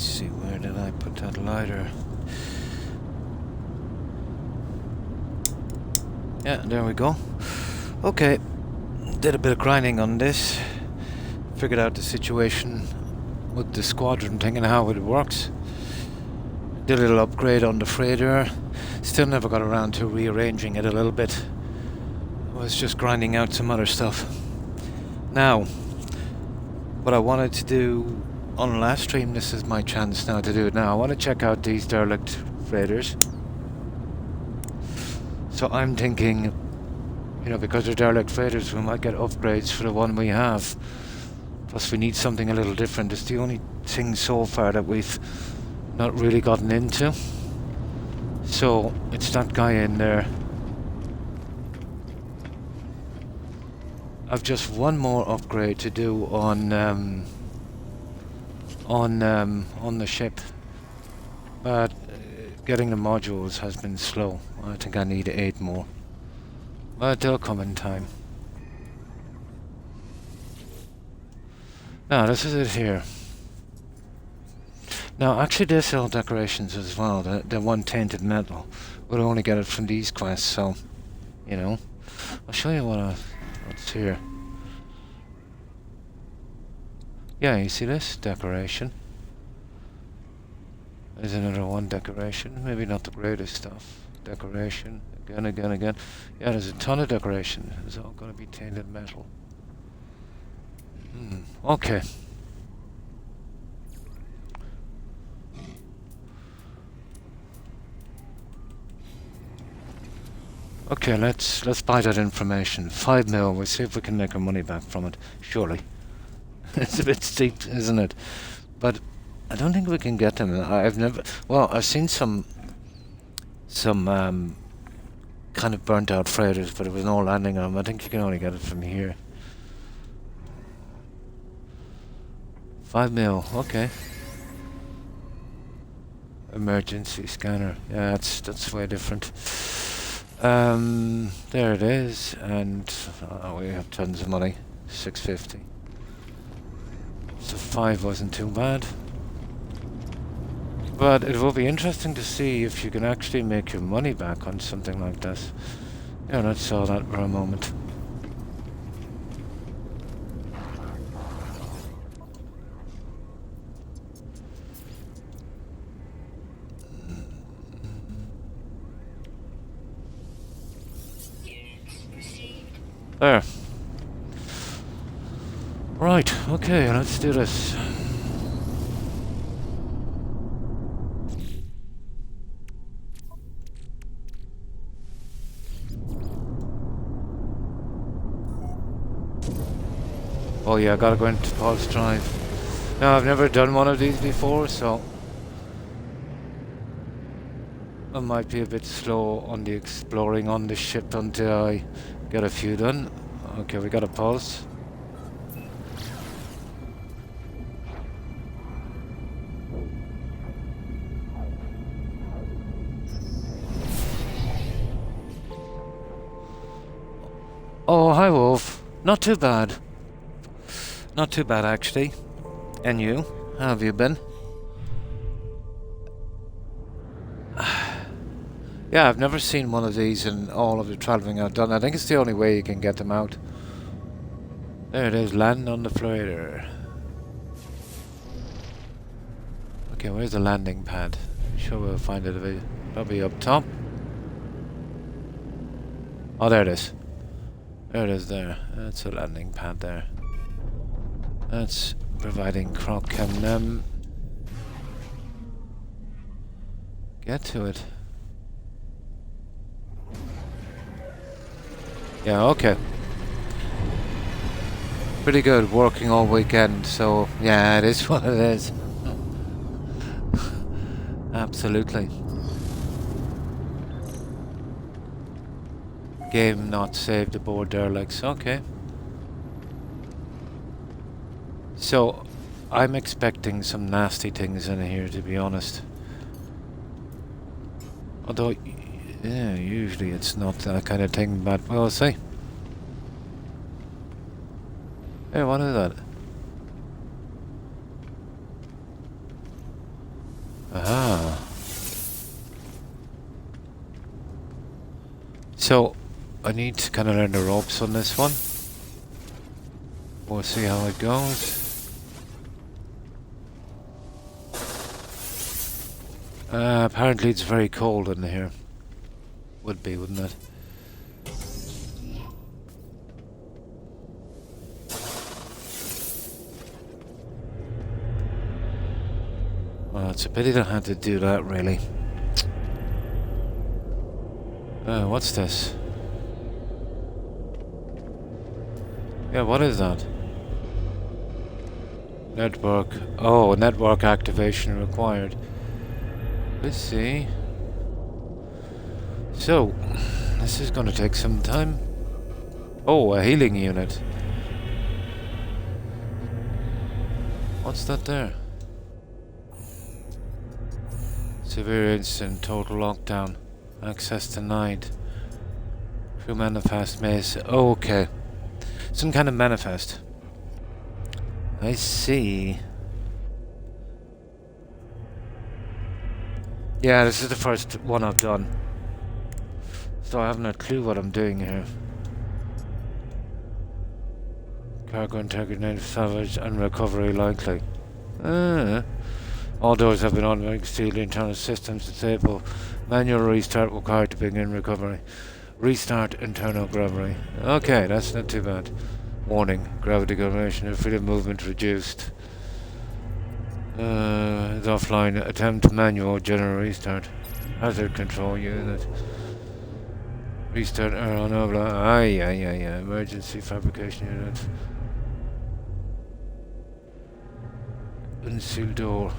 see, where did I put that lighter? Yeah, there we go. Okay, did a bit of grinding on this. Figured out the situation with the squadron thing and how it works. Did a little upgrade on the freighter. Still never got around to rearranging it a little bit. I was just grinding out some other stuff. Now, what I wanted to do on last stream, this is my chance now to do it now. I want to check out these derelict freighters. So I'm thinking, you know, because they're derelict freighters, we might get upgrades for the one we have. Plus we need something a little different. It's the only thing so far that we've not really gotten into. So it's that guy in there. I've just one more upgrade to do on the ship, but getting the modules has been slow. I think I need 8 more, but they'll come in time. Now this is it here. Now actually they sell decorations as well. The one tainted metal, we'll only get it from these quests, so you know. I'll show you what's here. Yeah, you see this decoration? There's another one decoration. Maybe not the greatest stuff. Decoration again. Yeah, there's a ton of decoration. It's all going to be tainted metal. Okay. Okay, let's buy that information. 5 mil. We'll see if we can make our money back from it. Surely. It's a bit steep, isn't it? But I don't think we can get them. I've never. Well, I've seen some kind of burnt out freighters, but it was no landing on them. I think you can only get it from here. 5 mil. Okay. Emergency scanner. Yeah, that's way different. There it is, and we have tons of money. 650. So 5 wasn't too bad. But it will be interesting to see if you can actually make your money back on something like this. Yeah, let's saw that for a moment. There. Right, okay, let's do this. Oh yeah, I gotta go into pulse drive. Now, I've never done one of these before, so I might be a bit slow on the exploring on the ship until I get a few done. Okay, we got a pulse. Oh, hi Wolf. Not too bad. Not too bad, actually. And you? How have you been? Yeah, I've never seen one of these in all of the travelling I've done. I think it's the only way you can get them out. There it is, land on the freighter. Okay, where's the landing pad? I'm sure we'll find it probably up top. Oh, there it is. There it is there. That's a landing pad there. That's providing Croc can get to it. Yeah, okay. Pretty good, working all weekend, so yeah, it is what it is. Absolutely. Game not saved aboard derelicts, okay. So, I'm expecting some nasty things in here, to be honest. Although, yeah, usually it's not that kind of thing, but we'll see. Hey, what is that? So, I need to kind of learn the ropes on this one. We'll see how it goes. Apparently it's very cold in here. Would be, wouldn't it? Well, it's a pity that I had to do that, really. What's this? Yeah, what is that? Network. Oh, network activation required. Let's see. So, this is going to take some time. Oh, a healing unit. What's that there? Severe incident, total lockdown. Access denied. Crew manifest maze. Oh, okay. Some kind of manifest. I see. Yeah, this is the first one I've done. So I haven't a clue what I'm doing here. Cargo integrity salvage and recovery likely. All doors have been automatic sealed, internal systems disabled. Manual restart required to begin recovery. Restart internal gravity. Okay, that's not too bad. Warning, gravity correlation and freedom of movement reduced. It's offline. Attempt manual general restart. Hazard control unit. Restart error no blah. Emergency fabrication unit. Unsealed door.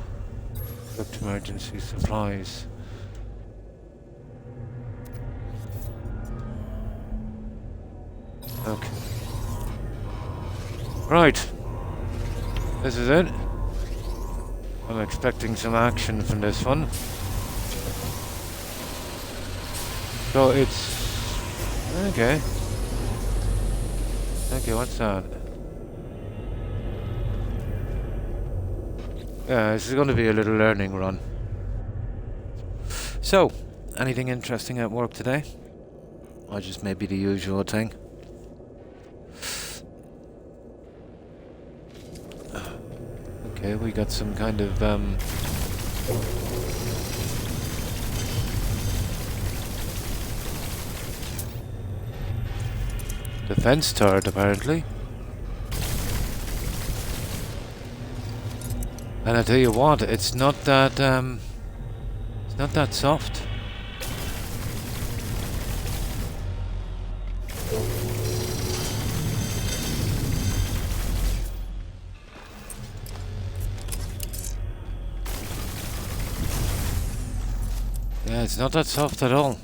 Equipped emergency supplies. Okay. Right. This is it. I'm expecting some action from this one. So it's... Okay. Okay, what's that? Yeah, this is going to be a little learning run. So, anything interesting at work today? Or just maybe the usual thing? Okay, we got some kind of defense turret apparently. And I tell you what, it's not that soft. Yeah, it's not that soft at all.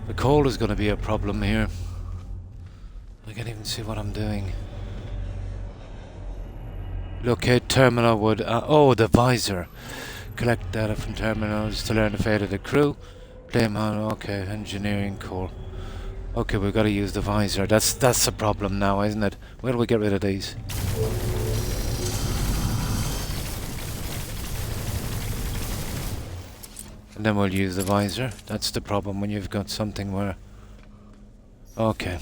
The cold is going to be a problem here. I can't even see what I'm doing. Locate terminal would... oh, the visor. Collect data from terminals to learn the fate of the crew. Claim on... Okay, engineering core. Okay, we've got to use the visor. That's the problem now, isn't it? Where do we get rid of these? And then we'll use the visor. That's the problem when you've got something where... Okay.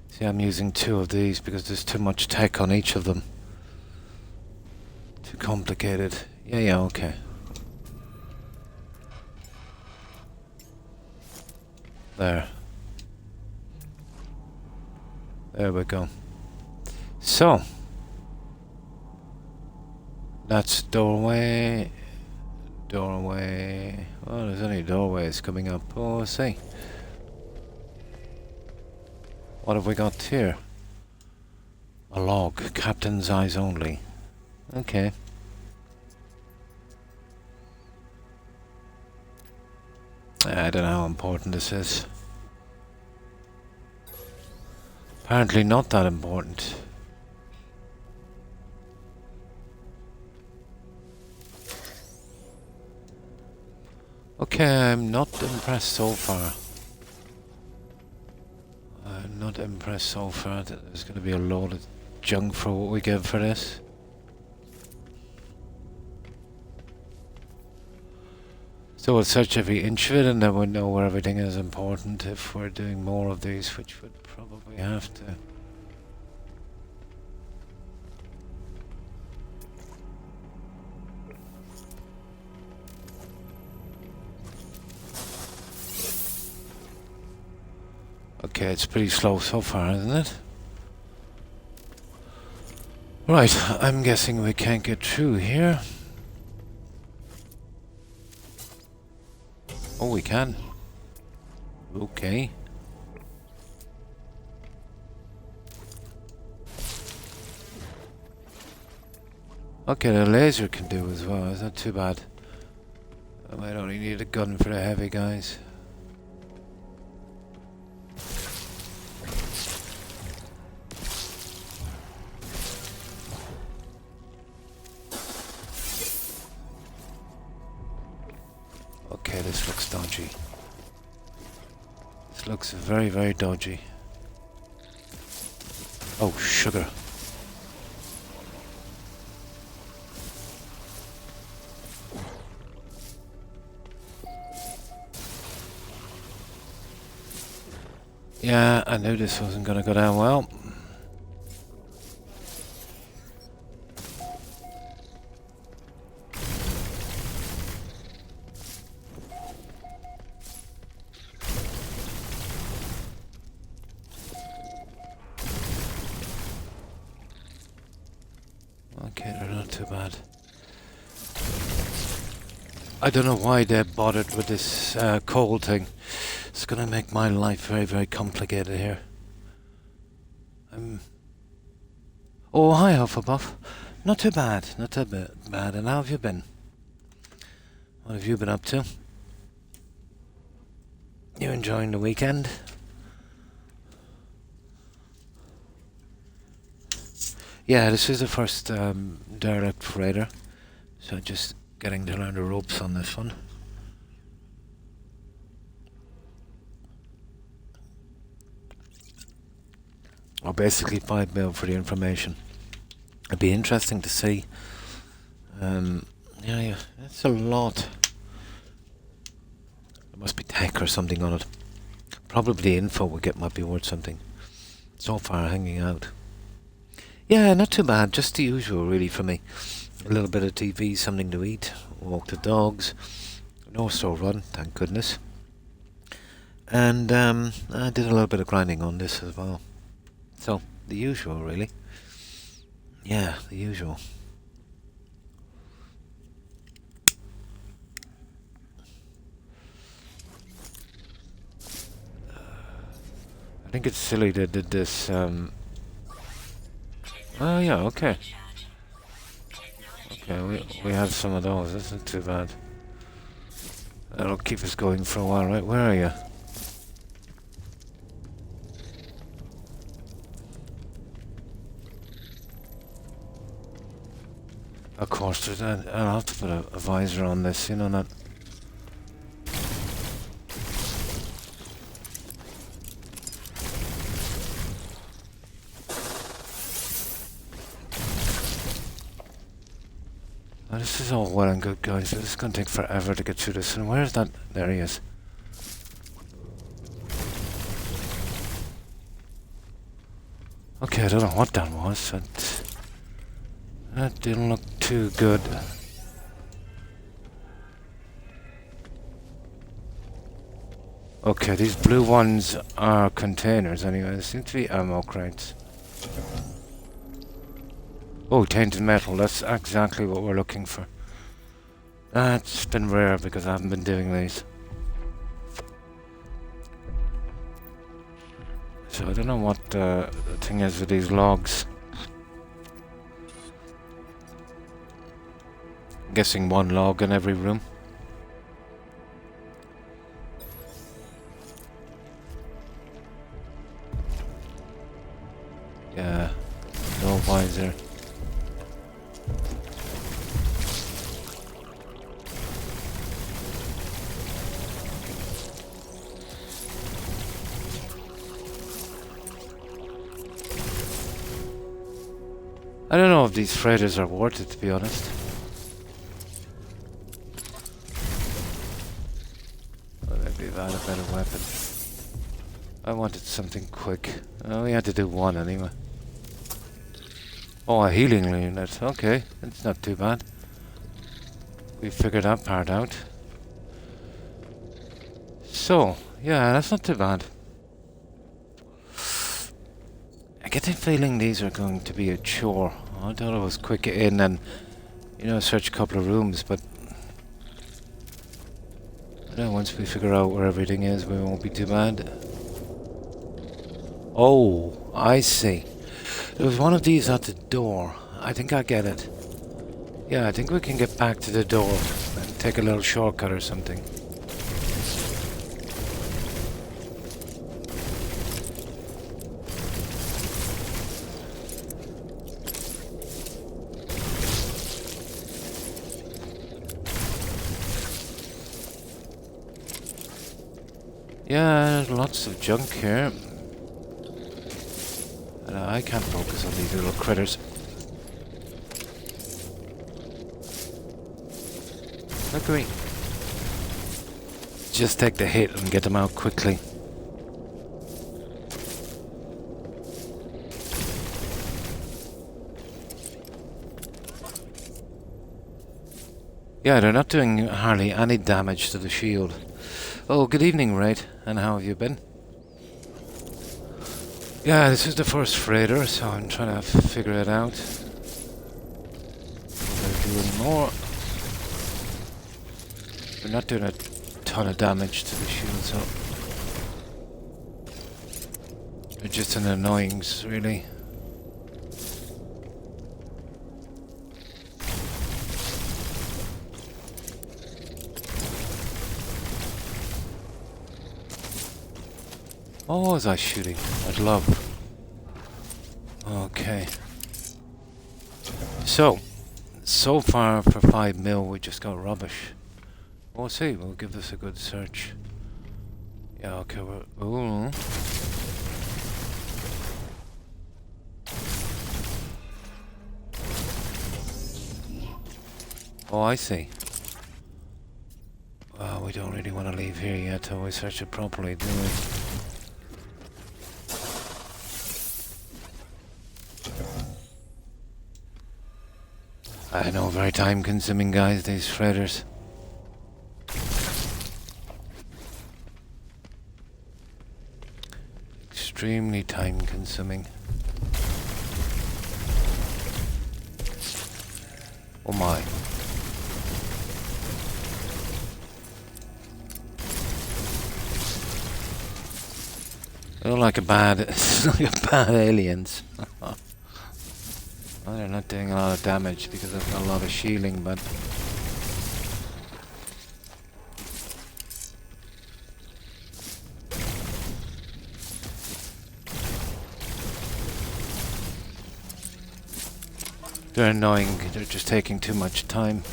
See, I'm using two of these because there's too much tech on each of them. Too complicated. Yeah, okay. There. There we go. So. That's doorway. Doorway. Oh, there's only doorways coming up. Oh, let's see. What have we got here? A log. Captain's eyes only. Okay. I don't know how important this is. Apparently not that important. Okay, I'm not impressed so far. I'm not impressed so far that there's going to be a load of junk for what we get for this. So we'll search every inch of it and then we'll know where everything is important if we're doing more of these, which would probably have to. Okay, it's pretty slow so far, isn't it? Right, I'm guessing we can't get through here. Oh, we can. Okay. Okay, the laser can do as well. It's not too bad. I might only need a gun for the heavy guys. Okay, this looks dodgy. This looks very, very dodgy. Oh, sugar. Yeah, I knew this wasn't gonna go down well. Okay, they're not too bad. I don't know why they bothered with this coal thing. It's gonna make my life very, very complicated here. Oh, hi, Hufflepuff. Not too bad, not too bad. And how have you been? What have you been up to? You enjoying the weekend? Yeah, this is the first direct raider, so just getting to learn the ropes on this one. Or basically 5 mil for the information. It'd be interesting to see. Yeah, that's a lot. There must be tech or something on it. Probably the info we get might be worth something. So far, hanging out. Yeah, not too bad. Just the usual, really, for me. A little bit of TV, something to eat, walk the dogs. No slow run, thank goodness. And I did a little bit of grinding on this as well. So, the usual, really. Yeah, the usual. I think it's silly they did this. Oh, yeah, okay. Okay, we have some of those. That's not too bad. That'll keep us going for a while, right? Where are you? Of course, I'll have to put a visor on this, you know, not... Oh, this is all well and good, guys. This is going to take forever to get through this. And where's that? There he is. Okay, I don't know what that was. That didn't look too good. Okay, these blue ones are containers anyway. They seem to be ammo crates. Oh, tainted metal. That's exactly what we're looking for. That's been rare because I haven't been doing these. So I don't know what the thing is with these logs. I'm guessing one log in every room. Yeah, no visor. I don't know if these freighters are worth it, to be honest. a better weapon. I wanted something quick. We had to do one anyway. Oh, a healing unit. Okay, that's not too bad. We figured that part out. So, yeah, that's not too bad. I get the feeling these are going to be a chore. I thought it was quick in and, you know, search a couple of rooms, but I don't know, once we figure out where everything is, we won't be too bad. Oh, I see. There was one of these at the door. I think I get it. Yeah, I think we can get back to the door and take a little shortcut or something. Yeah, there's lots of junk here. And I can't focus on these little critters. How can we just take the hit and get them out quickly? Yeah, they're not doing hardly any damage to the shield. Oh, good evening, Raid. And how have you been? Yeah, this is the first freighter, so I'm trying to figure it out. Will they do any more? They're not doing a ton of damage to the shield, so they're just an annoyance, really. Oh, was I shooting? I'd love. Okay. So far for 5 mil, we just got rubbish. We'll see. We'll give this a good search. Yeah. Okay. Ooh. Oh, I see. Well, we don't really want to leave here yet till we search it properly, do we? I know, very time consuming, guys, these freighters. Extremely time consuming. Oh my. They look like a bad, it's like a bad aliens. Well, they're not doing a lot of damage because I've got a lot of shielding, but they're annoying. They're just taking too much time.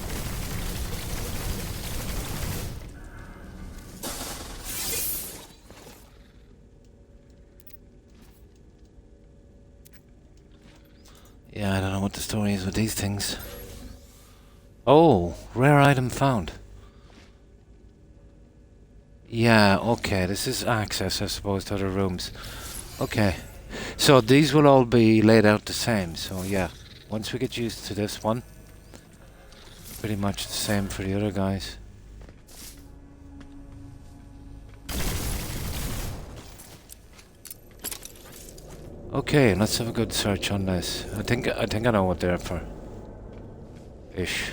Yeah, I don't know what the story is with these things. Oh, rare item found. Yeah, okay, this is access, I suppose, to other rooms. Okay, so these will all be laid out the same, so yeah. Once we get used to this one, pretty much the same for the other guys. Okay, let's have a good search on this. I think I know what they're for. Ish.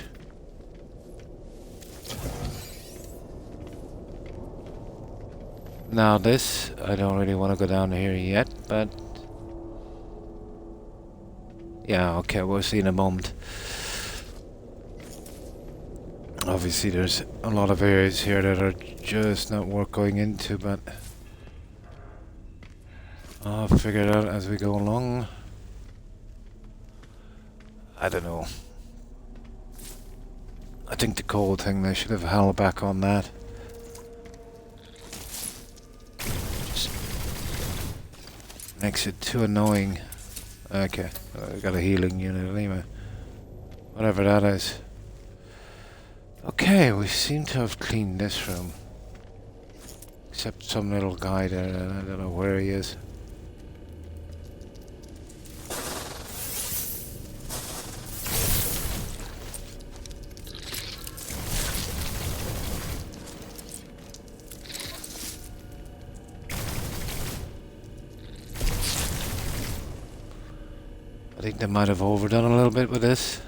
Now this, I don't really want to go down here yet, but yeah, okay, we'll see in a moment. Obviously there's a lot of areas here that are just not worth going into, but I'll figure it out as we go along. I don't know. I think the cold thing, they should have held back on that. Just makes it too annoying. Okay, I got a healing unit anyway. Whatever that is. Okay, we seem to have cleaned this room. Except some little guy there, I don't know where he is. I think they might have overdone a little bit with this.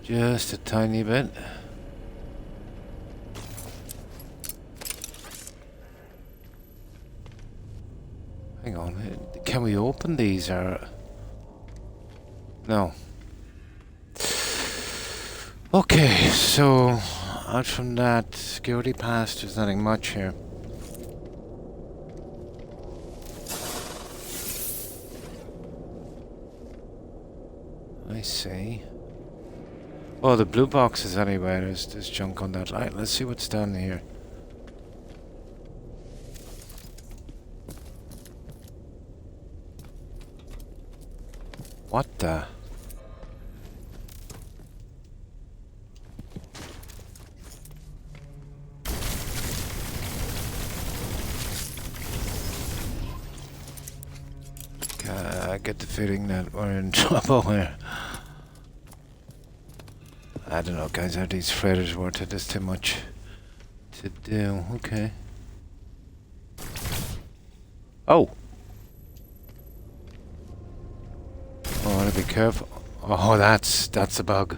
Just a tiny bit. Hang on, can we open these or... No. Okay, so out from that security pass, there's nothing much here. I see. Oh, the blue boxes anyway, there's junk on that. Right, let's see what's down here. What the? I get the feeling that we're in trouble here. I don't know, guys. Are these freighters worth it? There's too much to do. Okay. Oh! Oh, I want to be careful. Oh, that's a bug.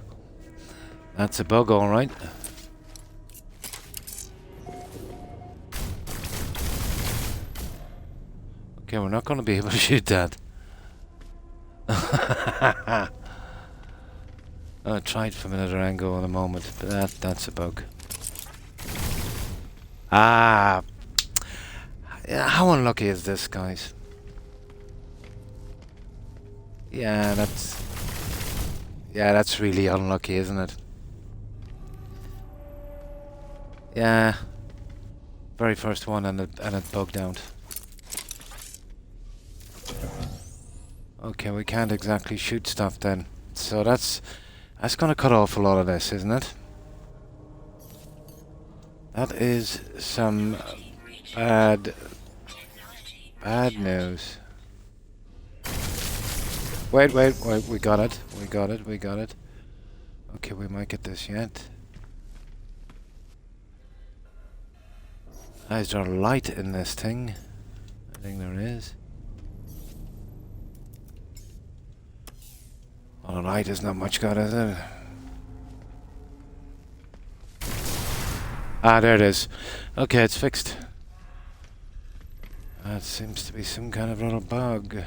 That's a bug, all right. Okay, we're not going to be able to shoot that. I'll try it from another angle in a moment, but that's a bug. Ah! Yeah, how unlucky is this, guys? Yeah, that's really unlucky, isn't it? Yeah. Very first one and it bugged out. Okay, we can't exactly shoot stuff then. So that's gonna cut off a lot of this, isn't it? That is some bad news. Wait, we got it. Okay, we might get this yet. Is there light in this thing? I think there is. Well, the light is not much good, is it? Ah, there it is. Okay, it's fixed. That seems to be some kind of little bug.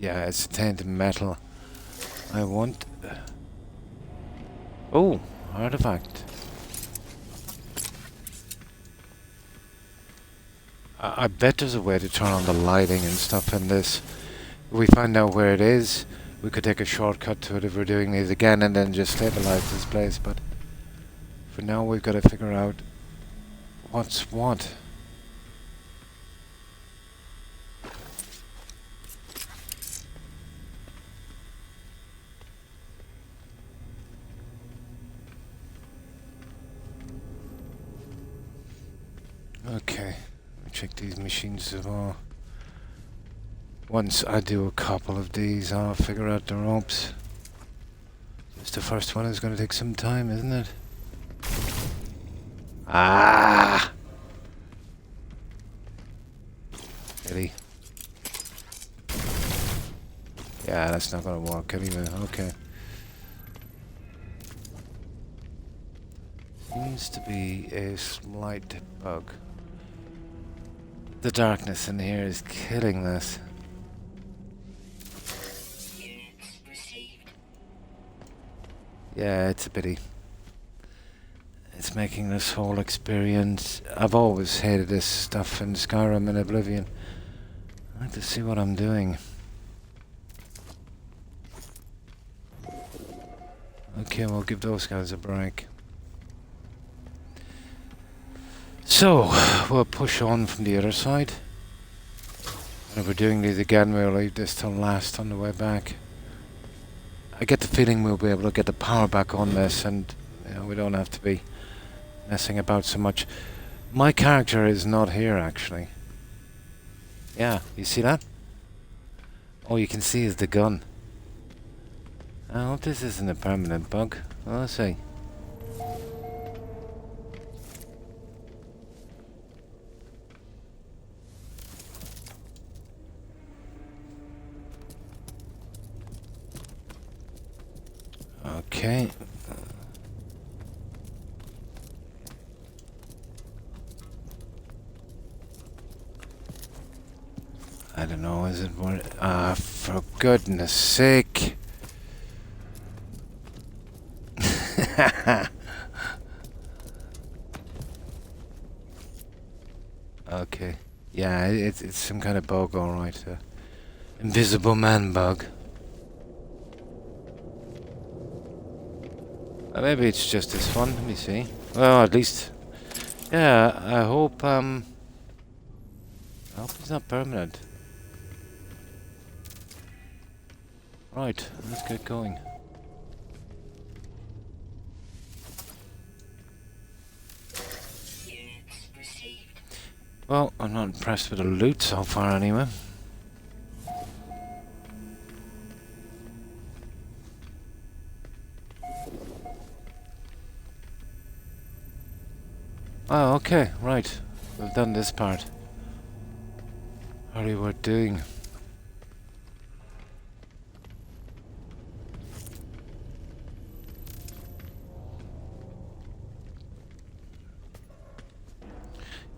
Yeah, it's tainted metal. I want... Oh, artifact. I bet there's a way to turn on the lighting and stuff in this. If we find out where it is, we could take a shortcut to it if we're doing these again and then just stabilize this place. But for now, we've got to figure out what's what. Okay, check these machines as well. Once I do a couple of these, I'll figure out the ropes. Just the first one is going to take some time, isn't it? Ah! Really? Yeah, that's not going to work anyway. Okay. Seems to be a slight bug. The darkness in here is killing this. Yeah, it's a pity. It's making this whole experience... I've always hated this stuff in Skyrim and Oblivion. I like to see what I'm doing. Okay, we'll give those guys a break. So, we'll push on from the other side. And if we're doing these again, we'll leave this till last on the way back. I get the feeling we'll be able to get the power back on this and You know, we don't have to be messing about so much. My character is not here, actually. Yeah, you see that? All you can see is the gun. I hope this isn't a permanent bug. Well, let's see. Okay. I don't know, is it worth... for goodness sake. Okay. Yeah, it's some kind of bug, alright. Invisible man bug. Maybe it's just as fun, let me see. Well, at least... Yeah, I hope it's not permanent. Right, let's get going. Well, I'm not impressed with the loot so far anyway. Oh, okay, right. We've done this part. Hardly worth doing.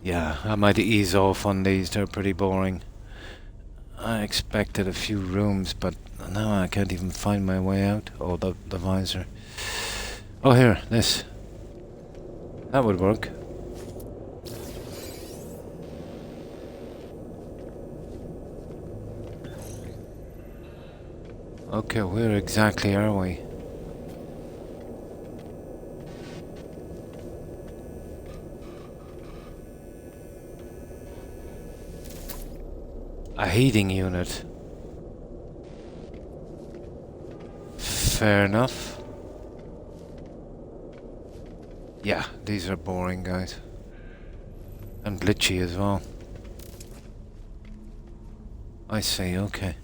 Yeah, I might ease off on these, they're pretty boring. I expected a few rooms, but now I can't even find my way out. Oh, the visor. Oh, here, this. That would work. Okay, where exactly are we? A heating unit. Fair enough. Yeah, these are boring, guys. And glitchy as well. I see, okay.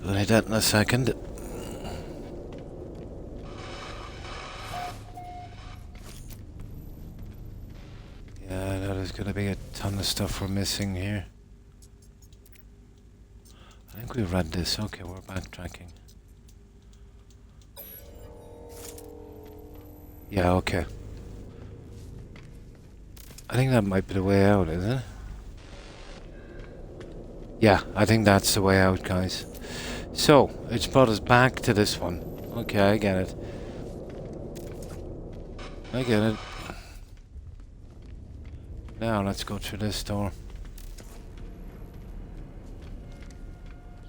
We'll hit that in a second. Yeah, there's gonna be a ton of stuff we're missing here. I think we read this. Okay, we're backtracking. Yeah, okay. I think that might be the way out, is it? Yeah, I think that's the way out, guys. So, it's brought us back to this one. Okay, I get it. I get it. Now, let's go through this door.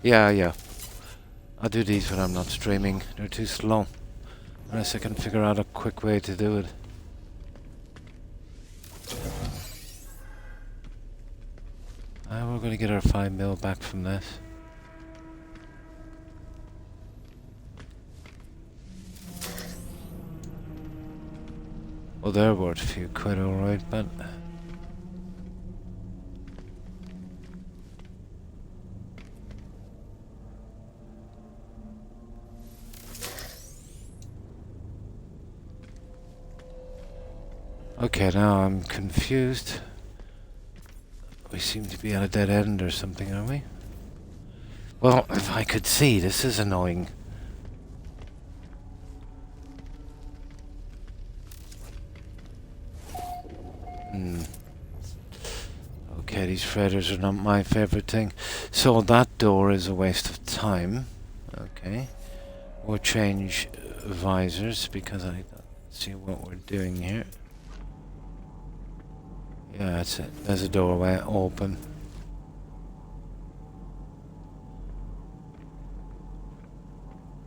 Yeah. I'll do these when I'm not streaming. They're too slow. Unless I can figure out a quick way to do it. We're gonna get our 5 mil back from this. Well, they're worth a few quid, alright, but... Okay, now I'm confused. We seem to be at a dead end or something, are we? Well, if I could see, this is annoying. Okay, these freighters are not my favorite thing. So that door is a waste of time. Okay. We'll change visors because I don't see what we're doing here. Yeah, that's it. There's a doorway open.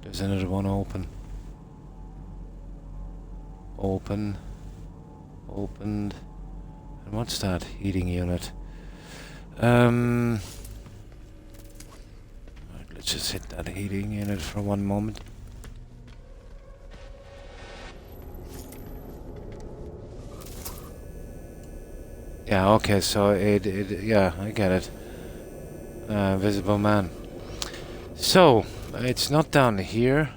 There's another one open. Open. Opened. And what's that? Heating unit. Right, let's just hit that heating unit for one moment. Yeah, okay, so yeah, I get it. Visible man. So, it's not down here.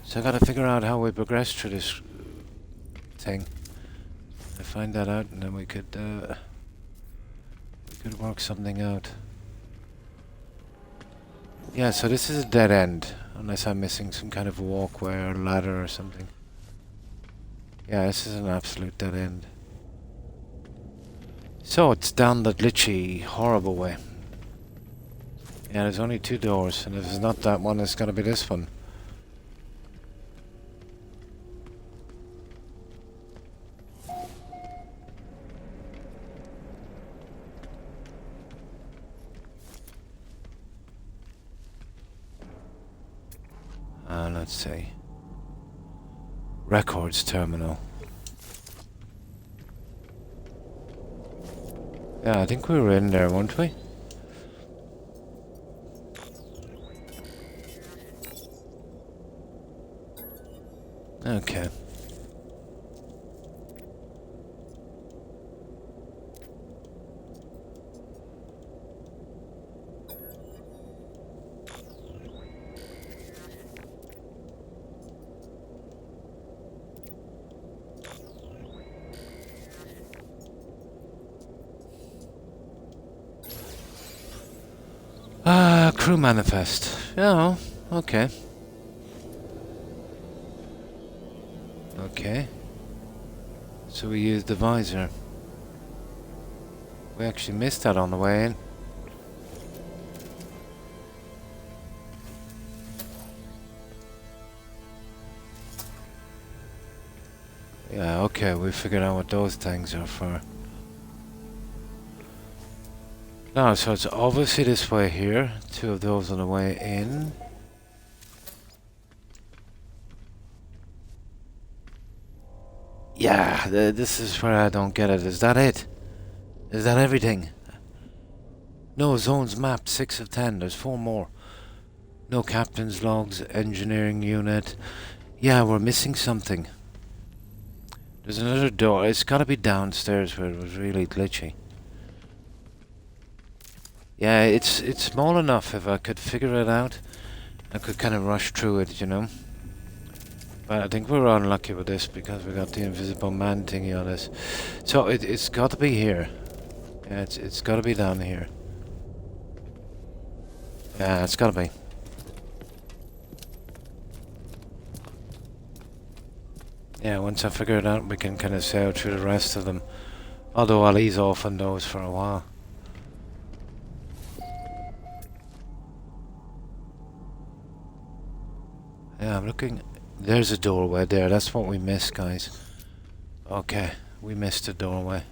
So I gotta figure out how we progress through this thing. I find that out and then we could work something out. Yeah, so this is a dead end. Unless I'm missing some kind of walkway or ladder or something. Yeah, this is an absolute dead end. So it's down the glitchy, horrible way. Yeah, there's only 2 doors, and if it's not that one, it's gotta be this one. Let's see. Records terminal. Yeah, I think we were in there, weren't we? Okay. Crew manifest. Yeah, okay. Okay. So we used the visor. We actually missed that on the way in. Yeah, okay, we figured out what those things are for. No, so it's obviously this way here. 2 of those on the way in. Yeah, this is where I don't get it. Is that it? Is that everything? No, zones mapped, 6 of 10. There's 4 more. No captain's logs, engineering unit. Yeah, we're missing something. There's another door. It's gotta be downstairs where it was really glitchy. Yeah, it's small enough. If I could figure it out, I could kind of rush through it, you know. But I think we were unlucky with this because we got the invisible man thingy on us. So it's got to be here. Yeah, it's got to be down here. Yeah, it's got to be. Yeah, once I figure it out, we can kind of sail through the rest of them. Although I'll ease off on those for a while. Yeah, I'm looking. There's a doorway there. That's what we missed, guys. Okay, we missed a doorway.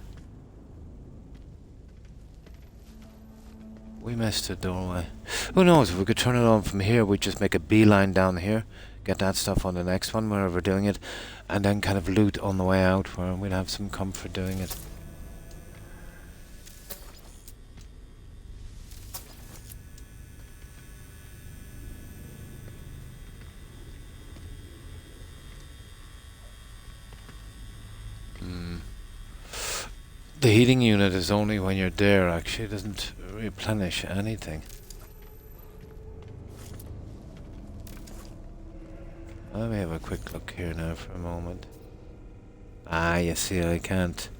We missed a doorway. Who knows, if we could turn it on from here, we'd just make a beeline down here, get that stuff on the next one, wherever we're doing it, and then kind of loot on the way out, where we'd have some comfort doing it. The heating unit is only when you're there, actually. It doesn't replenish anything. Let me have a quick look here now for a moment. Ah, you see, I can't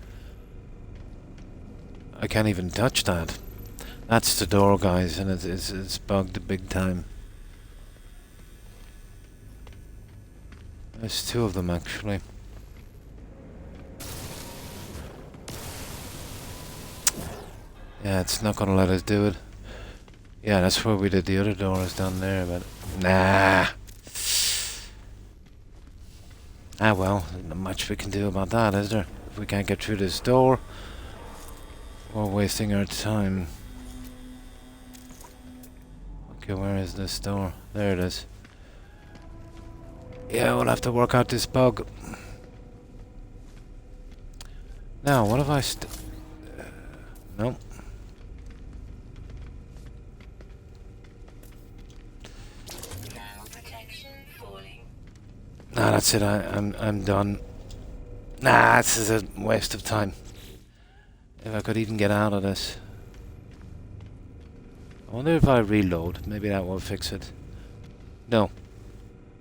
even touch that. That's the door, guys, and it's bugged big time. There's 2 of them, actually. Yeah, it's not gonna let us do it. Yeah, that's where we did the other doors down there, but nah. Ah well, not much we can do about that, is there? If we can't get through this door, we're wasting our time. Okay, where is this door? There it is. Yeah, we'll have to work out this bug. Now, what if I nope. Nah, that's it. I'm done. Nah, this is a waste of time. If I could even get out of this. I wonder if I reload, maybe that will fix it. No.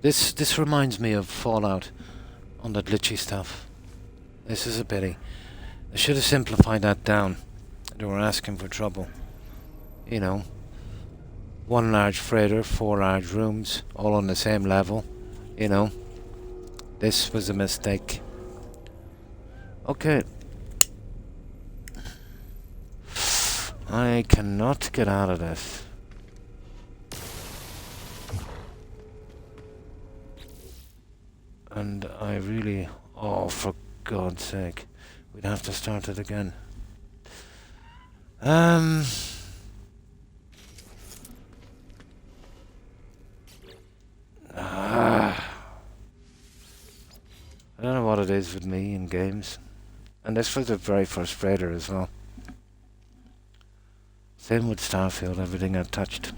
This reminds me of Fallout on the glitchy stuff. This is a pity. I should have simplified that down. They were asking for trouble. You know, one large freighter, 4 large rooms, all on the same level. You know, this was a mistake. Okay. I cannot get out of this. And I really... Oh, for God's sake. We'd have to start it again. I don't know what it is with me in games. And this was the very first freighter as well. Same with Starfield, everything I touched.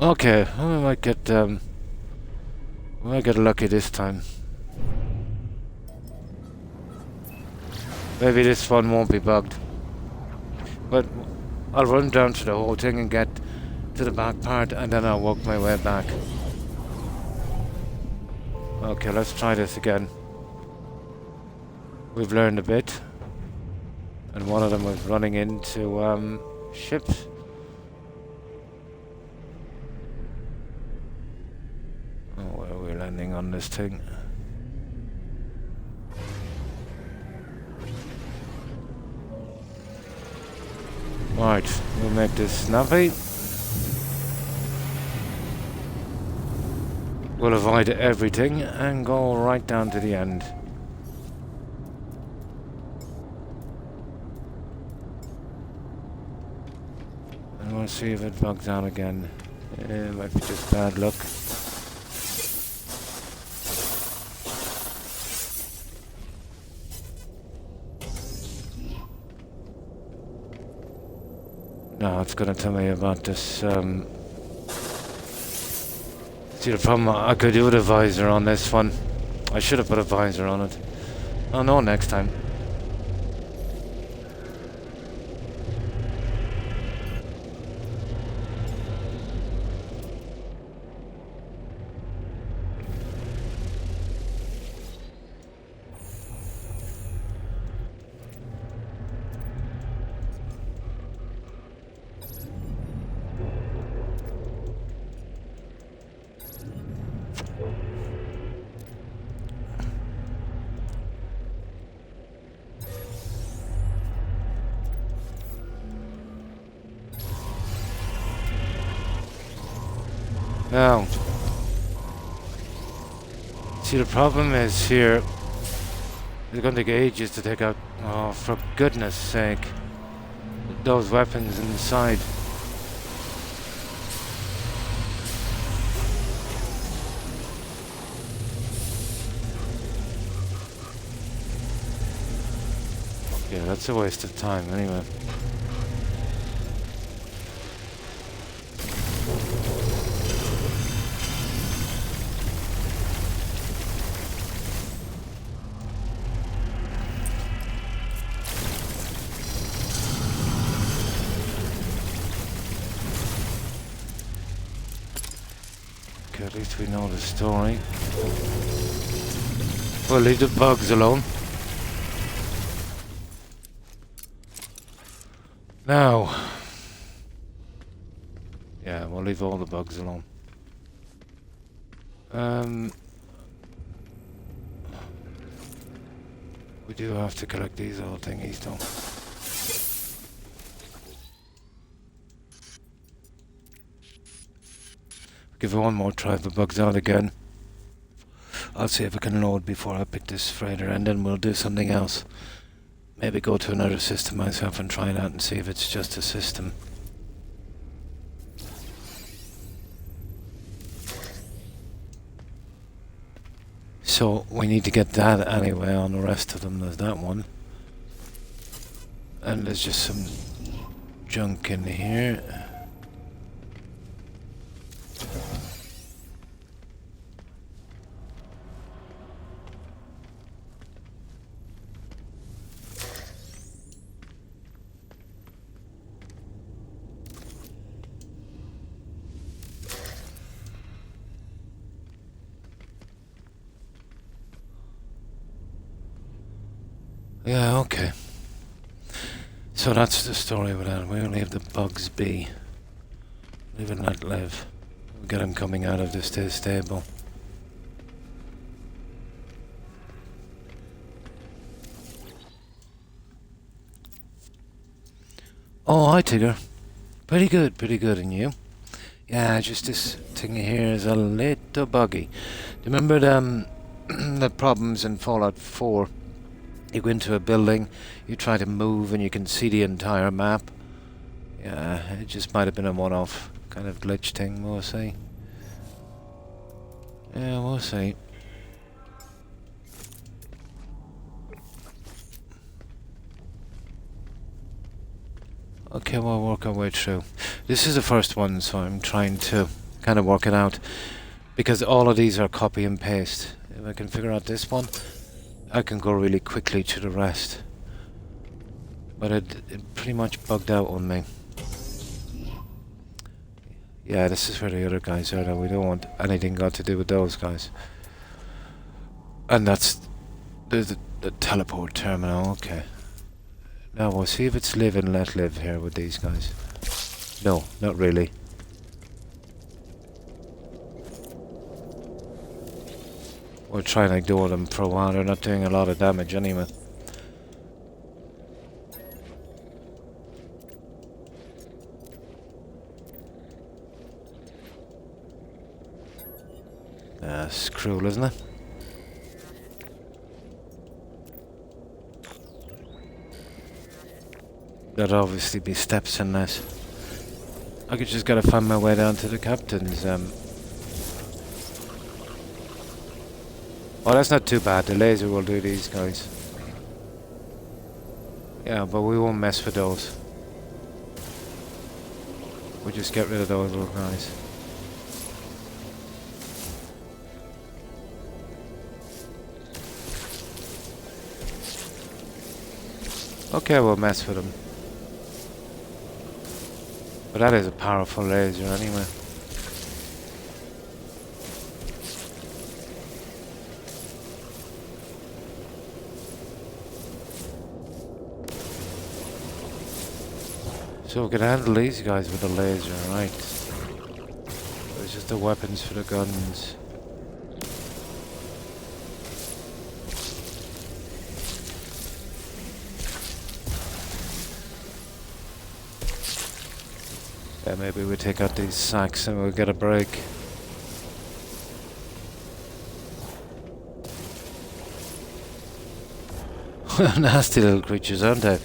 Okay, we might get lucky this time. Maybe this one won't be bugged. But I'll run down to the whole thing and get to the back part, and then I'll walk my way back. Okay, let's try this again. We've learned a bit. And one of them was running into ships. Oh, where are we landing on this thing? Right, we'll make this snappy. We'll avoid everything and go right down to the end. And we'll see if it bugs out again. It might be just bad luck. No, it's going to tell me about this. See, the problem, I could do with a visor on this one. I should have put a visor on it. Oh no, next time. Now, see, the problem is here, it's going to take ages to take out, oh, for goodness sake, those weapons inside. Yeah, that's a waste of time anyway. At least we know the story. We'll leave the bugs alone. Now. Yeah, we'll leave all the bugs alone. We do have to collect these little thingies though. Give it one more try if it bugs out again. I'll see if I can load before I pick this freighter, and then we'll do something else. Maybe go to another system myself and try it out and see if it's just a system. So we need to get that anyway on the rest of them. There's that one. And there's just some junk in here. Yeah, okay. So that's the story with that. We'll leave the bugs be. Live and let live. We'll get them coming out of this stable. Oh, hi, Tigger. Pretty good, and you? Yeah, just this thing here is a little buggy. Do you remember the problems in Fallout 4? You go into a building, you try to move, and you can see the entire map. Yeah, it just might have been a one-off kind of glitch thing, we'll see. Yeah, we'll see. Okay, we'll work our way through. This is the first one, so I'm trying to kind of work it out. Because all of these are copy and paste. If I can figure out this one, I can go really quickly to the rest. But it pretty much bugged out on me. Yeah, this is where the other guys are, though. We don't want anything got to do with those guys. And that's the teleport terminal, okay. Now we'll see if it's live and let live here with these guys. No, not really. We'll try and ignore them for a while. They're not doing a lot of damage anyway. That's cruel, isn't it? There'd obviously be steps in this. I could just gotta find my way down to the captain's. Oh, that's not too bad. The laser will do these guys. Yeah, but we won't mess with those. We'll just get rid of those little guys. Okay, we'll mess with them. But that is a powerful laser anyway. So we can handle these guys with a laser, right? It's just the weapons for the guns. Yeah, maybe we take out these sacks and we'll get a break. Nasty little creatures, aren't they?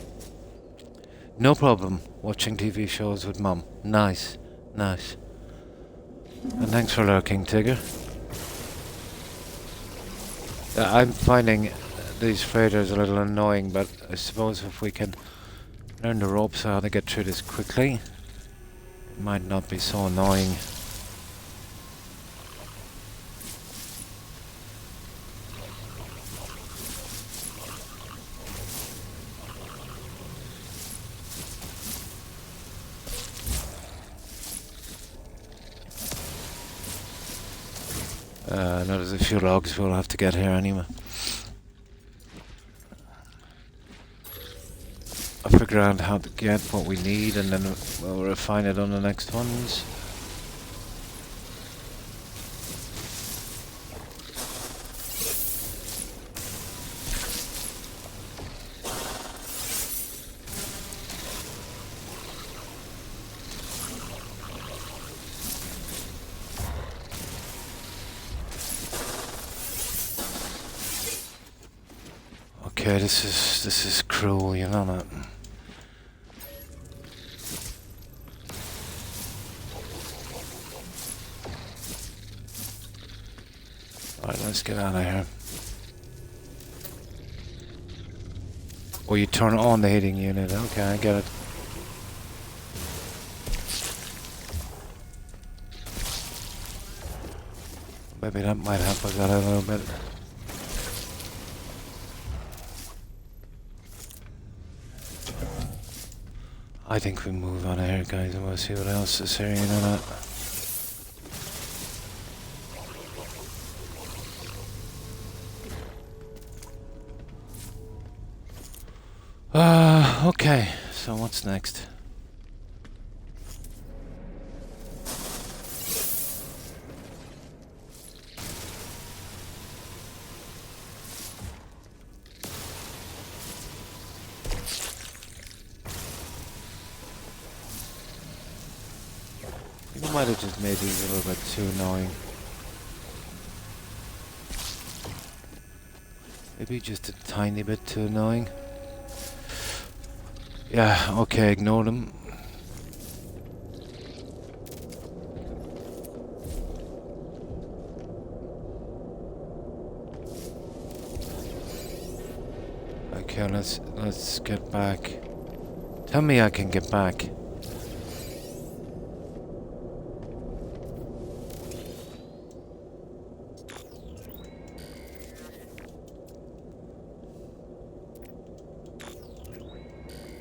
No problem watching TV shows with Mum. Nice, nice. And thanks for lurking, Tigger. I'm finding these freighters a little annoying, but I suppose if we can learn the ropes how to get through this quickly, it might not be so annoying. No, there's a few logs we'll have to get here anyway. I'll figure out how to get what we need and then we'll refine it on the next ones. Okay, this is cruel, you know that. Alright, let's get out of here. Oh, you turn on the heating unit. Okay, I get it. Maybe that might help us out a little bit. I think we move on here, guys, and we'll see what else is here, you know that. Okay, so what's next? I might have just made these a little bit too annoying. Maybe just a tiny bit too annoying. Yeah, okay, ignore them. Okay, let's get back. Tell me I can get back.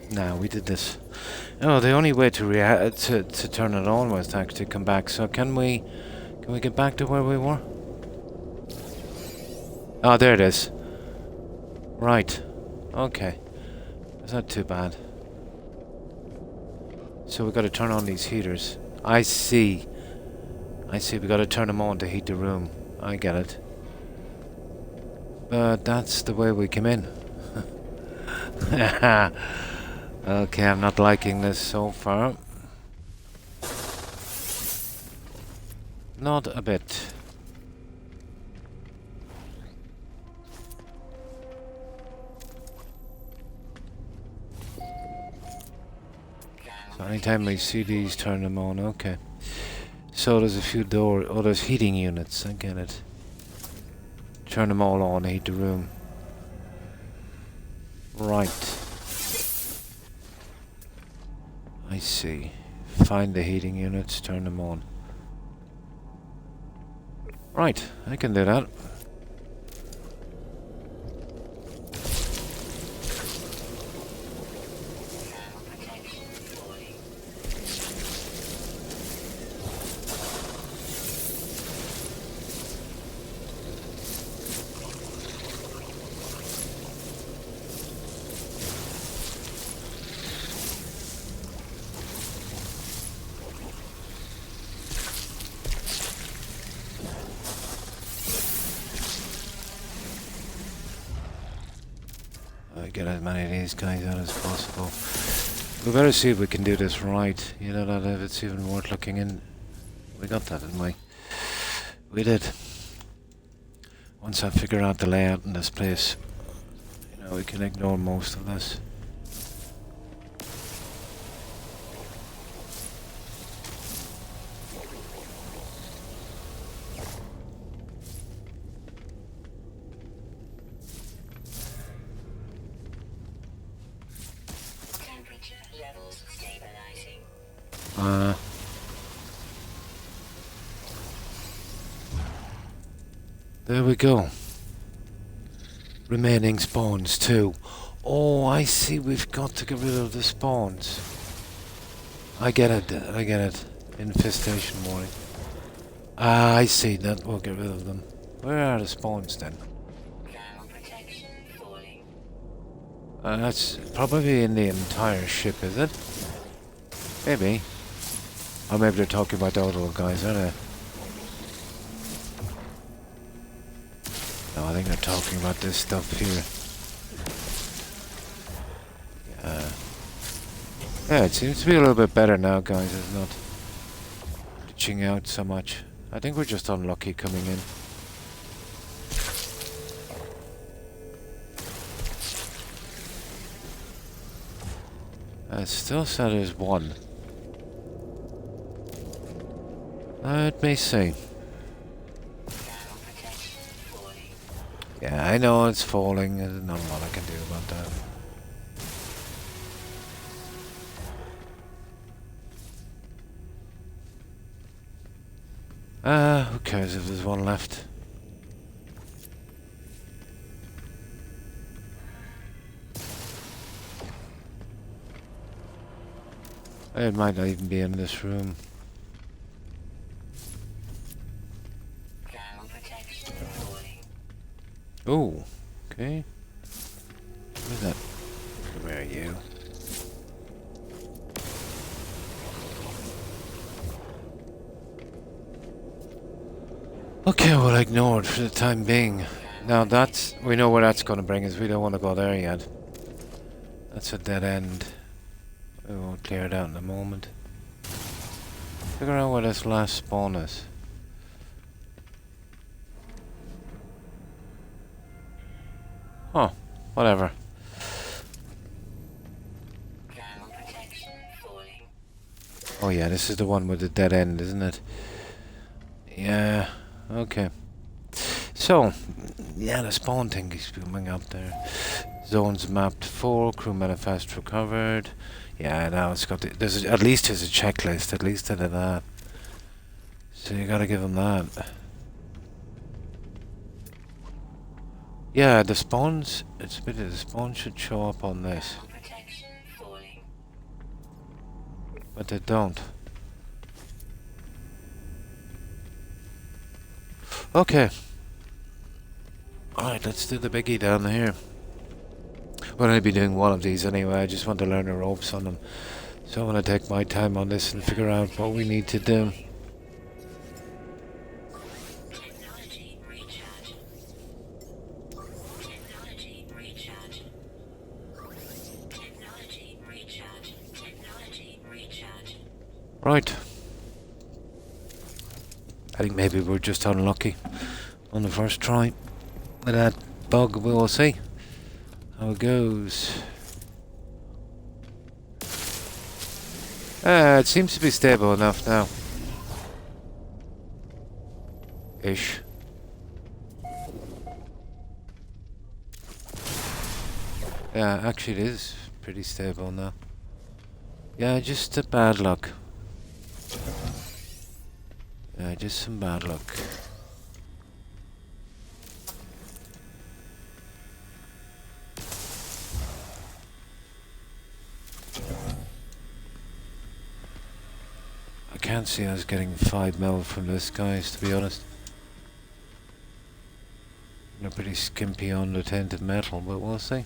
Nah, we did this. Oh, the only way to turn it on was to actually come back. So can we get back to where we were? Oh, there it is. Right. Okay. That's not too bad. So we got to turn on these heaters. I see. We got to turn them on to heat the room. I get it. But that's the way we came in. Okay, I'm not liking this so far. Not a bit. So anytime we see these, turn them on. Okay. So there's a few oh, there's heating units. I get it. Turn them all on, heat the room. Right. I see. Find the heating units, turn them on. Right, I can do that. Get as many of these guys out as possible. We better see if we can do this right. You know that if it's even worth looking in. We got that, didn't we? We did. Once I figure out the layout in this place, you know, we can ignore most of this. There we go. Remaining spawns too. Oh, I see. We've got to get rid of the spawns. I get it. Infestation warning. Ah, I see. That will get rid of them. Where are the spawns then? That's probably in the entire ship, is it? Maybe. Or maybe they're talking about the little guys, aren't they? No, I think they're talking about this stuff here. Yeah, it seems to be a little bit better now, guys. It's not glitching out so much. I think we're just unlucky coming in. It still said there's one. Let me see. Yeah, I know it's falling. There's not a lot I can do about that. Who cares if there's one left? It might not even be in this room. Oh, okay. Where's that? Where are you? Okay, we'll ignore it for the time being. Now we know where that's going to bring us. We don't want to go there yet. That's a dead end. We won't clear it out in a moment. Figure out where this last spawn is. Huh, whatever. Oh yeah, this is the one with the dead end, isn't it? Yeah, okay. So, yeah, the spawn thing is coming up there. Zones mapped 4, crew manifest recovered. Yeah, now it's got at least there's a checklist, at least out of that. So you gotta give them that. Yeah, the spawns, the spawn should show up on this. But they don't. Okay. Alright, let's do the biggie down here. We'll only be doing one of these anyway, I just want to learn the ropes on them. So I want to take my time on this and figure out what we need to do. Right. I think maybe we're just unlucky on the first try with that bug. We will see how it goes. It seems to be stable enough now. Ish. Yeah, actually it is pretty stable now. Yeah, just a bad luck. Yeah, just some bad luck. I can't see us getting 5 mil from this, guys, to be honest. They're pretty skimpy on the tinted metal, but we'll see.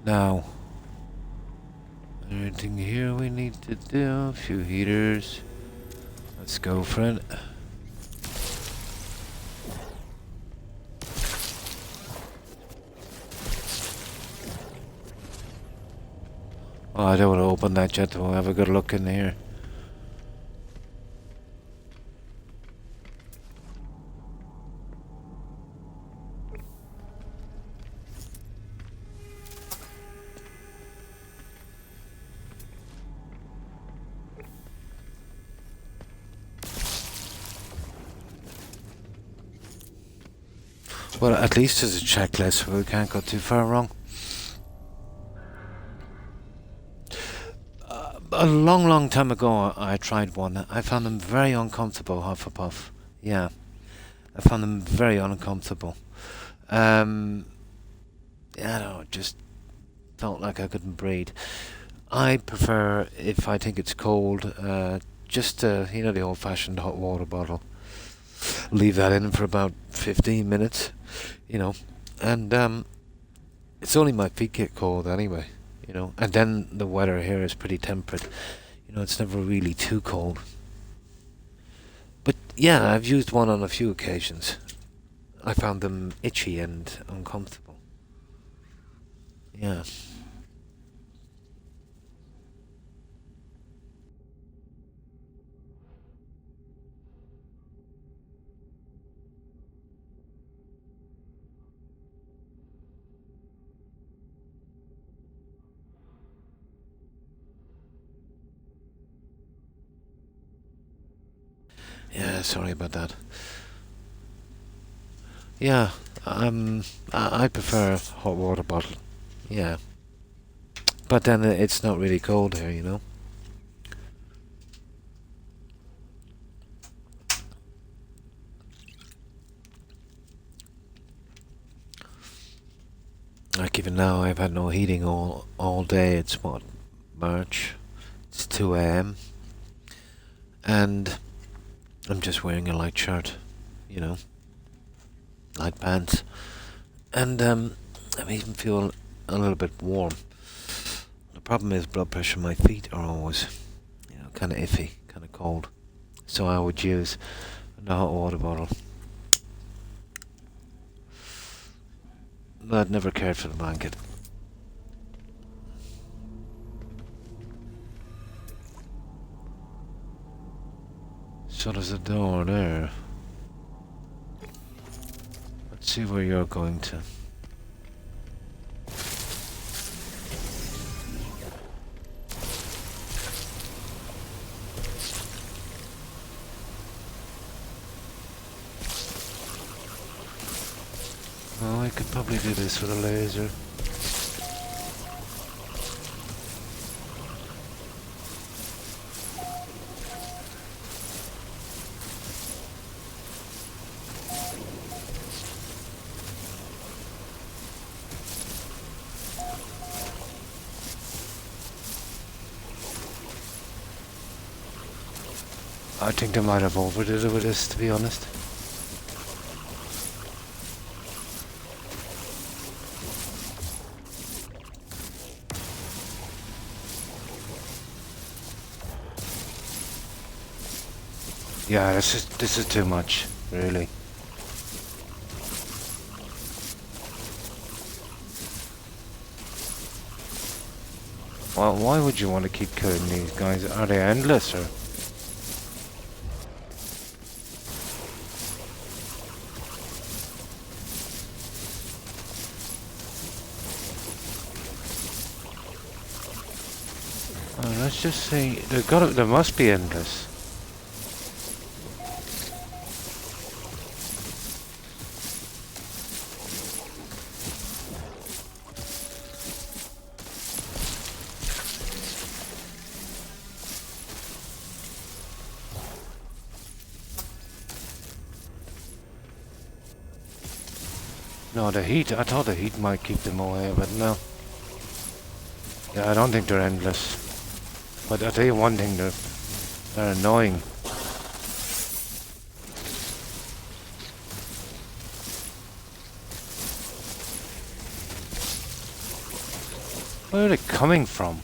Now, anything here we need to do? A few heaters. Let's go for it. Oh, I don't want to open that yet. We'll have a good look in here. Well, at least there's a checklist where we can't go too far wrong. A long time ago I tried one. I found them very uncomfortable, Hufflepuff. Yeah. I found them very uncomfortable. Yeah, no, it just felt like I couldn't breathe. I prefer, if I think it's cold, just, you know, the old-fashioned hot water bottle. Leave that in for about 15 minutes, you know, and it's only my feet get cold anyway, you know, and then the weather here is pretty temperate, you know, it's never really too cold. But yeah, I've used one on a few occasions. I found them itchy and uncomfortable. Yeah. Yeah, sorry about that. Yeah, I prefer a hot water bottle. Yeah. But then it's not really cold here, you know. Like even now, I've had no heating all day. It's what, March? It's 2 a.m. and I'm just wearing a light shirt, you know, light pants, and I even feel a little bit warm. The problem is blood pressure. My feet are always, you know, kind of iffy, kind of cold. So I would use a hot water bottle. But I'd never cared for the blanket. So there's a door there. Let's see where you're going to. Oh, I could probably do this with a laser. I think they might have overdid it with this, to be honest. Yeah, this is too much, really. Well, why would you want to keep killing these guys? Are they endless, or? Let's just see. There must be endless. No, the heat. I thought the heat might keep them away, but no. Yeah, I don't think they're endless. But I'll tell you one thing, they're annoying. Where are they coming from?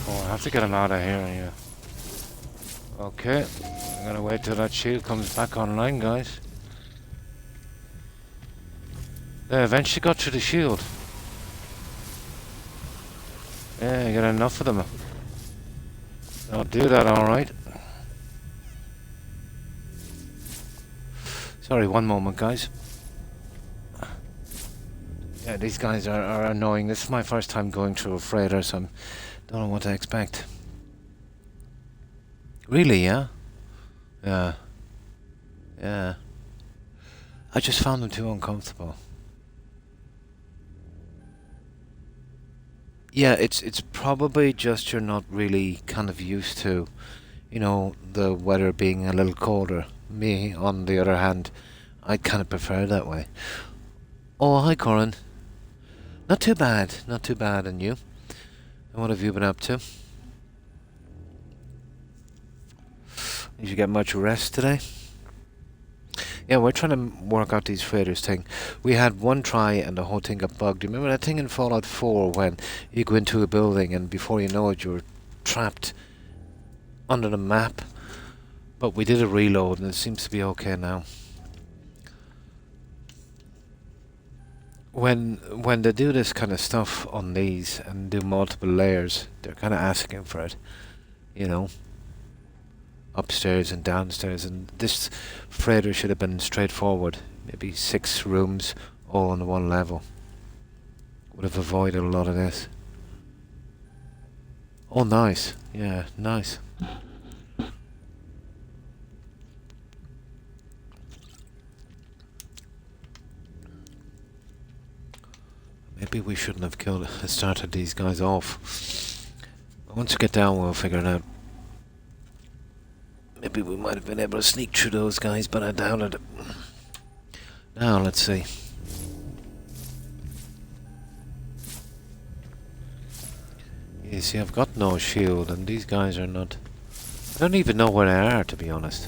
Oh, I have to get them out of here, yeah. Okay, I'm gonna wait till that shield comes back online, guys. They eventually got through the shield. Yeah, you got enough of them. I'll do that, alright. Sorry, one moment, guys. Yeah, these guys are annoying. This is my first time going through a freighter, so I don't know what to expect. Really, yeah? Yeah. Yeah. I just found them too uncomfortable. Yeah, it's probably just you're not really kind of used to, you know, the weather being a little colder. Me, on the other hand, I kind of prefer it that way. Oh, hi, Corin. Not too bad, and you? And what have you been up to? Did you get much rest today? Yeah, we're trying to work out these freighters thing. We had one try and the whole thing got bugged. You remember that thing in Fallout 4 when you go into a building and before you know it you're trapped under the map? But we did a reload and it seems to be okay now. When they do this kind of stuff on these and do multiple layers, they're kind of asking for it, you know, upstairs and downstairs, and this freighter should have been straightforward. Maybe 6 rooms all on one level. Would have avoided a lot of this. Oh, nice. Yeah, nice. Maybe we shouldn't have started these guys off. Once we get down, we'll figure it out. Maybe we might have been able to sneak through those guys, but I doubt it. Now, let's see. You see, I've got no shield, and these guys are not... I don't even know where they are, to be honest.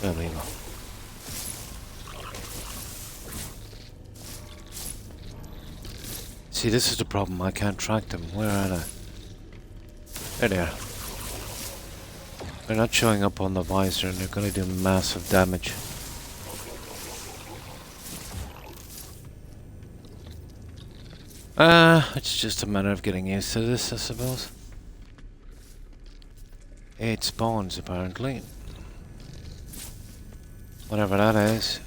There we go. See, this is the problem. I can't track them. Where are they? There they are. They're not showing up on the visor, and they're going to do massive damage. It's just a matter of getting used to this, I suppose. 8 spawns, apparently. Whatever that is.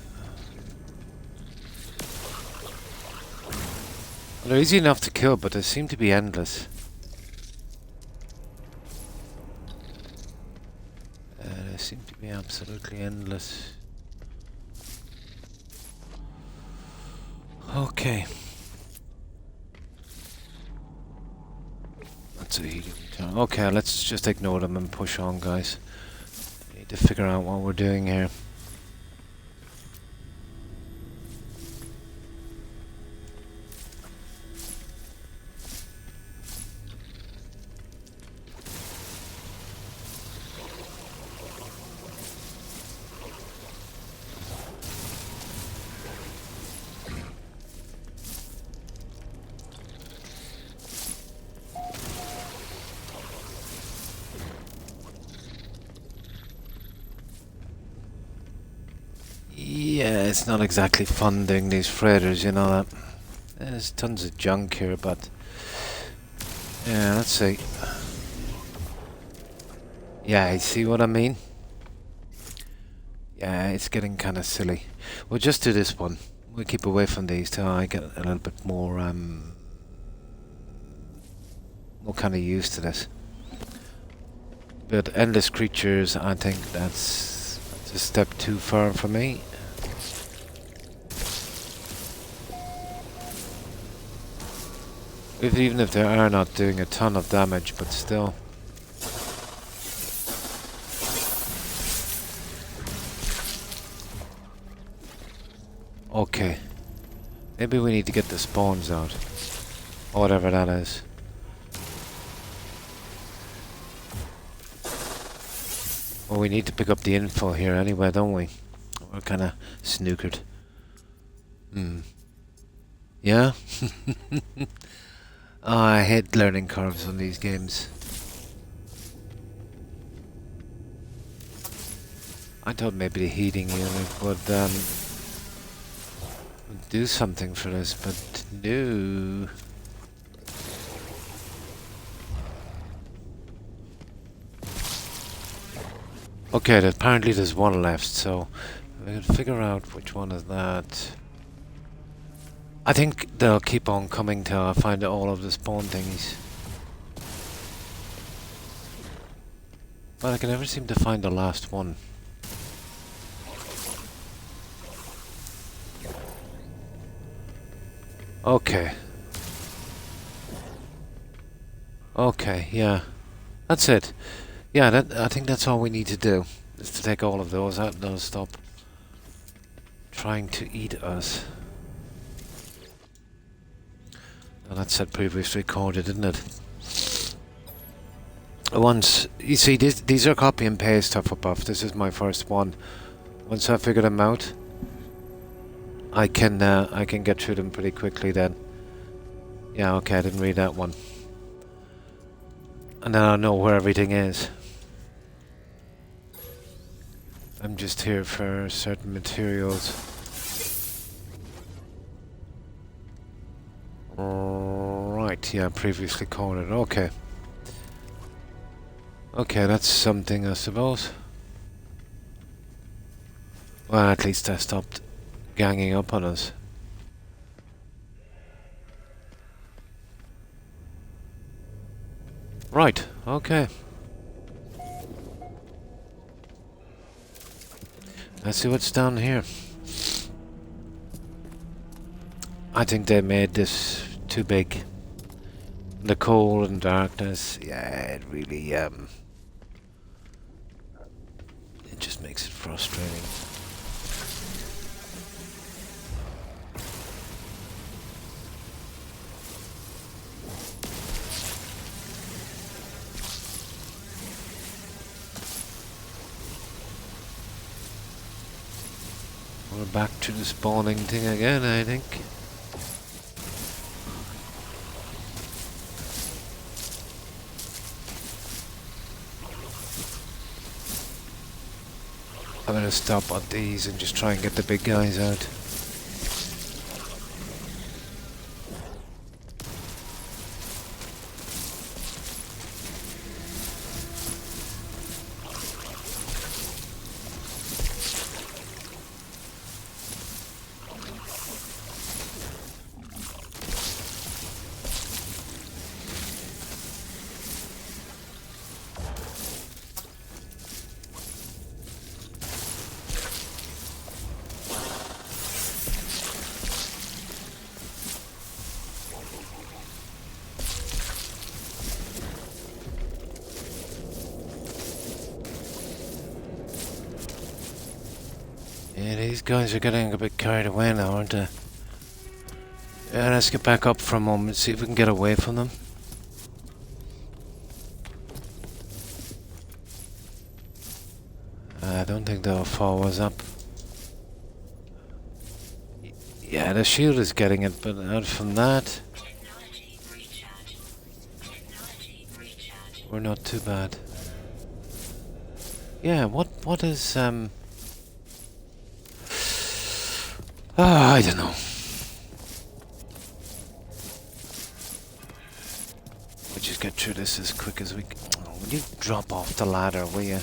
Well, they're easy enough to kill, but they seem to be endless. They seem to be absolutely endless. Okay. That's a heating turn. Okay, let's just ignore them and push on, guys. Need to figure out what we're doing here. Yeah, it's not exactly fun doing these freighters, you know that. There's tons of junk here, but... Yeah, let's see. Yeah, you see what I mean? Yeah, it's getting kind of silly. We'll just do this one. We'll keep away from these till I get a little bit more kind of used to this. But endless creatures, I think that's a step too far for me. Even if they are not doing a ton of damage, but still. Okay. Maybe we need to get the spawns out. Or whatever that is. Well, we need to pick up the info here anyway, don't we? We're kind of snookered. Yeah? Oh, I hate learning curves on these games. I thought maybe the heating unit would do something for this, but no. Okay, apparently there's one left, so we can figure out which one is that. I think they'll keep on coming till I find all of the spawn thingies. But I can never seem to find the last one. Okay. Okay, yeah. That's it. Yeah, I think that's all we need to do. Is to take all of those out and they'll stop trying to eat us. Well, that said previously recorded, didn't it? Once, you see, these are copy and paste stuff above. This is my first one. Once I figure them out, I can get through them pretty quickly then. Yeah, okay, I didn't read that one. And then I'll know where everything is. I'm just here for certain materials. Right, yeah, previously coded. Okay. Okay, that's something, I suppose. Well, at least I stopped ganging up on us. Right, okay. Let's see what's down here. I think they made this too big. The cold and darkness, yeah, it really, it just makes it frustrating. We're back to the spawning thing again, I think. I'm gonna stop on these and just try and get the big guys out. Yeah, these guys are getting a bit carried away now, aren't they? Yeah, let's get back up for a moment, see if we can get away from them. I don't think they'll follow us up. Yeah, the shield is getting it, but out from that, we're not too bad. Yeah, what is, I don't know. We'll just get through this as quick as we can. Oh, will you drop off the ladder, will you?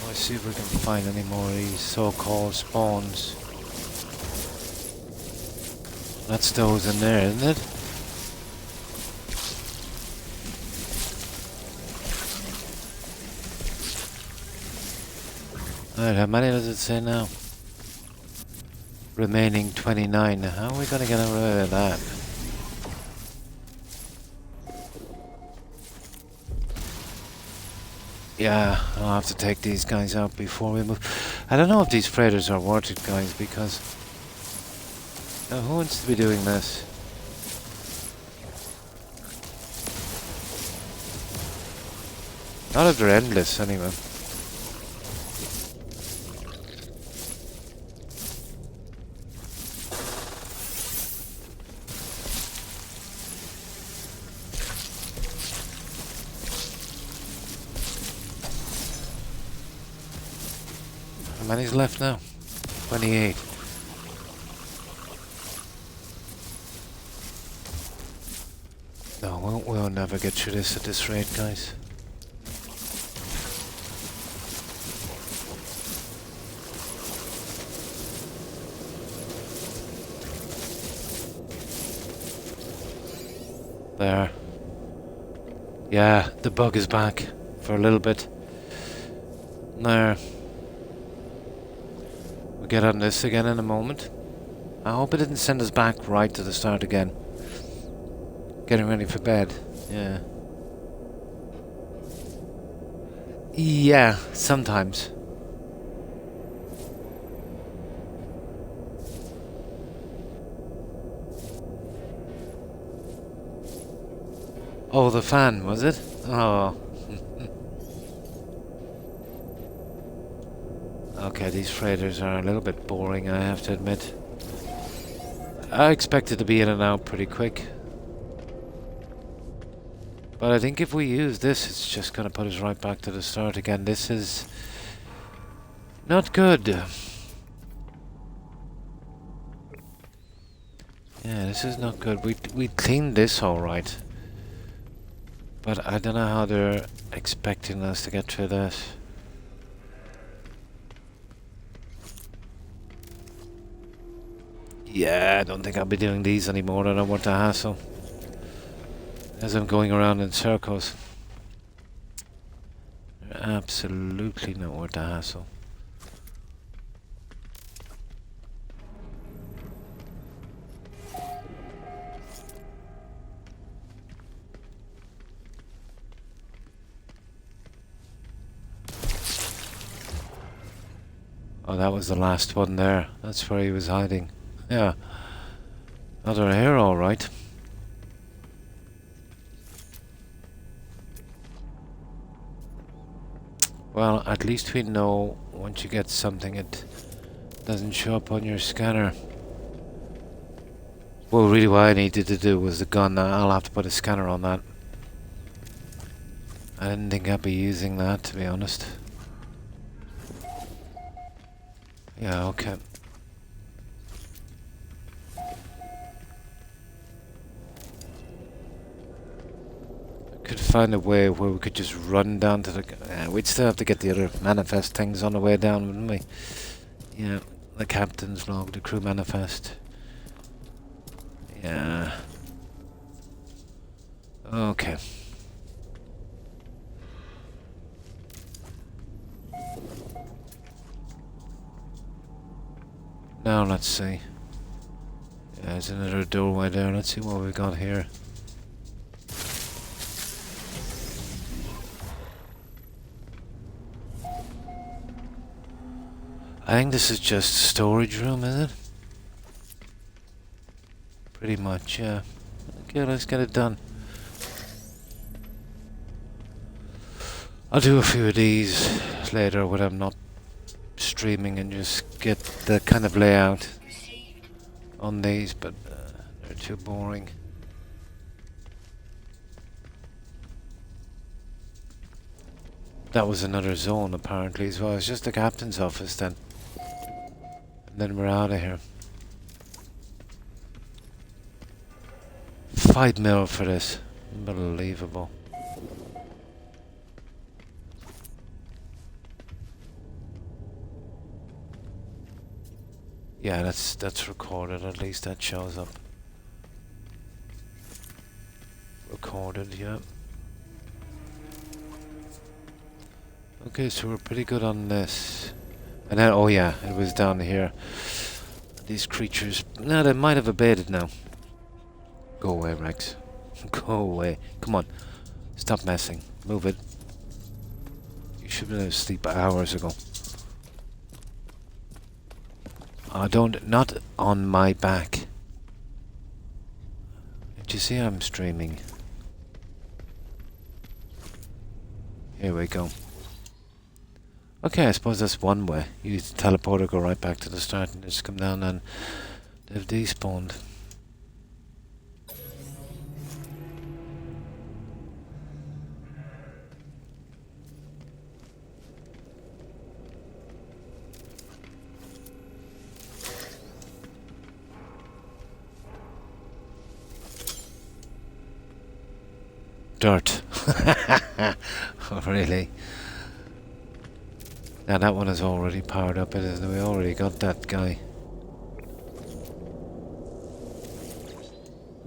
Let's see if we can find any more of these so-called spawns. That's those in there, isn't it? Alright, how many does it say now? Remaining 29. How are we gonna get rid of that? Yeah, I'll have to take these guys out before we move. I don't know if these freighters are worth it, guys, because... who wants to be doing this? Not if they're endless, anyway. How many's left now? 28. No, we'll never get through this at this rate, guys. There. Yeah, the bug is back for a little bit. There. We'll get on this again in a moment. I hope it didn't send us back right to the start again. Getting ready for bed. Yeah. Yeah, sometimes. Oh, the fan, was it? Oh. Okay, these freighters are a little bit boring, I have to admit. I expected to be in and out pretty quick. But I think if we use this, it's just going to put us right back to the start again. This is not good. Yeah, this is not good. We cleaned this all right. But I don't know how they're expecting us to get through this. Yeah, I don't think I'll be doing these anymore. I don't want the hassle. As I'm going around in circles. They're absolutely not worth the hassle. Oh, that was the last one there. That's where he was hiding. Yeah. Another here, alright. Well, at least we know once you get something, it doesn't show up on your scanner. Well, really what I needed to do was the gun. I'll have to put a scanner on that. I didn't think I'd be using that, to be honest. Yeah, okay. Could find a way where we could just run down to the... we'd still have to get the other manifest things on the way down, wouldn't we? Yeah, the captain's log, the crew manifest. Yeah. Okay. Now let's see. Yeah, there's another doorway there. Let's see what we got here. I think this is just a storage room, is it? Pretty much, yeah. Okay, let's get it done. I'll do a few of these later when I'm not streaming and just get the kind of layout on these, but they're too boring. That was another zone apparently as well. It's just the captain's office then. And then we're out of here. 5 mil for this. Unbelievable. Yeah, that's recorded. At least that shows up. Recorded, yeah. Okay, so we're pretty good on this. And then, oh yeah, it was down here. These creatures, no, they might have abated now. Go away, Rex. Go away. Come on. Stop messing. Move it. You should have been asleep hours ago. Not on my back. Did you see I'm streaming? Here we go. Okay, I suppose that's one way. Use the teleporter, go right back to the start and just come down and they've despawned. Dirt. Oh, really? Now that one is already powered up, isn't it? We already got that guy.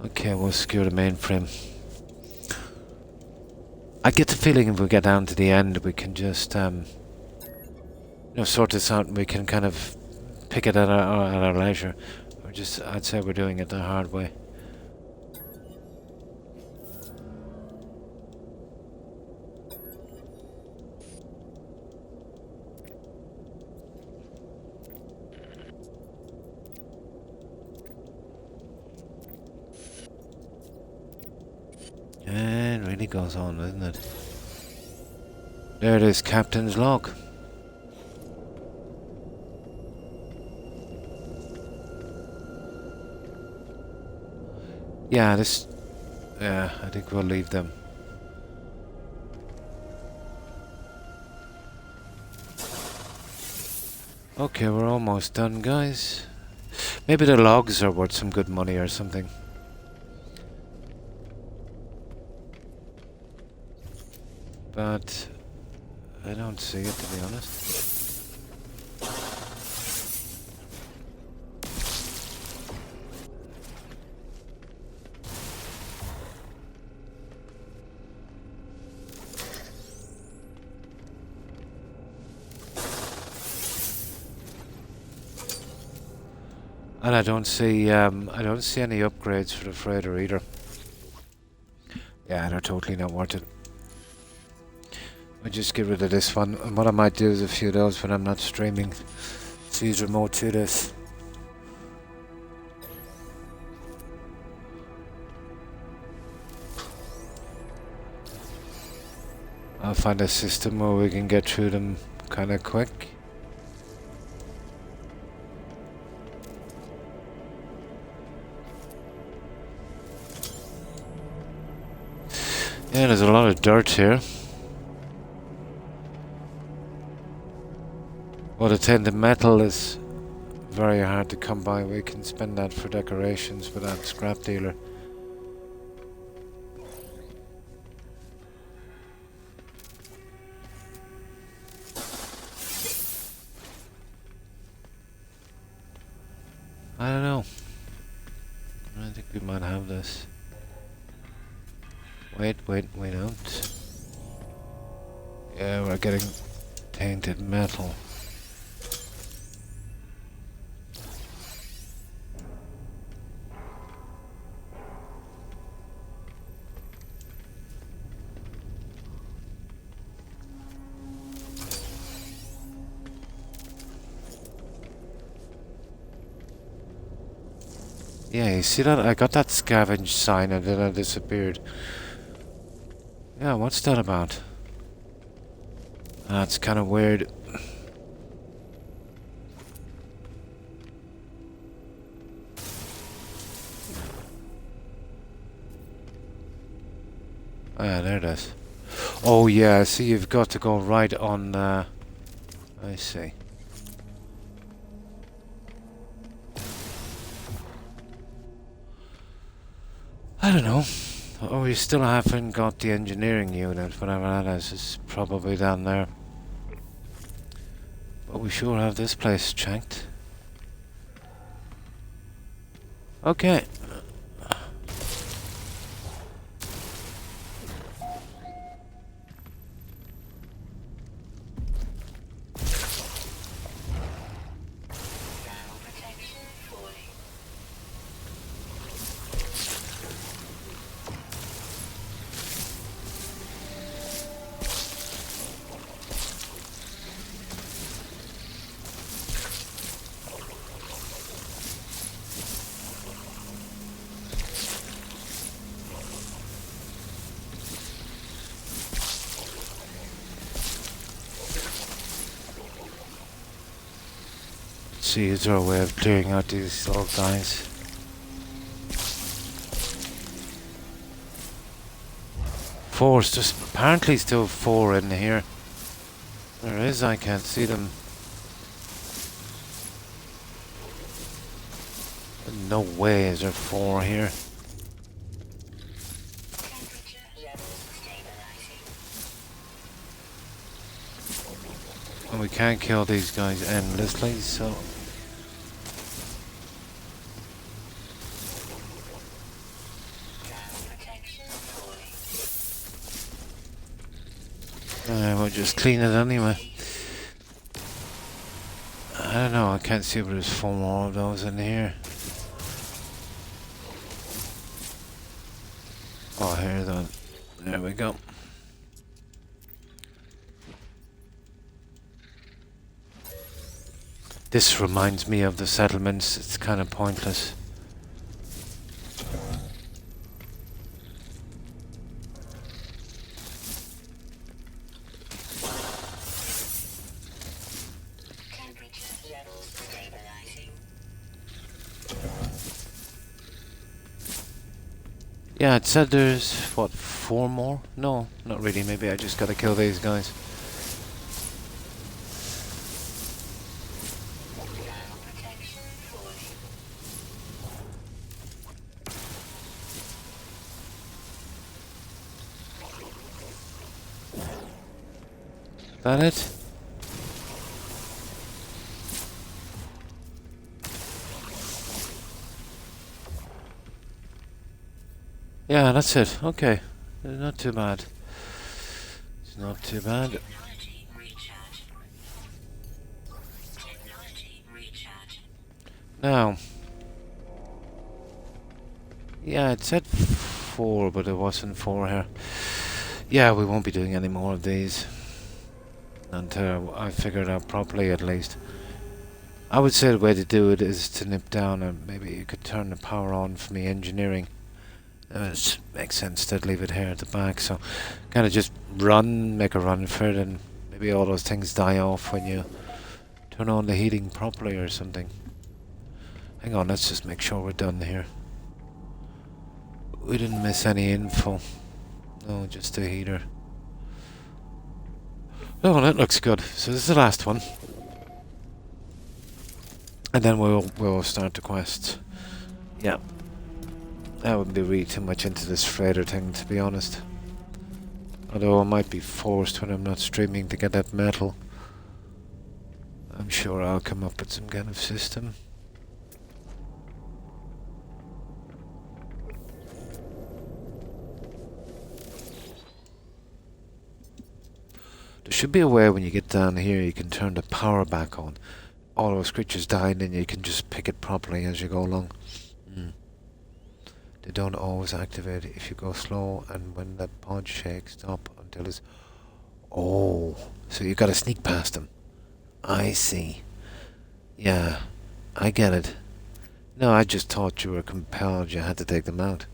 Okay, we'll secure the mainframe. I get the feeling if we get down to the end, we can just, sort this out and we can kind of pick it at our leisure. Or just, I'd say we're doing it the hard way. It really goes on, doesn't it? There it is, Captain's log. Yeah, I think we'll leave them. Okay, we're almost done, guys. Maybe the logs are worth some good money or something. but I don't see it, to be honest. And I don't see any upgrades for the freighter either. Yeah, they're totally not worth it. I just get rid of this one, and what I might do is a few of those when I'm not streaming. So use remote to this. I'll find a system where we can get through them kind of quick. Yeah, there's a lot of dirt here. But attended metal is very hard to come by. We can spend that for decorations with that scrap dealer. I don't know. I think we might have this. Wait, we don't. Yeah, we're getting tainted metal. Yeah, you see that? I got that scavenge sign and then I disappeared. Yeah, what's that about? That's kind of weird. Oh, yeah, there it is. Oh yeah, see, you've got to go right on, I see. I don't know. Oh, we still haven't got the engineering unit, whatever that is. It's probably down there. But we sure have this place checked. Okay. See, is there a way of clearing out these little guys? Four, there's apparently still 4 in here. There is, I can't see them. No way is there 4 here. And we can't kill these guys endlessly, so... we'll just clean it anyway. I don't know, I can't see if there's 4 more of those in here. Oh, here though. There we go. This reminds me of the settlements. It's kind of pointless. Yeah, it said there's, what, 4 more? No, not really. Maybe I just gotta kill these guys. That it? Yeah, that's it. Okay. Not too bad. It's not too bad. Now, yeah, it said 4, but it wasn't 4 here. Yeah, we won't be doing any more of these until I figure it out properly, at least. I would say the way to do it is to nip down and maybe you could turn the power on for me engineering. It makes sense to leave it here at the back, so kind of just make a run for it, and maybe all those things die off when you turn on the heating properly or something. Hang on, let's just make sure we're done here. We didn't miss any info. No, just the heater. Oh, that looks good. So this is the last one. And then we'll start the quest. Yeah. I wouldn't be really too much into this freighter thing, to be honest. Although I might be forced when I'm not streaming to get that metal. I'm sure I'll come up with some kind of system. There should be a way when you get down here you can turn the power back on. All those creatures die and then you can just pick it properly as you go along. They don't always activate if you go slow, and when the pod shakes, stop until it's... Oh, so you gotta sneak past them. I see. Yeah, I get it. No, I just thought you were compelled, you had to take them out.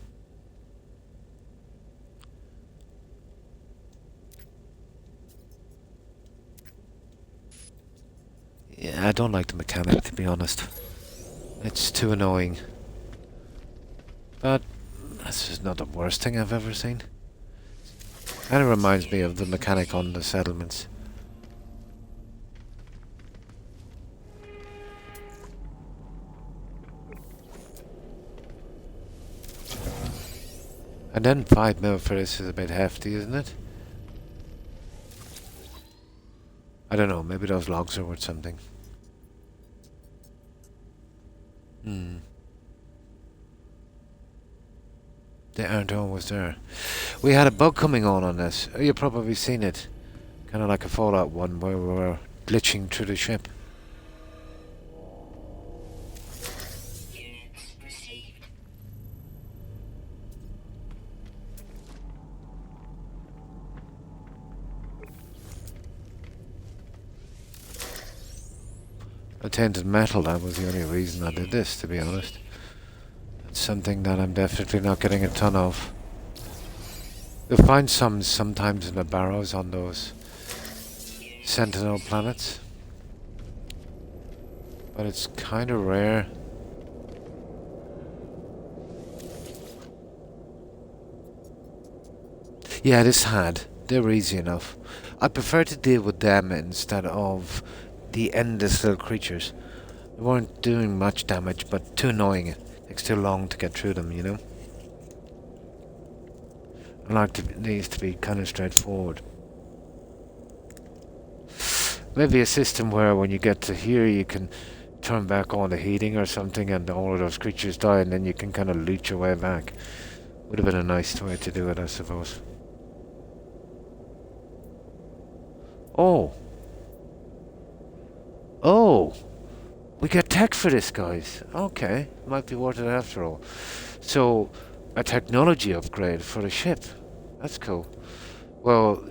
Yeah, I don't like the mechanic, to be honest. It's too annoying. But this is not the worst thing I've ever seen. Kind of reminds me of the mechanic on the settlements. And then 5 mil for this is a bit hefty, isn't it? I don't know, maybe those logs are worth something. They aren't always there. We had a bug coming on this. You've probably seen it. Kind of like a Fallout one where we were glitching through the ship. Tainted metal, that was the only reason I did this, to be honest. It's something that I'm definitely not getting a ton of. You'll find some sometimes in the barrows on those Sentinel planets. But it's kind of rare. Yeah, this had. They're easy enough. I prefer to deal with them instead of the endless little creatures. They weren't doing much damage, but too annoying. It takes too long to get through them, you know? I like these to be kind of straightforward. Maybe a system where when you get to here you can turn back on the heating or something and all of those creatures die and then you can kind of loot your way back. Would have been a nice way to do it, I suppose. Oh! Oh! We get tech for this, guys. Okay, might be worth it after all. So, a technology upgrade for the ship. That's cool. Well,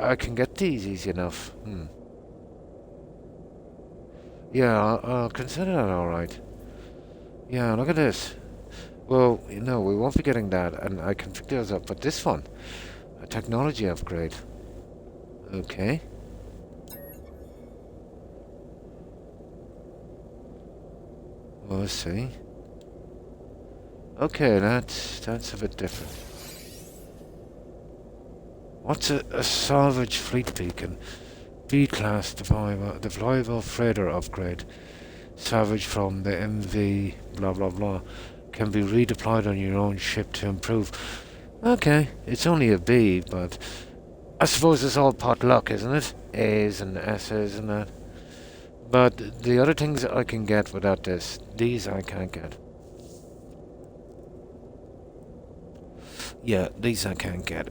I can get these easy enough. Yeah, I'll consider that alright. Yeah, look at this. Well, no, we won't be getting that, and I can pick those up. But this one, a technology upgrade. Okay. Well, let's see. Okay, that's a bit different. What's a salvage fleet beacon? B-class deployable freighter upgrade. Salvage from the MV blah blah blah. Can be redeployed on your own ship to improve. Okay, it's only a B, but I suppose it's all pot luck, isn't it? A's and S's and that. But the other things I can get without this, these I can't get. Yeah, these I can't get.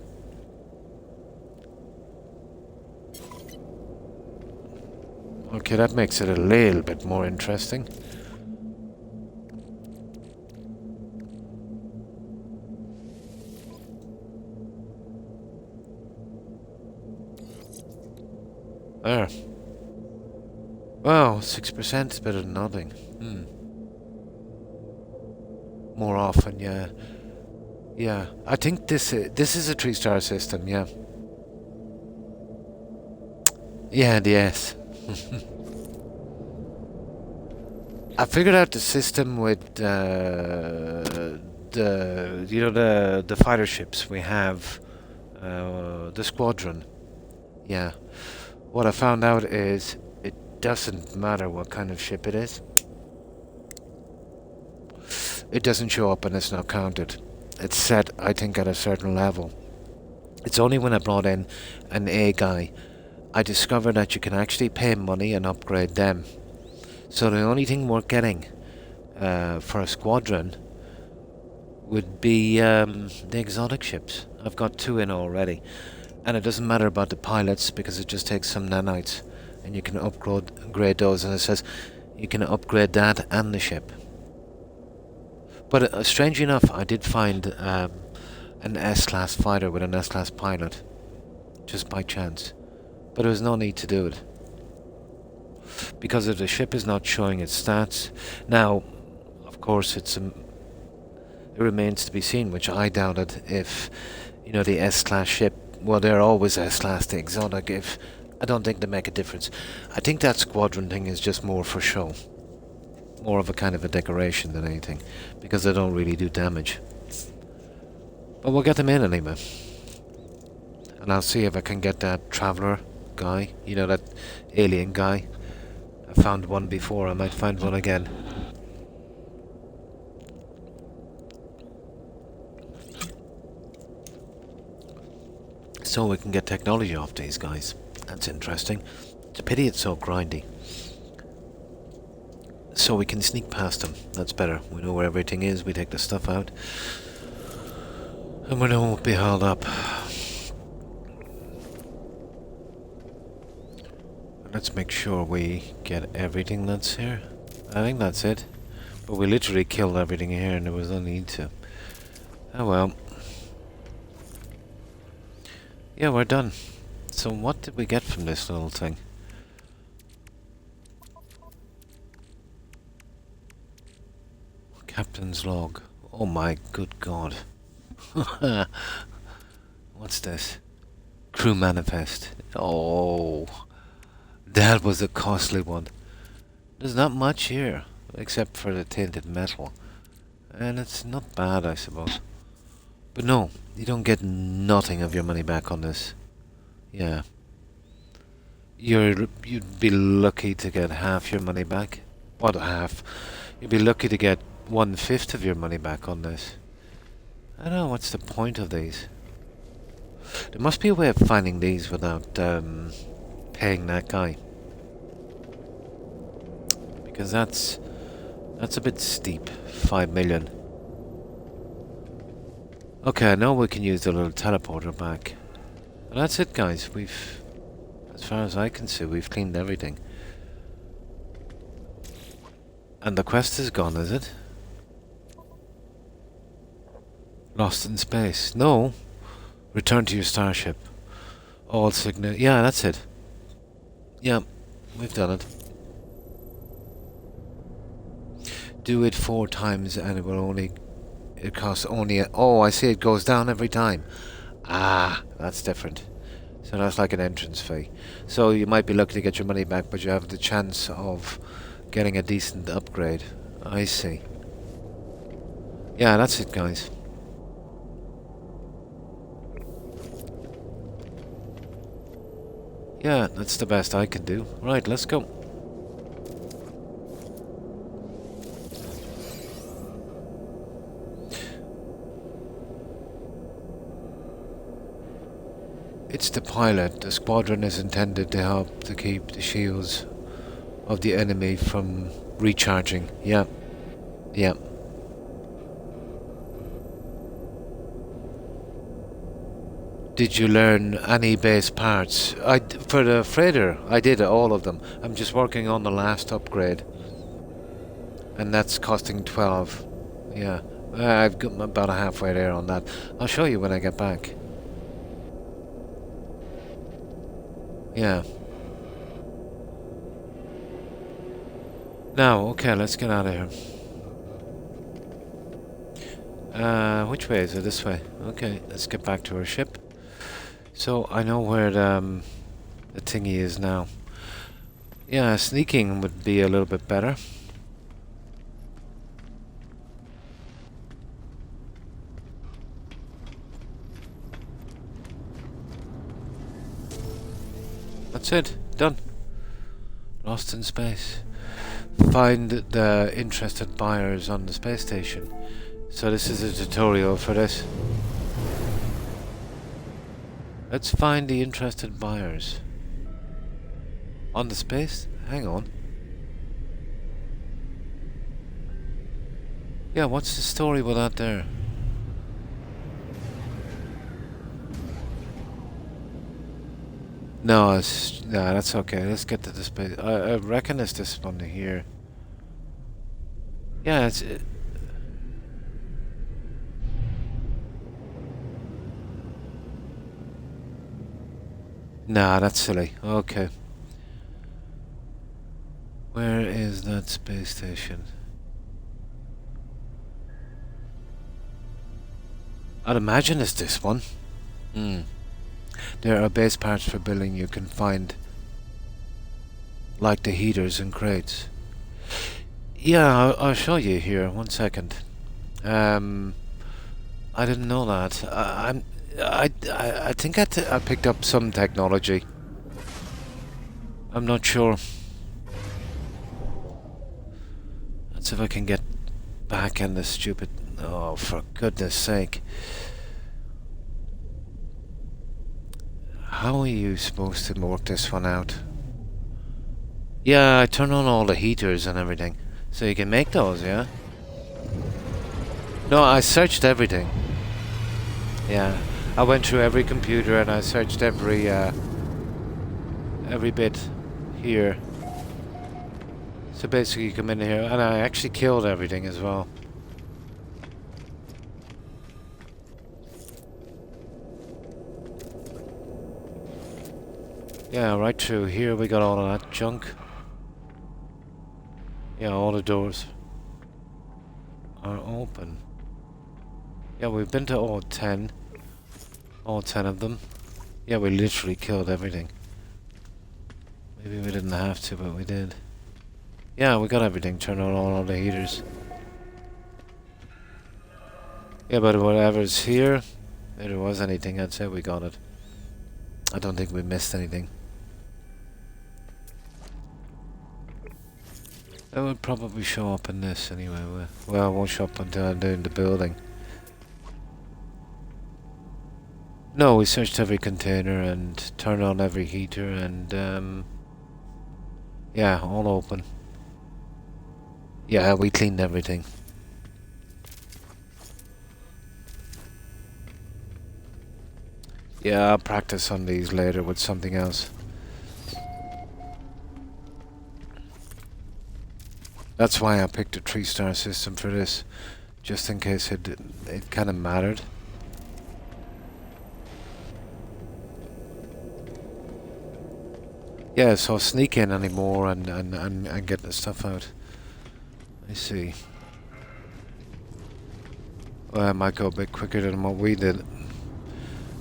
Okay, that makes it a little bit more interesting. There. Wow, 6% is better than nothing. More often, yeah. Yeah, I think this is a 3-star system, yeah. Yeah, the S. I figured out the system with the fighter ships we have, the squadron. Yeah. What I found out is it doesn't matter what kind of ship it is. It doesn't show up and it's not counted. It's set, I think, at a certain level. It's only when I brought in an A guy, I discovered that you can actually pay money and upgrade them. So the only thing worth getting for a squadron would be the exotic ships. I've got 2 in already. And it doesn't matter about the pilots because it just takes some nanites. And you can upgrade those, and it says you can upgrade that and the ship. But strangely enough, I did find an S-class fighter with an S-class pilot. Just by chance. But there was no need to do it. Because if the ship is not showing its stats... Now, of course, it remains to be seen, which I doubted if, the S-class ship... Well, they're always S-class, the exotic, if... I don't think they make a difference. I think that squadron thing is just more for show. More of a kind of a decoration than anything. Because they don't really do damage. But we'll get them in anyway. And I'll see if I can get that traveller guy. That alien guy. I found one before, I might find one again. So we can get technology off these guys. That's interesting. It's a pity it's so grindy. So we can sneak past them. That's better. We know where everything is. We take the stuff out. And we won't be held up. Let's make sure we get everything that's here. I think that's it. But we literally killed everything here and there was no need to. Oh well. Yeah, we're done. So what did we get from this little thing? Captain's log. Oh my good god. What's this? Crew manifest. Oh, that was a costly one. There's not much here, except for the tinted metal. And it's not bad, I suppose. But no, you don't get nothing of your money back on this. Yeah. You'd be lucky to get half your money back. What half? You'd be lucky to get 1/5 of your money back on this. I don't know, what's the point of these? There must be a way of finding these without paying that guy. Because that's a bit steep. 5 million. Okay, I know we can use the little teleporter back. And that's it, guys. As far as I can see, we've cleaned everything. And the quest is gone, is it? Lost in space. No. Return to your starship. All signal. Yeah, that's it. Yeah, we've done it. Do it 4 times and it will only... It costs only... Oh, I see, it goes down every time. Ah, that's different. So that's like an entrance fee. So you might be lucky to get your money back, but you have the chance of getting a decent upgrade. I see. Yeah, that's it, guys. Yeah, that's the best I can do. Right, let's go. It's the pilot. The squadron is intended to help to keep the shields of the enemy from recharging. Yeah. Yeah. Did you learn any base parts? For the freighter, I did all of them. I'm just working on the last upgrade. And that's costing 12. Yeah. I've got about halfway there on that. I'll show you when I get back. Yeah. Now, okay, let's get out of here. Which way is it? This way. Okay, let's get back to our ship. So, I know where the thingy is now. Yeah, sneaking would be a little bit better. That's it. Done. Lost in space. Find the interested buyers on the space station. So this is a tutorial for this. Let's find the interested buyers. On the space? Hang on. Yeah, what's the story with that there? No, that's okay. Let's get to the space. I reckon it's this one here. Yeah, it's... Nah, that's silly. Okay. Where is that space station? I'd imagine it's this one. There are base parts for building you can find, like the heaters and crates. Yeah, I'll show you here. 1 second. I didn't know that. I think I picked up some technology. I'm not sure. Let's see if I can get back in this stupid... Oh, for goodness sake. How are you supposed to work this one out? Yeah, I turn on all the heaters and everything. So you can make those, yeah? No, I searched everything. Yeah. I went through every computer and I searched every bit here. So basically you come in here and I actually killed everything as well. Yeah, right through here we got all of that junk. Yeah, all the doors are open. Yeah, we've been to all 10. All 10 of them. Yeah, we literally killed everything. Maybe we didn't have to, but we did. Yeah, we got everything. Turned on all of the heaters. Yeah, but whatever's here, if there was anything, I'd say we got it. I don't think we missed anything. That would probably show up in this anyway. Well, it won't show up until I'm doing the building. No, we searched every container and turned on every heater and yeah, all open. Yeah, we cleaned everything. Yeah, I'll practice on these later with something else. That's why I picked a 3-star system for this, just in case it kind of mattered. Yeah, so sneak in anymore and get the stuff out. I see. Well, I might go a bit quicker than what we did.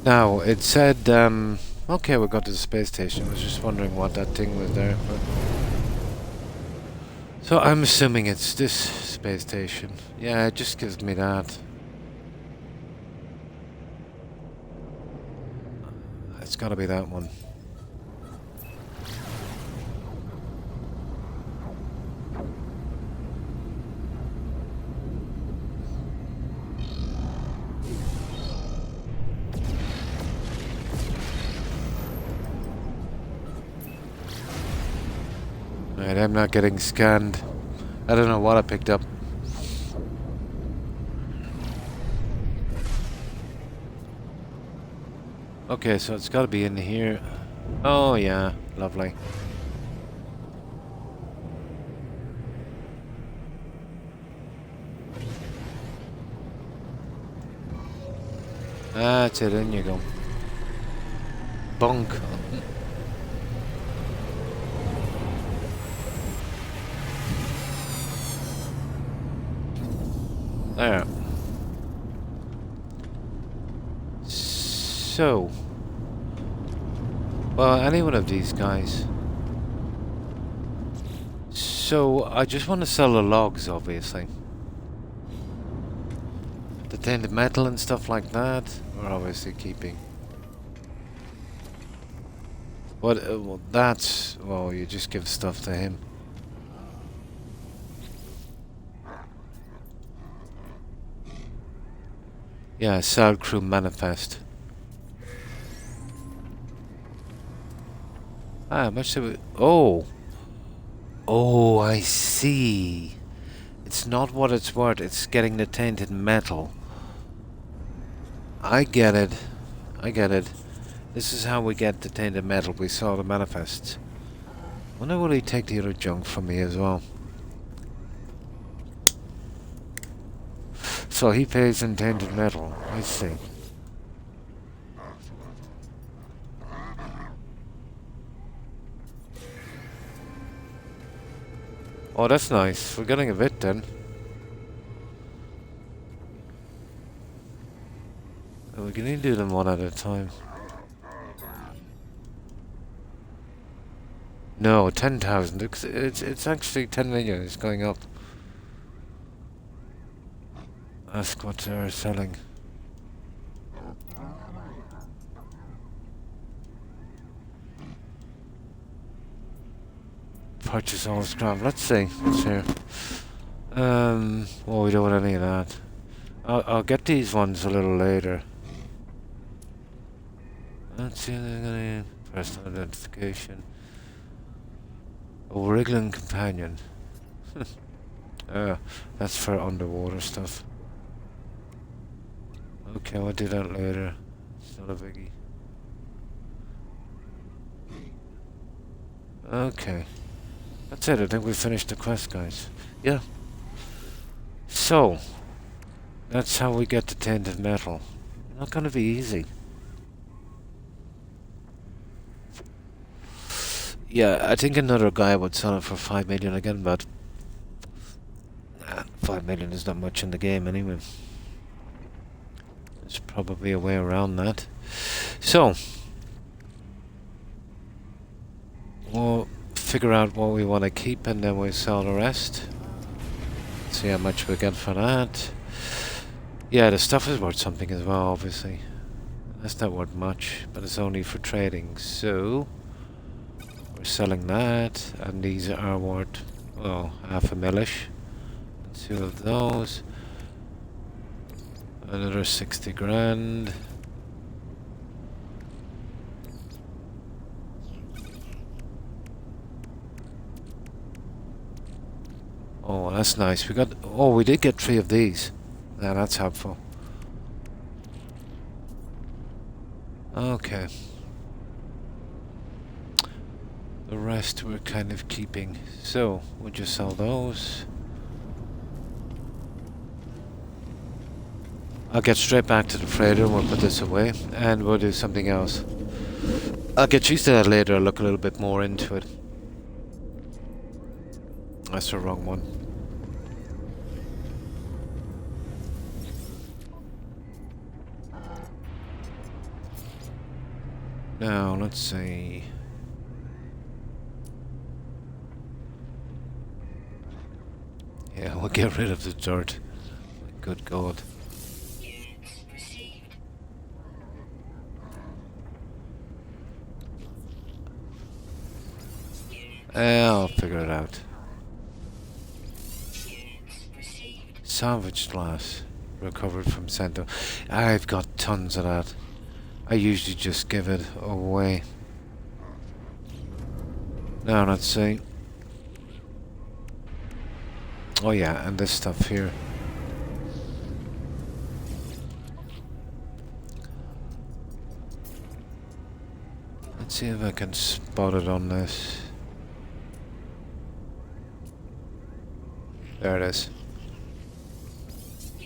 Now, it said, okay, we got to the space station. I was just wondering what that thing was there. But so I'm assuming it's this space station. Yeah, it just gives me that. It's gotta be that one. Alright, I'm not getting scanned. I don't know what I picked up. Okay, so it's gotta be in here. Oh yeah, lovely. That's it, in you go. Bunk. There. So, well, any one of these guys. So, I just want to sell the logs, obviously. The tainted metal and stuff like that, we're obviously keeping. What? Well, that's... well, you just give stuff to him. Yeah, sell crew manifest. Ah, much do we... oh! Oh, I see. It's not what it's worth, it's getting the tainted metal. I get it. I get it. This is how we get the tainted metal. We saw the manifests. Wonder will he take the other junk from me as well. So he pays in tainted metal. I see. Oh, that's nice. We're getting a bit then. We can only do them one at a time. No, 10,000. It's actually 10 million. It's going up. Ask what they're selling. Purchase all scrap. Let's see. Let's hear. Well, we don't want any of that. I'll get these ones a little later. Let's see. Personal identification. A wriggling companion. That's for underwater stuff. Okay, we'll do that later. It's not a biggie. Okay. That's it, I think we finished the quest, guys. Yeah. So, that's how we get the tainted metal. Not gonna be easy. Yeah, I think another guy would sell it for 5 million again, but 5 million is not much in the game anyway. There's probably a way around that. So, we'll figure out what we want to keep and then we'll sell the rest. See how much we get for that. Yeah, the stuff is worth something as well, obviously. That's not worth much, but it's only for trading, so... we're selling that, and these are worth, well, 500,000-ish. 2 of those. Another 60 grand. Oh, that's nice. We got... oh, we did get 3 of these. Yeah, that's helpful. Okay. The rest we're kind of keeping. So, we'll just sell those. I'll get straight back to the freighter and we'll put this away. And we'll do something else. I'll get used to that later. I'll look a little bit more into it. That's the wrong one. Now, let's see. Yeah, we'll get rid of the dirt. Good God. I'll figure it out. Salvage glass. Recovered from Cento. I've got tons of that. I usually just give it away. Now, let's see. Oh yeah, and this stuff here. Let's see if I can spot it on this. There it is.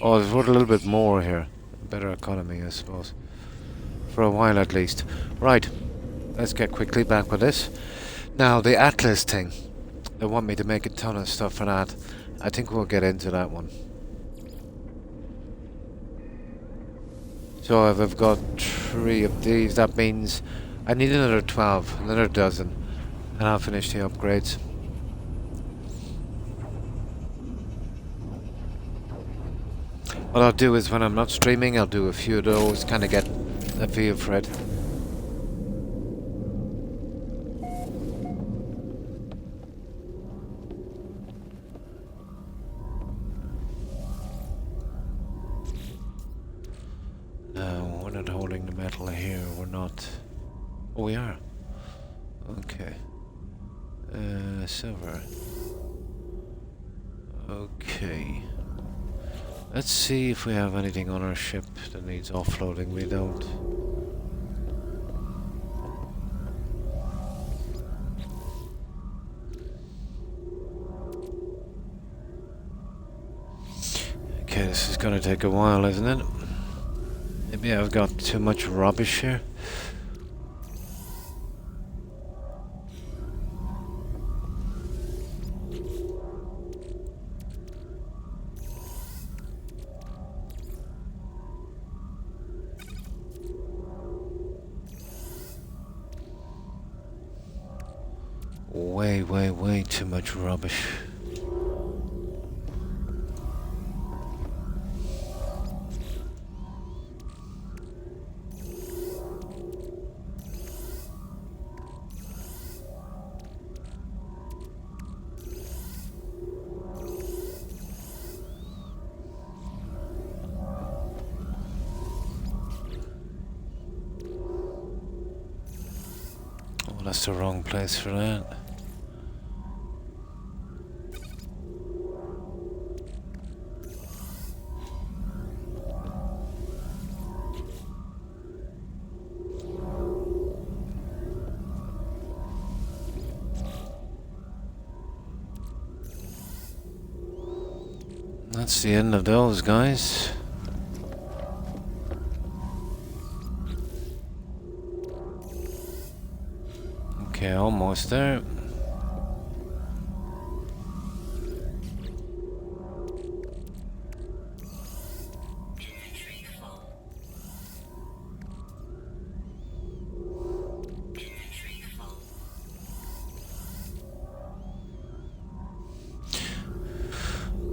Oh, it's worth a little bit more here. Better economy, I suppose. For a while at least. Right. Let's get quickly back with this. Now, the Atlas thing. They want me to make a ton of stuff for that. I think we'll get into that one. So if I've got 3 of these, that means I need another 12, another dozen, and I'll finish the upgrades. What I'll do is when I'm not streaming, I'll do a few of those, kind of get a feel for it. No, we're not holding the metal here, we're not. Oh, we are. Okay. Silver. Okay. Let's see if we have anything on our ship that needs offloading. We don't. Okay, this is gonna take a while, isn't it? Maybe I've got too much rubbish here. Way too much rubbish. Oh, that's the wrong place for that. That's the end of those guys. Okay, almost there.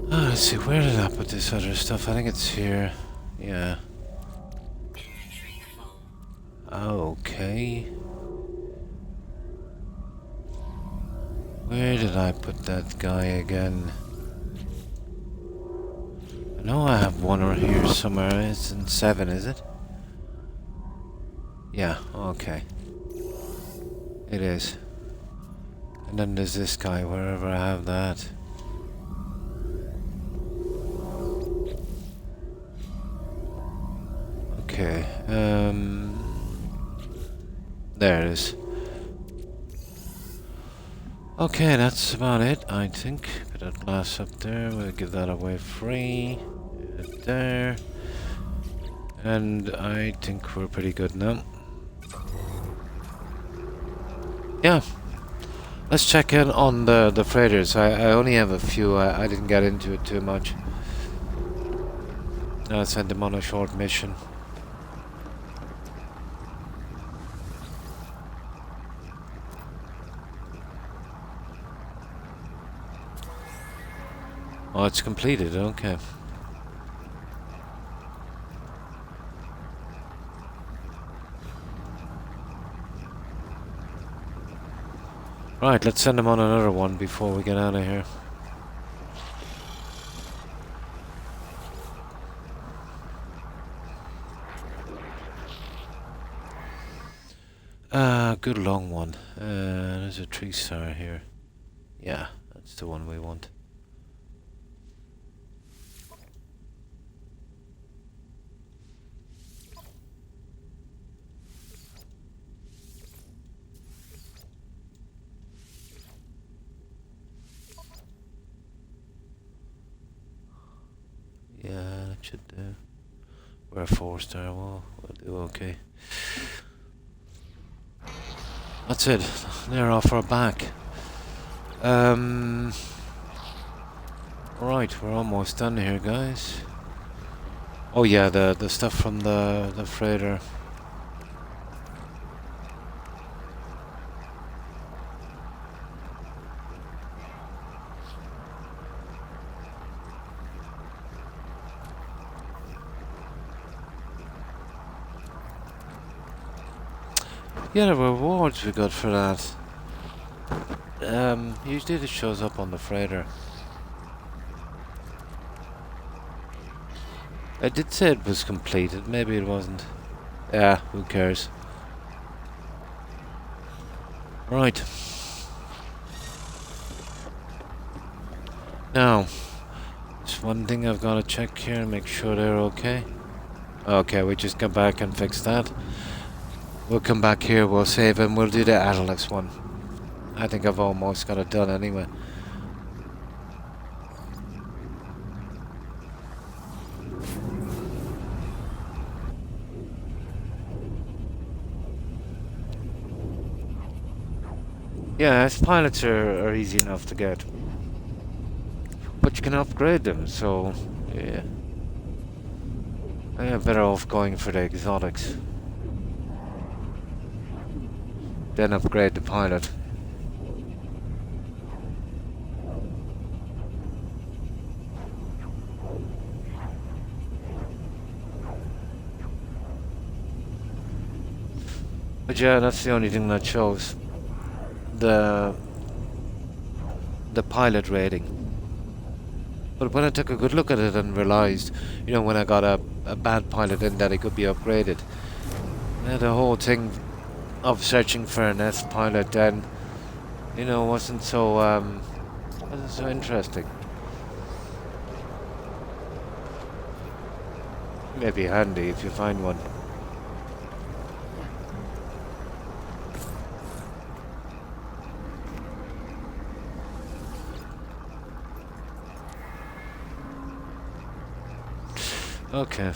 Let's see, where did I put this other stuff? I think it's here. Yeah. Okay. Where did I put that guy again? I know I have one over here somewhere. It's in 7, is it? Yeah, okay. It is. And then there's this guy, wherever I have that. Okay, there it is. Okay, that's about it, I think. Put that glass up there, we'll give that away free. There. And I think we're pretty good now. Yeah. Let's check in on the freighters. I only have a few, I didn't get into it too much. I'll send them on a short mission. Oh, it's completed, okay. Right, let's send them on another one before we get out of here. Good long one. There's a 3-star here. Yeah, that's the one we want. should do. We're a 4-star, we'll do okay. That's it. They're off our back. Right, we're almost done here, guys. Oh yeah, the stuff from the freighter. Yeah, the rewards we got for that. Usually it shows up on the freighter. I did say it was completed, maybe it wasn't. Yeah, who cares? Right. Now, there's one thing I've got to check here and make sure they're okay. Okay, we just come back and fix that. We'll come back here, we'll save and we'll do the Atlas one. I think I've almost got it done anyway. Yeah, as pilots are easy enough to get. But you can upgrade them, so yeah. I'm better off going for the exotics. Then upgrade the pilot. But yeah, that's the only thing that shows the pilot rating. But when I took a good look at it and realized, you know, when I got a bad pilot in that it could be upgraded, the whole thing of searching for an S pilot then, you know, wasn't so interesting. Maybe handy if you find one. Okay.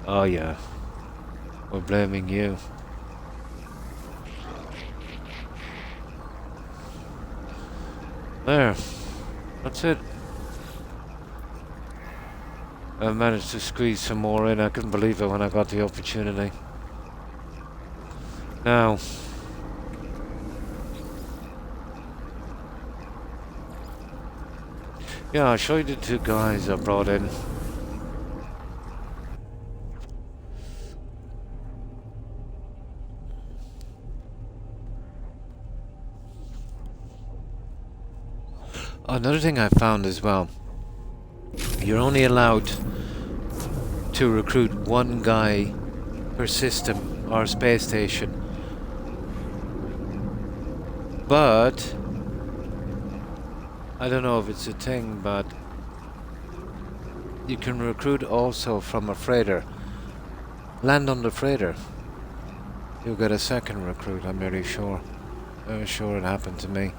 Oh yeah. We're blaming you. There. That's it. I managed to squeeze some more in. I couldn't believe it when I got the opportunity. Now, yeah, I'll show you the two guys I brought in. Another thing I found as well, you're only allowed to recruit one guy per system or space station. But I don't know if it's a thing, but you can recruit also from a freighter. Land on the freighter. You'll get a second recruit, I'm very sure. I'm sure it happened to me.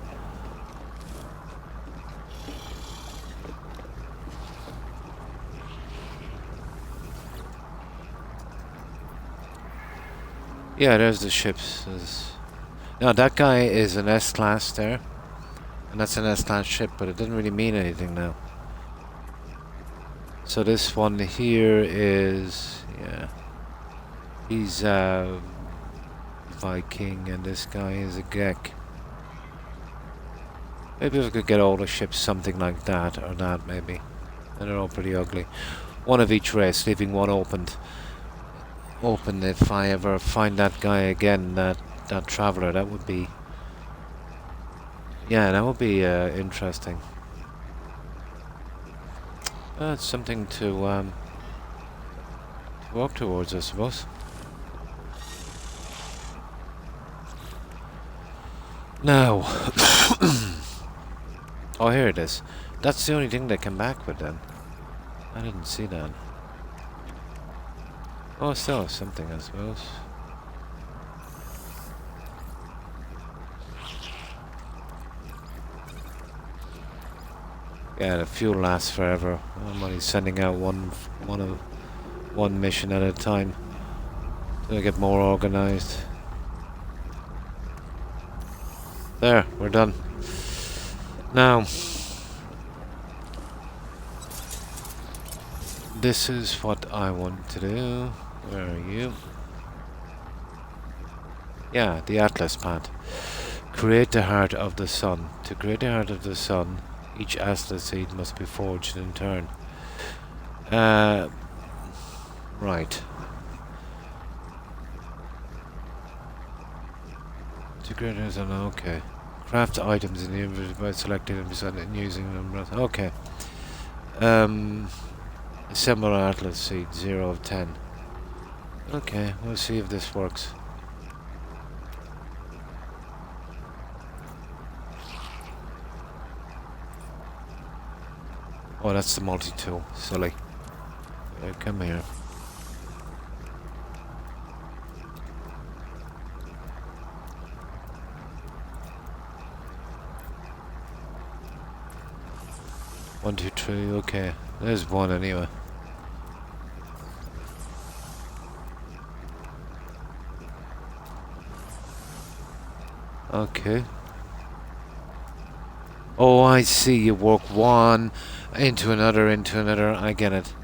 Yeah, there's the ships. Now that guy is an S-class there. And that's an S-class ship, but it doesn't really mean anything now. So this one here is... yeah. He's a Viking and this guy is a Gek. Maybe we could get all the ships something like that, or that maybe. And they're all pretty ugly. One of each race, leaving one open if I ever find that guy again, that traveler. That would be... yeah, that would be interesting. It's something to work towards, I suppose. Now, oh, here it is. That's the only thing they came back with then. I didn't see that. Oh, still something, I suppose. Yeah, the fuel lasts forever. I'm only sending out one mission at a time to get more organized. There, we're done. Now, this is what I want to do. Where are you? Yeah, the Atlas path. Create the heart of the sun. To create the heart of the sun, each Atlas seed must be forged in turn. Right. To create the sun, okay. Craft items in the inventory by selecting them and using them. Okay. Assemble an Atlas seed, 0 of 10. Okay, we'll see if this works. Oh, that's the multi-tool. Silly. Come here. One, two, three. Okay, there's one anyway. Okay. Oh, I see. You work one into another, into another. I get it.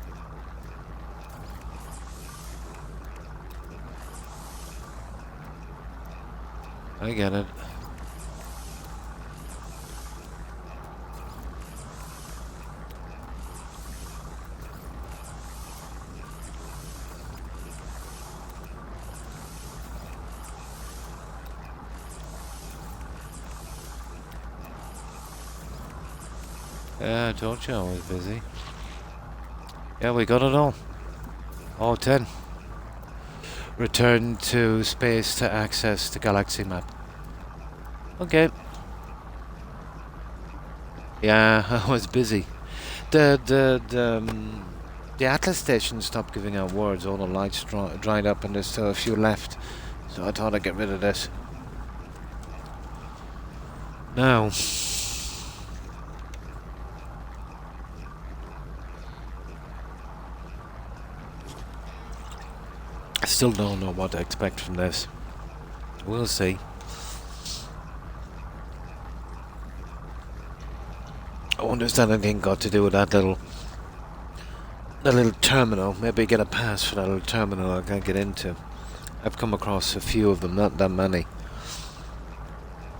I get it. Yeah, I told you I was busy. Yeah, we got it all. All 10. Return to space to access the galaxy map. Okay. Yeah, I was busy. The Atlas station stopped giving out words. All the lights dried up, and there's still a few left. So I thought I'd get rid of this. Now, I still don't know what to expect from this. We'll see. I wonder if that anything got to do with that little terminal. Maybe get a pass for that little terminal I can't get into. I've come across a few of them, not that many.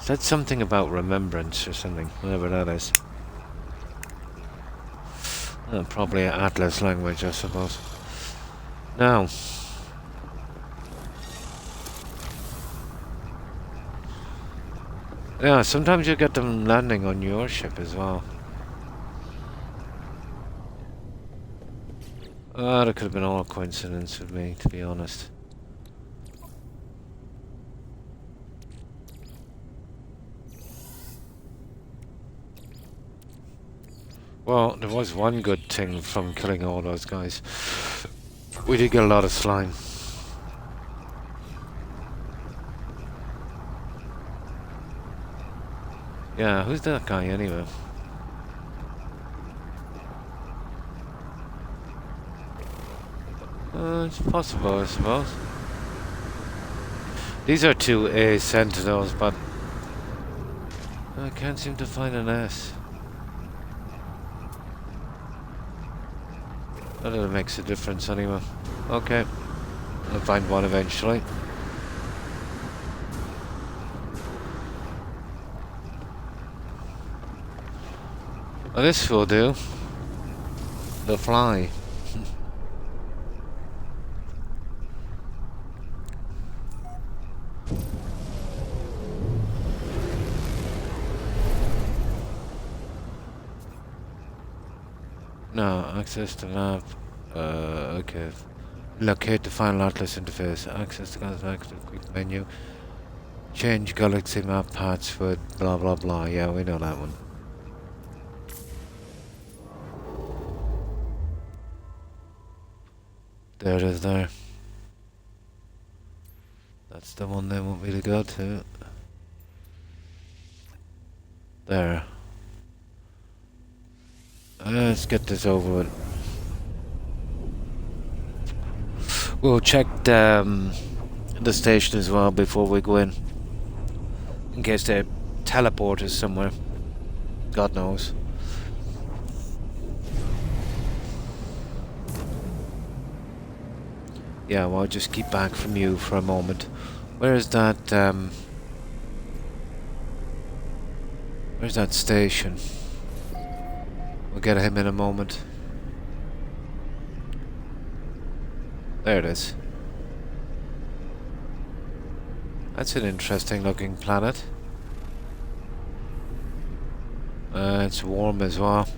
Is that something about remembrance or something? Whatever that is. Probably an Atlas language, I suppose. Now. Yeah, sometimes you get them landing on your ship as well. That could have been all a coincidence with me, to be honest. Well, there was one good thing from killing all those guys. We did get a lot of slime. Yeah, who's that guy anyway? It's possible, I suppose. These are two A sentinels, but I can't seem to find an S. But it makes a difference anyway. Okay, I'll find one eventually. Well, this will do. The fly. No, access the map. Okay. Locate the final Atlas interface. Access the quick menu. Change galaxy map paths with blah blah blah. Yeah, we know that one. There it is there. That's the one they want me to go to. There. Let's get this over with. We'll check the station as well before we go in case they teleport us somewhere. God knows. Yeah, well, I'll just keep back from you for a moment. Where's that station? We'll get him in a moment. There it is. That's an interesting looking planet. It's warm as well.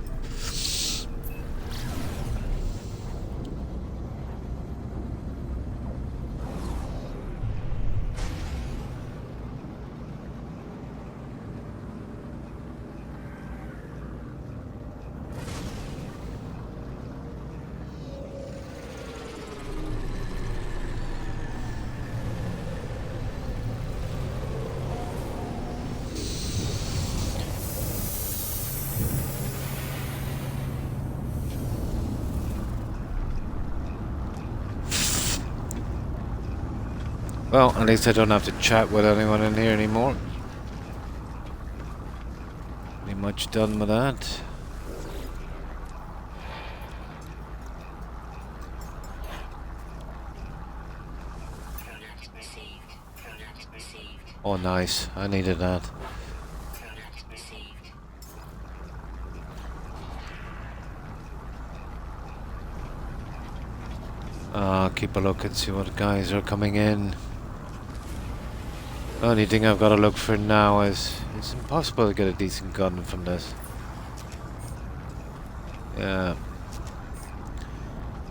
Well, at least I don't have to chat with anyone in here anymore. Pretty much done with that. Oh, nice. I needed that. Keep a look and see what guys are coming in. The only thing I've got to look for now is it's impossible to get a decent gun from this. Yeah.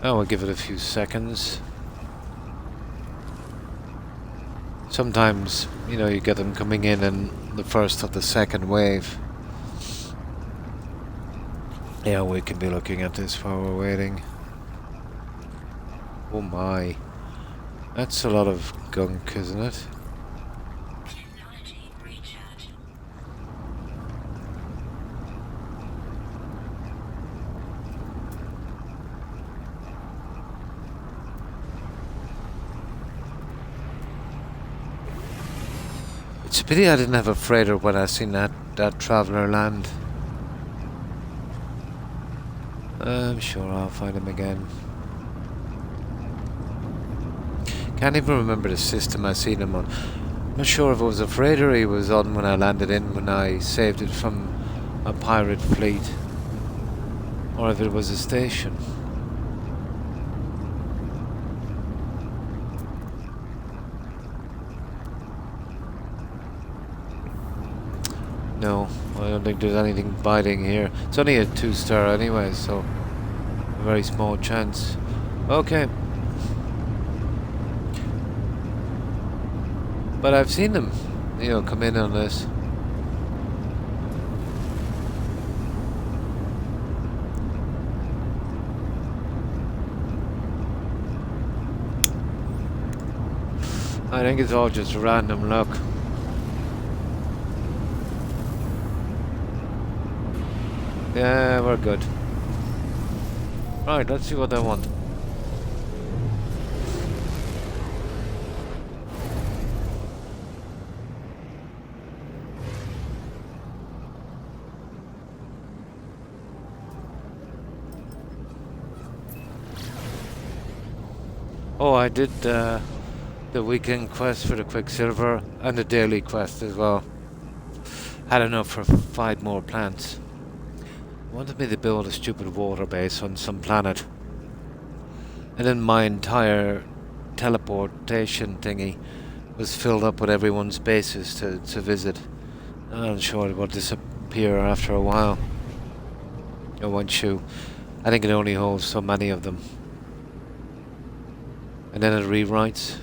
Oh, we'll give it a few seconds. Sometimes, you know, you get them coming in the first or the second wave. Yeah, we can be looking at this while we're waiting. Oh my. That's a lot of gunk, isn't it? It's a pity I didn't have a freighter when I seen that traveller land. I'm sure I'll find him again. Can't even remember the system I seen him on. I'm not sure if it was a freighter he was on when I landed in, when I saved it from a pirate fleet, or if it was a station. No, I don't think there's anything biting here. It's only a 2-star anyway, so a very small chance. Okay. But I've seen them, you know, come in on this. I think it's all just random luck. Yeah, we're good. Right, let's see what they want. Oh, I did the weekend quest for the Quicksilver and the daily quest as well. Had enough for 5 more plants. Wanted me to build a stupid water base on some planet, and then my entire teleportation thingy was filled up with everyone's bases to visit. I'm sure it will disappear after a while. Or once you, I think it only holds so many of them, and then it rewrites.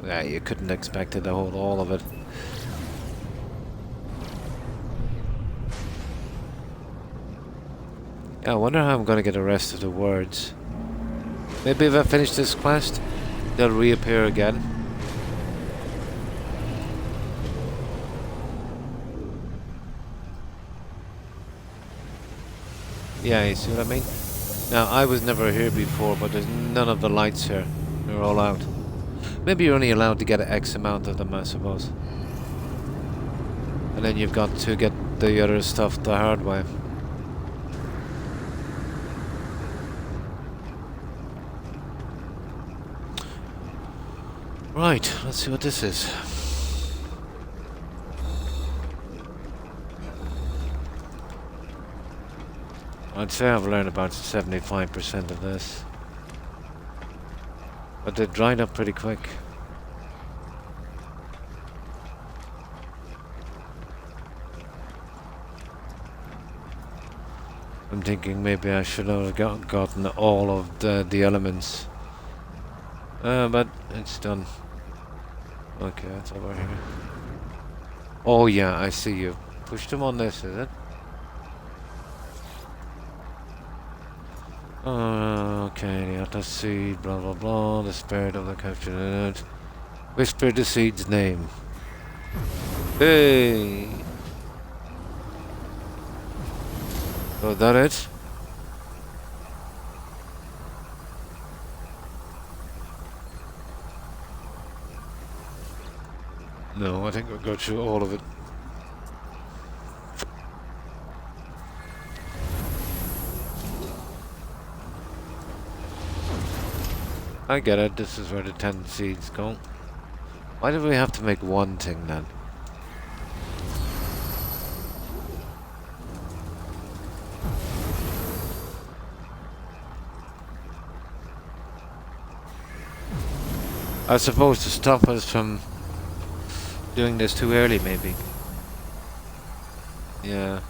Yeah, you couldn't expect it to hold all of it. Yeah, I wonder how I'm going to get the rest of the words. Maybe if I finish this quest, they'll reappear again. Yeah, you see what I mean? Now, I was never here before, but there's none of the lights here. They're all out. Maybe you're only allowed to get an X amount of them, I suppose. And then you've got to get the other stuff the hard way. Right, let's see what this is. I'd say I've learned about 75% of this. But they dried up pretty quick. I'm thinking maybe I should have gotten all of the elements. But it's done. Okay, that's over here. Oh yeah, I see you. Pushed them on this, is it? Okay, the seed, blah blah blah, the spirit of the captured. Whisper the seed's name. Hey! So is that it? No, I think we'll go through all of it. I get it, this is where the 10 seeds go. Why did we have to make one thing then? I suppose to stop us from doing this too early, maybe. Yeah.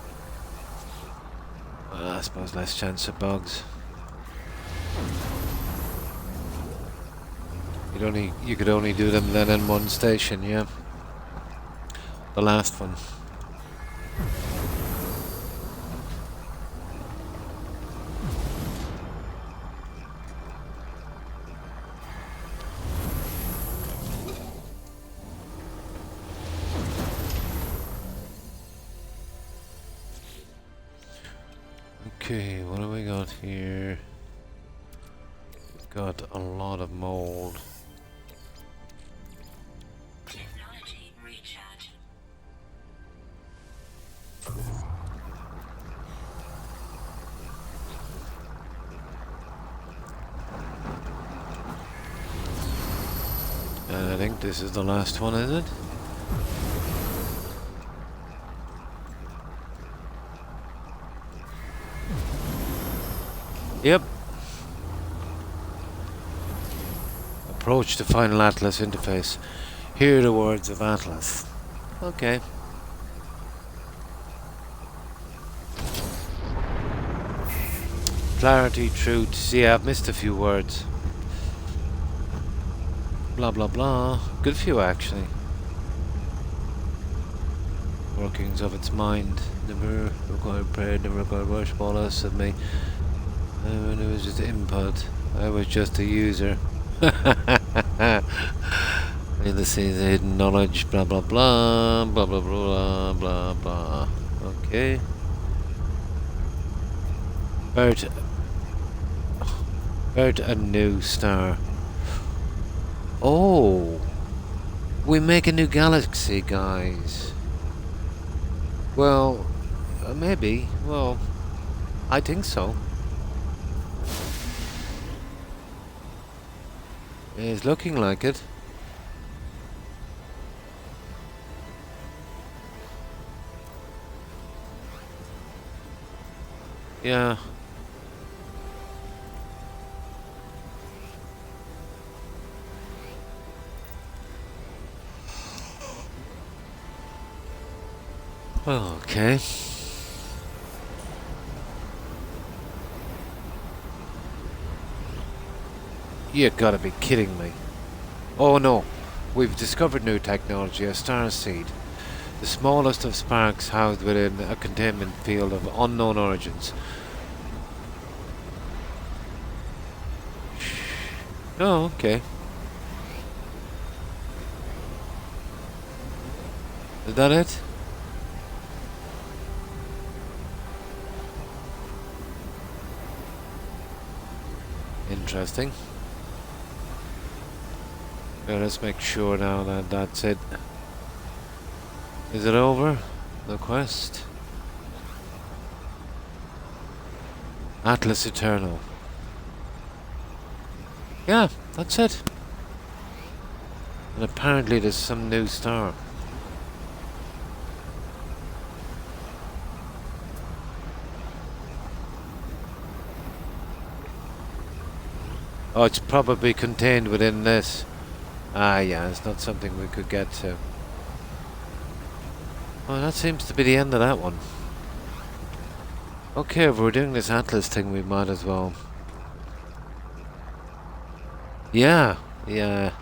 Well, I suppose less chance of bugs. You could only do them then in one station, yeah. The last one. Okay, what do we got here? We've got a lot of mold. Technology recharge. And I think this is the last one, is it? Yep. Approach the final Atlas interface. Hear the words of Atlas. Okay. Clarity, truth. See, I've missed a few words. Blah blah blah. Good few actually. Workings of its mind. Never required prayer, never required worship. All else of me. It was just input. I was just a user. Ulysses, hidden knowledge, blah blah blah, blah blah blah blah blah. Okay. Bird a new star. Oh, we make a new galaxy, guys. Well, maybe. Well, I think so. It's looking like it. Yeah. Well, okay. You gotta be kidding me. Oh no, we've discovered new technology, a star seed. The smallest of sparks housed within a containment field of unknown origins. Oh, okay. Is that it? interesting. Yeah, let's make sure now that that's it. Is it over? The quest? Atlas Eternal. Yeah, that's it. And apparently there's some new star. Oh, it's probably contained within this. Ah, yeah, it's not something we could get to. Well, that seems to be the end of that one. Okay, if we're doing this Atlas thing, we might as well. Yeah, yeah.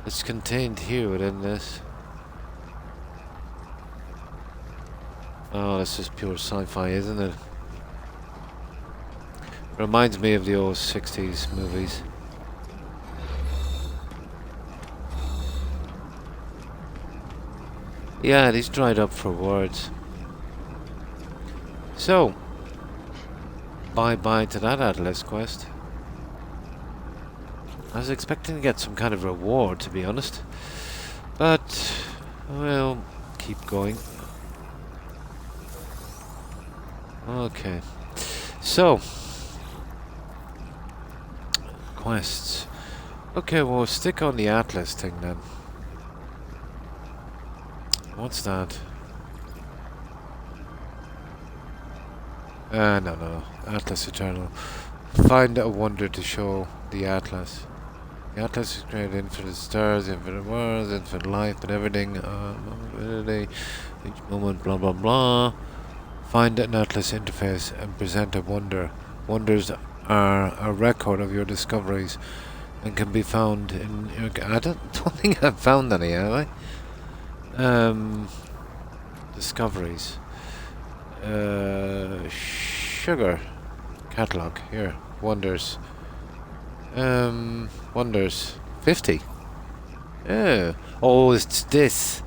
It's contained here within this. Oh, this is pure sci-fi, isn't it? Reminds me of the old 60s movies. Yeah, these dried up for words. So, bye-bye to that Atlas quest. I was expecting to get some kind of reward, to be honest. But, we'll keep going. Okay. So, quests. Okay, we'll stick on the Atlas thing then. What's that? No. Atlas Eternal. Find a wonder to show the Atlas. The Atlas is created infinite stars, infinite worlds, infinite life, but everything, each moment, blah blah blah. Find an Atlas interface and present a wonder. Wonders are a record of your discoveries and can be found in your... I don't think I've found any, have I? Discoveries. Sugar. Catalog. Here. Wonders. Wonders. 50. Oh, it's this.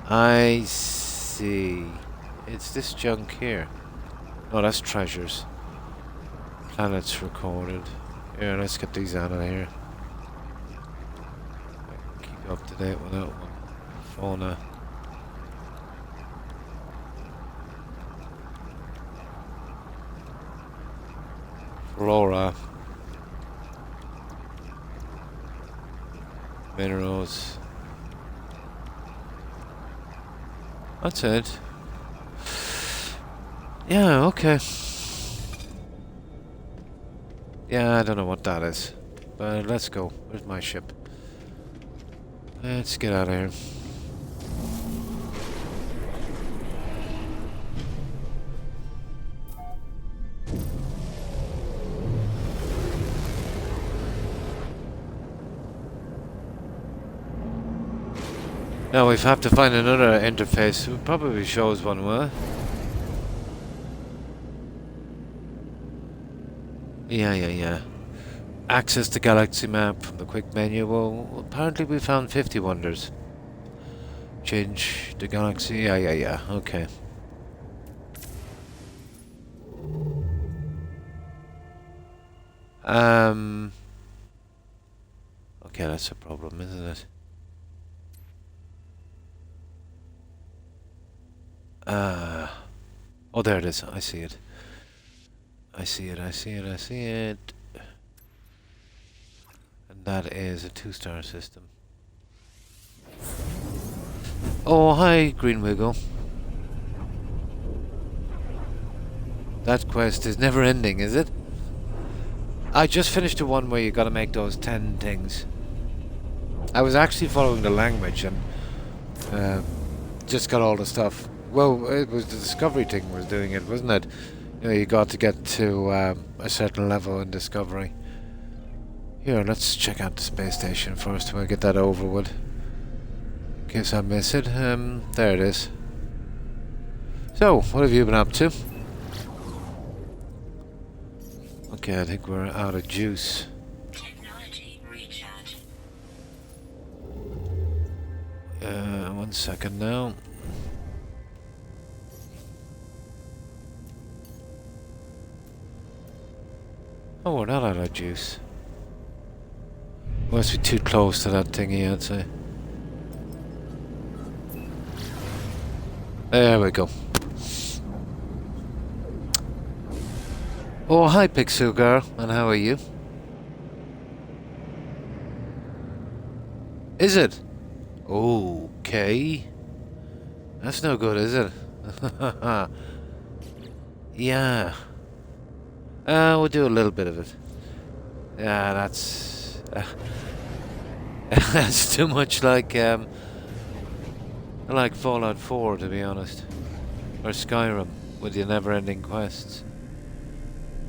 I see. It's this junk here. Oh, that's treasures. Planets recorded. Here, let's get these out of here. Keep up to date with that one. Fauna. Flora. Minerals. That's it. Yeah, okay. Yeah, I don't know what that is. But let's go. Where's my ship? Let's get out of here. Now we have to find another interface. It probably shows one, will it? Yeah. Access the galaxy map from the quick menu. Well, apparently we found 50 wonders. Change the galaxy. Yeah. Okay. Okay, that's a problem, isn't it? Oh, there it is. I see it. I see it. And that is a 2-star system. Oh, hi, Green Wiggle. That quest is never ending, is it? I just finished the one where you gotta make those 10 things. I was actually following the language and just got all the stuff. Well, it was the Discovery thing was doing it, wasn't it? You know, you got to get to a certain level in Discovery. Here, let's check out the space station first. We'll get that over with. In case I miss it. There it is. So, what have you been up to? Okay, I think we're out of juice. Technology recharge. 1 second now. Oh, we're not out of juice. Must be too close to that thingy, I'd say. There we go. Oh, hi, Pixel Girl, and how are you? Is it? Okay. That's no good, is it? Yeah. We'll do a little bit of it. Yeah, that's... that's too much like Fallout 4, to be honest. Or Skyrim, with your never-ending quests.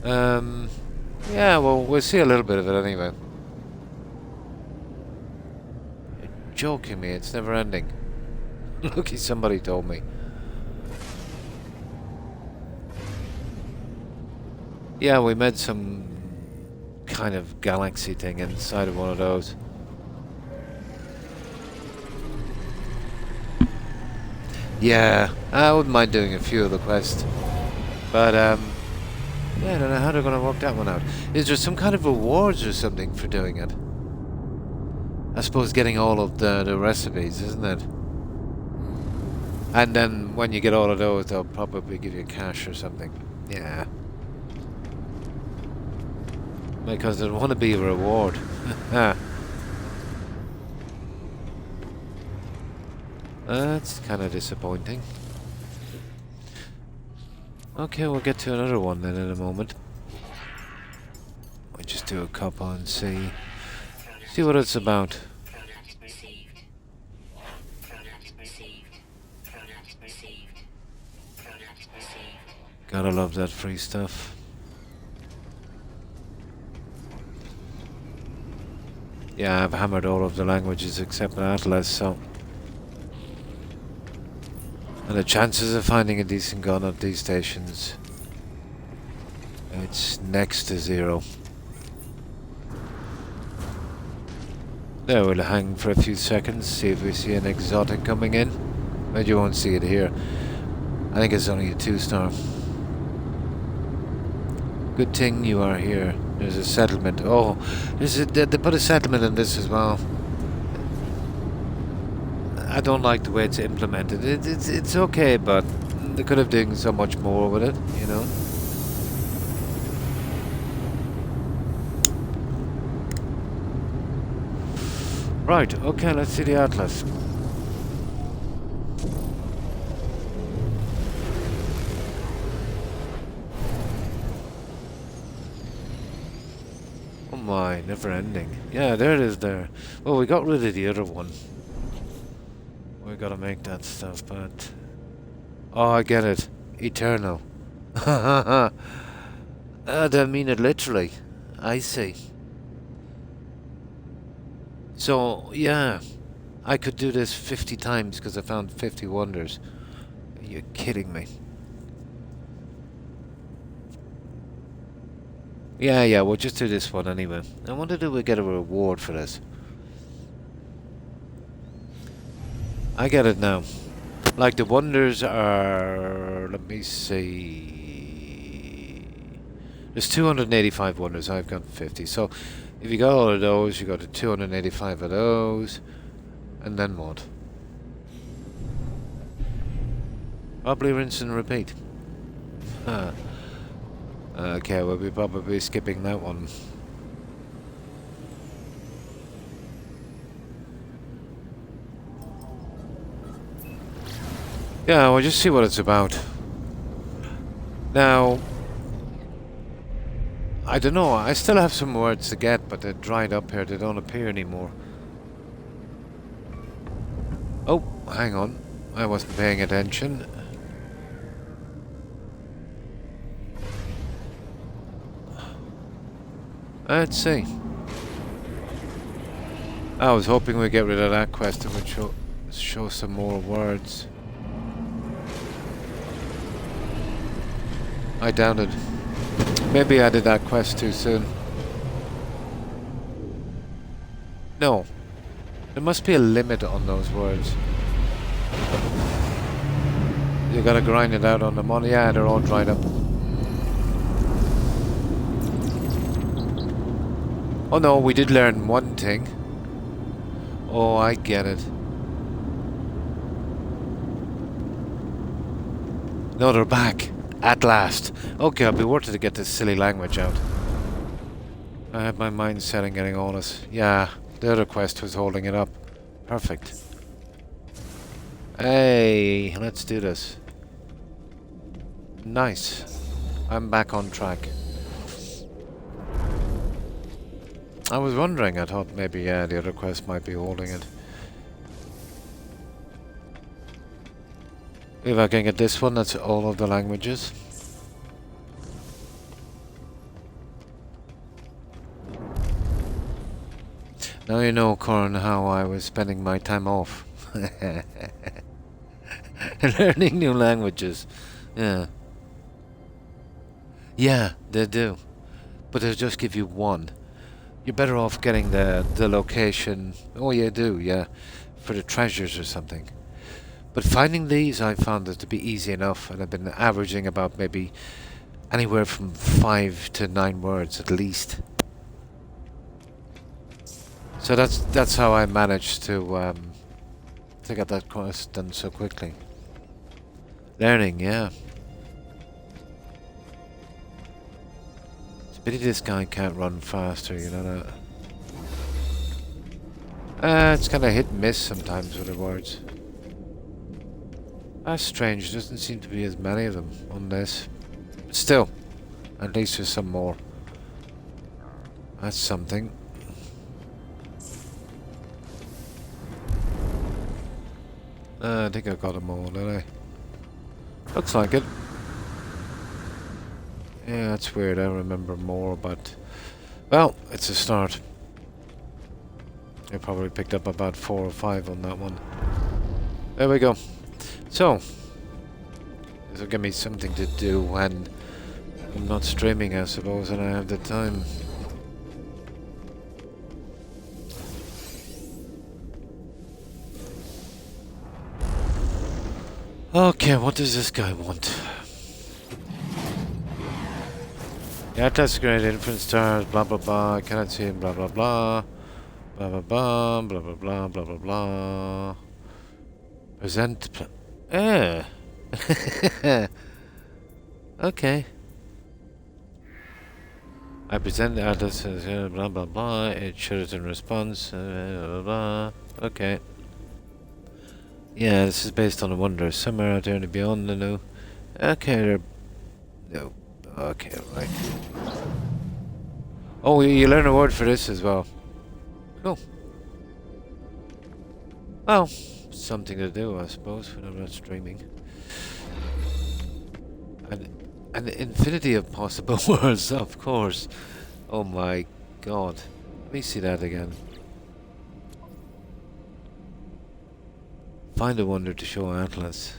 Yeah, well, we'll see a little bit of it anyway. You're joking me, it's never-ending. Lucky somebody told me. Yeah, we made some kind of galaxy thing inside of one of those. Yeah, I wouldn't mind doing a few of the quests. But, yeah, I don't know how they're going to work that one out. Is there some kind of rewards or something for doing it? I suppose getting all of the recipes, isn't it? And then when you get all of those, they'll probably give you cash or something. Yeah. Because there want to be a reward. That's kind of disappointing. Okay, we'll get to another one then in a moment. We'll just do a couple and see what it's about. Product received. Product received. Product received. Product received. Gotta love that free stuff. Yeah, I've hammered all of the languages except Atlas, so... And the chances of finding a decent gun at these stations, it's next to zero. There, we'll hang for a few seconds, see if we see an exotic coming in. But you won't see it here. I think it's only a 2-star. Good thing you are here. There's a settlement. Oh, they put a settlement in this as well. I don't like the way it's implemented. It's okay, but they could have done so much more with it, you know. Right, okay, let's see the Atlas. Oh my, never ending. Yeah, there it is there. Well, we got rid of the other one. We gotta make that stuff, but... Oh, I get it. Eternal. I don't mean it literally. I see. So, yeah. I could do this 50 times because I found 50 wonders. Are you kidding me? Yeah, we'll just do this one anyway. I wonder do we get a reward for this? I get it now. Like the wonders are... Let me see... There's 285 wonders. I've got 50. So if you got all of those, you got the 285 of those. And then what? Probably rinse and repeat. Okay, we'll be probably skipping that one. Yeah, we'll just see what it's about. Now, I don't know, I still have some words to get, but they're dried up here, they don't appear anymore. Oh, hang on, I wasn't paying attention. Let's see. I was hoping we'd get rid of that quest and would show some more words. I doubted. Maybe I did that quest too soon. No. There must be a limit on those words. You gotta grind it out on the money. Yeah, they're all dried up. Oh no, we did learn one thing. Oh, I get it. No, they're back. At last. Okay, I'll be worth it to get this silly language out. I had my mind set on getting all this. Yeah, the other quest was holding it up. Perfect. Hey, let's do this. Nice. I'm back on track. I was wondering, I thought maybe, yeah, the other quest might be holding it. If I can get this one, that's all of the languages. Now you know, Corin, how I was spending my time off. Learning new languages. Yeah. Yeah, they do. But they'll just give you one. You're better off getting the location. Oh, you do, yeah. For the treasures or something. But finding these, I found it to be easy enough, and I've been averaging about maybe anywhere from 5 to 9 words at least. So that's how I managed to get that quest done so quickly. Learning, yeah. It's a pity this guy can't run faster, you know that. It's kind of hit and miss sometimes with the words. That's strange, there doesn't seem to be as many of them on this. But still, at least there's some more. That's something. I think I got them all, did I? Looks like it. Yeah, that's weird, I remember more, but... Well, it's a start. I probably picked up about 4 or 5 on that one. There we go. So, this will give me something to do when I'm not streaming, I suppose, and I have the time. Okay, what does this guy want? Yeah, that's great. Infant stars, blah blah blah. I cannot see him, blah blah blah. Blah blah blah, blah blah blah, blah blah blah. Present. Okay. I present the artist, blah blah blah. It shows in response, blah blah blah. Okay. Yeah, this is based on a wonder somewhere out there in the beyond the new. Okay, no. Okay, right. Oh, you learn a word for this as well. Cool. Well, something to do, I suppose, when I'm not streaming. An infinity of possible worlds, of course. Oh my god. Let me see that again. Find a wonder to show Atlas.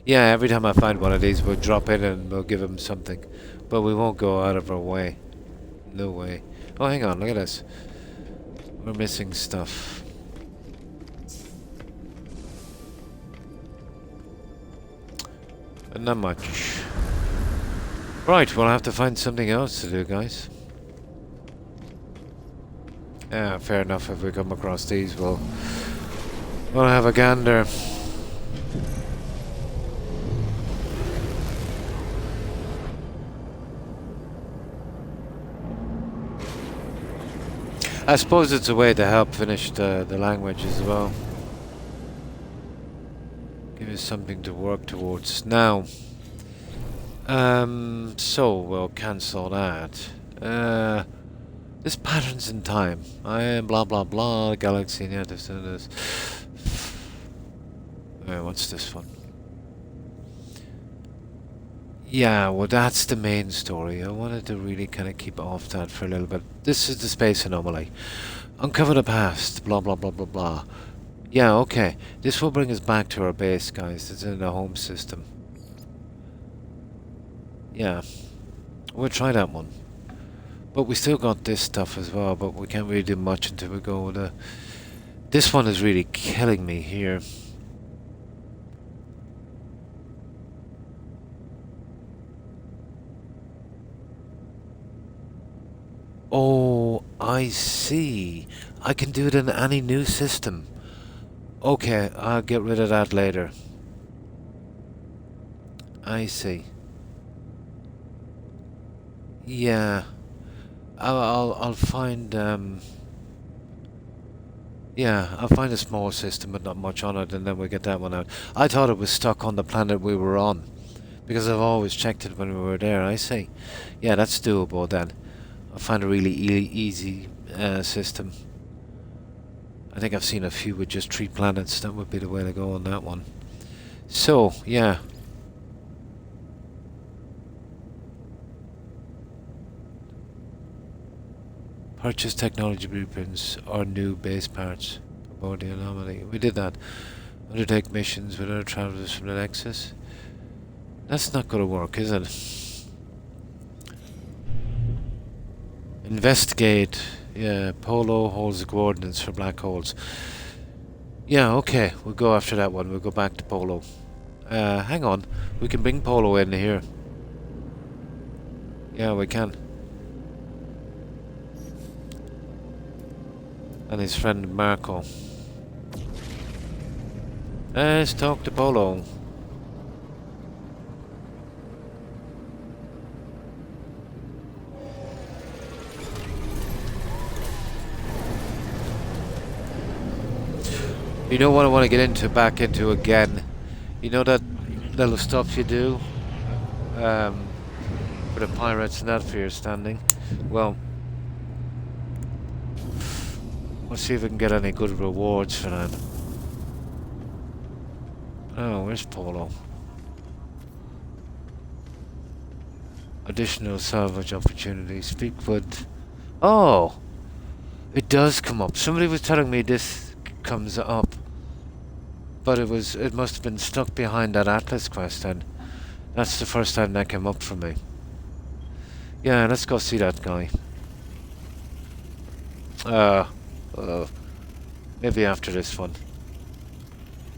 Yeah, every time I find one of these, we'll drop in and we'll give him something. But we won't go out of our way. No way. Oh, hang on, look at this. We're missing stuff. But not much. Right, we'll have to find something else to do, guys. Yeah, fair enough. If we come across these, we'll have a gander. I suppose it's a way to help finish the language as well. Give us something to work towards. Now, so we'll cancel that. This patterns in time. I am blah blah blah. Galaxy and this and this. What's this one? Yeah, well, that's the main story. I wanted to really kind of keep off that for a little bit. This is the space anomaly. Uncover the past. Blah blah blah blah blah. Yeah, okay. This will bring us back to our base, guys. It's in the home system. Yeah, we'll try that one. But we still got this stuff as well, but we can't really do much until we go with this one is really killing me here. Oh, I see. I can do it in any new system. Okay, I'll get rid of that later. I see. Yeah. I'll find yeah, I'll find a small system but not much on it, and then we get that one out. I thought it was stuck on the planet we were on, because I've always checked it when we were there. I see. Yeah, that's doable then. I'll find a really easy system. I think I've seen a few with just 3 planets. That would be the way to go on that one. So, yeah. Purchase technology blueprints or new base parts aboard the anomaly. We did that. Undertake missions with other travelers from the Nexus. That's not going to work, is it? Investigate. Yeah, Polo holds the coordinates for black holes. Yeah, okay. We'll go after that one. We'll go back to Polo. Hang on. We can bring Polo in here. Yeah, we can. And his friend Marco. Let's talk to Polo. You know what I want to get back into again? You know that little stuff you do? For the pirates and that for your standing? Well, let's see if we can get any good rewards for that. Oh, where's Polo? Additional salvage opportunities. Speak with... Oh! It does come up. Somebody was telling me this comes up. But it must have been stuck behind that Atlas quest then. That's the first time that came up for me. Yeah, let's go see that guy. Maybe after this one.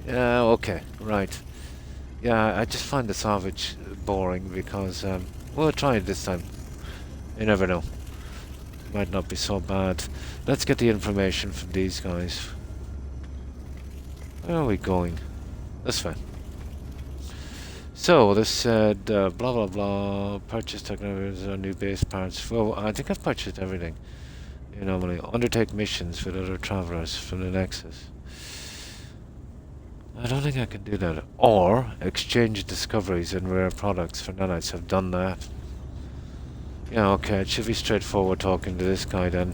Yeah, okay, right. Yeah, I just find the salvage boring because, we'll try it this time. You never know. Might not be so bad. Let's get the information from these guys. Where are we going? This fine. So, this said, blah blah blah, purchase technologies or new base parts. Well, I think I've purchased everything. You normally undertake missions with other travelers from the Nexus. I don't think I can do that. Or, exchange discoveries and rare products for nanites. I've done that. Yeah, okay, it should be straightforward talking to this guy then.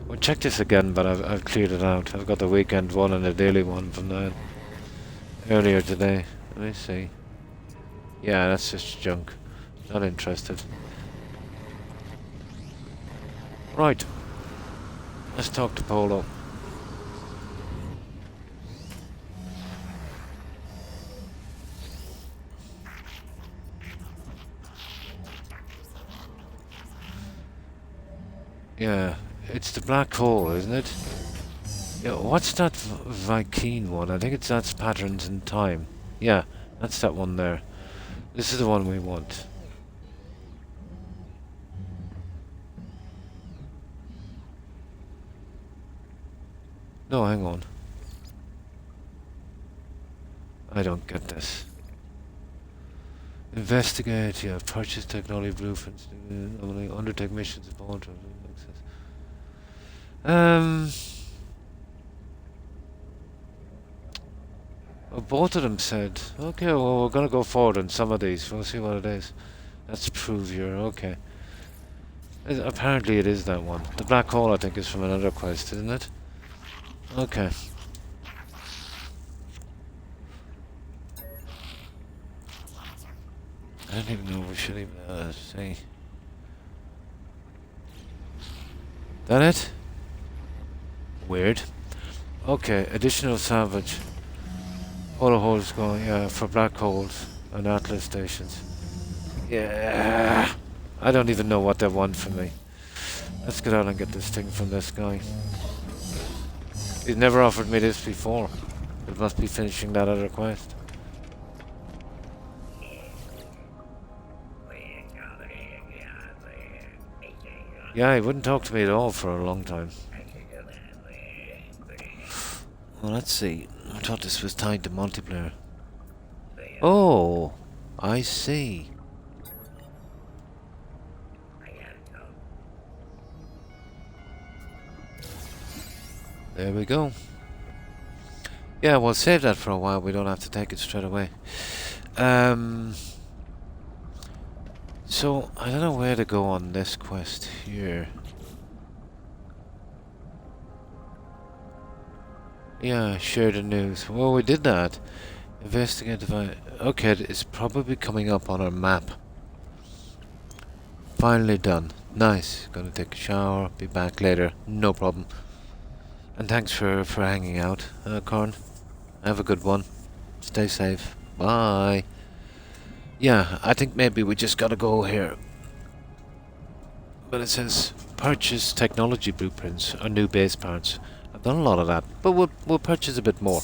We'll check this again, but I've cleared it out. I've got the weekend one and the daily one from that earlier today. Let me see. Yeah, that's just junk. Not interested. Right. Let's talk to Polo. Yeah, it's the black hole, isn't it? Yeah, what's that Vikine one? I think that's patterns in time. Yeah, that's that one there. This is the one we want. No, hang on. I don't get this. Investigate, yeah, purchase technology blueprints, undertake missions upon access. Well, both of them said, okay, well, we're gonna go forward on some of these. We'll see what it is. Let's prove you're okay. Apparently it is that one. The black hole, I think, is from another quest, isn't it? Okay. I don't even know if we should even see. That it? Weird. Okay, additional salvage. Auto holes going, yeah, for black holes and Atlas stations. Yeah. I don't even know what they want from me. Let's get out and get this thing from this guy. He's never offered me this before. It must be finishing that other quest. Yeah, he wouldn't talk to me at all for a long time. Well, let's see. I thought this was tied to multiplayer. Oh, I see. There we go. Yeah, we'll save that for a while. We don't have to take it straight away. So, I don't know where to go on this quest here. Yeah, share the news. Well, we did that. Investigate the... Okay, it's probably coming up on our map. Finally done. Nice. Gonna take a shower. Be back later. No problem. And thanks for hanging out, Corn. Have a good one. Stay safe. Bye. Yeah, I think maybe we just gotta go here. But it says purchase technology blueprints or new base parts. I've done a lot of that, but we'll purchase a bit more.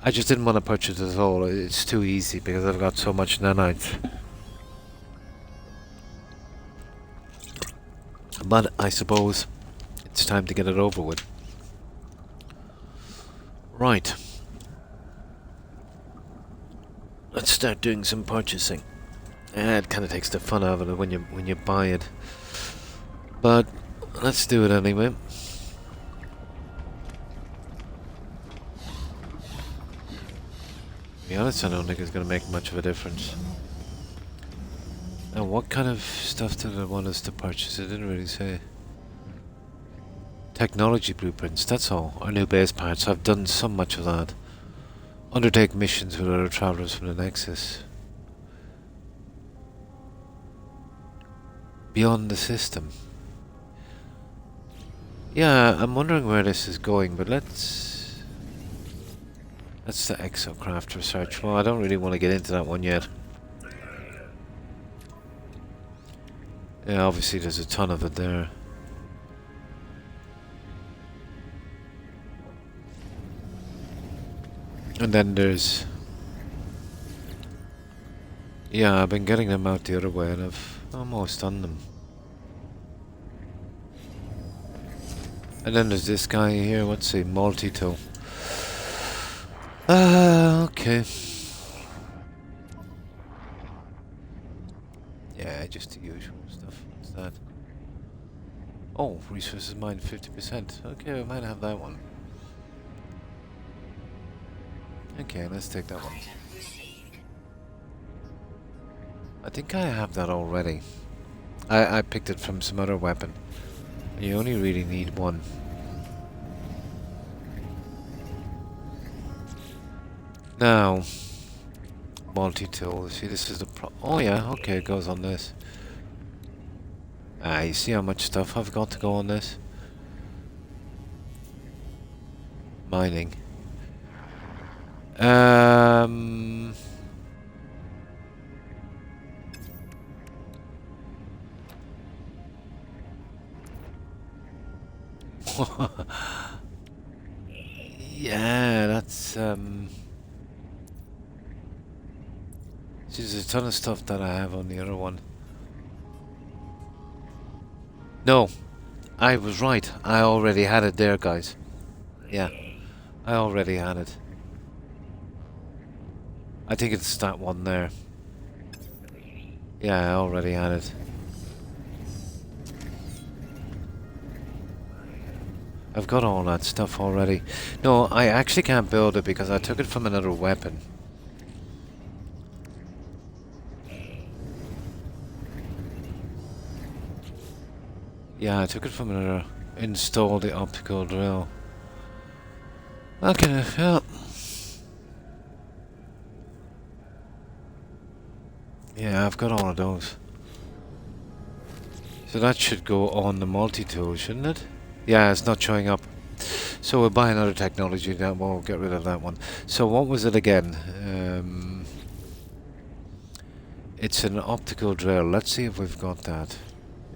I just didn't want to purchase it at all. It's too easy because I've got so much nanites. But I suppose it's time to get it over with. Right. Let's start doing some purchasing. It kind of takes the fun out of it when you buy it. But let's do it anyway. To be honest, I don't think it's going to make much of a difference. Now, what kind of stuff did it want us to purchase? It didn't really say. Technology blueprints, that's all. Our new base parts. I've done so much of that. Undertake missions with other travelers from the Nexus. Beyond the system. Yeah, I'm wondering where this is going, but let's... That's the exocraft research. Well, I don't really want to get into that one yet. Yeah, obviously there's a ton of it there. And then there's... Yeah, I've been getting them out the other way and I've almost done them. And then there's this guy here, what's he? Multi-tool. Okay. Yeah, just the usual stuff. What's that? Oh, resources mined 50%. Okay, we might have that one. Okay, let's take that one. I think I have that already. I picked it from some other weapon. You only really need one. Now, multi-tool. See, this is the oh yeah, okay, it goes on this. Ah, you see how much stuff I've got to go on this? Mining. Yeah, that's see, there's a ton of stuff that I have on the other one. No, I was right. I already had it there, guys. Yeah, I already had it. I think it's that one there. Yeah, I already had it. I've got all that stuff already. No, I actually can't build it because I took it from another weapon. Yeah, I took it from another... Install the optical drill. Okay, yeah. Yeah, I've got all of those. So that should go on the multi-tool, shouldn't it? Yeah, it's not showing up. So we'll buy another technology, that we'll get rid of that one. So what was it again? It's an optical drill. Let's see if we've got that.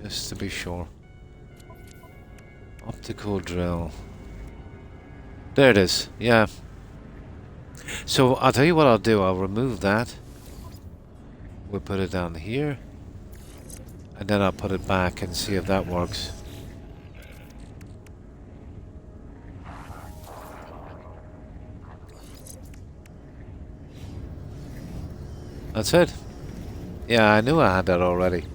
Just to be sure. Optical drill. There it is, yeah. So I'll tell you what I'll do. I'll remove that. We'll put it down here. And then I'll put it back and see if that works. That's it. Yeah, I knew I had that already.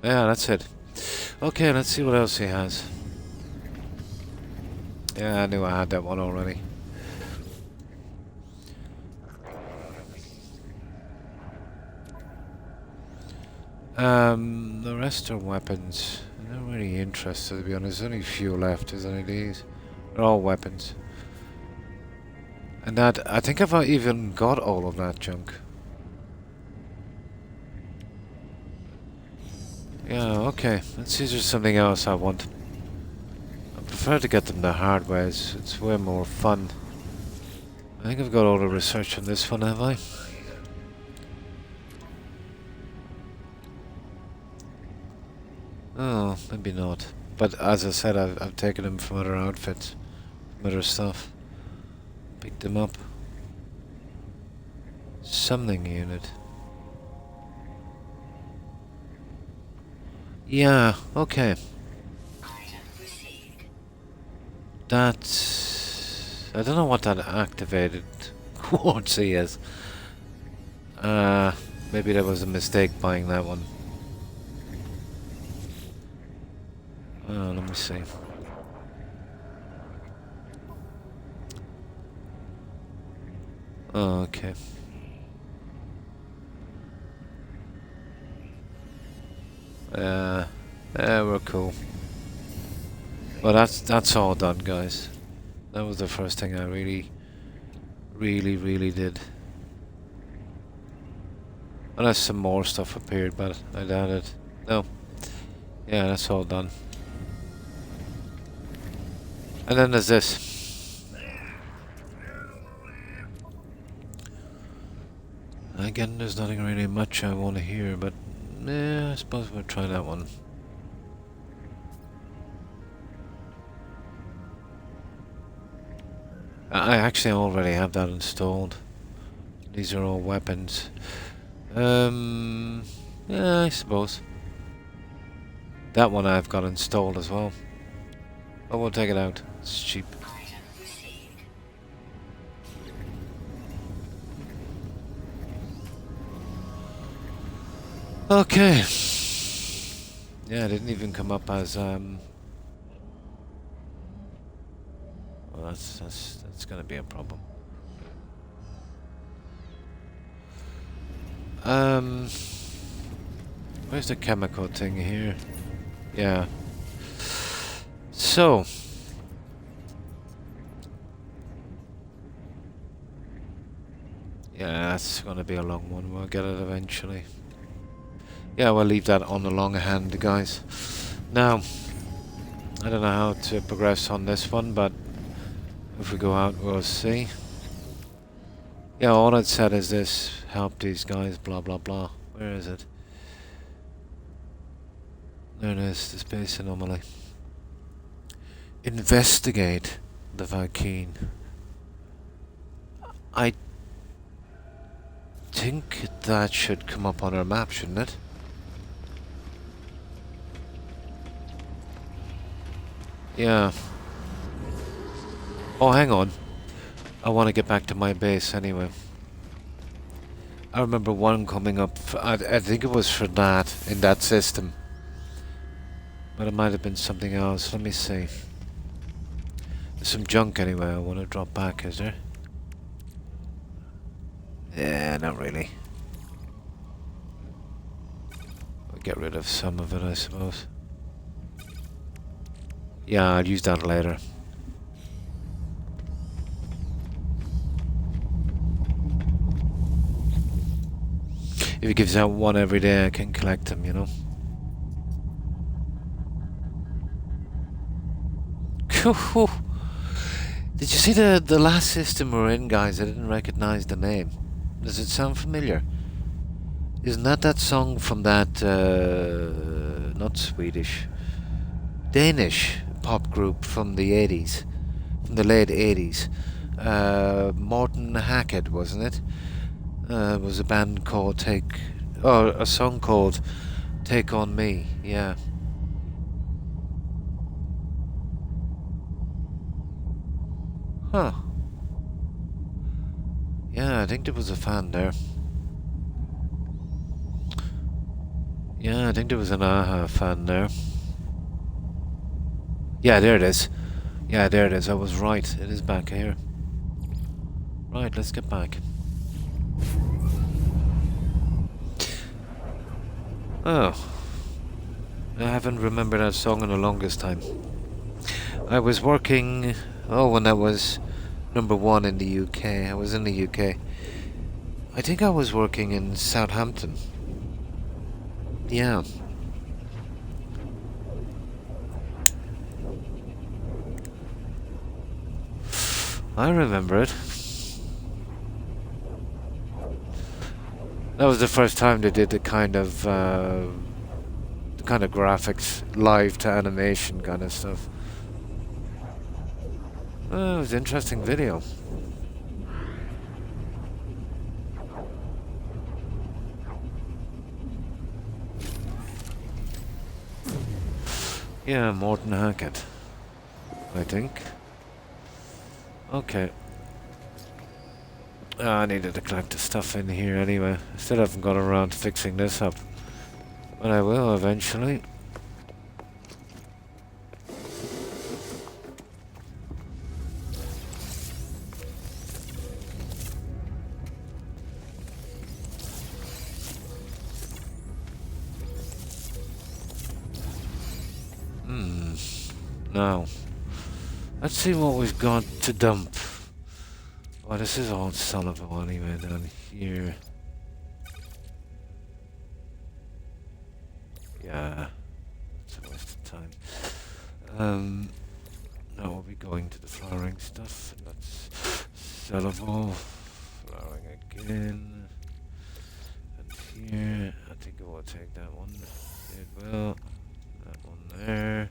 Yeah, that's it. Okay, let's see what else he has. Yeah, I knew I had that one already. The rest are weapons. I'm not really interested, to be honest. There's only a few left, is any of these? They're all weapons. And that, I think I've even got all of that junk. Yeah, okay. Let's see if there's something else I want. I prefer to get them the hard ways. It's way more fun. I think I've got all the research on this one, have I? Oh, maybe not. But as I said, I've taken them from other outfits, from other stuff. Picked them up. Something unit. Yeah, okay. That's... I don't know what that activated quartzy is. Maybe that was a mistake buying that one. Let me see. Oh, okay. We're cool. Well, that's all done, guys. That was the first thing I really did. Unless some more stuff appeared, but I doubt it. No. Yeah, that's all done. And then there's this. Again, there's nothing really much I want to hear, but yeah, I suppose we'll try that one. I actually already have that installed. These are all weapons. Yeah, I suppose. That one I've got installed as well. Oh, we'll take it out. It's cheap. Okay. Yeah, it didn't even come up as well, that's gonna be a problem. Where's the chemical thing here? Yeah. So. Yeah, that's gonna be a long one. We'll get it eventually. Yeah, we'll leave that on the long hand, guys. Now, I don't know how to progress on this one, but if we go out, we'll see. Yeah, all it said is this: help these guys, blah blah blah. Where is it? There it is, the space anomaly. Investigate the Valkyne. I think that should come up on our map, shouldn't it? Yeah. Oh, hang on. I want to get back to my base anyway. I remember one coming up, I think it was for that, in that system. But it might have been something else. Let me see. There's some junk anyway I want to drop back, is there? Yeah, not really. I'll get rid of some of it, I suppose. Yeah, I'll use that later. If he gives out one every day, I can collect them, you know. Did you see the last system we're in, guys? I didn't recognize the name. Does it sound familiar? Isn't that song from that, not Swedish, Danish pop group from the 80s, from the late 80s? Morten Hackett, wasn't it? It was a band called Oh, a song called Take On Me, yeah. Huh. Yeah, I think there was a fan there. Yeah, I think there was an AHA fan there. Yeah, there it is. Yeah, there it is. I was right. It is back here. Right, let's get back. Oh. I haven't remembered that song in the longest time. I was working... Oh, when that was #1 in the UK. I was in the UK. I think I was working in Southampton. Yeah. I remember it. That was the first time they did the kind of graphics, live to animation kind of stuff. Oh, it was an interesting video. Yeah, Morton Hackett, I think. Okay. I needed to collect the stuff in here anyway. I still haven't got around to fixing this up. But I will eventually. Now, let's see what we've got to dump. Oh, this is all sellable anyway down here. Yeah, it's a waste of time. Now we'll be going to the flowering stuff, and that's sellable. Flowering again. And here, I think it will take that one. It will. That one there.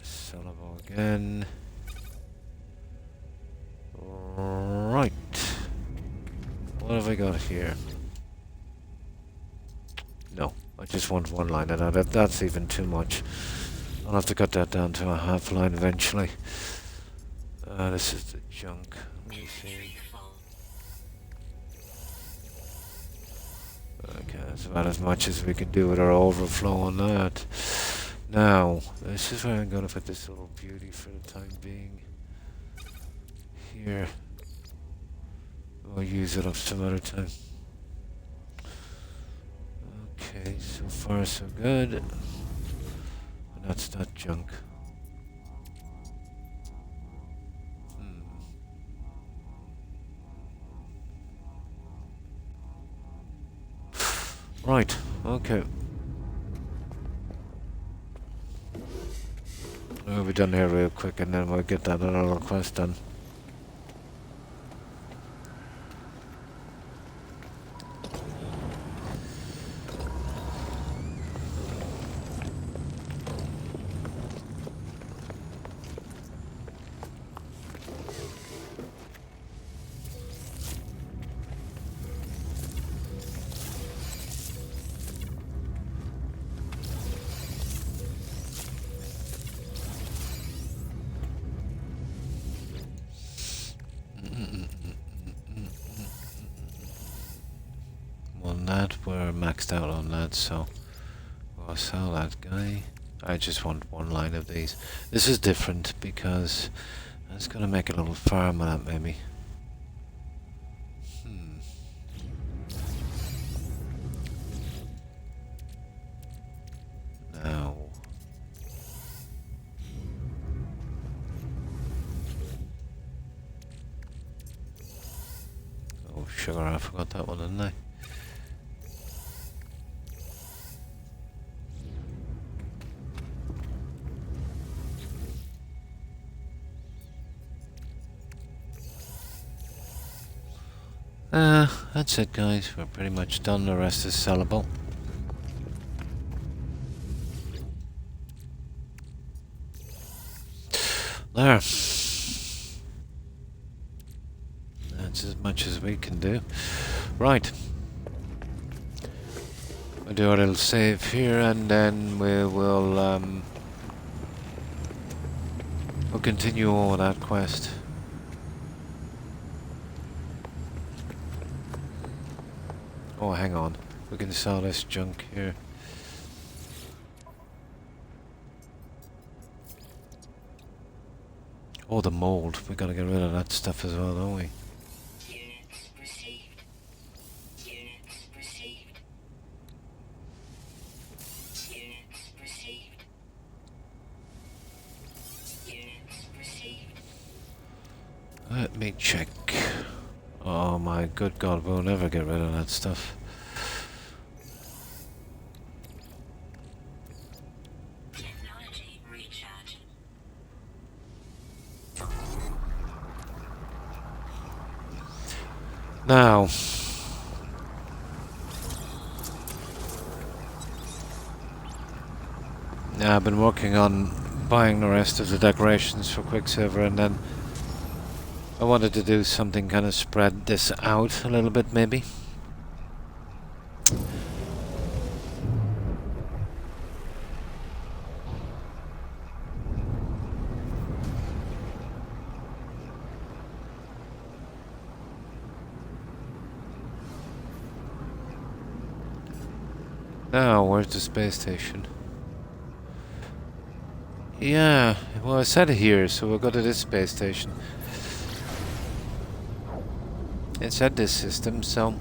Sellable again. Right. What have I got here? No, I just want one line of that. That's even too much. I'll have to cut that down to a half line eventually. This is the junk. Let me see. Okay, that's about as much as we can do with our overflow on that. Now, this is where I'm going to put this little beauty for the time being. Here. We'll use it up some other time. Okay, so far so good. And that's that junk. Right, okay. We'll be done here real quick and then we'll get that other quest done. We're maxed out on that, so I'll sell that guy. I just want one line of these. This is different because I'm just gonna make a little farm on that maybe. Now. Oh sugar, I forgot that one, didn't I? That's it guys, we're pretty much done, the rest is sellable. There. That's That's as much as we can do. Right. We'll do our little save here, and then we will we'll continue on with that quest. Oh, hang on. We can sell this junk here. Oh, the mold. We gotta get rid of that stuff as well, don't we? Units received. Units received. Units received. Units received. Let me check. Oh my good god, we'll never get rid of that stuff. Technology recharge. Now, I've been working on buying the rest of the decorations for Quicksilver, and then I wanted to do something kind of spread this out a little bit, maybe. Now, where's the space station? Yeah, well, I said here, so we'll go to this space station. It said this system, so...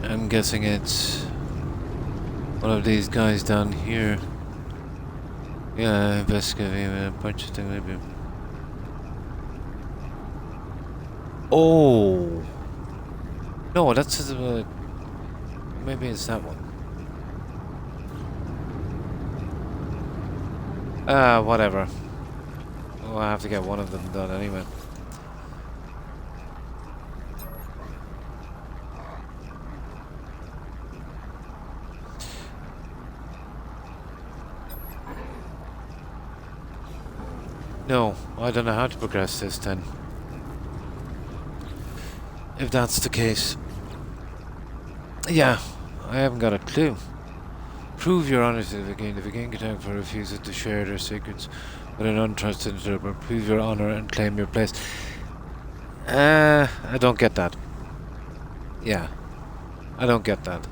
I'm guessing it's one of these guys down here. Yeah, investigating a bunch of things. Maybe. Oh no, that's maybe it's that one. Whatever. Oh, I have to get one of them done anyway. No, I don't know how to progress this then. If that's the case. Yeah, I haven't got a clue. Prove your honour to the game. If a game contact for refuses to share their secrets with an untrusted interpreter, prove your honour and claim your place. I don't get that. Yeah, I don't get that.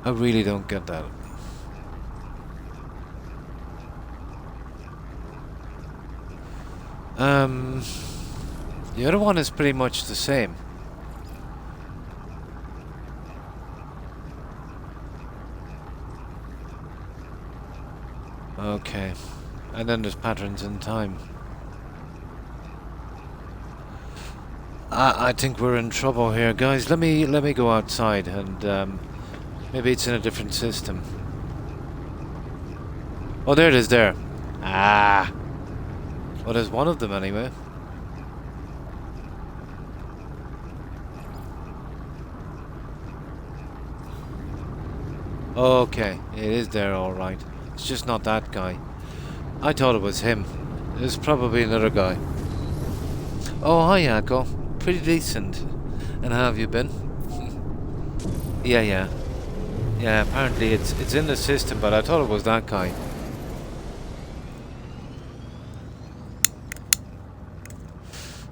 I really don't get that. The other one is pretty much the same. Okay. And then there's patterns in time. I think we're in trouble here, guys. Let me go outside, and maybe it's in a different system. Oh, there it is there. Ah. Well, there's one of them anyway. Okay, it is there alright. It's just not that guy. I thought it was him. It's probably another guy. Oh, hi, Akko. Pretty decent. And how have you been? Yeah. Yeah, apparently it's in the system, but I thought it was that guy.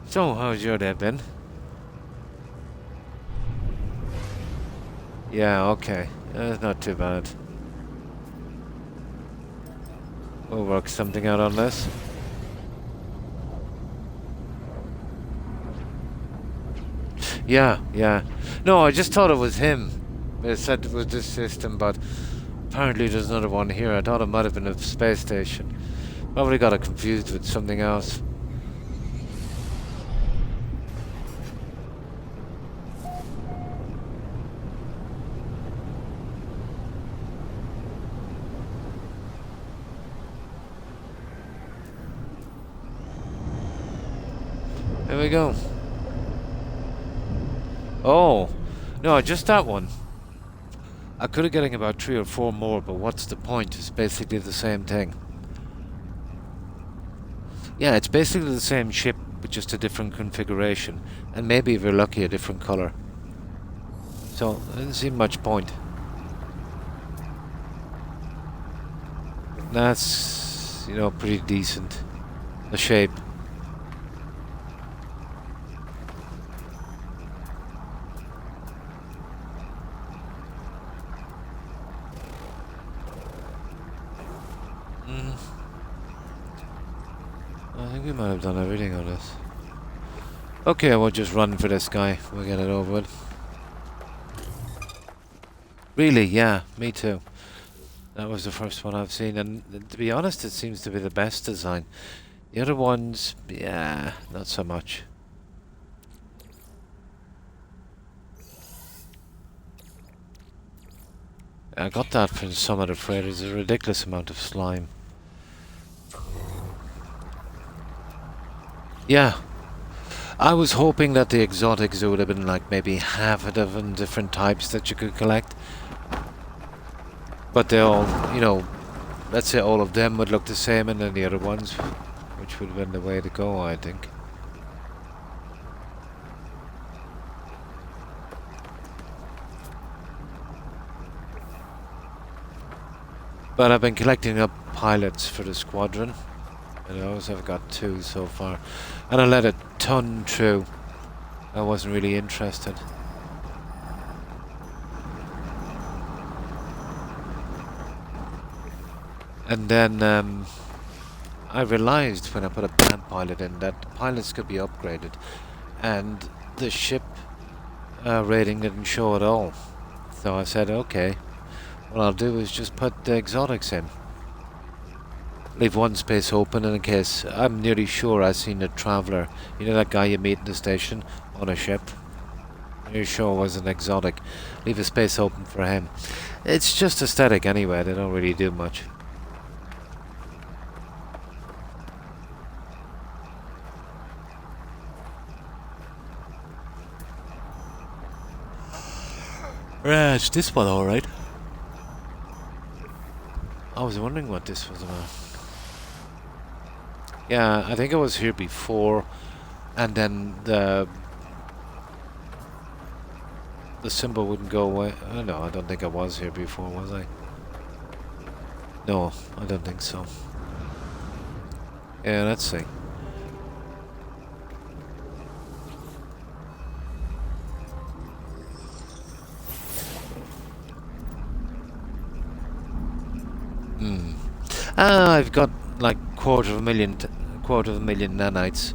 So, how's your day been? Yeah, okay. That's not too bad. We'll work something out on this. Yeah. No, I just thought it was him. It said it was this system, but apparently there's another one here. I thought it might have been a space station. Probably got it confused with something else. There we go. Oh, no, just that one. I could have getting about 3 or 4 more, but what's the point? It's basically the same thing. Yeah, it's basically the same ship, but just a different configuration. And maybe if you're lucky, a different colour. So, there didn't seem much point. That's, you know, pretty decent. The shape. I think we might have done everything on this. Okay, we'll just run for this guy. We'll get it over with. Really? Yeah, me too. That was the first one I've seen, and to be honest, it seems to be the best design. The other ones, yeah, not so much. I got that from some of the freighters. There's a ridiculous amount of slime. Yeah. I was hoping that the exotics would have been like maybe half a dozen different types that you could collect. But they all, you know, let's say all of them would look the same, and then the other ones, which would have been the way to go, I think. But I've been collecting up pilots for the squadron. And I also have got 2 so far. And I let a ton through. I wasn't really interested. And then I realized when I put a band pilot in that the pilots could be upgraded. And the ship rating didn't show at all. So I said, okay, what I'll do is just put the exotics in. Leave one space open in case. I'm nearly sure I've seen a traveller. You know that guy you meet in the station on a ship? I'm nearly sure it was an exotic. Leave a space open for him. It's just aesthetic anyway, they don't really do much. Yeah, it's this one alright. I was wondering what this was about. Yeah, I think I was here before, and then the symbol wouldn't go away. No, I don't think I was here before, was I? No, I don't think so. Yeah, let's see. I've got like quarter of a million nanites.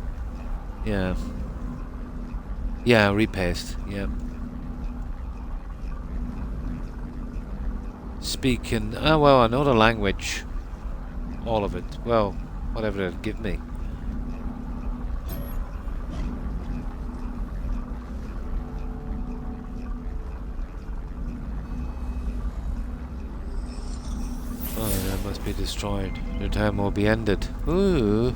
Yeah. Yeah, repaste. Yeah. Speaking. Well, I know the language. All of it. Well, whatever it'll give me. Oh, that must be destroyed. Your time will be ended. Ooh.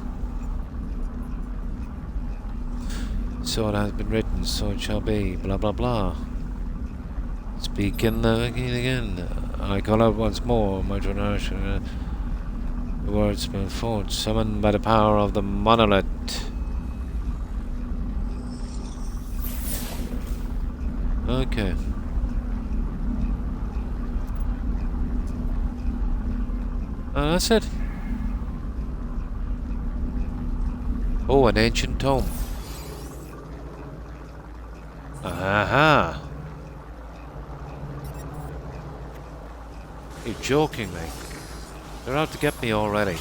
So it has been written, so it shall be. Blah blah blah. Speaking again. I call out once more, my generation. The words been forged, summoned by the power of the monolith. Okay. That's it. Oh, an ancient tome. Aha! You're joking me. They're out to get me already.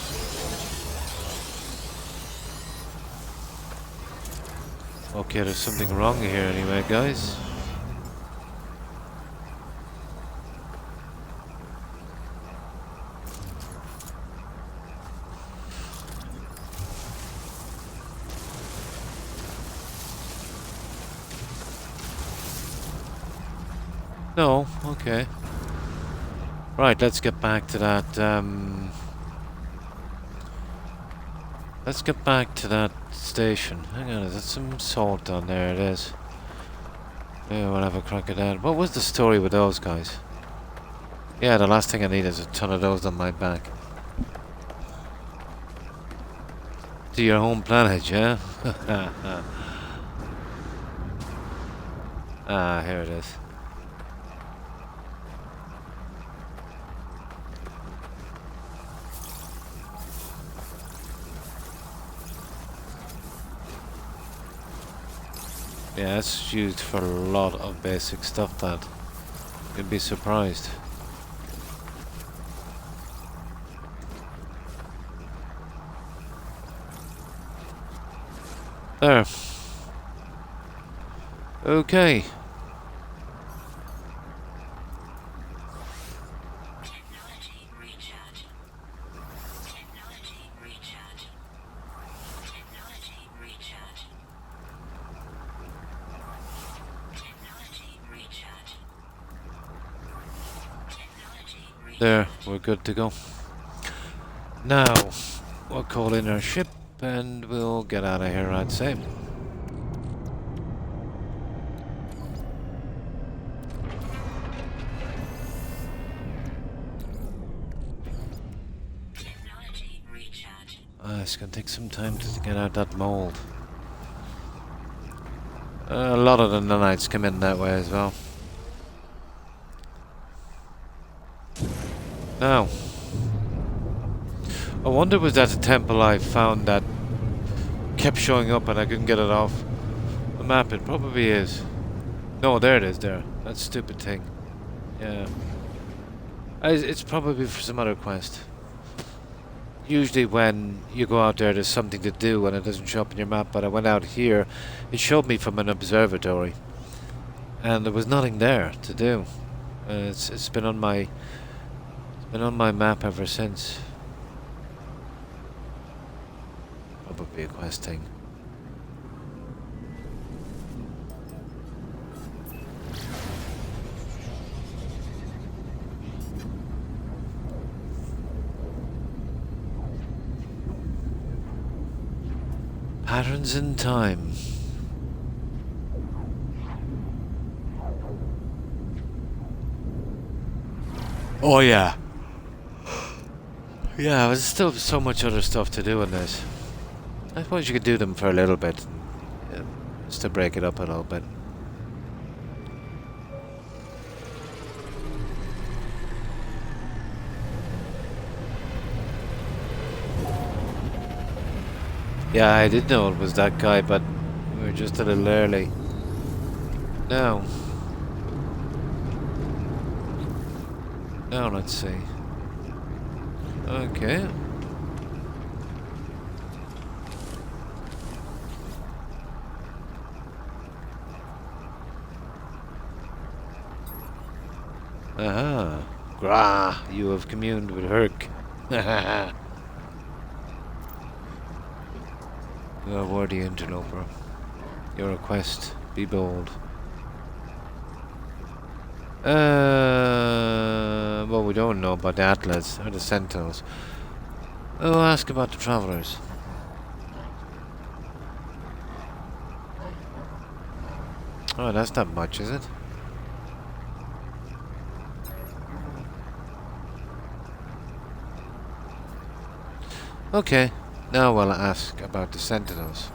Okay, there's something wrong here anyway, guys. No, okay. Right, let's get back to that, Let's get back to that station. Hang on, is there some salt on there? It is. Yeah, we'll have a crack at that. What was the story with those guys? Yeah, the last thing I need is a ton of those on my back. To your home planet, yeah? Ah, here it is. Yeah, it's used for a lot of basic stuff that you'd be surprised. There. Okay. Technology recharge. Technology recharge. Technology recharge. Technology recharge. Technology recharge. There, we're good to go. Now, we'll call in our ship and we'll get out of here, I'd say. Technology recharge. It's gonna take some time to get out that mold. A lot of the nanites come in that way as well. Now, I wonder was that a temple I found that kept showing up and I couldn't get it off the map? It probably is. No, there it is, there. That stupid thing. Yeah. It's probably for some other quest. Usually when you go out there, there's something to do and it doesn't show up in your map, but I went out here, it showed me from an observatory. And there was nothing there to do. It's been on my map ever since. Probably a quest thing. Patterns in time. Oh yeah. Yeah, there's still so much other stuff to do in this. I suppose you could do them for a little bit, just to break it up a little bit. Yeah, I did know it was that guy, but we were just a little early. Now, let's see. Okay. Aha. Grah, you have communed with Herc. You are worthy interloper. Your request, be bold. Well, we don't know about the Atlas or the Sentinels. Oh, ask about the Travelers. Oh, that's not much, is it? Okay, now we'll ask about the Sentinels.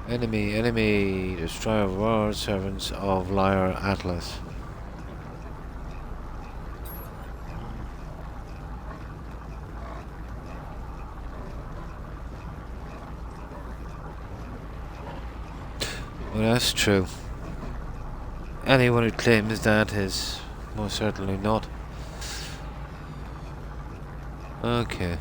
Enemy, destroyer of war, servants of Liar Atlas. Well, that's true. Anyone who claims that is most certainly not. Okay.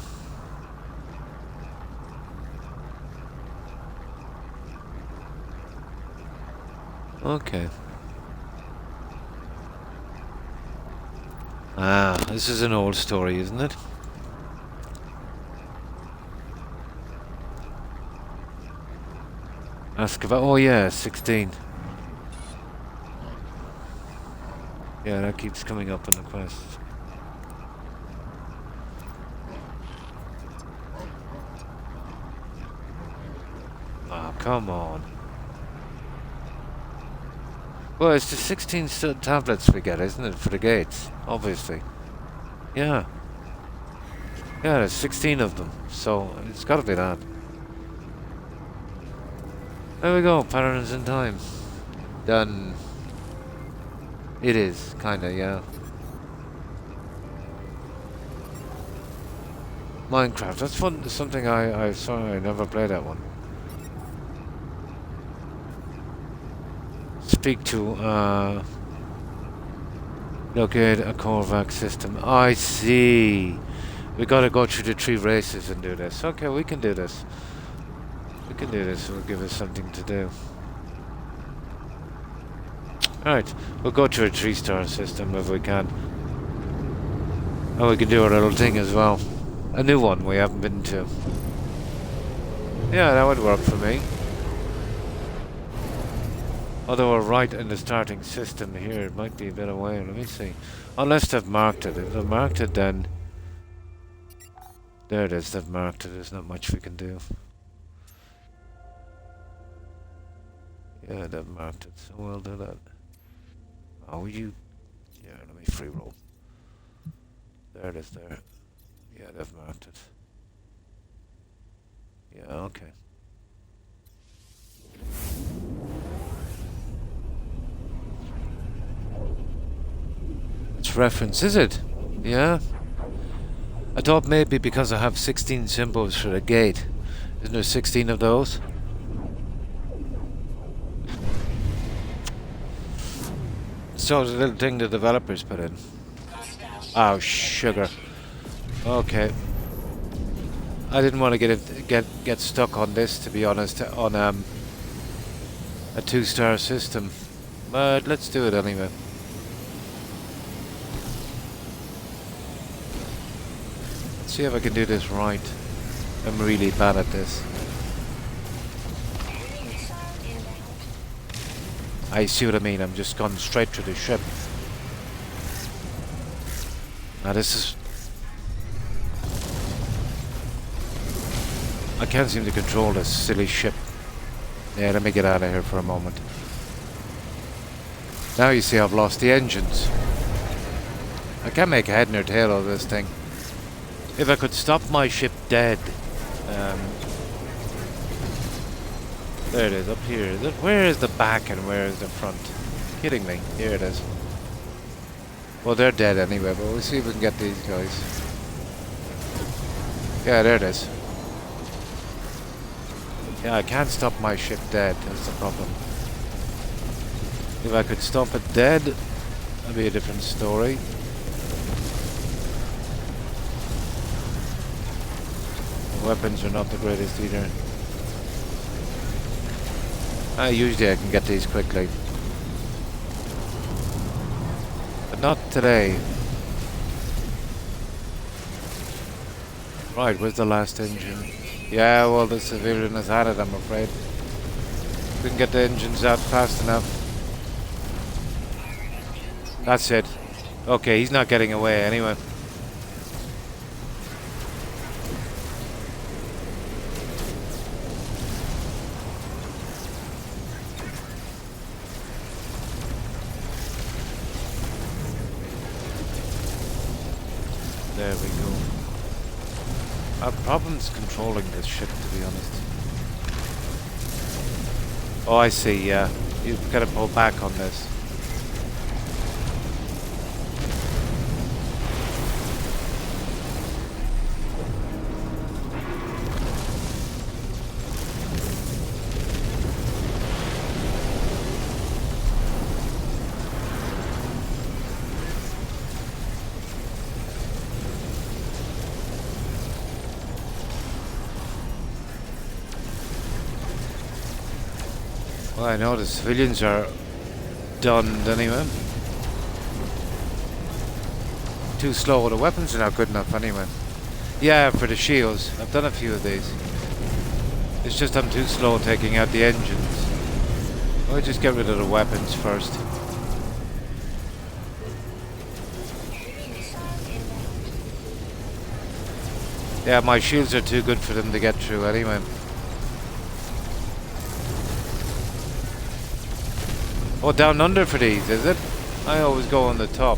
Okay. Ah, this is an old story, isn't it? Ask about. Oh yeah, 16. Yeah, that keeps coming up in the quest. Come on. Well, it's the 16 tablets we get, isn't it, for the gates? Obviously. Yeah. Yeah, there's 16 of them, so it's gotta be that. There we go, patterns in time. Done. It is, kinda, yeah. Minecraft, that's fun. Something I sorry, I never played that one. Speak to, locate a Korvac system. I see. We gotta go through the 3 races and do this. Okay, we can do this. We can do this, it'll give us something to do. Alright, we'll go to a 3-star system if we can. And we can do our little thing as well. A new one we haven't been to. Yeah, that would work for me. Although we're right in the starting system here, it might be a bit away. Let me see. Unless they've marked it. If they've marked it, then... There it is, they've marked it. There's not much we can do. Yeah, they've marked it, so we'll do that. Oh, you... Yeah, let me free roll. There it is there. Yeah, they've marked it. Yeah, okay. It's reference, is it? Yeah. I thought maybe because I have 16 symbols for the gate. Isn't there 16 of those? So the little thing the developers put in. Oh, sugar. Okay. I didn't want to get stuck on this, to be honest, on a 2-star system. But let's do it anyway. Let's see if I can do this right. I'm really bad at this. I see what I mean, I'm just gone straight to the ship. Now this is... I can't seem to control this silly ship. Yeah, let me get out of here for a moment. Now you see I've lost the engines. I can't make a head nor tail of this thing. If I could stop my ship dead... there it is, up here. Where is the back and where is the front? Kidding me. Here it is. Well, they're dead anyway, but we'll see if we can get these guys. Yeah, there it is. Yeah, I can't stop my ship dead, that's the problem. If I could stop it dead, that'd be a different story. The weapons are not the greatest either. Usually I can get these quickly. But not today. Right, where's the last engine? Yeah, well the civilian has had it, I'm afraid. We can get the engines out fast enough. That's it. Okay, he's not getting away anyway. There we go. I have problems controlling this ship, to be honest. Oh, I see, yeah. You've got to pull back on this. Well, I know the civilians are done anyway. Too slow. The weapons are not good enough anyway. Yeah, for the shields. I've done a few of these. It's just I'm too slow taking out the engines. I'll just get rid of the weapons first. Yeah, my shields are too good for them to get through anyway. Oh, down under for these, is it? I always go on the top.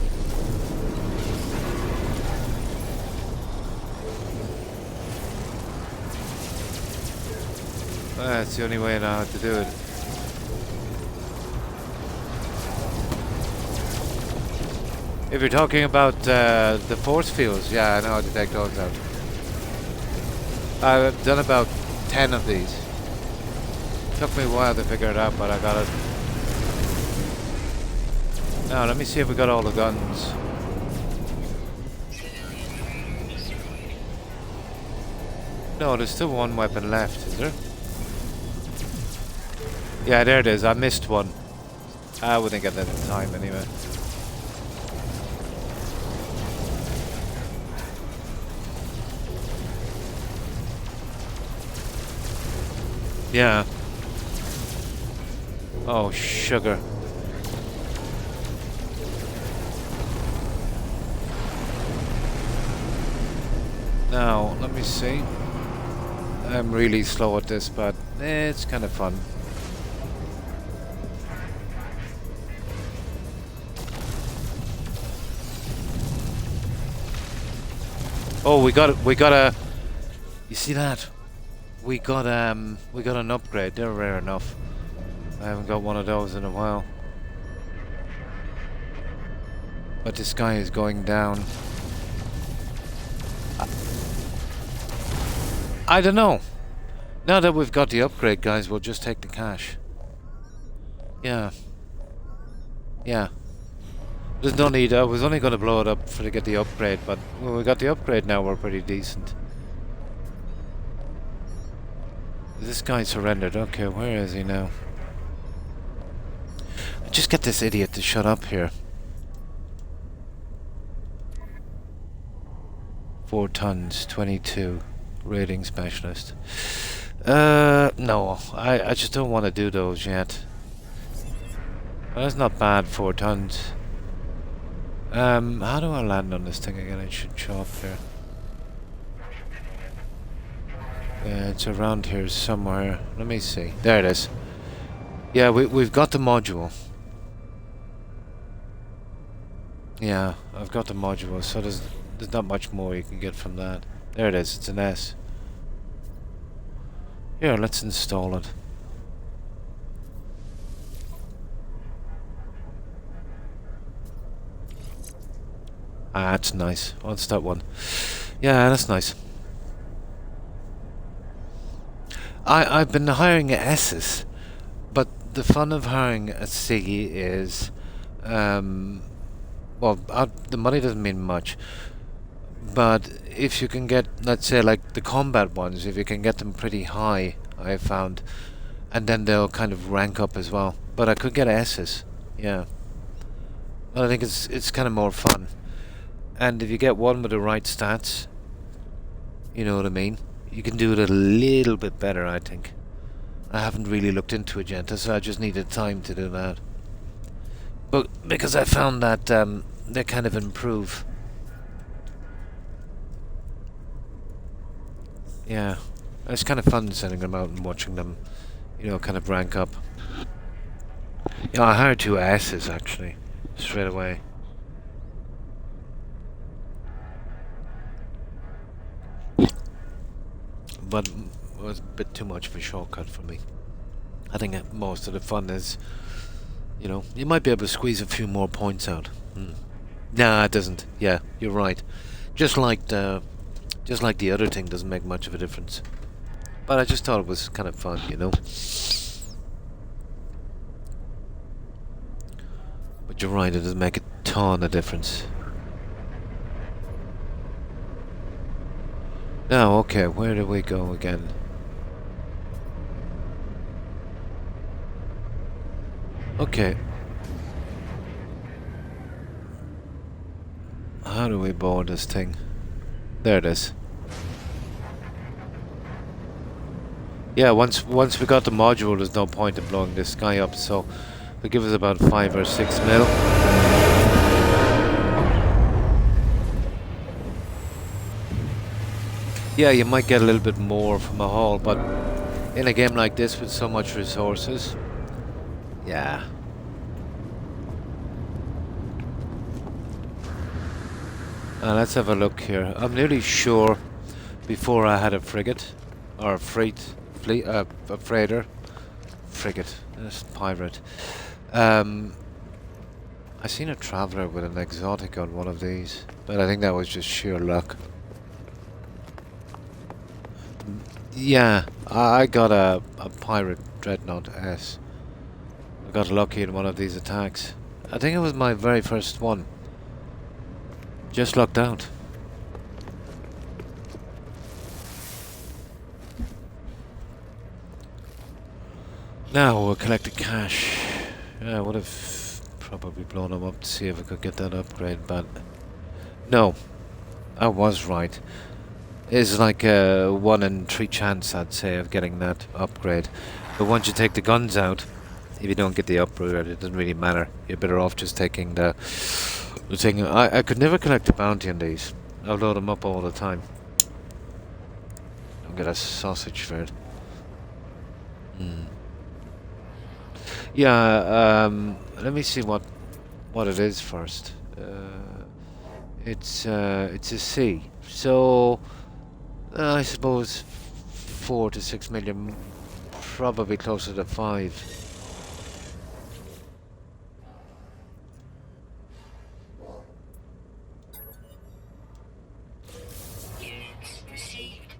That's the only way I know how to do it. If you're talking about the force fields, yeah, I know how to take those out. I've done about 10 of these. Took me a while to figure it out, but I got it. Now, let me see if we got all the guns. No, there's still one weapon left, is there? Yeah, there it is. I missed one. I wouldn't get that in time anyway. Yeah. Oh, sugar. Now, let me see. I'm really slow at this, but it's kind of fun. Oh, we got a. You see that? We got an upgrade. They're rare enough. I haven't got one of those in a while. But this guy is going down. I don't know. Now that we've got the upgrade, guys, we'll just take the cash. Yeah. Yeah. There's no need. I was only going to blow it up to get the upgrade, but when we got the upgrade now, we're pretty decent. This guy surrendered. Okay, where is he now? Just get this idiot to shut up here. 4 tons, 22. Raiding specialist. No, I just don't want to do those yet. Well, that's not bad, 4 tons. How do I land on this thing again? It should show up there. Yeah, it's around here somewhere. Let me see. There it is. Yeah, we've got the module. Yeah, I've got the module, so there's not much more you can get from that. There it is, it's an S. Here, let's install it. Ah, that's nice. What's that one? Yeah, that's nice. I've been hiring S's, but the fun of hiring a Siggy is, well, the money doesn't mean much. But if you can get, let's say, like the combat ones, if you can get them pretty high, I've found, and then they'll kind of rank up as well. But I could get S's, yeah. Well, I think it's kind of more fun. And if you get one with the right stats, you know what I mean, you can do it a little bit better, I think. I haven't really looked into it yet, so I just needed time to do that. But because I found that they kind of improve. Yeah, it's kind of fun sending them out and watching them, you know, kind of rank up. Yeah, I hired 2 S's actually, straight away. But it was a bit too much of a shortcut for me. I think most of the fun is, you know, you might be able to squeeze a few more points out. Nah, it doesn't. Yeah, you're right. Just like the other thing doesn't make much of a difference. But I just thought it was kind of fun, you know. But you're right, it doesn't make a ton of difference. Now, okay, where do we go again? Okay. How do we board this thing? There it is. Yeah, once we got the module, there's no point in blowing this guy up, so it'll give us about 5 or 6 mil. Yeah, you might get a little bit more from a haul, but in a game like this with so much resources, yeah, Let's have a look here. I'm nearly sure before I had a frigate or a a freighter, frigate, that's pirate. Um, I seen a traveler with an exotic on one of these, but I think that was just sheer luck. Yeah, I got a pirate dreadnought S. I got lucky in one of these attacks. I think it was my very first one. Just lucked out. Now we'll collect the cash. Yeah, I would have probably blown them up to see if I could get that upgrade, but no, I was right. It's like a 1 in 3 chance, I'd say, of getting that upgrade. But once you take the guns out, if you don't get the upgrade, it doesn't really matter. You're better off just taking the thing. I could never collect a bounty on these. I'll load them up all the time. Don't get a sausage for it. Yeah, let me see what it is first. It's a C. So I suppose 4 to 6 million, probably closer to 5. Units received.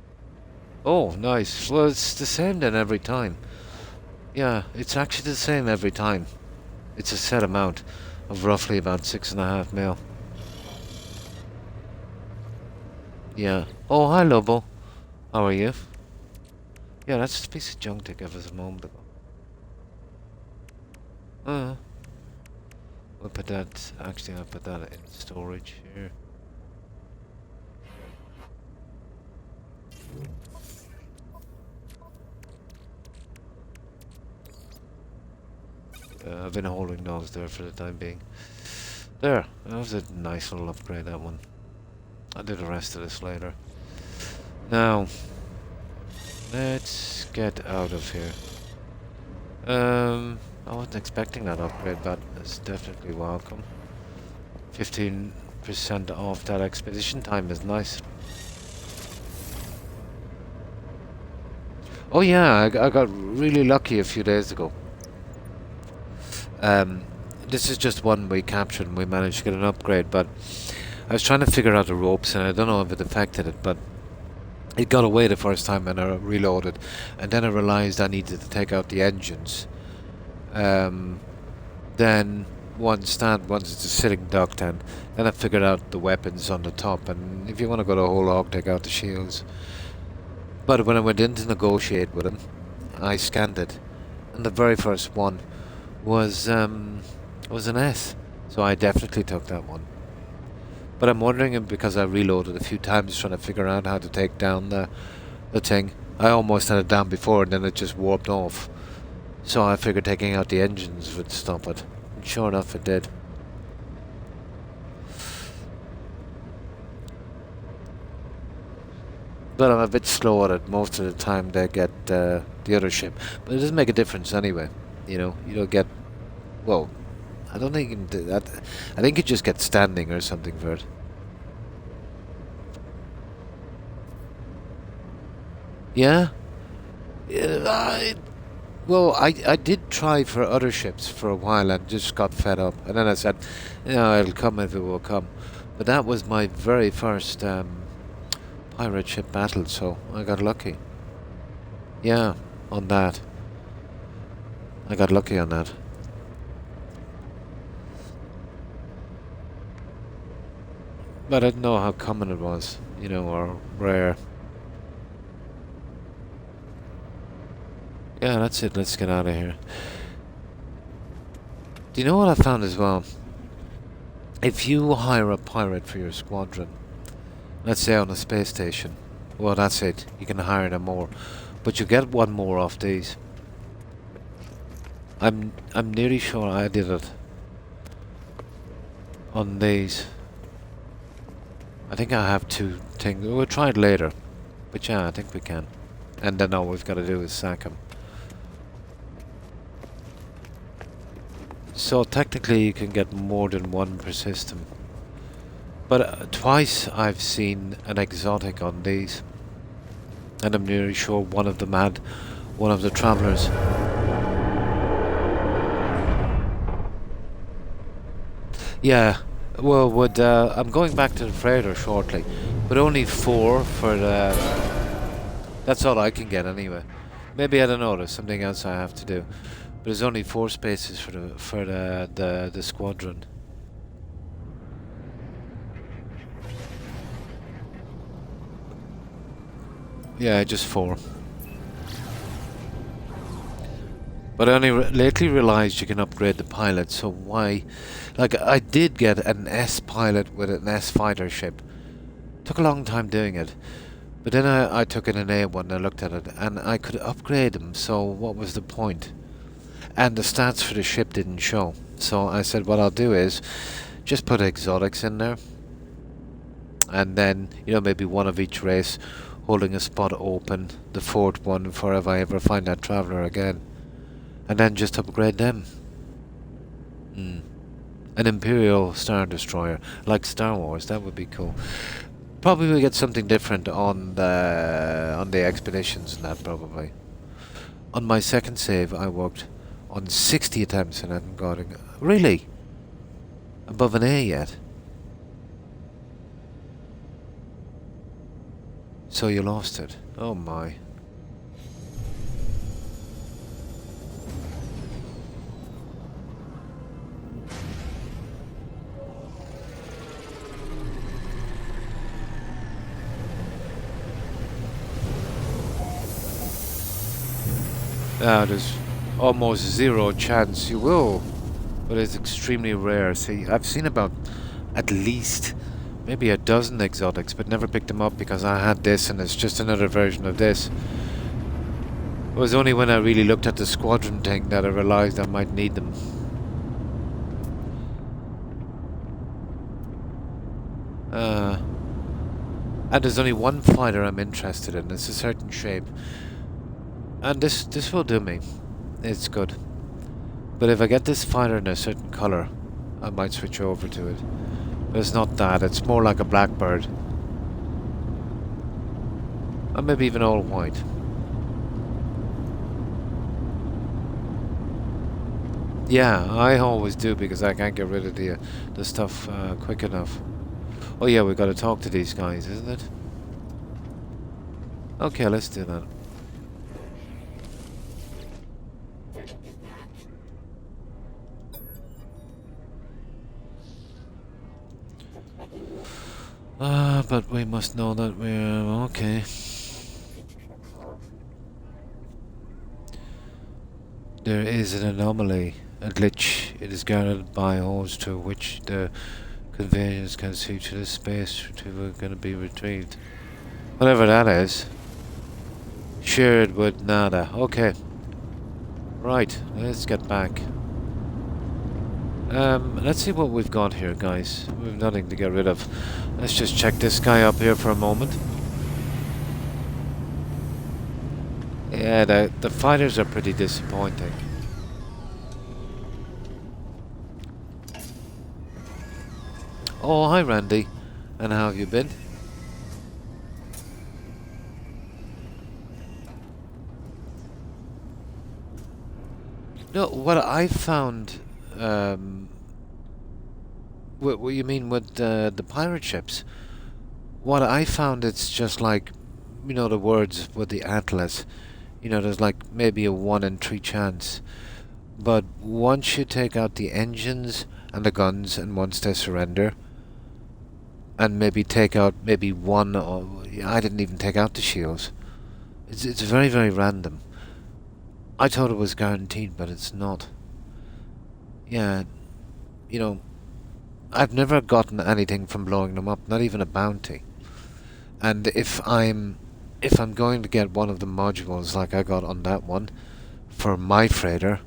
Oh, nice. Well, it's the same then every time. Yeah, it's actually the same every time. It's a set amount of roughly about 6.5 mil. Yeah. Oh, hi, Lobo. How are you? Yeah, that's a piece of junk they gave us a moment ago. We'll put that. Actually, I'll put that in storage here. I've been holding those there for the time being. There, that was a nice little upgrade, that one. I'll do the rest of this later. Now, let's get out of here. I wasn't expecting that upgrade, but it's definitely welcome. 15% off that expedition time is nice. Oh yeah, I got really lucky a few days ago. This is just one we captured and we managed to get an upgrade, but I was trying to figure out the ropes and I don't know if it affected it, but it got away the first time and I reloaded, and then I realized I needed to take out the engines. Then once it's a sitting duck, then I figured out the weapons on the top, and if you want to go the whole hog, take out the shields. But when I went in to negotiate with him, I scanned it, and the very first one was an S, so I definitely took that one. But I'm wondering if because I reloaded a few times trying to figure out how to take down the thing, I almost had it down before and then it just warped off. So I figured taking out the engines would stop it. And sure enough it did. But I'm a bit slow at it. Most of the time they get the other ship. But it doesn't make a difference anyway. You know, you don't get... Well, I don't think you can do that. I think you just get standing or something for it. Yeah? Well, I did try for other ships for a while and just got fed up. And then I said, you know, it'll come if it will come. But that was my very first pirate ship battle, so I got lucky. Yeah, on that. I got lucky on that. But I didn't know how common it was, you know, or rare. Yeah, that's it. Let's get out of here. Do you know what I found as well? If you hire a pirate for your squadron, let's say on a space station, well, that's it. You can hire them more, but you get one more off these. I'm nearly sure I did it on these. I think I have 2 things. We'll try it later, but yeah, I think we can. And then all we've got to do is sack him. So technically you can get more than one per system. But twice I've seen an exotic on these, and I'm nearly sure one of them had one of the travelers. Yeah, well, I'm going back to the freighter shortly, but only 4 for the. That's all I can get anyway. Maybe I don't know. There's something else I have to do, but there's only 4 spaces for the squadron. Yeah, just 4. But I only lately realized you can upgrade the pilot, so why? Like, I did get an S pilot with an S fighter ship. Took a long time doing it. But then I took in an A1 and I looked at it, and I could upgrade them, so what was the point? And the stats for the ship didn't show. So I said what I'll do is just put exotics in there. And then, you know, maybe one of each race holding a spot open, the 4th one for if I ever find that traveller again. And then just upgrade them. An Imperial Star Destroyer, like Star Wars, that would be cool. Probably we'll get something different on the expeditions and that, probably. On my second save, I worked on 60 attempts and I haven't got it. Really? Above an A yet? So you lost it. Oh my. There's almost 0 chance you will, but it's extremely rare. See, I've seen about at least maybe a dozen exotics, but never picked them up because I had this and it's just another version of this. It was only when I really looked at the squadron thing that I realized I might need them. And there's only one fighter I'm interested in. It's a certain shape. And this will do me. It's good. But if I get this fighter in a certain colour, I might switch over to it. But it's not that, it's more like a blackbird. Or maybe even all white. Yeah, I always do because I can't get rid of the stuff quick enough. Oh yeah, we gotta talk to these guys, isn't it? Okay, let's do that. But we must know that we're okay. There is an anomaly, a glitch. It is guarded by holes to which the conveyors can see to the space we're going to be retrieved. Whatever that is. Shared with nada. Okay. Right, let's get back. Let's see what we've got here, guys. We've nothing to get rid of. Let's just check this guy up here for a moment. Yeah, the fighters are pretty disappointing. Oh, hi Randy. And how have you been? No, what I found... what you mean with the pirate ships? What I found, it's just like, you know, the words with the Atlas. You know, there's like maybe a 1 in 3 chance. But once you take out the engines and the guns, and once they surrender, and maybe take out maybe one, or I didn't even take out the shields. It's very, very random. I thought it was guaranteed, but it's not. Yeah, you know, I've never gotten anything from blowing them up, not even a bounty. And if I'm going to get one of the modules like I got on that one for my freighter,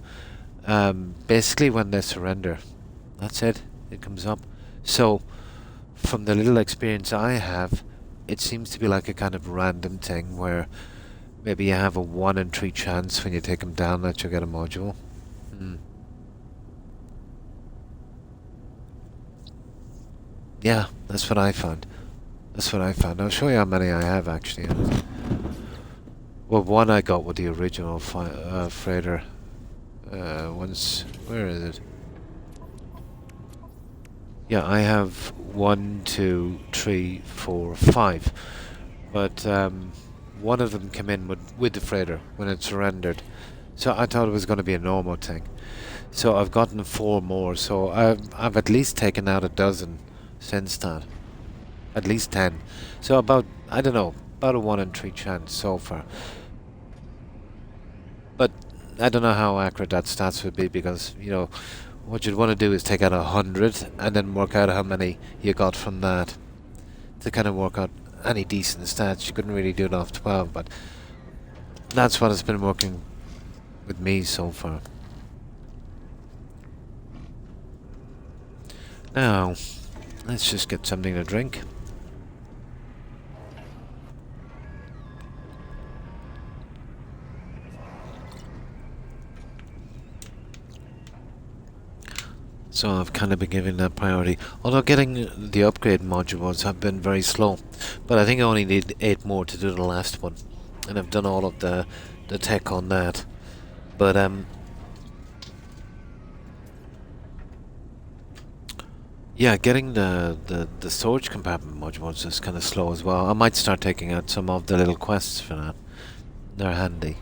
basically when they surrender, that's it. It comes up. So from the little experience I have, it seems to be like a kind of random thing where maybe you have a 1 in 3 chance when you take them down that you'll get a module. Yeah, that's what I found. That's what I found. I'll show you how many I have actually. Well, one I got with the original freighter. Once, where is it? Yeah, I have 1, 2, 3, 4, 5. But one of them came in with the freighter when it surrendered. So I thought it was going to be a normal thing. So I've gotten 4 more. So I've at least taken out a dozen since that. At least 10. So about, I don't know, about a 1 in 3 chance so far. But I don't know how accurate that stats would be because, you know, what you'd want to do is take out 100 and then work out how many you got from that to kind of work out any decent stats. You couldn't really do it off 12, but that's what has been working with me so far. Now, let's just get something to drink. So I've kind of been giving that priority. Although getting the upgrade modules have been very slow. But I think I only need 8 more to do the last one. And I've done all of the tech on that. But yeah, getting the storage compartment modules is kind of slow as well. I might start taking out some of the little quests for that. They're handy.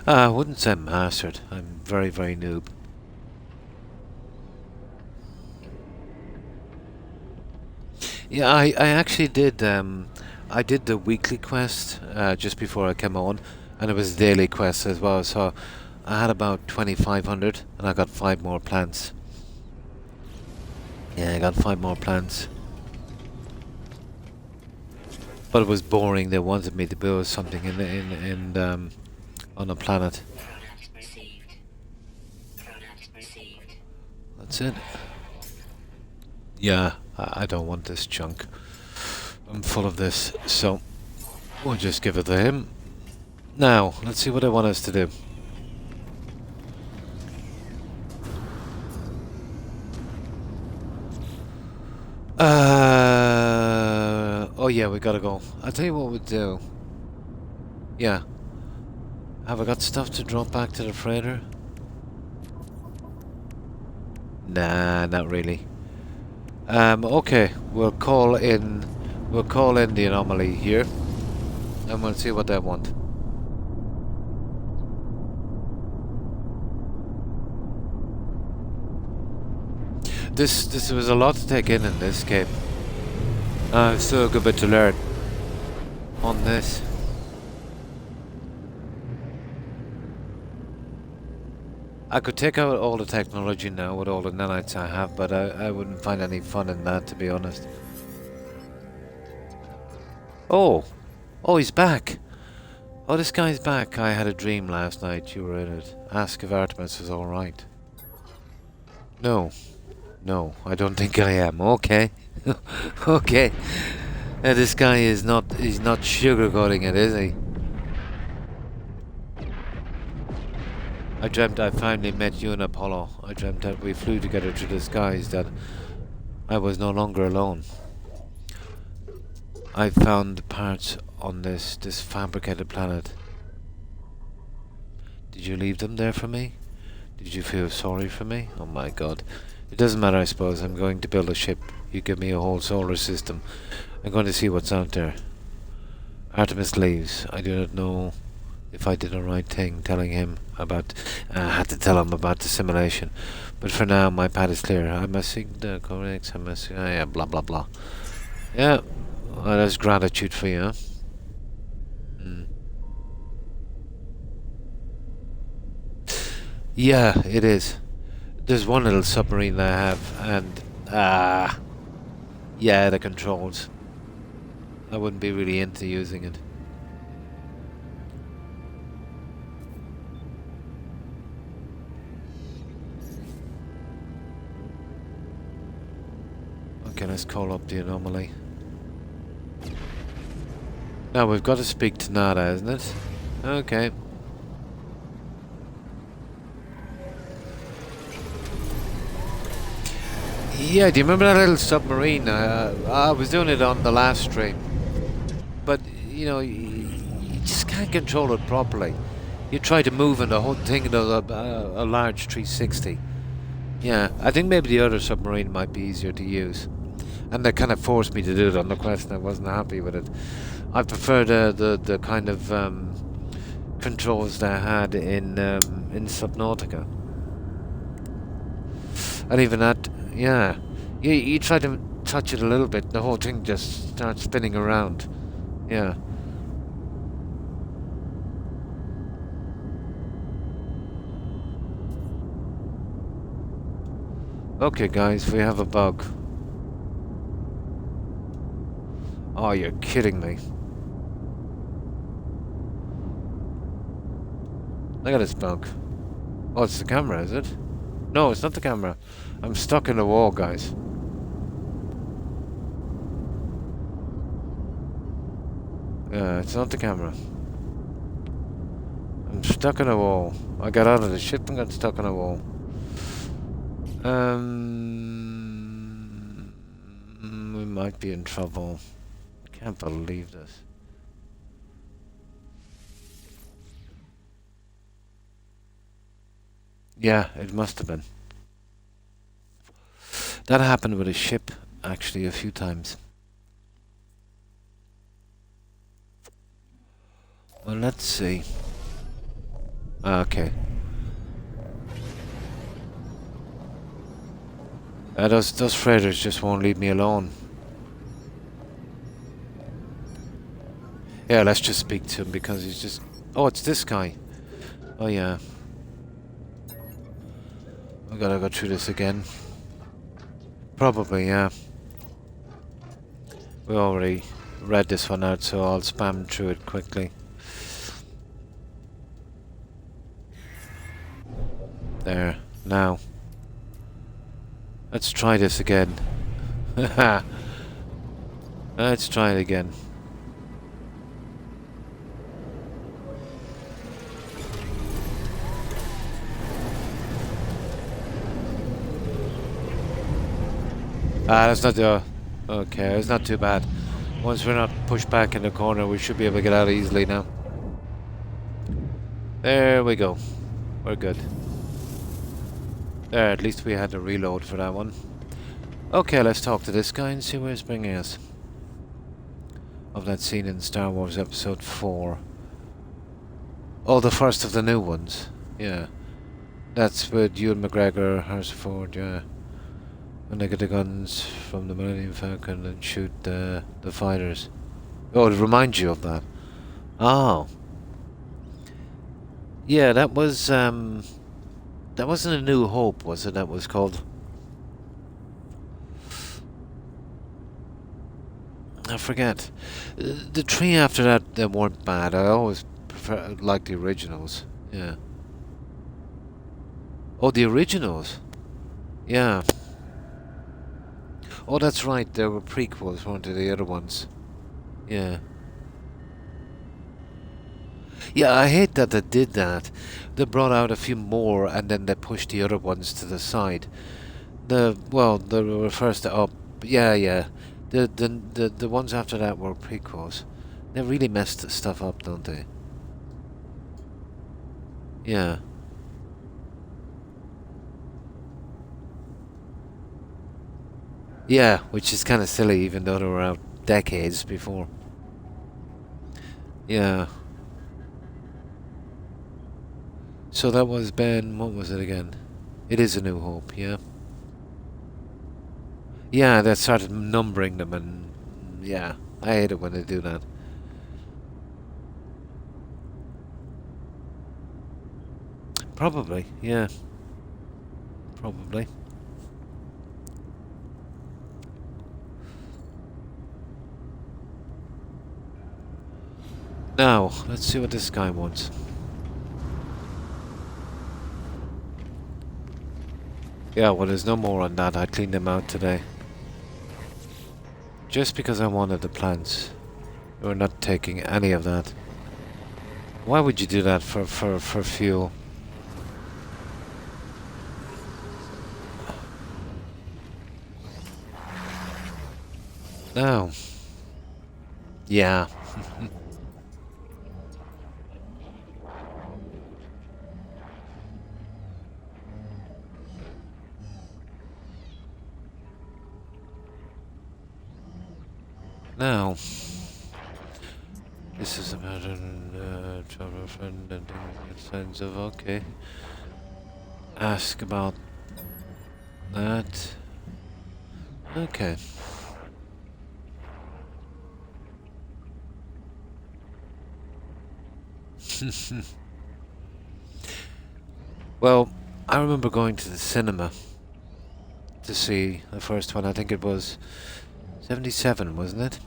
I wouldn't say mastered. I'm very, very noob. Yeah, I actually did. I did the weekly quest just before I came on, and it was daily quest as well. So I had about 2,500, and I got 5 more plants. Yeah, I got 5 more plants. But it was boring. They wanted me to build something on a planet. That's it. Yeah, I don't want this junk. I'm full of this, so we'll just give it to him. Now, let's see what I want us to do. Oh yeah, we gotta go. I'll tell you what we'll do. Yeah. Have I got stuff to drop back to the freighter? Nah, not really. Okay, we'll call in the anomaly here, and we'll see what they want. This was a lot to take in this game. Still a good bit to learn on this. I could take out all the technology now with all the nanites I have, but I wouldn't find any fun in that, to be honest. Oh! Oh, he's back! Oh, this guy's back. I had a dream last night. You were in it. Ask if Artemis is alright. No. No, I don't think I am. Okay. Okay. This guy is not... he's not sugarcoating it, is he? I dreamt I finally met you and Apollo. I dreamt that we flew together through the skies, that I was no longer alone. I found parts on this fabricated planet. Did you leave them there for me? Did you feel sorry for me? Oh my god. It doesn't matter, I suppose. I'm going to build a ship. You give me a whole solar system. I'm going to see what's out there. Artemis leaves. I do not know if I did the right thing telling him about... I had to tell him about the simulation. But for now, my path is clear. I must seek the correct... I must... yeah, blah, blah, blah. Yeah. Well, that's gratitude for you, huh? Yeah, it is. There's one little submarine that I have, and... yeah, the controls. I wouldn't be really into using it. Okay, let's call up the anomaly. Now we've got to speak to Nada, isn't it? Okay. Yeah, do you remember that little submarine? I was doing it on the last stream. But, you know, you just can't control it properly. You try to move and the whole thing does a large 360. Yeah, I think maybe the other submarine might be easier to use. And they kind of forced me to do it on the Quest and I wasn't happy with it. I prefer the kind of controls they had in Subnautica. And even that, yeah. You try to touch it a little bit, the whole thing just starts spinning around. Yeah. Okay, guys, we have a bug. Oh, you're kidding me. Look at this bug. Oh, it's the camera, is it? No, it's not the camera. I'm stuck in the wall, guys. It's not the camera. I'm stuck in a wall. I got out of the ship and got stuck in a wall. We might be in trouble. Can't believe this. Yeah, it must have been. That happened with a ship, actually, a few times. Well, let's see. Okay. Those freighters just won't leave me alone. Yeah, let's just speak to him because he's just... Oh, it's this guy. Oh, yeah. I gotta go through this again. Probably, yeah. We already read this one out, so I'll spam through it quickly. There. Now. Let's try this again. Let's try it again. That's not the... Okay, it's not too bad. Once we're not pushed back in the corner, we should be able to get out easily now. There we go. We're good. There, at least we had to reload for that one. Okay, let's talk to this guy and see where he's bringing us. Of that scene in Star Wars Episode 4. Oh, the first of the new ones. Yeah. That's with Ewan McGregor, Harrison Ford, yeah. When they get the guns from the Millennium Falcon and shoot the fighters. Oh, it reminds you of that. Oh. Yeah, that was, that wasn't A New Hope, was it? That was called... I forget. The three after that, they weren't bad. I always liked the originals. Yeah. Oh, the originals? Yeah. Oh, that's right. There were prequels, weren't there? The other ones. Yeah. Yeah, I hate that they did that. They brought out a few more and then they pushed the other ones to the side. Well, they were first up. Yeah, yeah. The ones after that were prequels. They really messed stuff up, don't they? Yeah. Yeah, which is kind of silly, even though they were out decades before. Yeah. So that was Ben... What was it again? It is A New Hope, yeah. Yeah, they started numbering them and... Yeah, I hate it when they do that. Probably, yeah. Probably. Now, let's see what this guy wants. Yeah, well, there's no more on that. I cleaned them out today. Just because I wanted the plants. We're not taking any of that. Why would you do that for fuel? Oh. Yeah. Now, this is about travel friend and signs of okay. Ask about that. Okay. Well, I remember going to the cinema to see the first one. I think it was 77, wasn't it?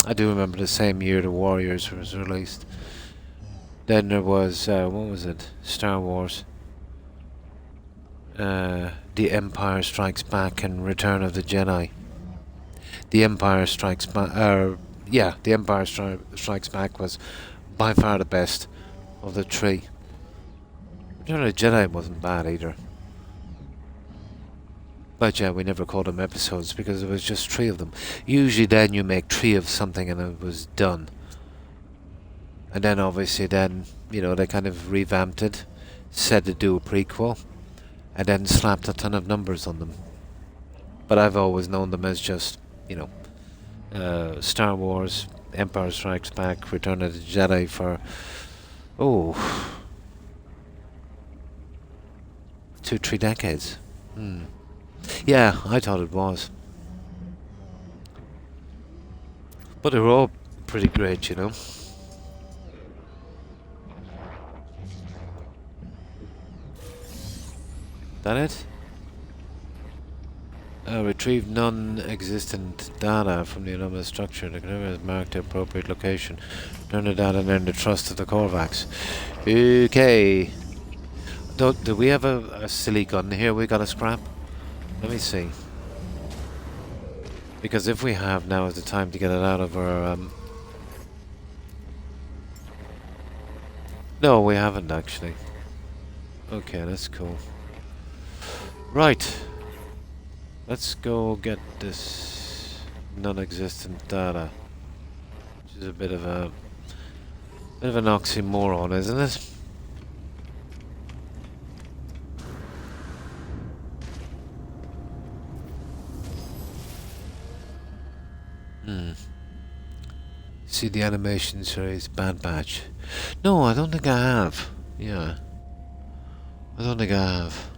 I do remember the same year The Warriors was released. Then there was, what was it? Star Wars. The Empire Strikes Back and Return of the Jedi. The Empire Strikes Back, yeah, The Empire Strikes Back was by far the best of the three. Return of the Jedi wasn't bad either. But yeah, we never called them episodes because there was just three of them. Usually then you make three of something and it was done. And then obviously then, you know, they kind of revamped it, said to do a prequel, and then slapped a ton of numbers on them. But I've always known them as just, you know, Star Wars, Empire Strikes Back, Return of the Jedi for, 2-3 decades. Yeah, I thought it was. But they were all pretty great, you know. That it? Retrieve non-existent data from the anomalous structure. The computer has marked the appropriate location. Turn the data and earn the trust of the Corvax. Okay. Do we have a silly gun here we gotta scrap? Let me see. Because if we have, now is the time to get it out of our... No, we haven't actually. Okay, that's cool. Right. Let's go get this non-existent data. Which is a bit of an oxymoron, isn't it? See the animation series Bad Batch. No, I don't think I have. Yeah. I don't think I have.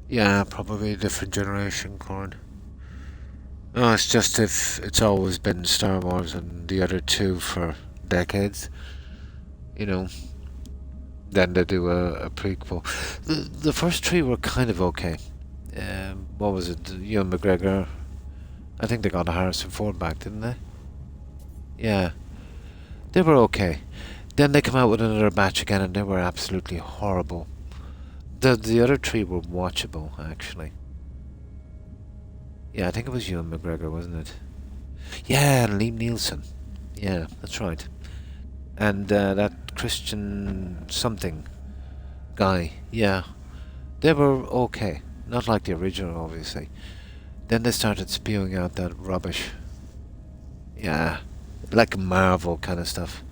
Yeah, probably a different generation, Corn. No, it's just if it's always been Star Wars and the other two for decades, you know, then they do a prequel. The first three were kind of okay. What was it? Ewan McGregor. I think they got a Harrison Ford back, didn't they? Yeah. They were okay. Then they come out with another batch again and they were absolutely horrible. The other three were watchable, actually. Yeah, I think it was Ewan McGregor, wasn't it? Yeah, and Liam Neeson. Yeah, that's right. And that Christian something guy. Yeah. They were okay. Not like the original, obviously. Then they started spewing out that rubbish. Yeah. Like Marvel kind of stuff.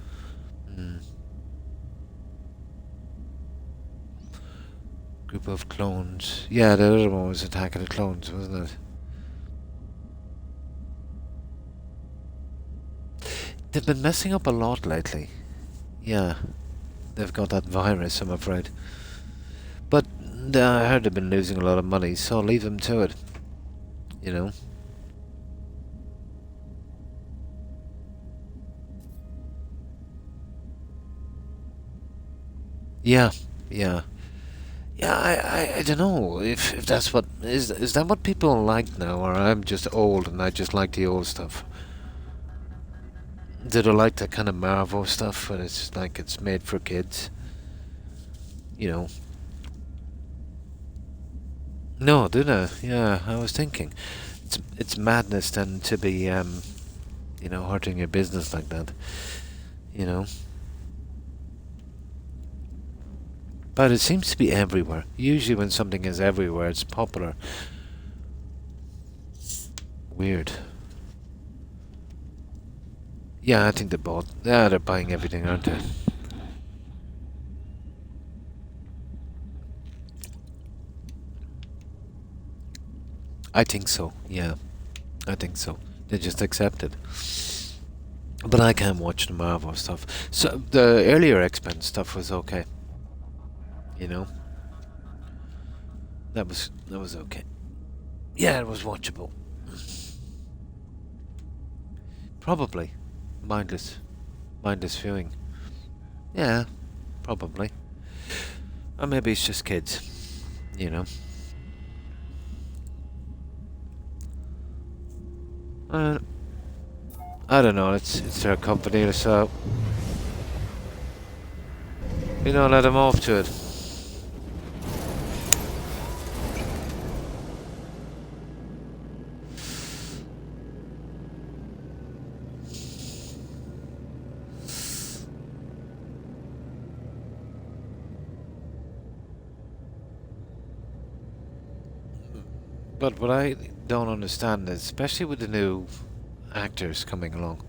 Group of clones. Yeah, the other one was Attack of the Clones, wasn't it? They've been messing up a lot lately. Yeah. They've got that virus, I'm afraid. But I heard they've been losing a lot of money, so I'll leave them to it. You know? Yeah, yeah. Yeah, I don't know if that's what... Is that what people like now, or I'm just old and I just like the old stuff? Do they like that kind of Marvel stuff, when it's like it's made for kids? You know? No, do they? Yeah, I was thinking. It's madness then to be, you know, hurting your business like that. You know? But it seems to be everywhere. Usually when something is everywhere, it's popular. Weird. Yeah, I think they bought. Yeah, they're buying everything, aren't they? I think so. Yeah, I think so. They just accept it. But I can't watch the Marvel stuff. So the earlier X-Men stuff was okay. You know, that was okay. Yeah, it was watchable. Probably mindless viewing. Yeah, probably. Or maybe it's just kids. You know. I don't know. It's their company, so let them off to it. But what I don't understand is, especially with the new actors coming along,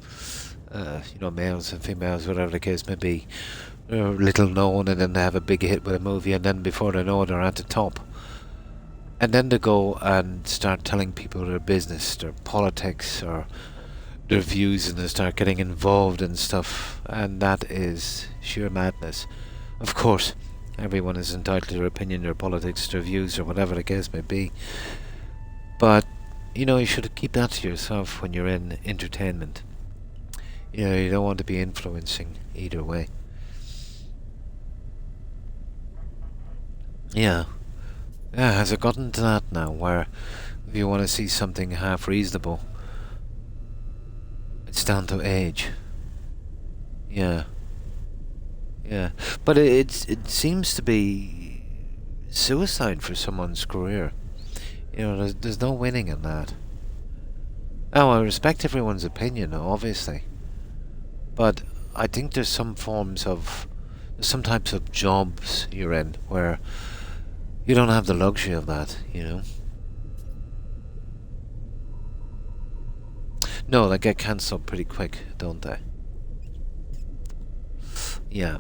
males and females, whatever the case may be, they're little known and then they have a big hit with a movie and then before they know it, they're at the top. And then they go and start telling people their business, their politics, or their views, and they start getting involved in stuff, and that is sheer madness. Of course, everyone is entitled to their opinion, their politics, their views, or whatever the case may be. But, you should keep that to yourself when you're in entertainment. You don't want to be influencing either way. Yeah. Yeah, has it gotten to that now, where if you want to see something half reasonable, it's down to age? Yeah. Yeah. But it seems to be suicide for someone's career. There's no winning in that. Now, I respect everyone's opinion, obviously. But I think there's some types of jobs you're in where you don't have the luxury of that, No, they get cancelled pretty quick, don't they? Yeah.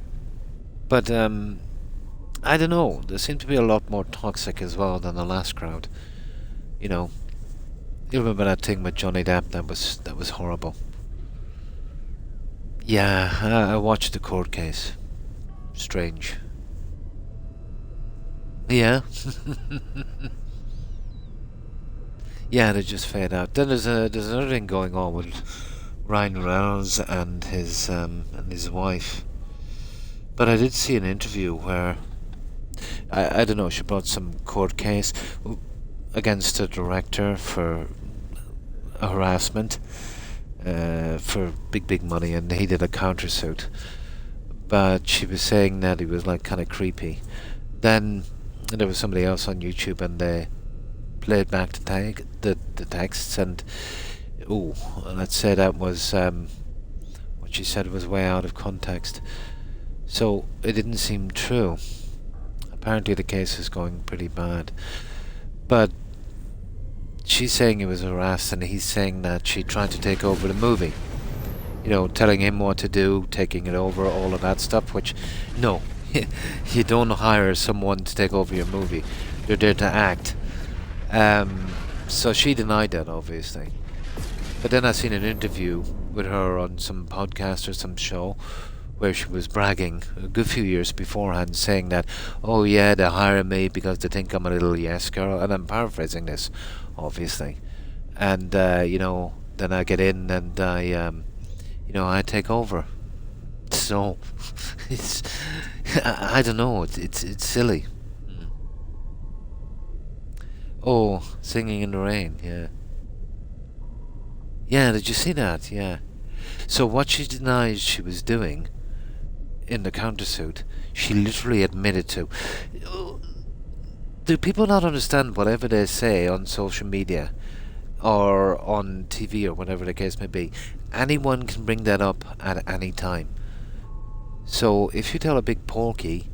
But, I don't know. There seemed to be a lot more toxic as well than the last crowd. You remember that thing with Johnny Depp? That was horrible. Yeah, I watched the court case. Strange. Yeah. Yeah, they just fade out. Then there's another thing going on with Ryan Reynolds and his wife. But I did see an interview where I don't know, she brought some court case against the director for harassment for big money, and he did a countersuit. But she was saying that he was like kind of creepy. Then there was somebody else on YouTube, and they played back the texts, and let's say that was what she said was way out of context. So it didn't seem true. Apparently the case is going pretty bad. But she's saying he was harassed, and he's saying that she tried to take over the movie. Telling him what to do, taking it over, all of that stuff, which, no, you don't hire someone to take over your movie. You're there to act. So she denied that, obviously. But then I seen an interview with her on some podcast or some show where she was bragging a good few years beforehand, saying that, oh yeah, they hire me because they think I'm a little yes girl, and I'm paraphrasing this, obviously. And then I get in and I take over. So it's I don't know, it's silly. Oh, Singing in the Rain, yeah. Yeah, did you see that? Yeah. So what she denies she was doing in the countersuit, she literally admitted to. Do people not understand whatever they say on social media or on TV or whatever the case may be? Anyone can bring that up at any time. So if you tell a big porky,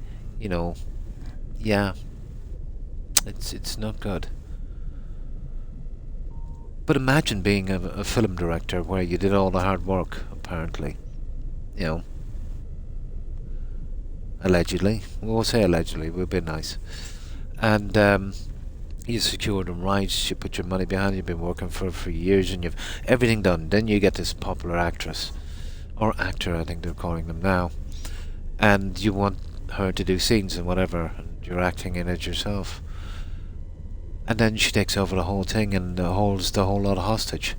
Yeah, it's not good. But imagine being a film director where you did all the hard work, apparently. You know, allegedly. We'll say allegedly, we'll be nice. And you secured them rights, you put your money behind it, you've been working for years and you've everything done. Then you get this popular actress, or actor, I think they're calling them now, and you want her to do scenes and whatever, and you're acting in it yourself. And then she takes over the whole thing and holds the whole lot hostage.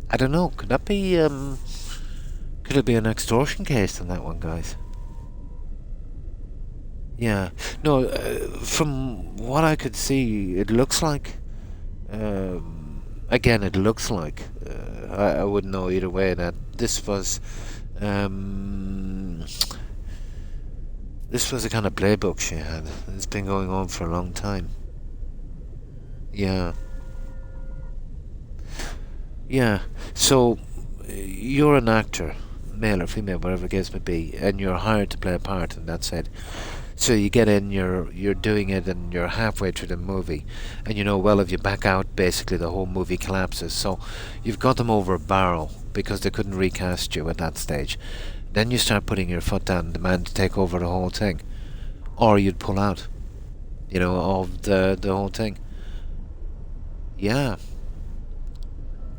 I don't know, could that be, could it be an extortion case on that one, guys? Yeah. No, from what I could see, it looks like. Again, it looks like. I wouldn't know either way that this was. This was a kind of playbook she had. It's been going on for a long time. Yeah. Yeah. So, you're an actor, male or female, whatever the case may be, and you're hired to play a part, and that's it. So you get in, you're doing it, and you're halfway through the movie, and you know, well, if you back out, basically the whole movie collapses. So you've got them over a barrel because they couldn't recast you at that stage. Then you start putting your foot down and demand to take over the whole thing, or you'd pull out, you know, of the whole thing. Yeah,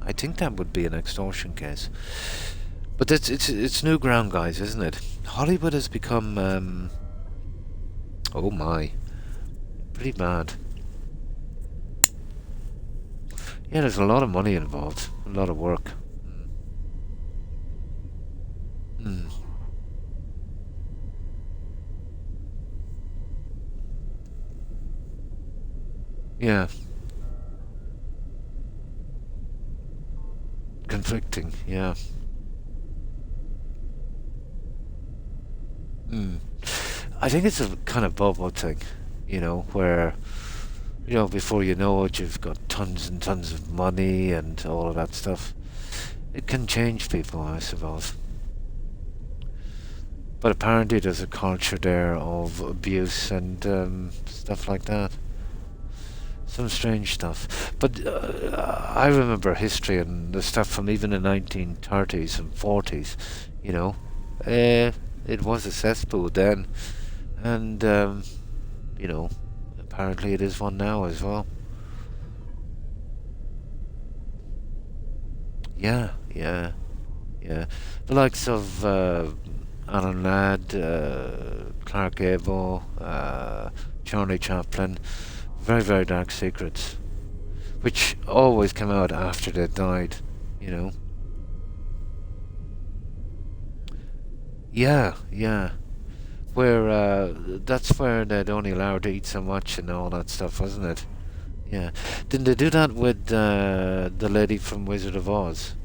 I think that would be an extortion case. But it's new ground, guys, isn't it? Hollywood has become. Oh my. Pretty bad. Yeah, there's a lot of money involved. A lot of work. Mm. Yeah. Conflicting, yeah. Mm. I think it's a kind of bubble thing, you know, where, you know, before you know it, you've got tons and tons of money and all of that stuff. It can change people, I suppose. But apparently there's a culture there of abuse and stuff like that. Some strange stuff. But I remember history and the stuff from even the 1930s and 40s, you know. It was a cesspool then. And, you know, apparently it is one now as well. Yeah, yeah, yeah. The likes of Alan Ladd, Clark Gable, Charlie Chaplin, very, very dark secrets, which always come out after they died, you know. Yeah, yeah. Where that's where they'd only allow her to eat so much and all that stuff, wasn't it? Yeah. Didn't they do that with the lady from Wizard of Oz?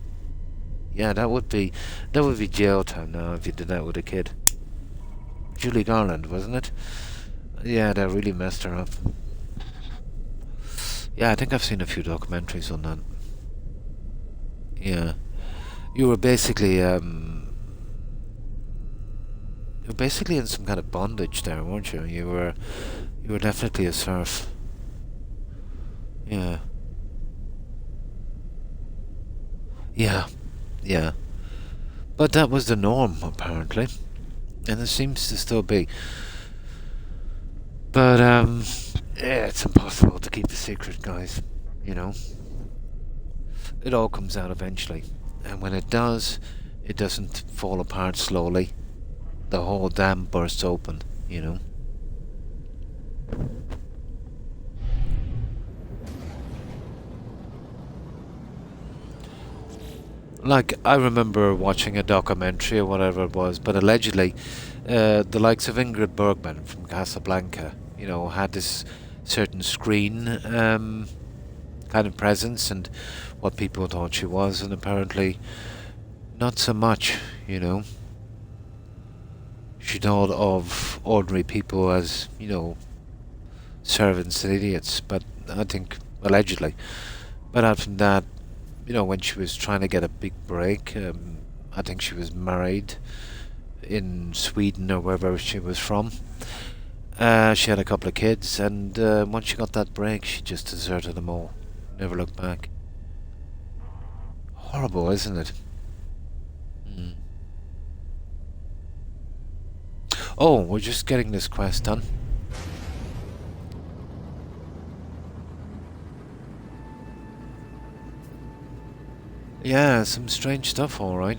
Yeah, that would be jail time now if you did that with a kid. Julie Garland, wasn't it? Yeah, that really messed her up. Yeah, I think I've seen a few documentaries on that. Yeah. You were basically in some kind of bondage there, weren't you? You were definitely a serf. Yeah. Yeah. Yeah. But that was the norm, apparently. And it seems to still be. But, yeah, it's impossible to keep a secret, guys. You know? It all comes out eventually. And when it does, it doesn't fall apart slowly. The whole dam bursts open, you know? Like, I remember watching a documentary or whatever it was, but allegedly, the likes of Ingrid Bergman from Casablanca, you know, had this certain screen kind of presence and what people thought she was, and apparently not so much, you know. She thought of ordinary people as, you know, servants and idiots, but I think, allegedly. But out from that, you know, when she was trying to get a big break, I think she was married in Sweden or wherever she was from. She had a couple of kids, and once she got that break, she just deserted them all. Never looked back. Horrible, isn't it? Mm. Oh, we're just getting this quest done. Yeah, some strange stuff, alright.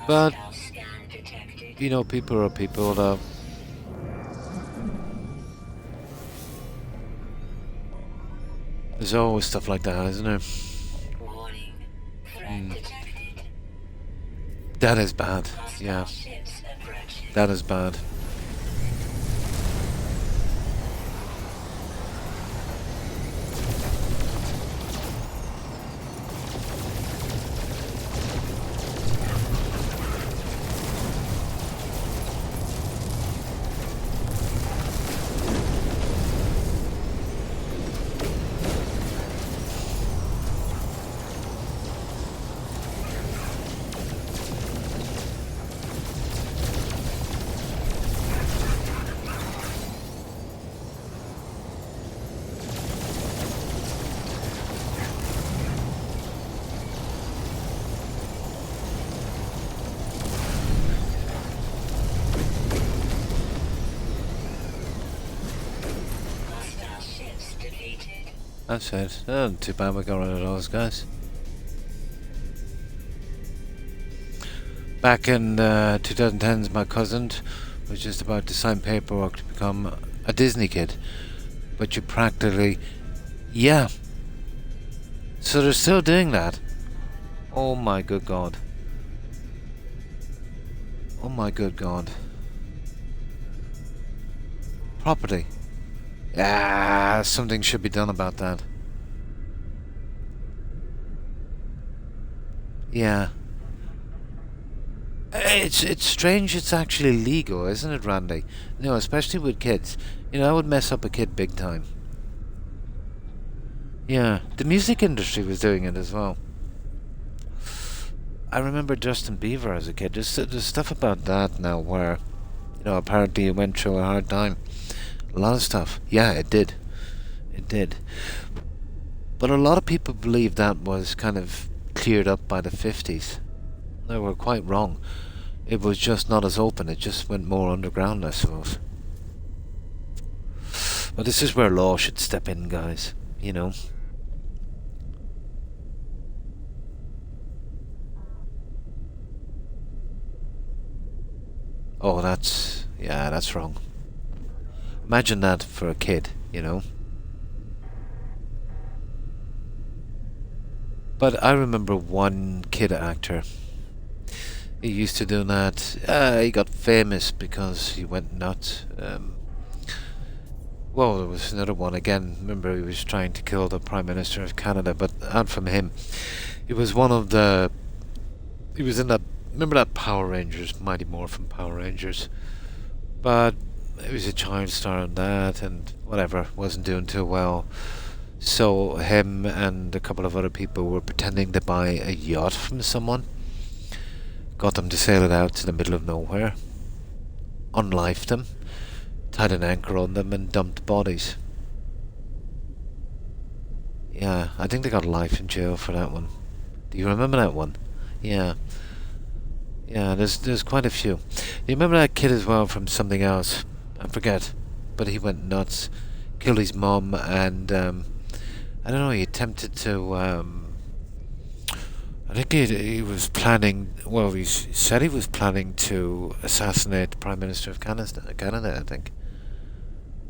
But, Hostile scan detected. you know, people are people, though. There's always stuff like that, isn't there? Warning. Threat Mm. detected. That is bad. Hostile Yeah, ships approaching. that is bad. Hostile ships defeated. That's it. Oh, too bad we got rid of those guys. Back in 2010s, my cousin was just about to sign paperwork to become a Disney kid. But you practically... Yeah. So they're still doing that. Oh my good God. Oh my good God. Property. Ah, something should be done about that. Yeah. It's strange it's actually legal, isn't it, Randy? No, especially with kids. You know, I would mess up a kid big time. Yeah, the music industry was doing it as well. I remember Justin Bieber as a kid. There's stuff about that now where, you know, apparently he went through a hard time. A lot of stuff. Yeah, it did. It did. But a lot of people believe that was kind of cleared up by the 50s. They were quite wrong. It was just not as open. It just went more underground, I suppose. But this is where law should step in, guys. You know. Oh, yeah, that's wrong. Imagine that for a kid, you know. But I remember one kid actor. He used to do that. He got famous because he went nuts. Well, there was another one again. Remember, he was trying to kill the Prime Minister of Canada, but out from him. He was one of the... He was in that... Remember that Power Rangers, Mighty Morphin Power Rangers? But he was a child star in that, and whatever, wasn't doing too well. So him and a couple of other people were pretending to buy a yacht from someone. Got them to sail it out to the middle of nowhere. Unlifed them. Tied an anchor on them and dumped bodies. Yeah, I think they got life in jail for that one. Do you remember that one? Yeah. Yeah, there's quite a few. You remember that kid as well from something else? I forget. But he went nuts. Killed his mom and I don't know, he attempted to I think he was planning, well, he said he was planning to assassinate the Prime Minister of Canada, I think.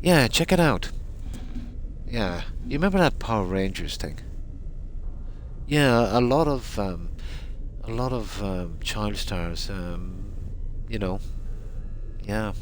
Yeah, check it out. Yeah, you remember that Power Rangers thing? Yeah, a lot of child stars, you know, yeah.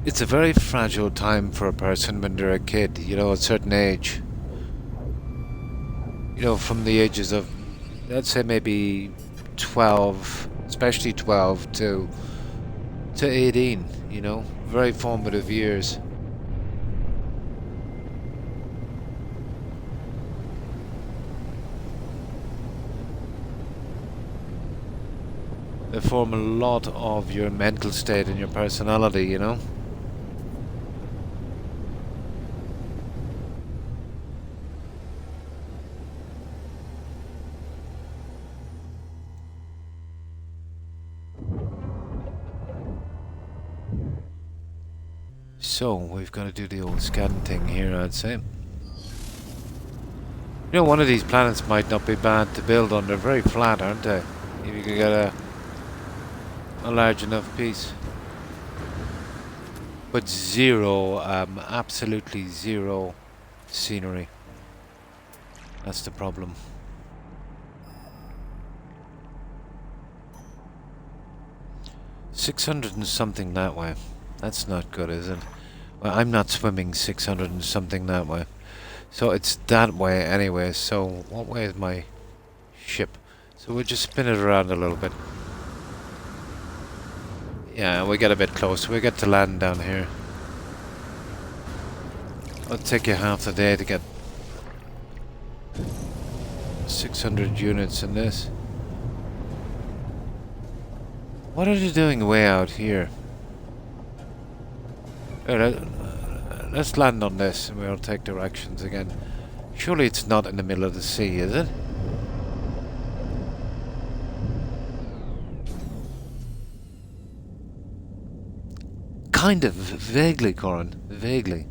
It's a very fragile time for a person when they're a kid, you know, a certain age. You know, from the ages of, let's say maybe 12, especially 12 to 18, you know, very formative years. They form a lot of your mental state and your personality, you know. So, we've got to do the old scan thing here, I'd say. You know, one of these planets might not be bad to build on. They're very flat, aren't they? If you can get a large enough piece. But zero, absolutely zero scenery. That's the problem. $600 and something that way. That's not good, is it? Well, I'm not swimming 600 and something that way. So it's that way anyway. So what way is my ship? So we'll just spin it around a little bit. Yeah, we get a bit close. We get to land down here. It'll take you half the day to get 600 units in this. What are they doing way out here? Let's land on this and we'll take directions again. Surely it's not in the middle of the sea, is it? Kind of, vaguely, Corin. Vaguely.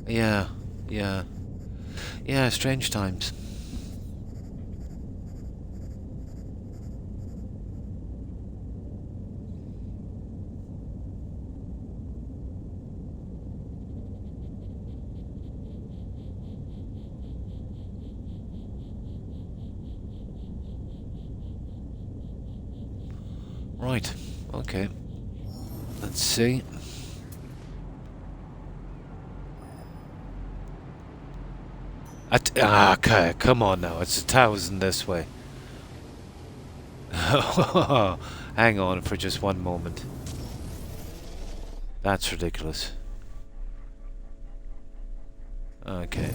Yeah, yeah. Yeah, strange times. Right, okay. Let's see. Okay, come on now. It's 1,000 this way. Hang on for just one moment. That's ridiculous. Okay.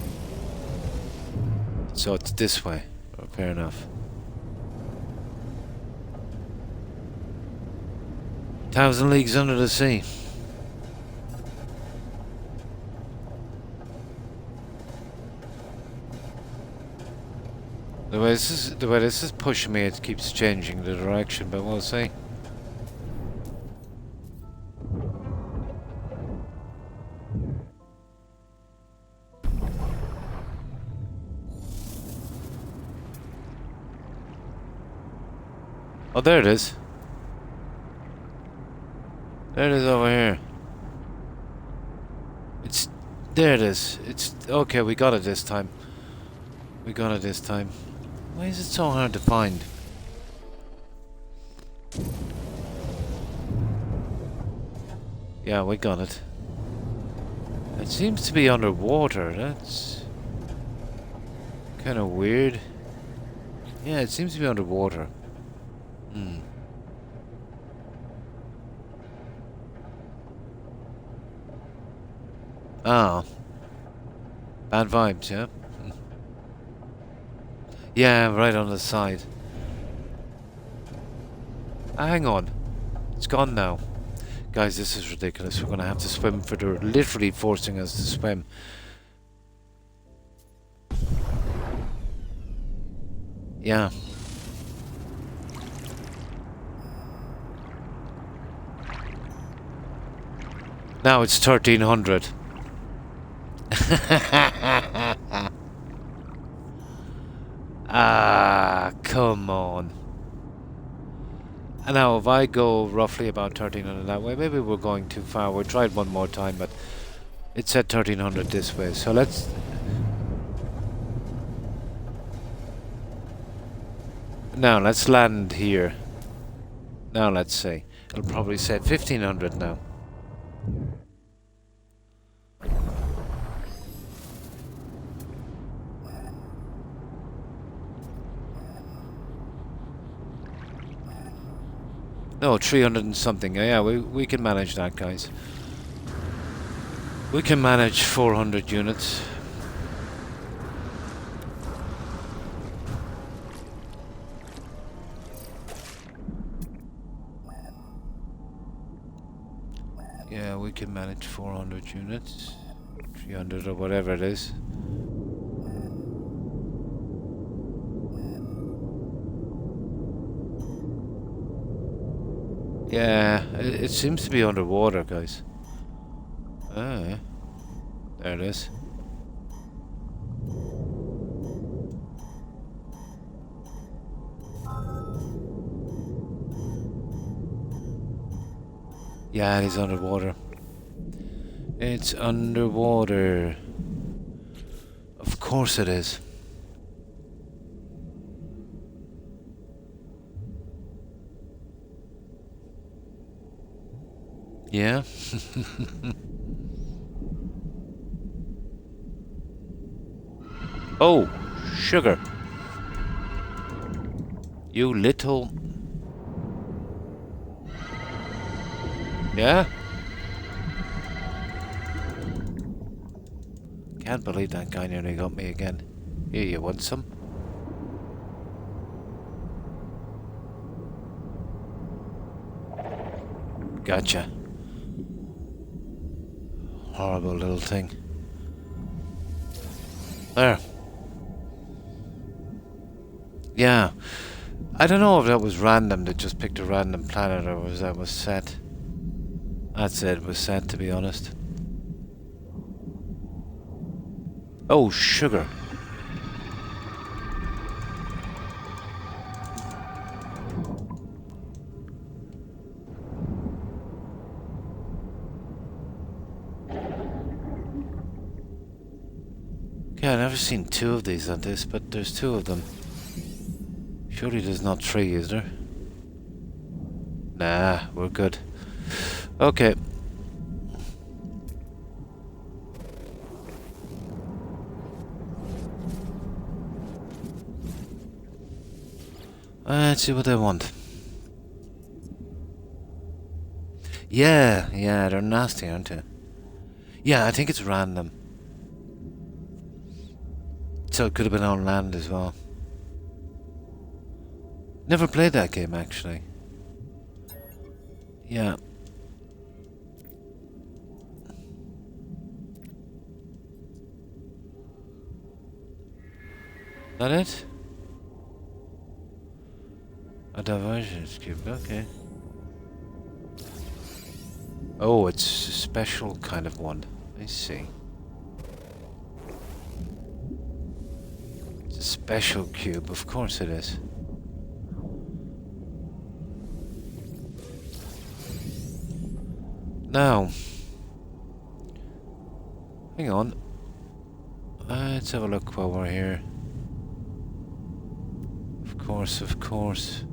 So it's this way. Oh, fair enough. 1,000 leagues under the sea. The way this is pushing me, it keeps changing the direction, but we'll see. Oh, there it is. There it is over here. There it is. It's okay, we got it this time. We got it this time. Why is it so hard to find? Yeah, we got it. It seems to be underwater. That's kind of weird. Yeah, it seems to be underwater. Hmm. Ah. Bad vibes, yeah? Yeah, right on the side. Hang on. It's gone now. Guys, this is ridiculous. We're gonna have to swim for they're literally forcing us to swim. Yeah. Now it's 1,300. Ah, come on. And now if I go roughly about 1,300 that way, maybe we're going too far. We'll try it one more time, but it said 1,300 this way, so let's... Now, let's land here. Now let's see. It'll probably say 1500 now. No, 300 and something. Yeah, we can manage that, guys. We can manage 400 units. Yeah, we can manage 400 units. 300 or whatever it is. Yeah, it seems to be underwater, guys. Ah, there it is. Yeah, it is underwater. It's underwater. Of course it is. Yeah. Oh, sugar. You little... Yeah? Can't believe that guy nearly got me again. Here, you want some? Gotcha. Horrible little thing. There. Yeah. I don't know if that was random, that just picked a random planet, or was that was set. That's it, was set, to be honest. Oh, sugar. Yeah, I've never seen two of these on this, but there's two of them. Surely there's not three, is there? Nah, we're good. Okay. Let's see what they want. Yeah, they're nasty, aren't they? Yeah, I think it's random. So it could have been on land as well. Never played that game, actually. Yeah. That it? A divergence cube, okay. Oh, it's a special kind of one. I see. It's a special cube, of course it is. Now, hang on. Let's have a look while we're here. Of course, of course.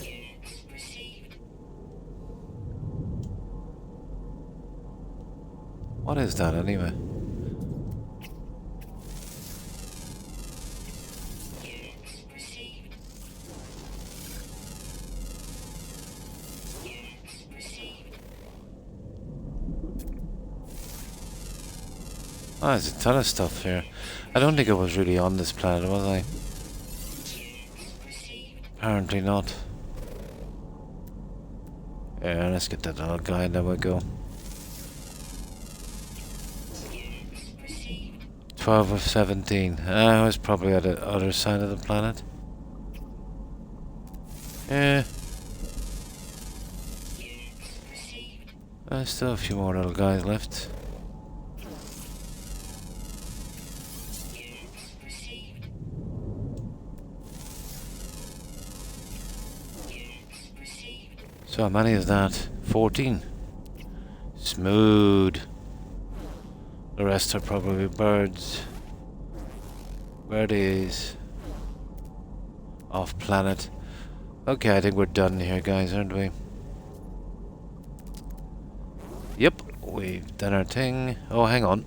Units received. What is that anyway? Units received. Units received. Oh, there's a ton of stuff here. I don't think I was really on this planet, was I? Units received. Apparently not. Yeah, let's get that little guy, there we go. Units received. 12 of 17. I was probably at the other side of the planet. Yeah. Units received. There's still a few more little guys left. Units received. Units received. So how many is that? 14. Smooth. The rest are probably birds. Where it is. Off planet. Okay, I think we're done here, guys, aren't we? Yep, we've done our thing. Oh, hang on.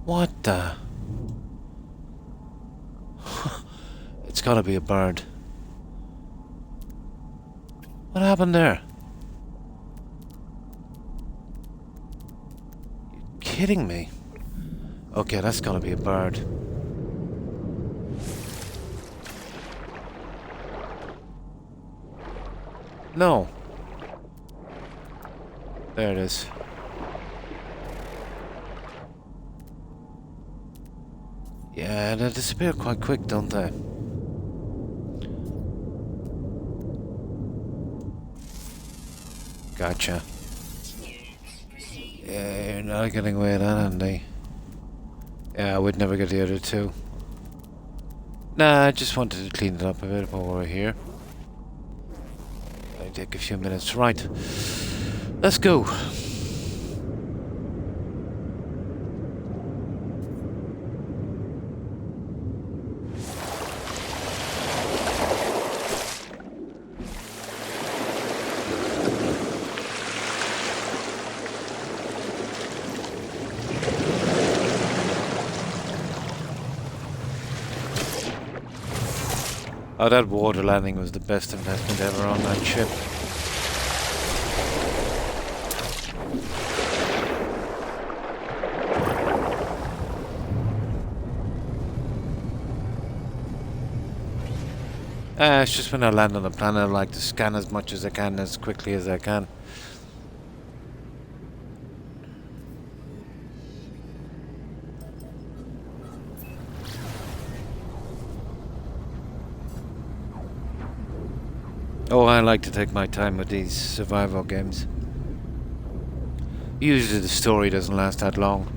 What the? It's gotta be a bird. What happened there? You're kidding me. Okay, that's gotta be a bird. No. There it is. Yeah, they disappear quite quick, don't they? Gotcha. Yeah, you're not getting away with that, Andy. Yeah, I would never get the other two. Nah, I just wanted to clean it up a bit while we're here. It'll take a few minutes. Right. Let's go. Oh, that water landing was the best investment ever on that ship. It's just when I land on the planet, I like to scan as much as I can, as quickly as I can. Oh, I like to take my time with these survival games. Usually the story doesn't last that long.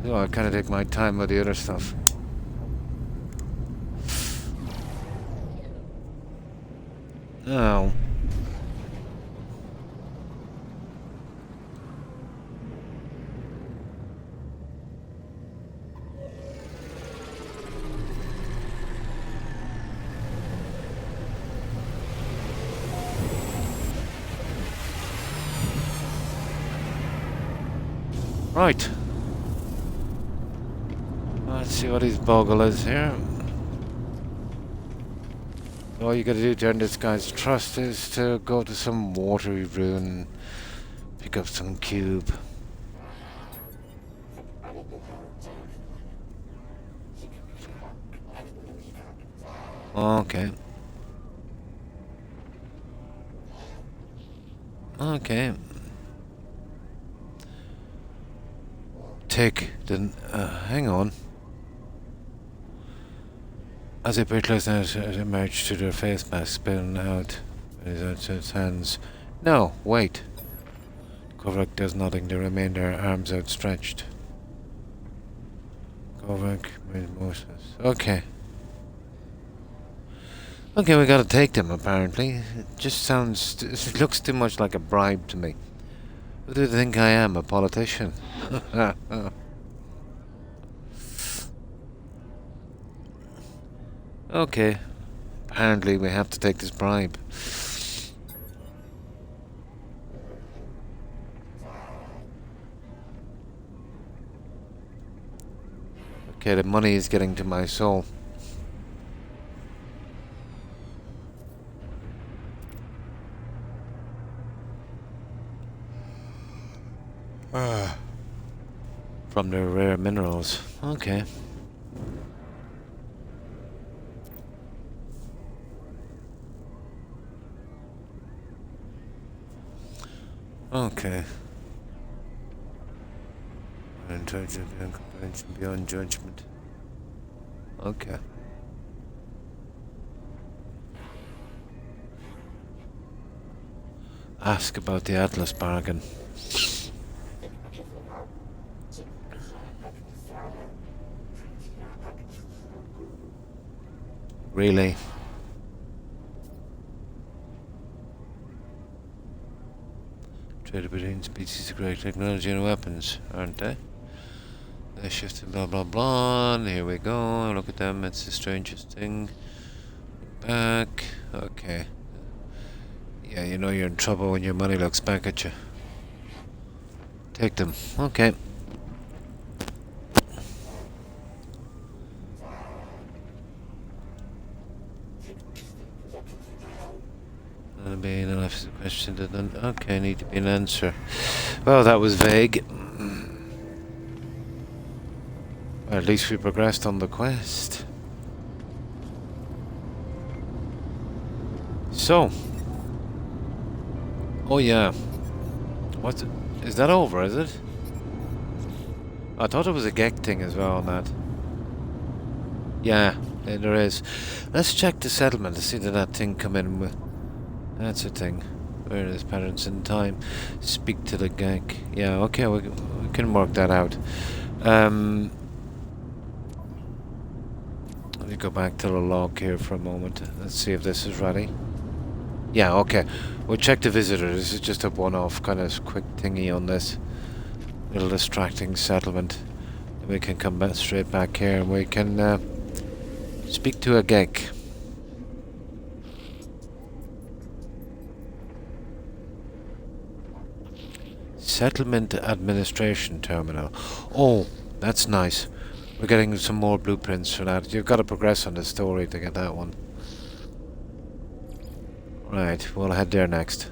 So I kind of take my time with the other stuff. Oh. Right. Let's see what his bogle is here. All you gotta do to earn this guy's trust is to go to some watery ruin, pick up some cube. Okay. Okay. Take the... hang on. As they break close as it emerged to their face mask, spilling out its hands. No, wait. Croc does nothing. They remain their arms outstretched. Croc made motionless. Okay. Okay, we gotta take them, apparently. It just sounds... it looks too much like a bribe to me. Who do they think I am, a politician? Okay. Apparently we have to take this bribe. Okay, the money is getting to my soul. From the rare minerals. Okay. Okay. Intelligent and comprehension beyond judgment. Okay. Ask about the Atlas bargain. Really? Traded between species of great technology and weapons, aren't they? They shifted blah blah blah, and here we go. Look at them, it's the strangest thing. Back. Okay. Yeah, you know you're in trouble when your money looks back at you. Take them. Okay. That'll be an question that then. Okay, need to be an answer. Well, that was vague. Well, at least we progressed on the quest. So. Oh yeah. What? Is that over, is it? I thought it was a Gek thing as well on that. Yeah, there is. Let's check the settlement to see that thing come in with. That's a thing. Where is patterns in time? Speak to the Gek. Yeah, okay, we can work that out. Let me go back to the log here for a moment. Let's see if this is ready. Yeah, okay. We'll check the visitor. This is just a one-off kind of quick thingy on this little distracting settlement. And we can come back straight back here and we can speak to a Gek. Settlement Administration Terminal. Oh, that's nice. We're getting some more blueprints for that. You've got to progress on the story to get that one. Right, we'll head there next.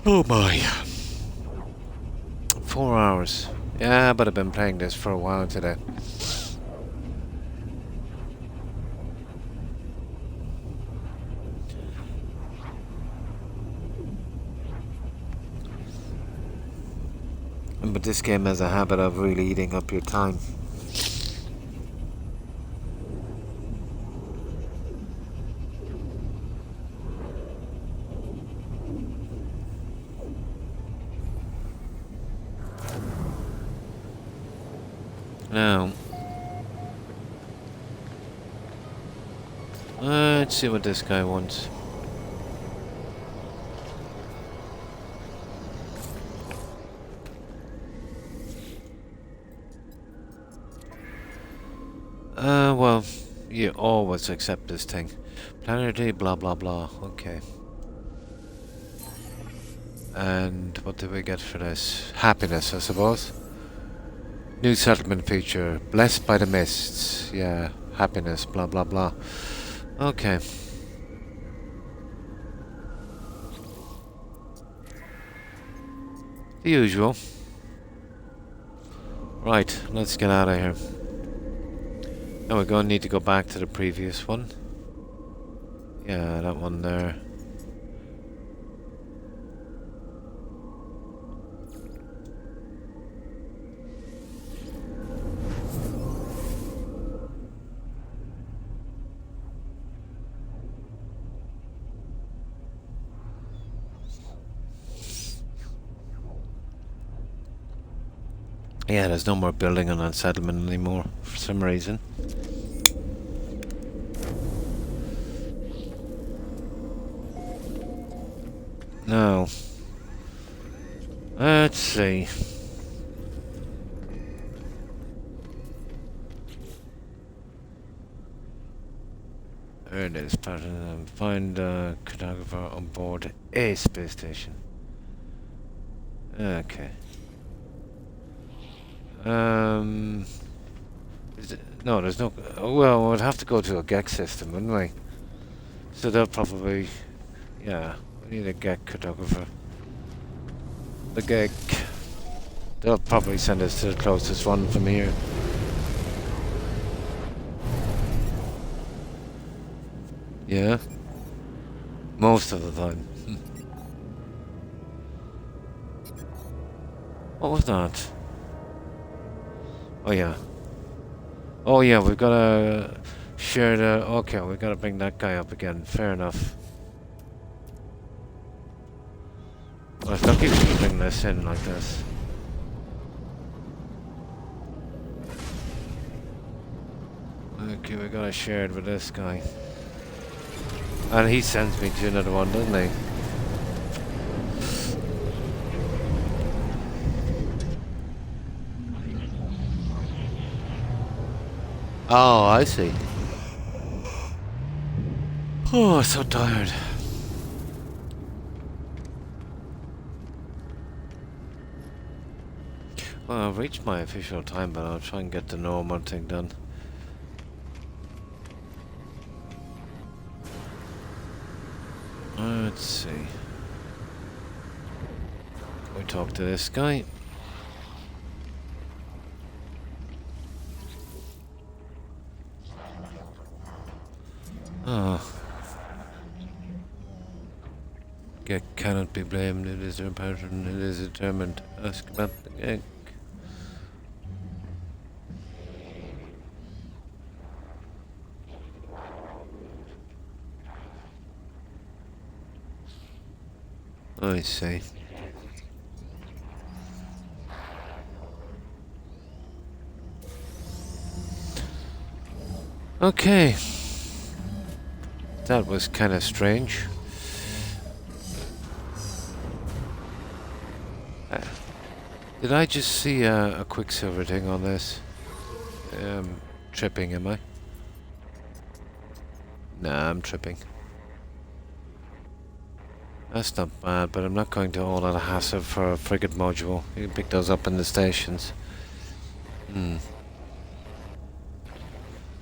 Oh my. 4 hours. Yeah, but I've been playing this for a while today. But this game has a habit of really eating up your time. Now, let's see what this guy wants. Well, you always accept this thing. Planetary blah blah blah, okay. And what do we get for this? Happiness, I suppose. New settlement feature, blessed by the mists. Yeah, happiness, blah blah blah. Okay. The usual. Right, let's get out of here. Now we're going to need to go back to the previous one. Yeah, that one there. Yeah, there's no more building on that settlement anymore for some reason. Now, let's see. There it is. Find a cartographer on board a space station. Okay. No, there's no. Well, we'd have to go to a Gek system, wouldn't we? So they'll probably. Yeah, we need a Gek cartographer. The Gek. They'll probably send us to the closest one from here. Yeah. Most of the time. What was that? Oh yeah. Oh yeah, we've got a Sure, okay, we gotta bring that guy up again. Fair enough. Well, it's lucky we can bring this in like this. Okay, we gotta share it with this guy. And he sends me to another one, doesn't he? Oh, I see. Oh, I'm so tired. Well, I've reached my official time, but I'll try and get the normal thing done. Let's see. We talk to this guy. Oh. Gek cannot be blamed, it is their pattern, it is determined. Ask about the Gek. I see. Okay. That was kind of strange. Did I just see a Quicksilver thing on this? Tripping, am I? Nah, I'm tripping. That's not bad, but I'm not going to all that hassle for a frigate module. You can pick those up in the stations.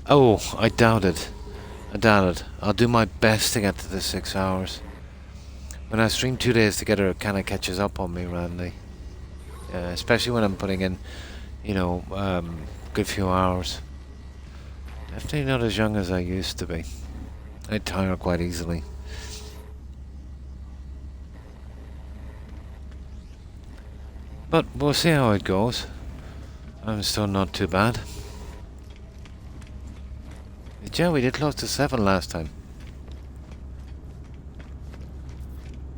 Oh, I doubt it. I doubt it. I'll do my best to get to the 6 hours. When I stream 2 days together, it kind of catches up on me, randomly. Especially when I'm putting in, you know, good few hours. Definitely not as young as I used to be. I tire quite easily. But we'll see how it goes. I'm still not too bad. Yeah, we did close to 7 last time.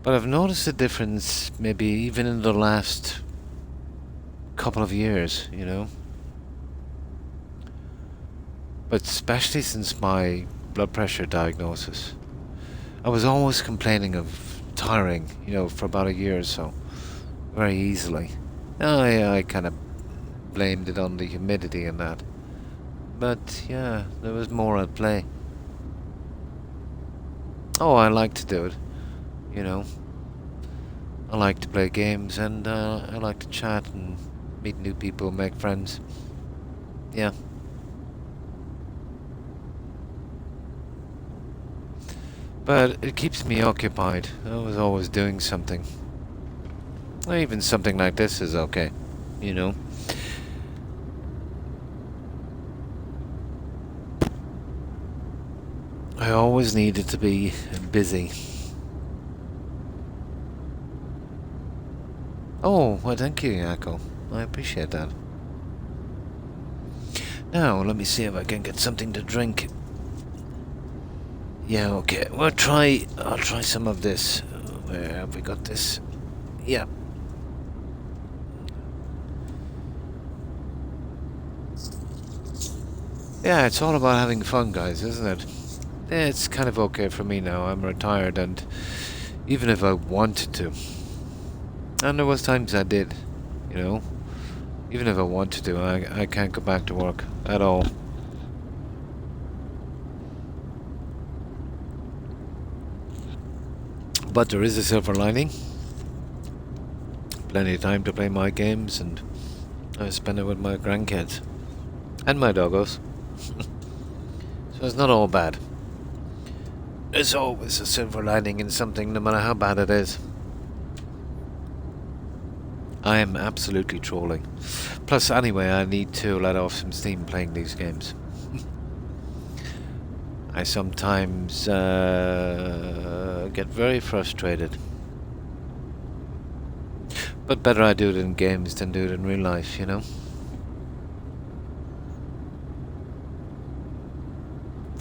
But I've noticed a difference, maybe even in the last couple of years, you know. But especially since my blood pressure diagnosis. I was always complaining of tiring, you know, for about a year or so. Very easily. I kind of blamed it on the humidity and that. But yeah, there was more at play. Oh, I like to do it, you know. I like to play games and I like to chat and meet new people, make friends. Yeah. But it keeps me occupied. I was always doing something. Even something like this is okay, you know. I always needed to be busy. Oh, well, thank you, Yako. I appreciate that. Now, let me see if I can get something to drink. Yeah, okay. I'll try some of this. Where have we got this? Yeah. Yeah, it's all about having fun, guys, isn't it? Yeah, it's kind of okay for me now. I'm retired, and even if I wanted to, and there was times I did, you know, even if I wanted to, I can't go back to work at all. But there is a silver lining. Plenty of time to play my games, and I spend it with my grandkids and my doggos. So it's not all bad. There's always a silver lining in something, no matter how bad it is. I am absolutely trolling. Plus, anyway, I need to let off some steam playing these games. I sometimes get very frustrated. But better I do it in games than do it in real life, you know?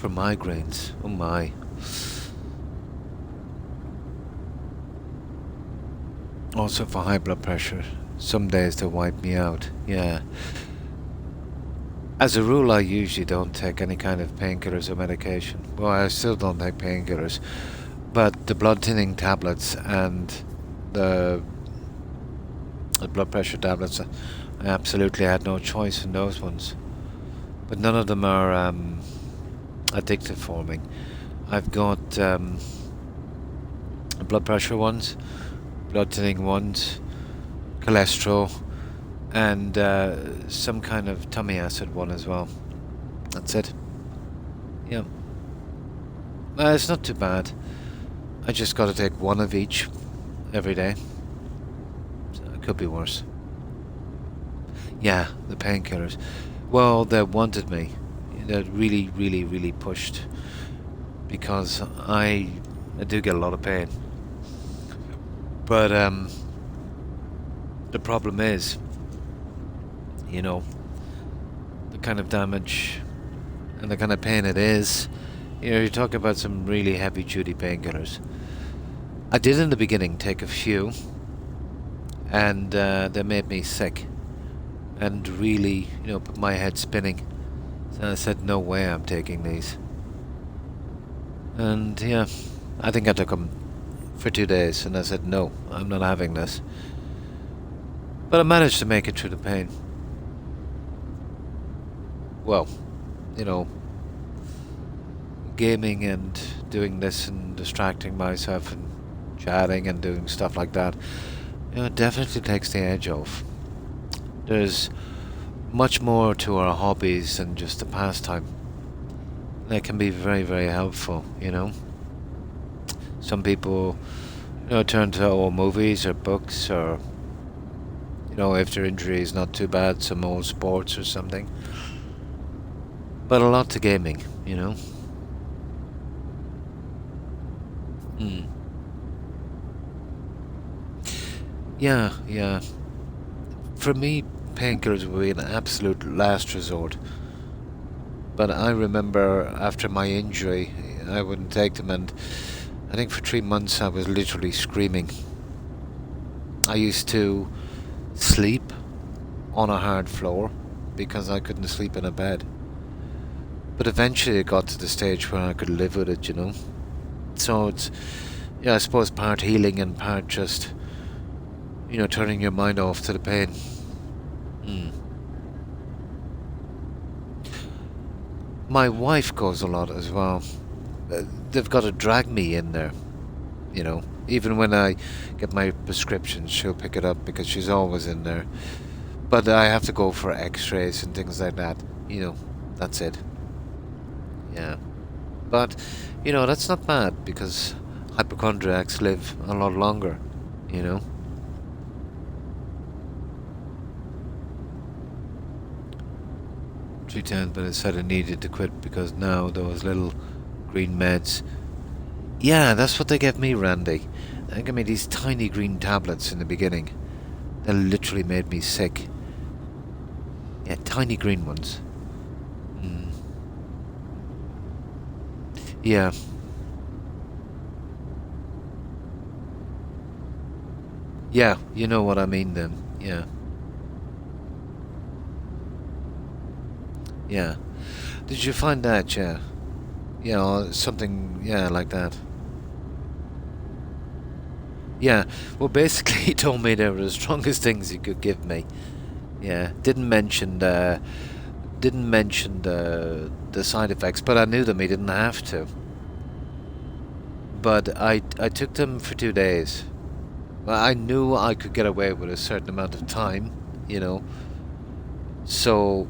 For migraines. Oh my. Also for high blood pressure. Some days they wipe me out. Yeah. As a rule, I usually don't take any kind of painkillers or medication. Well, I still don't take painkillers. But the blood thinning tablets and the blood pressure tablets, I absolutely had no choice in those ones. But none of them are addictive for me. I've got blood pressure ones, blood thinning ones, cholesterol, and some kind of tummy acid one as well. That's it. Yeah. It's not too bad. I just got to take one of each every day. So it could be worse. Yeah, the painkillers. Well, they wanted me. They really, really, really pushed. Because I do get a lot of pain. But the problem is, you know, the kind of damage and the kind of pain it is. You know, you're talking about some really heavy-duty painkillers. I did in the beginning take a few, and they made me sick, and really, you know, put my head spinning. So I said, no way I'm taking these. And yeah, I think I took them for 2 days, and I said, no, I'm not having this. But I managed to make it through the pain. Well, you know, gaming and doing this and distracting myself and chatting and doing stuff like that, you know, it definitely takes the edge off. There's much more to our hobbies than just a pastime. They can be very, very helpful, you know. Some people, you know, turn to old movies or books, or, you know, if their injury is not too bad, some old sports or something. But a lot to gaming, you know. Yeah. For me, painkillers would be an absolute last resort. But I remember after my injury, I wouldn't take them, and I think for 3 months I was literally screaming. I used to sleep on a hard floor because I couldn't sleep in a bed. But eventually it got to the stage where I could live with it, you know. So it's, yeah, I suppose part healing and part just, you know, turning your mind off to the pain. My wife goes a lot as well. They've got to drag me in there, you know. Even when I get my prescriptions, she'll pick it up because she's always in there. But I have to go for x-rays and things like that, you know. That's it. Yeah. But, you know, that's not bad because hypochondriacs live a lot longer, you know. But I said I needed to quit because now those little green meds. Yeah, that's what they gave me, Randy. They gave me these tiny green tablets in the beginning. They literally made me sick. Yeah, tiny green ones. Yeah. Yeah, you know what I mean then. Yeah. Yeah. Did you find that, yeah? Yeah, or something, yeah, like that. Yeah, well basically he told me they were the strongest things he could give me. Yeah, didn't mention the side effects, but I knew them, he didn't have to. But I took them for 2 days. Well, I knew I could get away with a certain amount of time, you know. So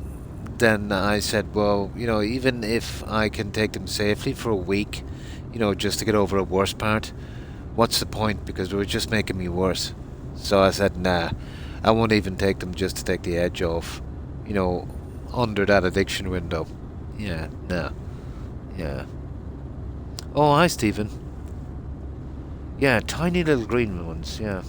then I said, well, you know, even if I can take them safely for a week, you know, just to get over a worse part, what's the point? Because they were just making me worse. So I said, nah, I won't even take them just to take the edge off, you know, under that addiction window. Yeah, nah. Yeah. Oh, hi, Stephen. Yeah, tiny little green ones, yeah.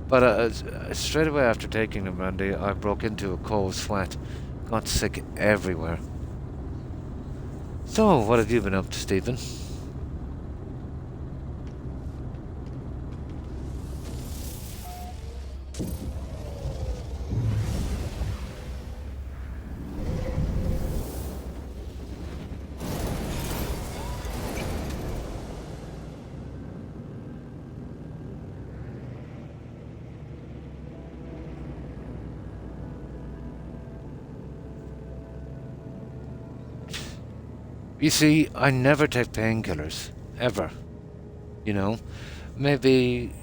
But straight away after taking them, Randy, I broke into a cold sweat. Got sick everywhere. So, what have you been up to, Stephen? You see, I never take painkillers. Ever. You know? Maybe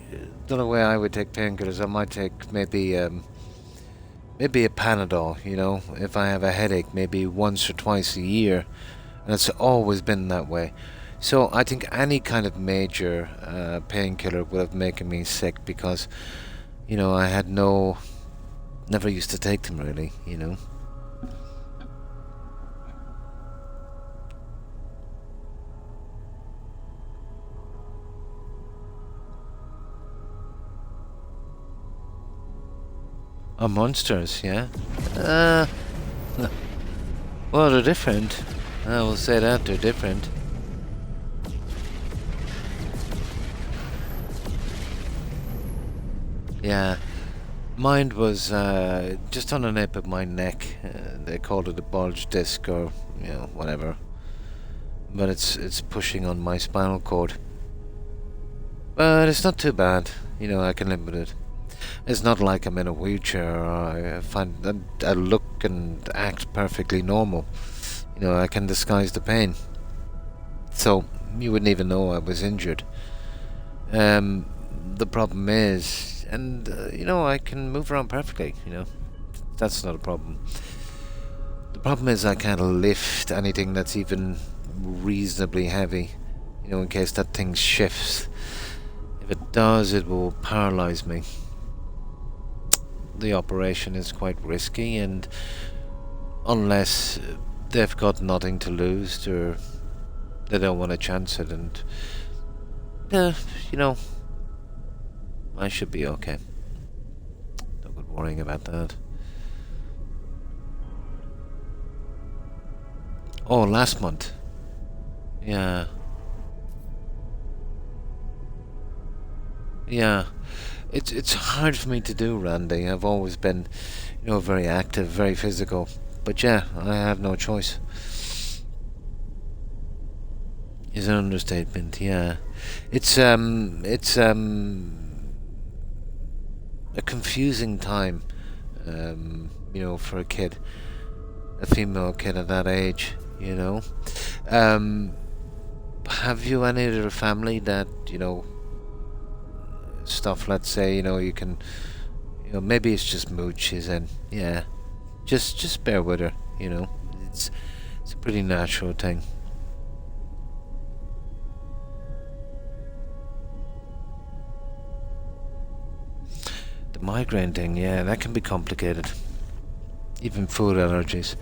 the only way I would take painkillers, I might take maybe maybe a Panadol, you know, if I have a headache, maybe once or twice a year. And it's always been that way. So I think any kind of major painkiller would have making me sick because, you know, I had never used to take them really, you know. Oh, monsters, yeah. Uh, well, they're different. I will say that, they're different. Yeah. Mine was just on the nape of my neck. They called it a bulge disc or, you know, whatever. But it's pushing on my spinal cord. But it's not too bad. You know, I can live with it. It's not like I'm in a wheelchair or I find that I look and act perfectly normal. You know, I can disguise the pain. So, you wouldn't even know I was injured. The problem is, and you know, I can move around perfectly, you know. That's not a problem. The problem is I can't lift anything that's even reasonably heavy, you know, in case that thing shifts. If it does, it will paralyze me. The operation is quite risky, and unless they've got nothing to lose, they don't want to chance it, and you know, I should be okay. Don't get worrying about that. Oh, last month. Yeah. Yeah. It's hard for me to do, Randy. I've always been, you know, very active, very physical. But yeah, I have no choice. Is an understatement, yeah. It's a confusing time, you know, for a kid, a female kid at that age, you know. Have you any other family that, you know, stuff, let's say, you know, you can, you know, maybe it's just mood she's in, yeah. Just bear with her, you know. It's a pretty natural thing. The migraine thing, yeah, that can be complicated. Even food allergies.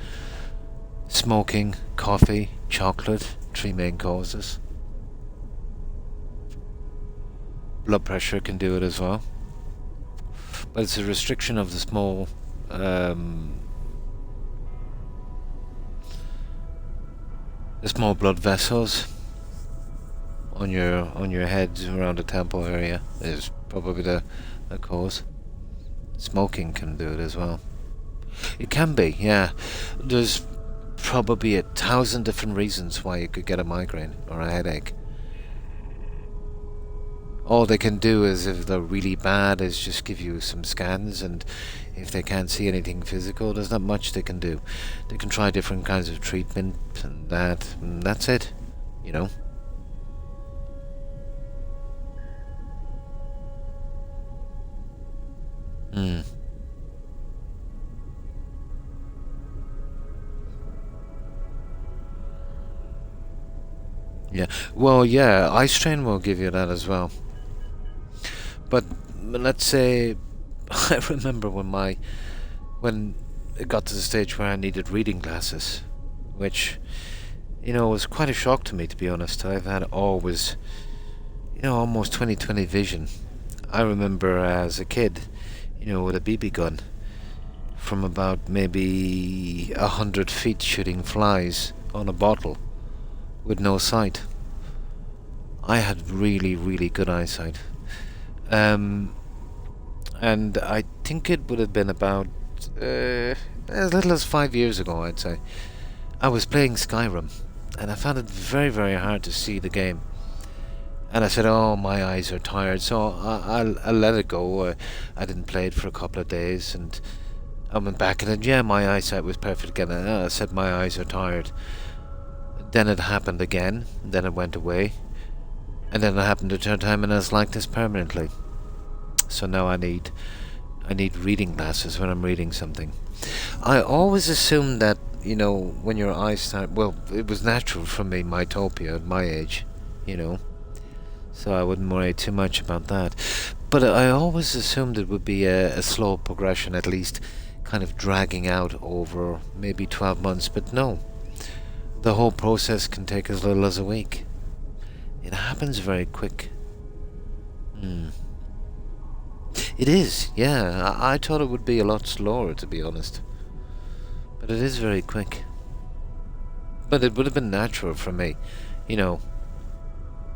Smoking, coffee, chocolate, 3 main causes. Blood pressure can do it as well. But it's a restriction of the small the small blood vessels on your head around the temple area is probably the cause. Smoking can do it as well. It can be, yeah. There's probably 1,000 different reasons why you could get a migraine or a headache. All they can do is, if they're really bad, is just give you some scans, and if they can't see anything physical, there's not much they can do. They can try different kinds of treatment and that's it, you know. Yeah, well, yeah, eye strain will give you that as well. But let's say, I remember when it got to the stage where I needed reading glasses, which, you know, was quite a shock to me, to be honest. I've had always, you know, almost 20/20 vision. I remember as a kid, with a BB gun, from about maybe 100 feet shooting flies on a bottle with no sight. I had really, really good eyesight. Um, and I think it would have been about as little as 5 years ago, I'd say. I was playing Skyrim, and I found it very, very hard to see the game. And I said, "Oh, my eyes are tired," so I'll let it go. I didn't play it for a couple of days, and I went back and then, yeah, my eyesight was perfect again. And I said, "My eyes are tired." Then it happened again. Then it went away, and then it happened a third time, and it's like this permanently. So now I need reading glasses when I'm reading something. I always assumed that when your eyes start. Well, it was natural for me, mytopia at my age, so I wouldn't worry too much about that. But I always assumed it would be a slow progression, at least kind of dragging out over maybe 12 months, but no. The whole process can take as little as a week. It happens very quick. It is, yeah. I thought it would be a lot slower, to be honest. But it is very quick. But it would have been natural for me.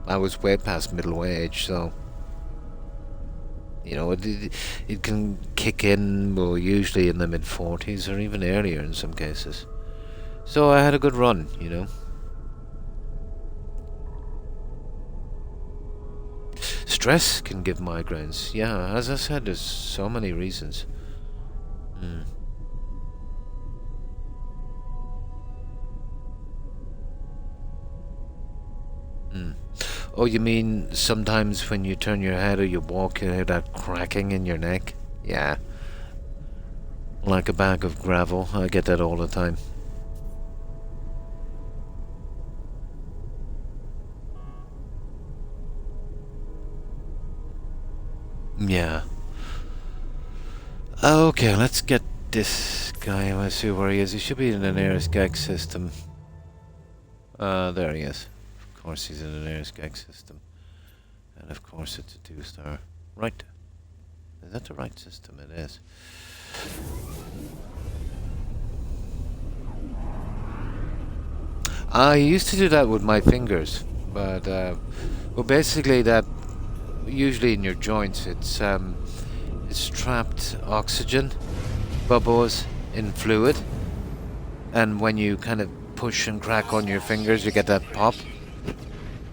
I was way past middle age, so it can kick in, well, usually in the mid-40s or even earlier in some cases. So I had a good run, Stress can give migraines. Yeah, as I said, there's so many reasons. Oh, you mean sometimes when you turn your head or you walk, you hear that cracking in your neck? Yeah. Like a bag of gravel. I get that all the time. Yeah. Okay, let's get this guy. Let's see where he is. He should be in the nearest gag system. There he is. Of course he's in the nearest gag system. And of course it's a 2-star. Right. Is that the right system? It is. I used to do that with my fingers. But, well, basically that, usually in your joints, it's trapped oxygen bubbles in fluid. And when you kind of push and crack on your fingers, you get that pop.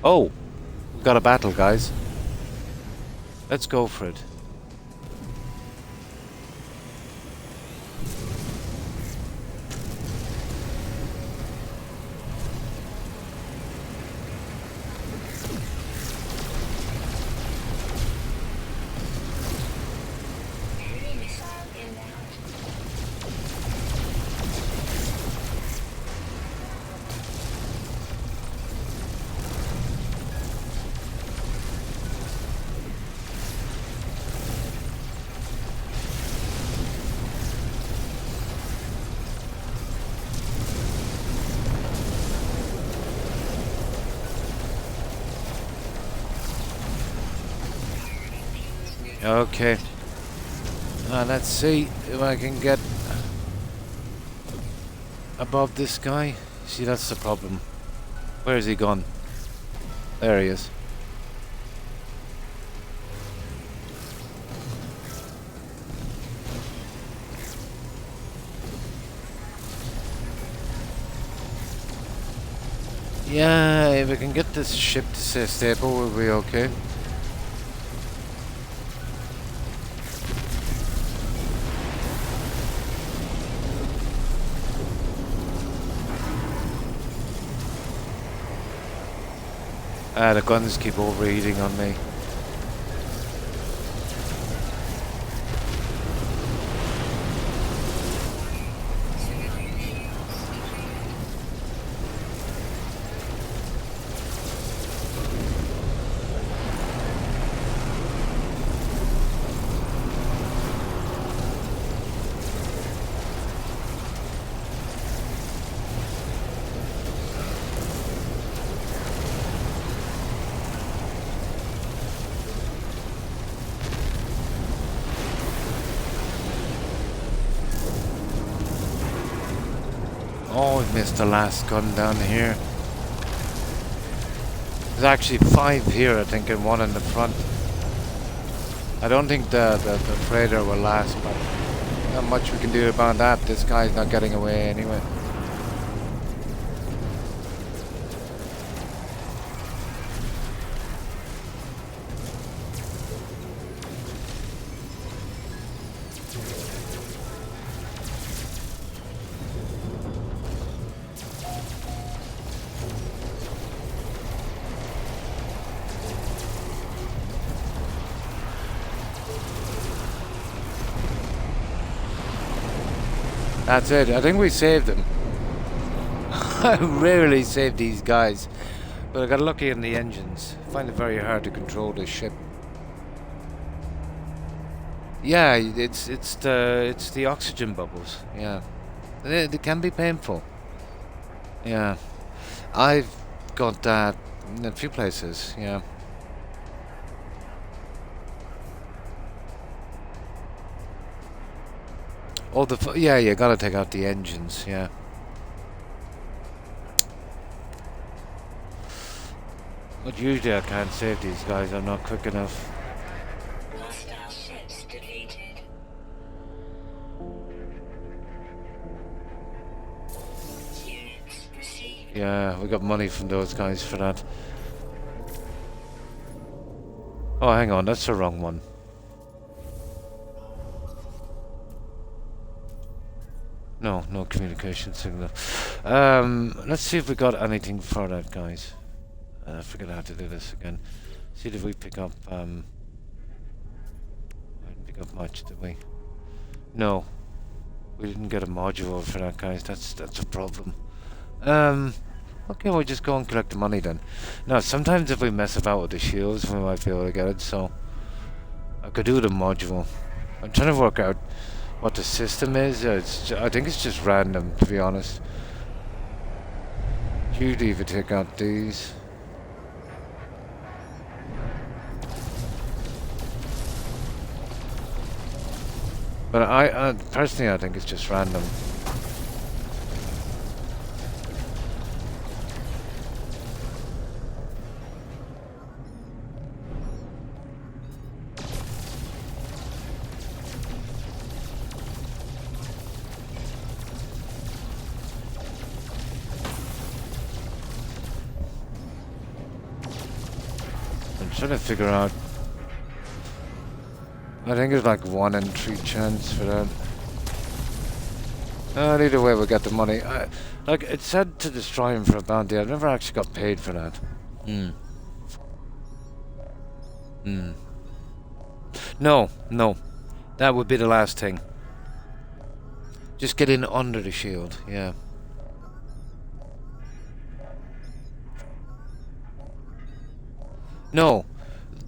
Oh, we got a battle, guys. Let's go for it. Enemy missile inbound. Okay. Let's see if I can get above this guy. See, that's the problem. Where is he gone? There he is. Yeah, if we can get this ship to stay stable, we'll be okay. The guns keep overheating on me. Oh, we missed the last gun down here. There's actually 5 here, I think, and 1 in the front. I don't think the freighter will last, but not much we can do about that. This guy's not getting away anyway. That's it. I think we saved them. I rarely save these guys, but I got lucky in the engines. I find it very hard to control this ship. Yeah, it's the oxygen bubbles. Yeah, they can be painful. Yeah, I've got that in a few places. Yeah. Oh, yeah, you gotta take out the engines, yeah. But usually I can't save these guys, I'm not quick enough. Hostile ships deleted. Units received. Yeah, we got money from those guys for that. Oh, hang on, that's the wrong one. No communication signal. Let's see if we got anything for that, guys. I forget how to do this again. See if we pick up, I didn't pick up much, did we? No. We didn't get a module for that, guys. That's a problem. Okay, we'll just go and collect the money then. Now, sometimes if we mess about with the shields, we might be able to get it, so I could do the module. I'm trying to work out what the system is. I think it's just random, to be honest. Usually if you take out these. But I personally, I think it's just random. Trying to figure out. I think it's like 1 in 3 chance for that. Either way, we'll get the money. Like it said to destroy him for a bounty. I never actually got paid for that. No, that would be the last thing. Just get in under the shield. Yeah. No,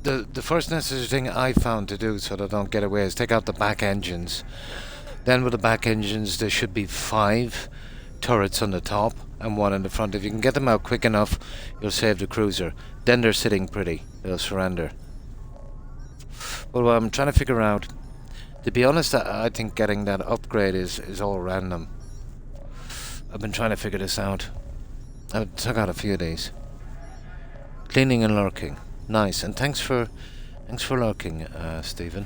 the first necessary thing I found to do so that I don't get away is take out the back engines. Then with the back engines there should be 5 turrets on the top and 1 in the front. If you can get them out quick enough, you'll save the cruiser. Then they're sitting pretty. They'll surrender. But what I'm trying to figure out, to be honest, I think getting that upgrade is all random. I've been trying to figure this out. I took out a few of these. Cleaning and lurking. Nice, and thanks for lurking, Stephen.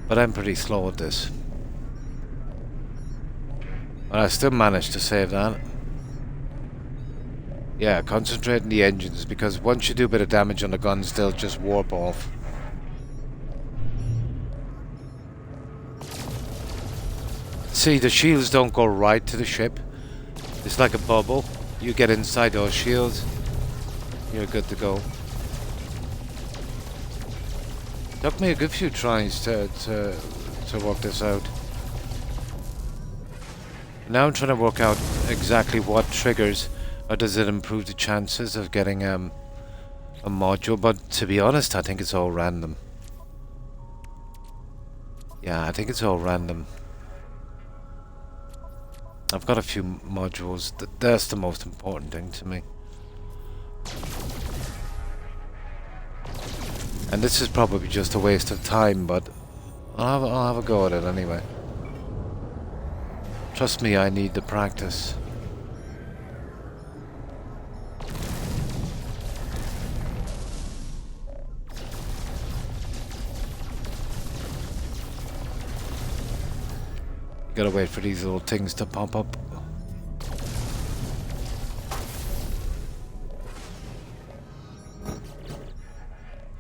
But I'm pretty slow at this. But I still managed to save that. Yeah, concentrate on the engines, because once you do a bit of damage on the guns, they'll just warp off. See, the shields don't go right to the ship. It's like a bubble. You get inside those shields, you're good to go. Took me a good few tries to work this out. Now I'm trying to work out exactly what triggers, or does it improve the chances of getting a module, but to be honest, I think it's all random. Yeah, I think it's all random. I've got a few modules. That's the most important thing to me. And this is probably just a waste of time, but I'll have a go at it anyway. Trust me, I need the practice. Gotta wait for these little things to pop up.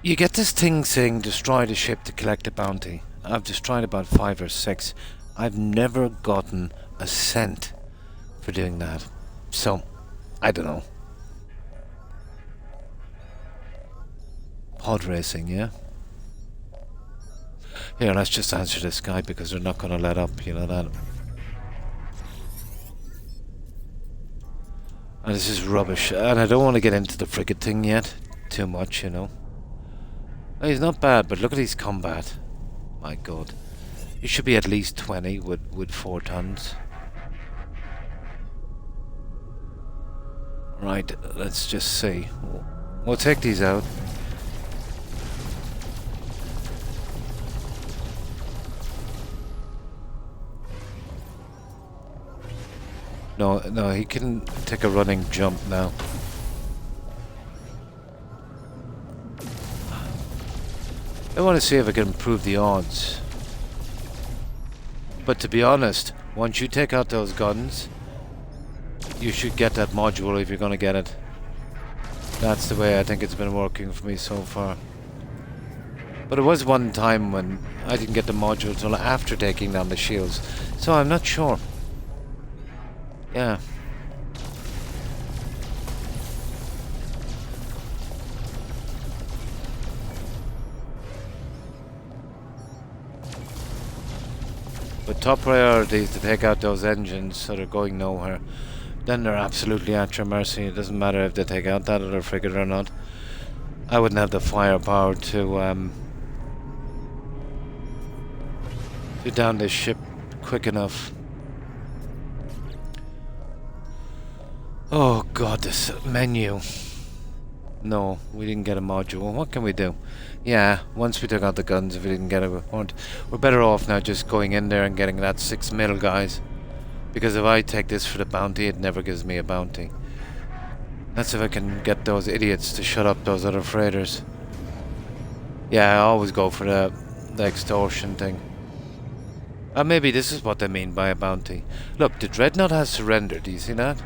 You get this thing saying destroy the ship to collect a bounty. I've destroyed about 5 or 6. I've never gotten a cent for doing that. So, I don't know. Pod racing, yeah? Here, let's just answer this guy because they're not going to let up, you know that. And this is rubbish. And I don't want to get into the frigate thing yet. Too much, you know. Oh, he's not bad, but look at his combat. My god. He should be at least 20 with 4 tons. Right, let's just see. We'll take these out. No, he can take a running jump now. I want to see if I can improve the odds. But to be honest, once you take out those guns, you should get that module if you're going to get it. That's the way I think it's been working for me so far. But it was one time when I didn't get the module until after taking down the shields. So I'm not sure. Yeah. But top priority is to take out those engines so they're going nowhere. Then they're absolutely at your mercy. It doesn't matter if they take out that other frigate or not. I wouldn't have the firepower to down this ship quick enough. Oh god, this menu. No, we didn't get a module. What can we do? Yeah, once we took out the guns, if we didn't get it, we're better off now just going in there and getting that 6 mil, guys. Because if I take this for the bounty, it never gives me a bounty. That's if I can get those idiots to shut up those other freighters. Yeah, I always go for the extortion thing. Maybe this is what they mean by a bounty. Look, the Dreadnought has surrendered, do you see that?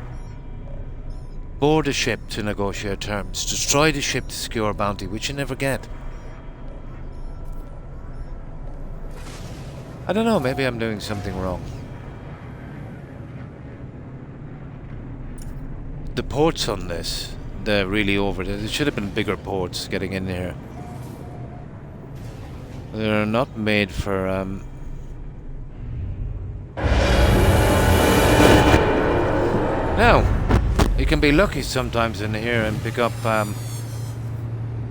Board a ship to negotiate terms. Destroy the ship to secure a bounty, which you never get. I don't know, maybe I'm doing something wrong. The ports on this, they're really over. There should have been bigger ports getting in here. They're not made for Now, you can be lucky sometimes in here and pick up,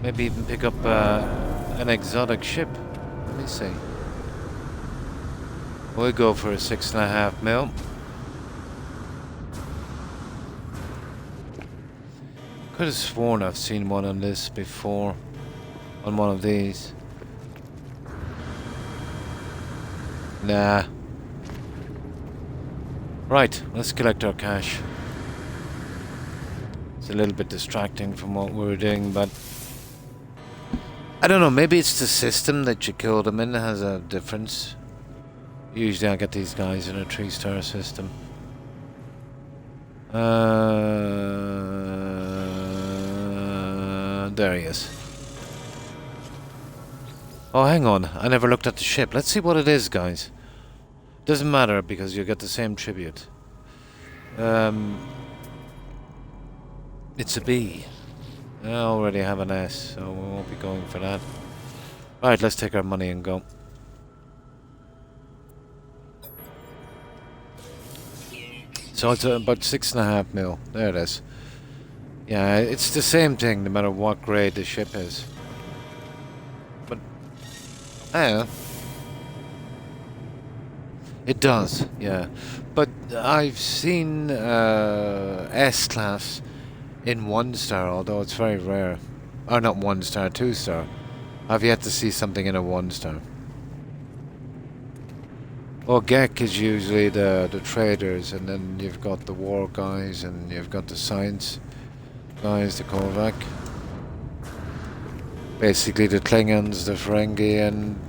maybe even pick up an exotic ship. Let me see. We'll go for a 6.5 mil. Could have sworn I've seen one on this before, on one of these. Nah. Right, let's collect our cash. It's a little bit distracting from what we were doing, but I don't know, maybe it's the system that you kill them in that has a difference. Usually I get these guys in a 3-star system. There he is. Oh, hang on. I never looked at the ship. Let's see what it is, guys. Doesn't matter because you get the same tribute. It's a B. I already have an S, so we won't be going for that. Alright, let's take our money and go. So it's about 6.5 mil. There it is. Yeah, it's the same thing no matter what grade the ship is. But, I don't know. It does, yeah. But I've seen S-Class in 1-star, although it's very rare. Or not 1-star, 2-star. I've yet to see something in a 1-star. Well, Gek is usually the traders, and then you've got the war guys, and you've got the science guys, the Korvac. Basically the Klingons, the Ferengi, and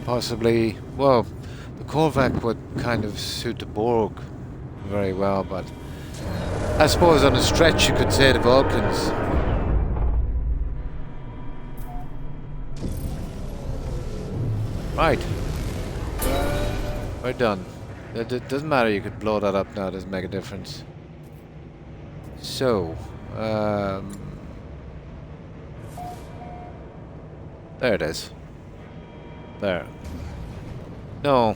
possibly, well, the Korvac would kind of suit the Borg very well, but I suppose on a stretch you could say the Vulcans. Right. We're done. It doesn't matter, you could blow that up now, it doesn't make a difference. So, there it is. There. No.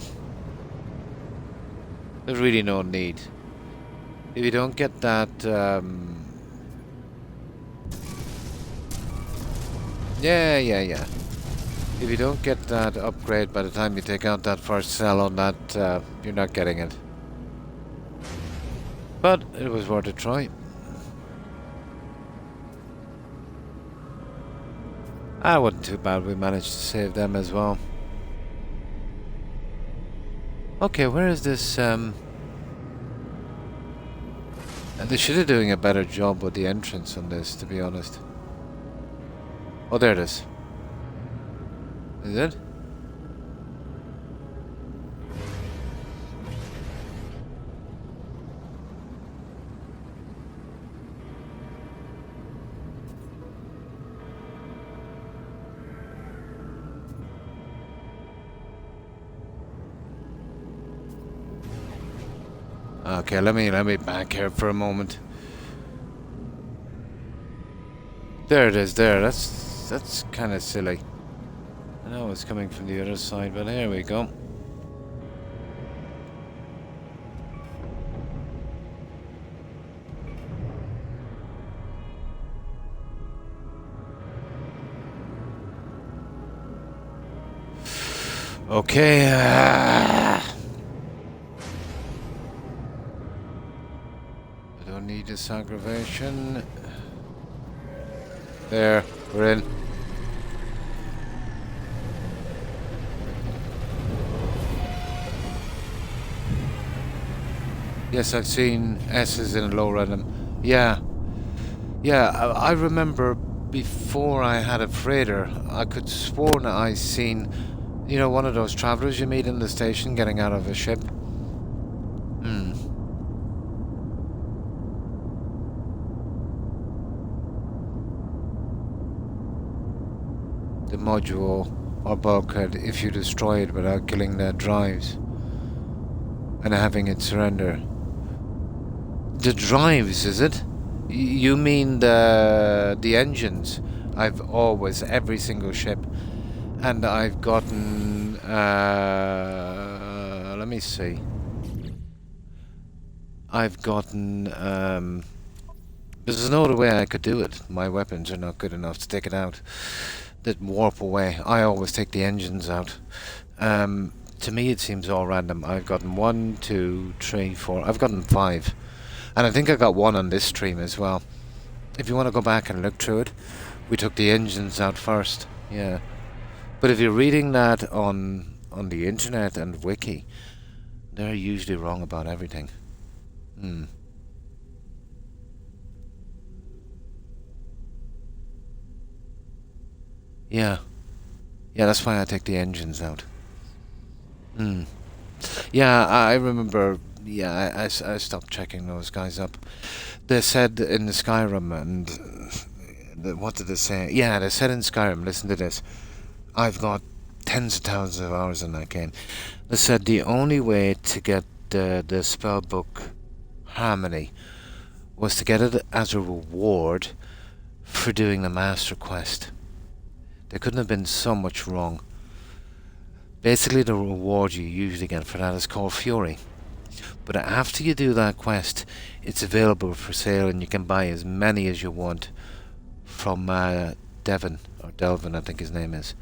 There's really no need. If you don't get that, yeah. If you don't get that upgrade by the time you take out that first cell on that, you're not getting it. But it was worth a try. Ah, wasn't too bad, we managed to save them as well. Okay, where is this, they should be doing a better job with the entrance on this, to be honest. Oh, there it is. Is it? Okay, let me back here for a moment. There it is, there. That's kind of silly. I know it's coming from the other side, but here we go. Okay. I don't need this aggravation. There, we're in. Yes, I've seen S's in a low random. Yeah. Yeah, I remember before I had a freighter, I could sworn I seen, you know, one of those travelers you meet in the station getting out of a ship. The module or bulkhead, if you destroy it without killing the drives and having it surrender. The drives, is it? You mean the engines? I've always, every single ship, and I've gotten, let me see. I've gotten, there's no other way I could do it. My weapons are not good enough to take it out. That warp away. I always take the engines out. To me it seems all random. I've gotten 1, 2, 3, 4. I've gotten 5. And I think I got 1 on this stream as well. If you want to go back and look through it, we took the engines out first. Yeah. But if you're reading that on the internet and wiki, they're usually wrong about everything. Yeah. Yeah, that's why I take the engines out. Yeah, I remember. Yeah, I stopped checking those guys up. They said in the Skyrim, and what did they say? Yeah, they said in Skyrim, listen to this. I've got tens of thousands of hours in that game. They said the only way to get the spellbook Harmony was to get it as a reward for doing the Master Quest. There couldn't have been so much wrong. Basically, the reward you usually get for that is called Fury. But after you do that quest, it's available for sale and you can buy as many as you want from Devon, or Delvin I think his name is.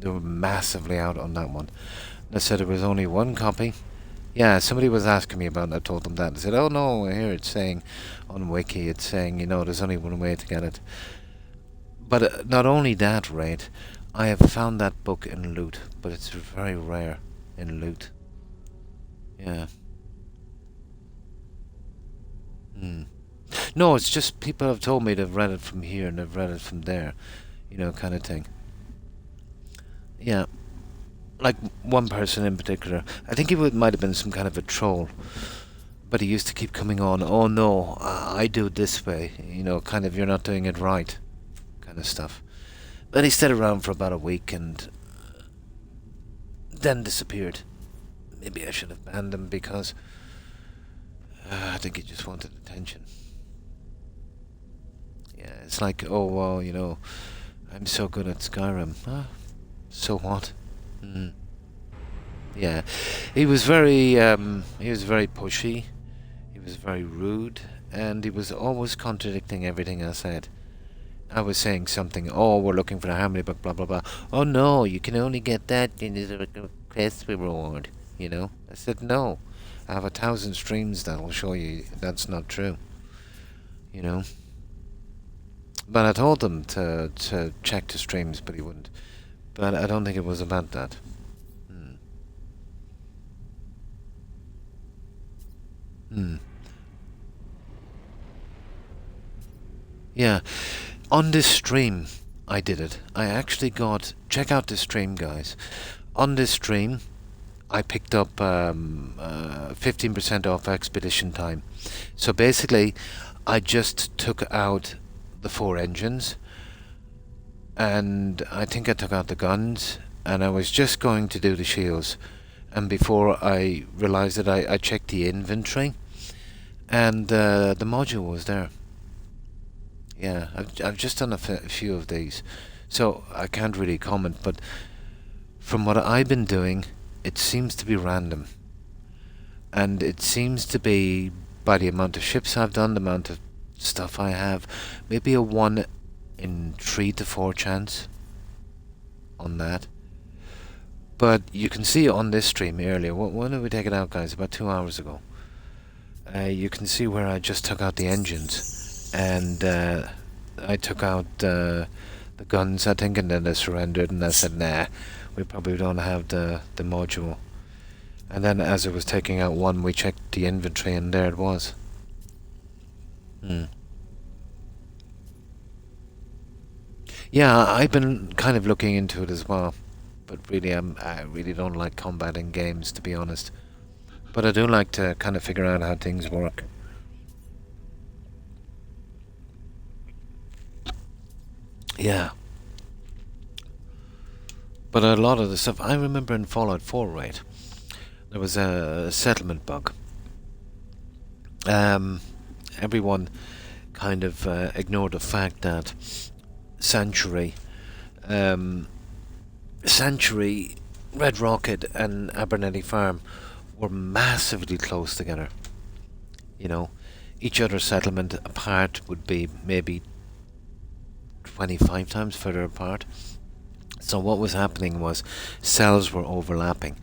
They were massively out on that one. They said there was only 1 copy. Yeah, somebody was asking me about it, I told them that. They said, oh no, here it's saying, on Wiki, it's saying, you know, there's only 1 way to get it. But not only that, Raid, I have found that book in loot, but it's very rare. in loot. Yeah. Hmm. No, it's just people have told me they've read it from here and they've read it from there, you know, kind of thing. Yeah, like one person in particular. I think might have been some kind of a troll, but he used to keep coming on. Oh no, I do it this way, you know, kind of you're not doing it right, kind of stuff. But he stayed around for about a week and then disappeared. Maybe I should have banned him because I think he just wanted attention. Yeah, it's like, oh well, you know, I'm so good at Skyrim. So what? Mm. Yeah, he was very pushy. He was very rude, and he was always contradicting everything I said. I was saying something. Oh, we're looking for a harmony book, blah blah blah. Oh no, you can only get that in the quest reward. You know, I said no. I have 1,000 streams that will show you that's not true. You know. But I told him to check the streams, but he wouldn't. But I don't think it was about that. Yeah. On this stream, I did it. I actually got... Check out this stream, guys. On this stream, I picked up 15% off expedition time. So basically, I just took out the 4 engines, and I think I took out the guns, and I was just going to do the shields. And before I realised it, I checked the inventory, and the module was there. Yeah, I've just done a few of these, so I can't really comment, but from what I've been doing, it seems to be random. And it seems to be, by the amount of ships I've done, the amount of stuff I have, maybe a 1 in 3 to 4 chance on that. But you can see on this stream earlier, when did we take it out, guys? About 2 hours ago. You can see where I just took out the engines. And I took out the guns, I think, and then they surrendered, and I said, nah, we probably don't have the module. And then as I was taking out one, we checked the inventory, and there it was. Yeah, I've been kind of looking into it as well, but really, I really don't like combat in games, to be honest. But I do like to kind of figure out how things work. Yeah. But a lot of the stuff, I remember in Fallout 4, right, there was a settlement bug. Everyone kind of ignored the fact that Sanctuary, Red Rocket and Abernethy Farm were massively close together. You know, each other's settlement apart would be maybe 25 times further apart. So what was happening was cells were overlapping.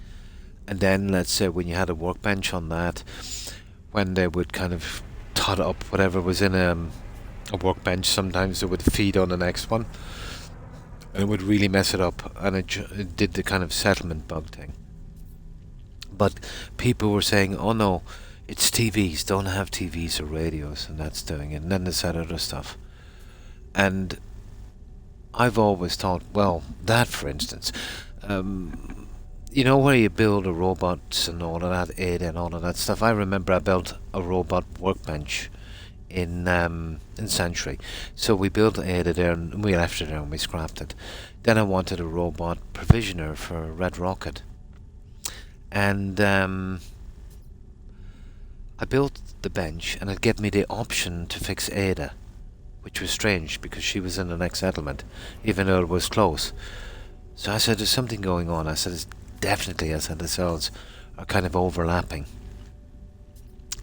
And then, let's say, when you had a workbench on that, when they would kind of tot up whatever was in a workbench, sometimes it would feed on the next one. And it would really mess it up. And it did the kind of settlement bug thing. But people were saying, oh no, it's TVs, don't have TVs or radios, and that's doing it. And then they said other stuff. And I've always thought, well, that for instance, you know where you build a robots and all of that, Ada and all of that stuff. I remember I built a robot workbench in Sanctuary. So we built Ada there and we left it there and we scrapped it. Then I wanted a robot provisioner for Red Rocket. And I built the bench and it gave me the option to fix Ada, which was strange because she was in the next settlement, even though it was close. So I said, there's something going on. I said, it's definitely, I said, the cells are kind of overlapping.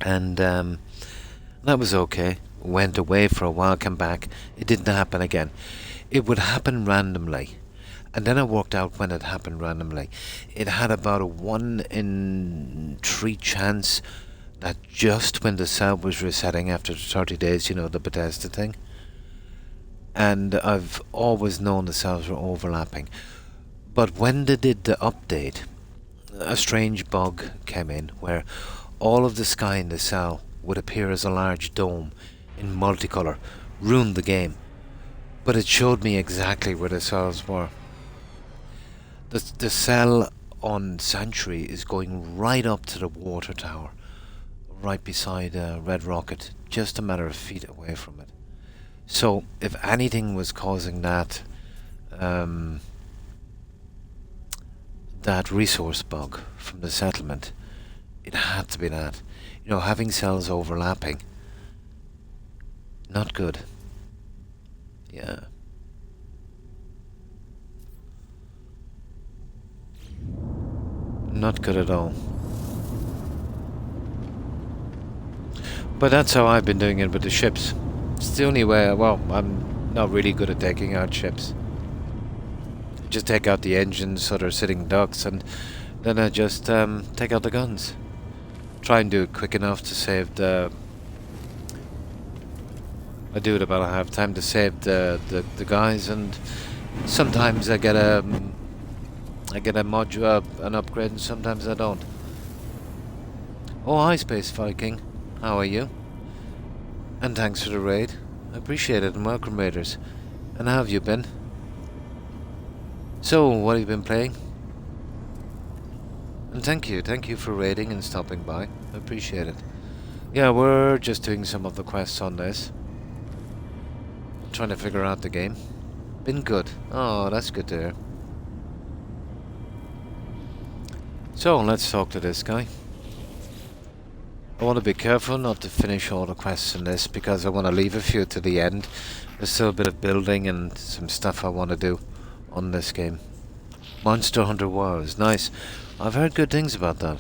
And that was okay. Went away for a while, came back. It didn't happen again. It would happen randomly. And then I worked out when it happened randomly. It had about a 1 in 3 chance that just when the cell was resetting after 30 days, you know, the Bethesda thing. And I've always known the cells were overlapping. But when they did the update, a strange bug came in where all of the sky in the cell would appear as a large dome in multicolour, ruined the game. But it showed me exactly where the cells were. The cell on Sanctuary is going right up to the water tower, right beside Red Rocket, just a matter of feet away from it. So if anything was causing that that resource bug from the settlement, it had to be that. You know, having cells overlapping, not good. Yeah. Not good at all. But that's how I've been doing it with the ships. It's the only way. Well, I'm not really good at taking out ships. Just take out the engines so they're sitting ducks, and then I just take out the guns. Try and do it quick enough to save the... I do it about half time to save the guys, and sometimes I get a module, an upgrade, and sometimes I don't. Oh, hi Space Viking. How are you? And thanks for the raid. I appreciate it, and welcome raiders. And how have you been? So, what have you been playing? And thank you for raiding and stopping by. I appreciate it. Yeah, we're just doing some of the quests on this. Trying to figure out the game. Been good. Oh, that's good to hear. So, let's talk to this guy. I want to be careful not to finish all the quests in this, because I want to leave a few to the end. There's still a bit of building and some stuff I want to do on this game. Monster Hunter Wars, nice. I've heard good things about that.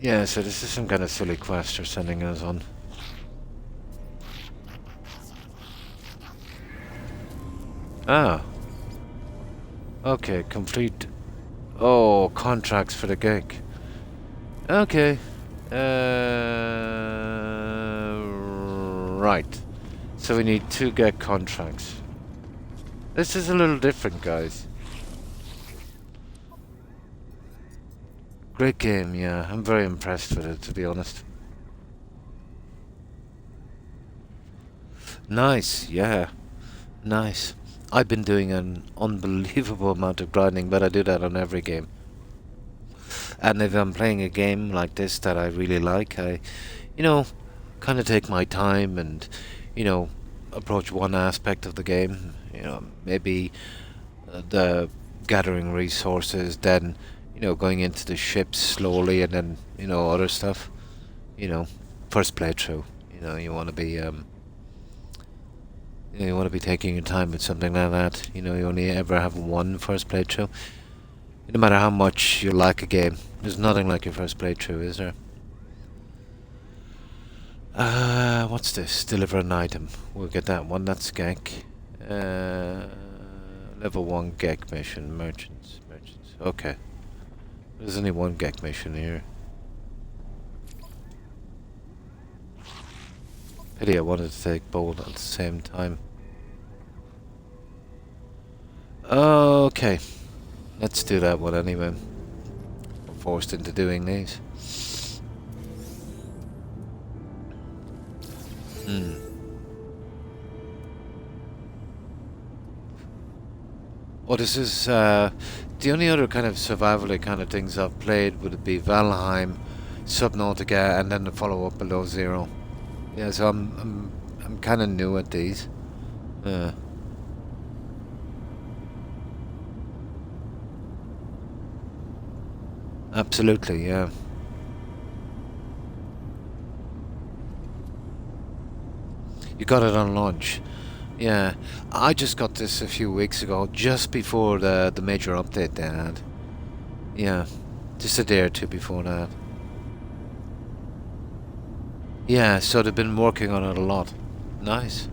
Yeah, so this is some kind of silly quest they're sending us on. Ah. Okay, complete... Oh, contracts for the gig. Okay. Right. So we need 2 get contracts. This is a little different, guys. Great game, yeah. I'm very impressed with it, to be honest. Nice, yeah. Nice. I've been doing an unbelievable amount of grinding, but I do that on every game. And if I'm playing a game like this that I really like, I, you know, kind of take my time and, you know, approach one aspect of the game. You know, maybe the gathering resources, then, you know, going into the ships slowly, and then, you know, other stuff. You know, first playthrough. You know, you want to be, you want to be taking your time with something like that. You know, you only ever have one first playthrough. No matter how much you like a game, there's nothing like your first playthrough, is there? What's this? Deliver an item. We'll get that one. That's Gek. Level 1 Gek mission. Merchants. Okay. There's only one Gek mission here. Pity I wanted to take both at the same time. Okay. Let's do that one anyway. I'm forced into doing these. Well, this is the only other kind of survival kind of things I've played would be Valheim, Subnautica, and then the follow-up Below Zero. Yeah, so I'm kind of new at these. Absolutely, yeah. You got it on launch. Yeah, I just got this a few weeks ago, just before the major update they had. Yeah, just a day or two before that. Yeah, so they've been working on it a lot. Nice.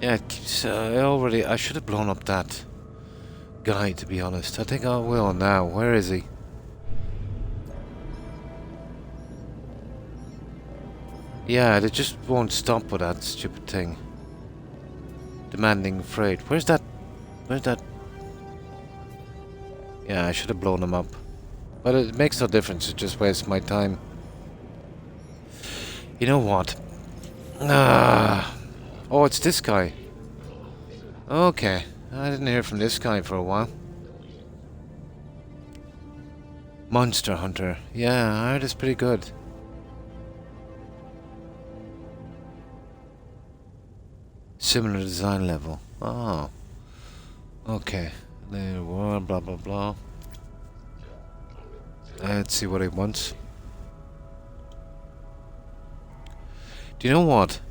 Yeah, it keeps, I should have blown up that guy, to be honest. I think I will now. Where is he? Yeah, they just won't stop with that stupid thing. Demanding freight. Where's that? Yeah, I should have blown him up. But it makes no difference, it just wastes my time. You know what? Oh, it's this guy. Okay. I didn't hear from this guy for a while. Monster Hunter. Yeah, I heard it's pretty good. Similar design level. Oh. Okay. There, blah blah blah. Let's see what he wants. Do you know what?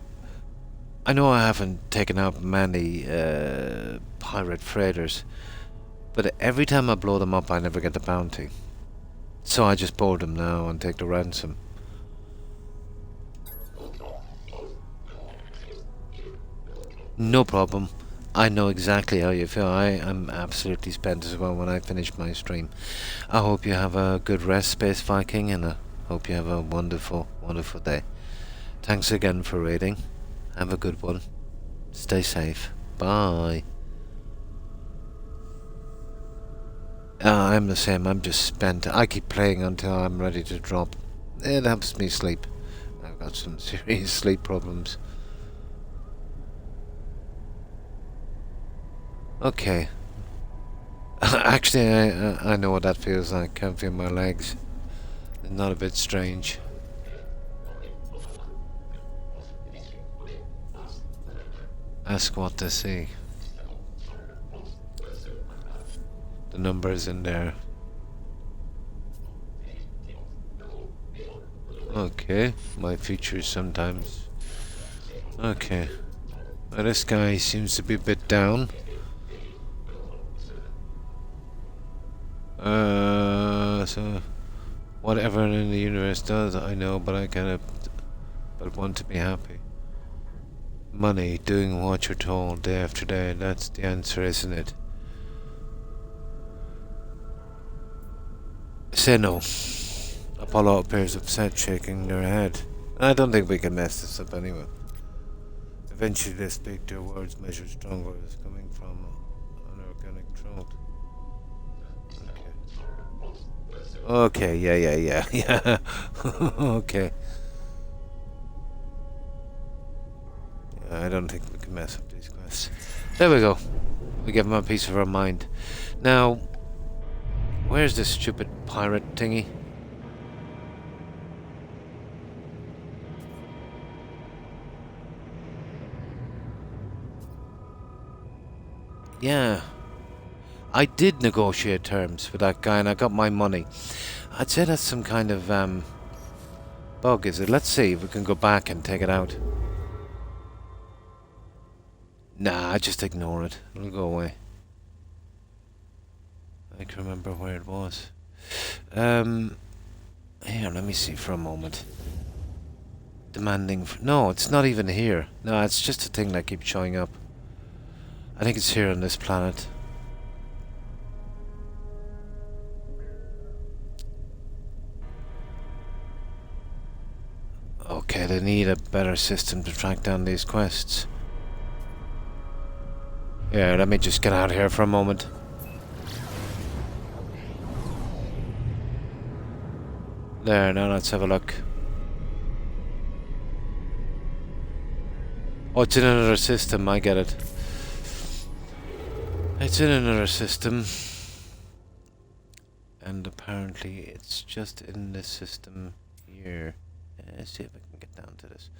I know I haven't taken out many pirate freighters, but every time I blow them up I never get the bounty. So I just board them now and take the ransom. No problem. I know exactly how you feel. I am absolutely spent as well when I finish my stream. I hope you have a good rest, Space Viking, and I hope you have a wonderful, wonderful day. Thanks again for raiding. Have a good one. Stay safe. Bye. I'm the same. I'm just spent. I keep playing until I'm ready to drop. It helps me sleep. I've got some serious sleep problems. Okay. Actually, I know what that feels like. I can't feel my legs. They're not a bit strange. Ask what to see. The numbers in there. Okay, my features sometimes. Okay. Well, this guy seems to be a bit down. So whatever in the universe does, I know, but I cannot but want to be happy. Money, doing what you're told day after day, that's the answer, isn't it? Say no. Apollo appears upset, shaking their head. I don't think we can mess this up anyway. Eventually they speak, their words measured stronger as coming from an organic throat. Okay, yeah. Okay. I don't think we can mess up these quests. There we go. We give them a piece of our mind. Now, where's this stupid pirate thingy? Yeah. I did negotiate terms with that guy and I got my money. I'd say that's some kind of bug, is it? Let's see if we can go back and take it out. Nah, just ignore it. It'll go away. I can remember where it was. Here, let me see for a moment. Demanding... No, it's not even here. No, it's just a thing that keeps showing up. I think it's here on this planet. Okay, they need a better system to track down these quests. Yeah, let me just get out of here for a moment. There, now let's have a look. Oh, it's in another system, I get it. It's in another system. And apparently it's just in this system here. Let's see if I can get down to this.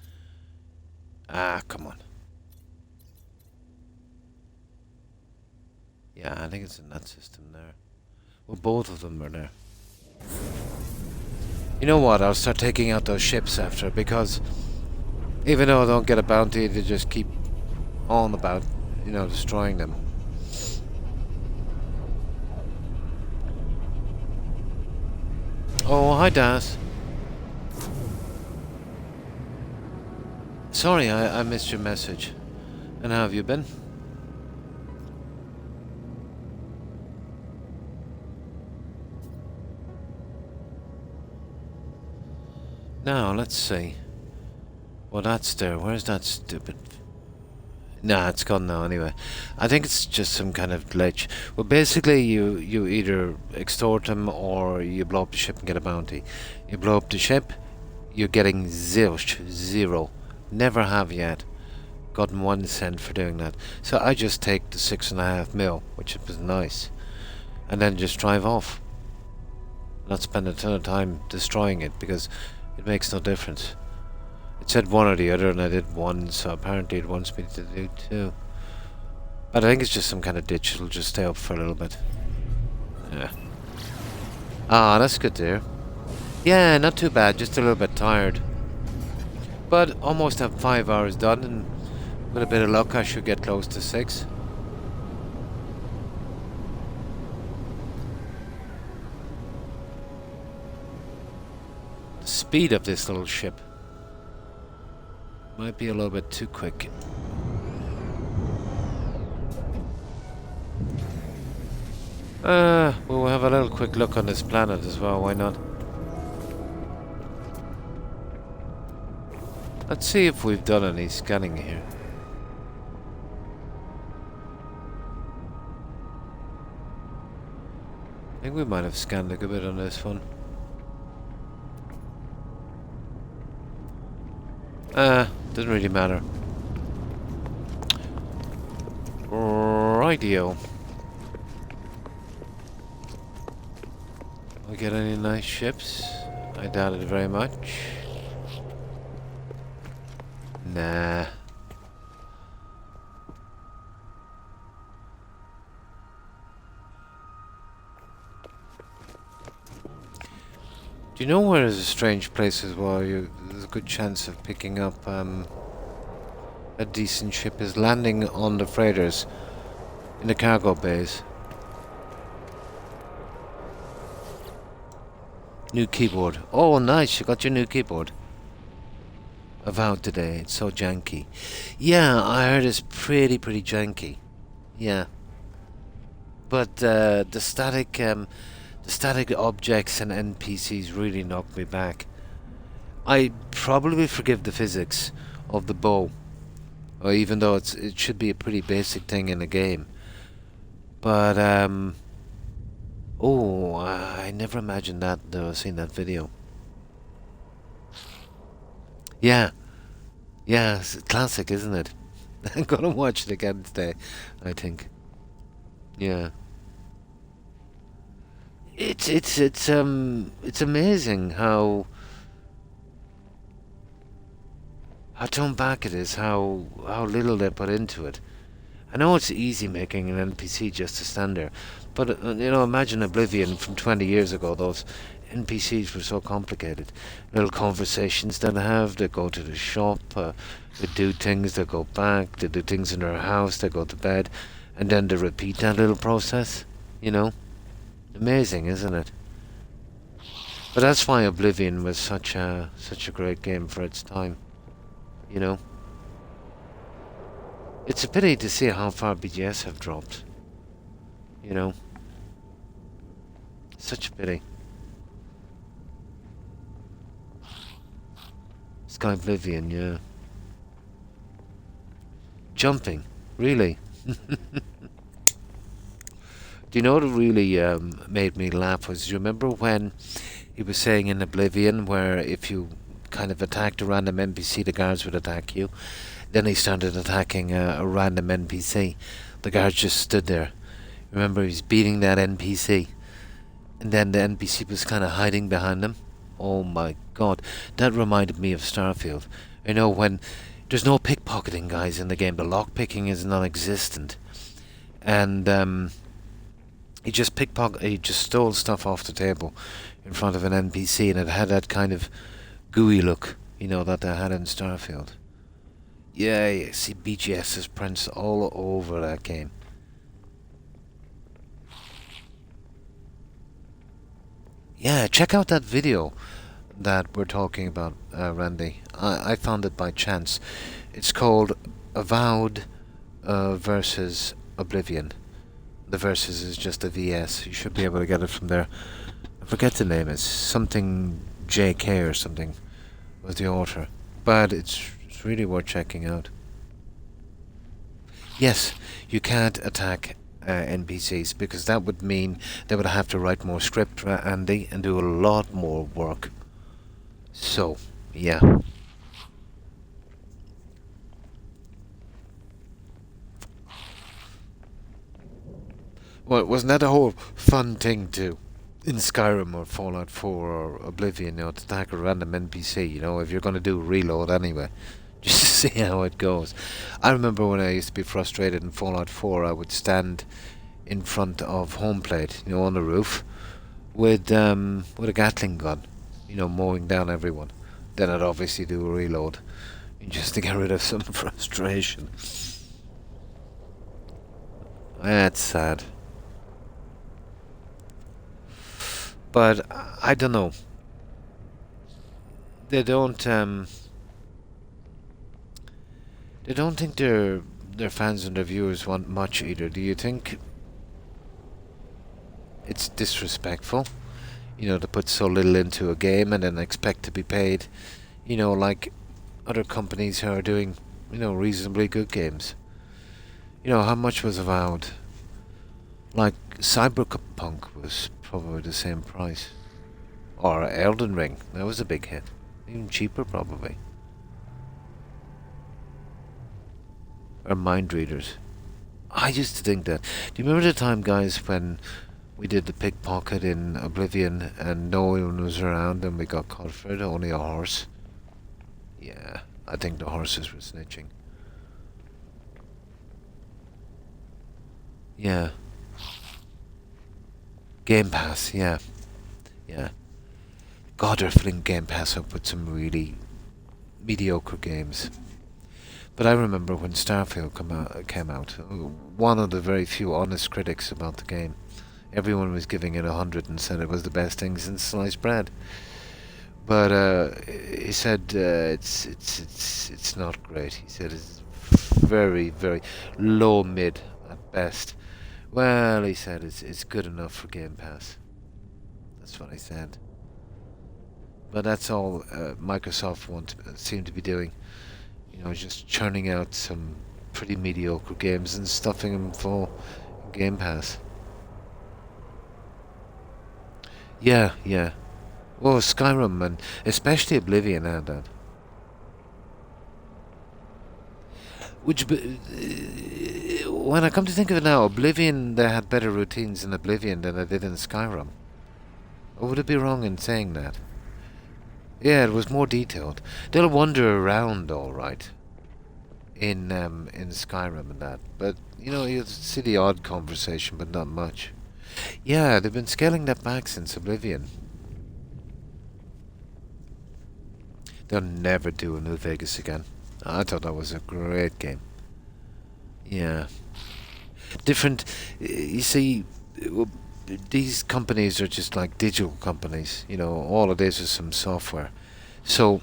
Ah, come on. Yeah, I think it's in that system there. Well, both of them are there. You know what? I'll start taking out those ships after, because even though I don't get a bounty, they just keep on about, you know, destroying them. Oh, hi, Daz. Sorry, I missed your message. And how have you been? Now, let's see. Well, that's there. Where's that stupid... Nah, it's gone now anyway. I think it's just some kind of glitch. Well, basically, you either extort them or you blow up the ship and get a bounty. You blow up the ship, you're getting zilch, zero. Never have yet gotten 1 cent for doing that. So I just take the 6.5 mil, which was nice, and then just drive off. Not spend a ton of time destroying it, because it makes no difference. It said one or the other, and I did one, so apparently it wants me to do two. But I think it's just some kind of ditch. It'll just stay up for a little bit. Yeah. Ah, that's good there. Yeah, not too bad. Just a little bit tired. But almost have 5 hours done, and with a bit of luck, I should get close to 6. The speed of this little ship might be a little bit too quick. We'll have a little quick look on this planet as well, why not? Let's see if we've done any scanning here. I think we might have scanned a good bit on this one. Doesn't really matter. Rightio. We get any nice ships? I doubt it very much. Nah. Do you know where there's a strange place as well? There's a good chance of picking up a decent ship is landing on the freighters in the cargo bays. New keyboard. Oh, nice! You got your new keyboard. Avowed today. It's so janky. Yeah, I heard it's pretty janky. Yeah. But the static objects and NPCs really knocked me back. I probably forgive the physics of the bow, or even though it should be a pretty basic thing in a game. But oh, I never imagined that though. Seeing that video. Yeah, it's a classic, isn't it? I'm gonna watch it again today, I think. Yeah. It's amazing how toned back it is, how little they put into it. I know it's easy making an NPC just to stand there, but you know, imagine Oblivion from 20 years ago. Those NPCs were so complicated. Little conversations that they go to the shop, they do things, they go back, they do things in their house, they go to bed, and then they repeat that little process. You know. Amazing, isn't it? But that's why Oblivion was such a great game for its time. You know? It's a pity to see how far BGS have dropped. You know? Such a pity. Sky Oblivion, yeah. Jumping, really? Do you know what really made me laugh was, do you remember when he was saying in Oblivion where if you kind of attacked a random NPC, the guards would attack you? Then he started attacking a random NPC. The guards just stood there. Remember, he was beating that NPC. And then the NPC was kind of hiding behind him. Oh my god. That reminded me of Starfield. You know, when there's no pickpocketing, guys, in the game. The lockpicking is non-existent. And he just stole stuff off the table in front of an NPC, and it had that kind of gooey look, you know, that they had in Starfield. Yeah, you see BGS's prints all over that game. Yeah, check out that video that we're talking about, Randy. I found it by chance. It's called Avowed versus Oblivion. The versus is just a VS. You should be able to get it from there. I forget the name. It's something JK or something was the author. But it's really worth checking out. Yes, you can't attack NPCs because that would mean they would have to write more script, Andy, and do a lot more work. So, yeah. Well, wasn't that a whole fun thing to in Skyrim or Fallout 4 or Oblivion, to attack a random NPC, if you're going to do reload anyway, just to see how it goes. I remember when I used to be frustrated in Fallout 4, I would stand in front of home plate, on the roof, with a Gatling gun, mowing down everyone. Then I'd obviously do a reload, just to get rid of some frustration. That's sad. But I don't know. They don't think their fans and their viewers want much either. Do you think it's disrespectful, to put so little into a game and then expect to be paid, like other companies who are doing, reasonably good games? How much was Avowed? Like Cyberpunk was probably the same price. Or Elden Ring, that was a big hit. Even cheaper probably. Or Mind Readers. I used to think that. Do you remember the time, guys, when we did the pickpocket in Oblivion and no one was around and we got caught for it, only a horse? Yeah, I think the horses were snitching. Yeah. Game Pass, yeah. Yeah. God, they're filling Game Pass up with some really mediocre games. But I remember when Starfield came out, one of the very few honest critics about the game. Everyone was giving it 100 and said it was the best thing since sliced bread. But he said it's not great. He said it's very, very low mid at best. Well, he said it's good enough for Game Pass. That's what I said. But that's all Microsoft seem to be doing. Just churning out some pretty mediocre games and stuffing them full Game Pass. Yeah, yeah. Well, Skyrim and especially Oblivion had that. When I come to think of it now, Oblivion, they had better routines in Oblivion than they did in Skyrim. Or would it be wrong in saying that? Yeah, it was more detailed. They'll wander around all right in Skyrim and that, but you'll see the odd conversation, but not much. Yeah, they've been scaling that back since Oblivion. They'll never do a New Vegas again. I thought that was a great game. Yeah. Different, you see, these companies are just like digital companies. All it is some software. So,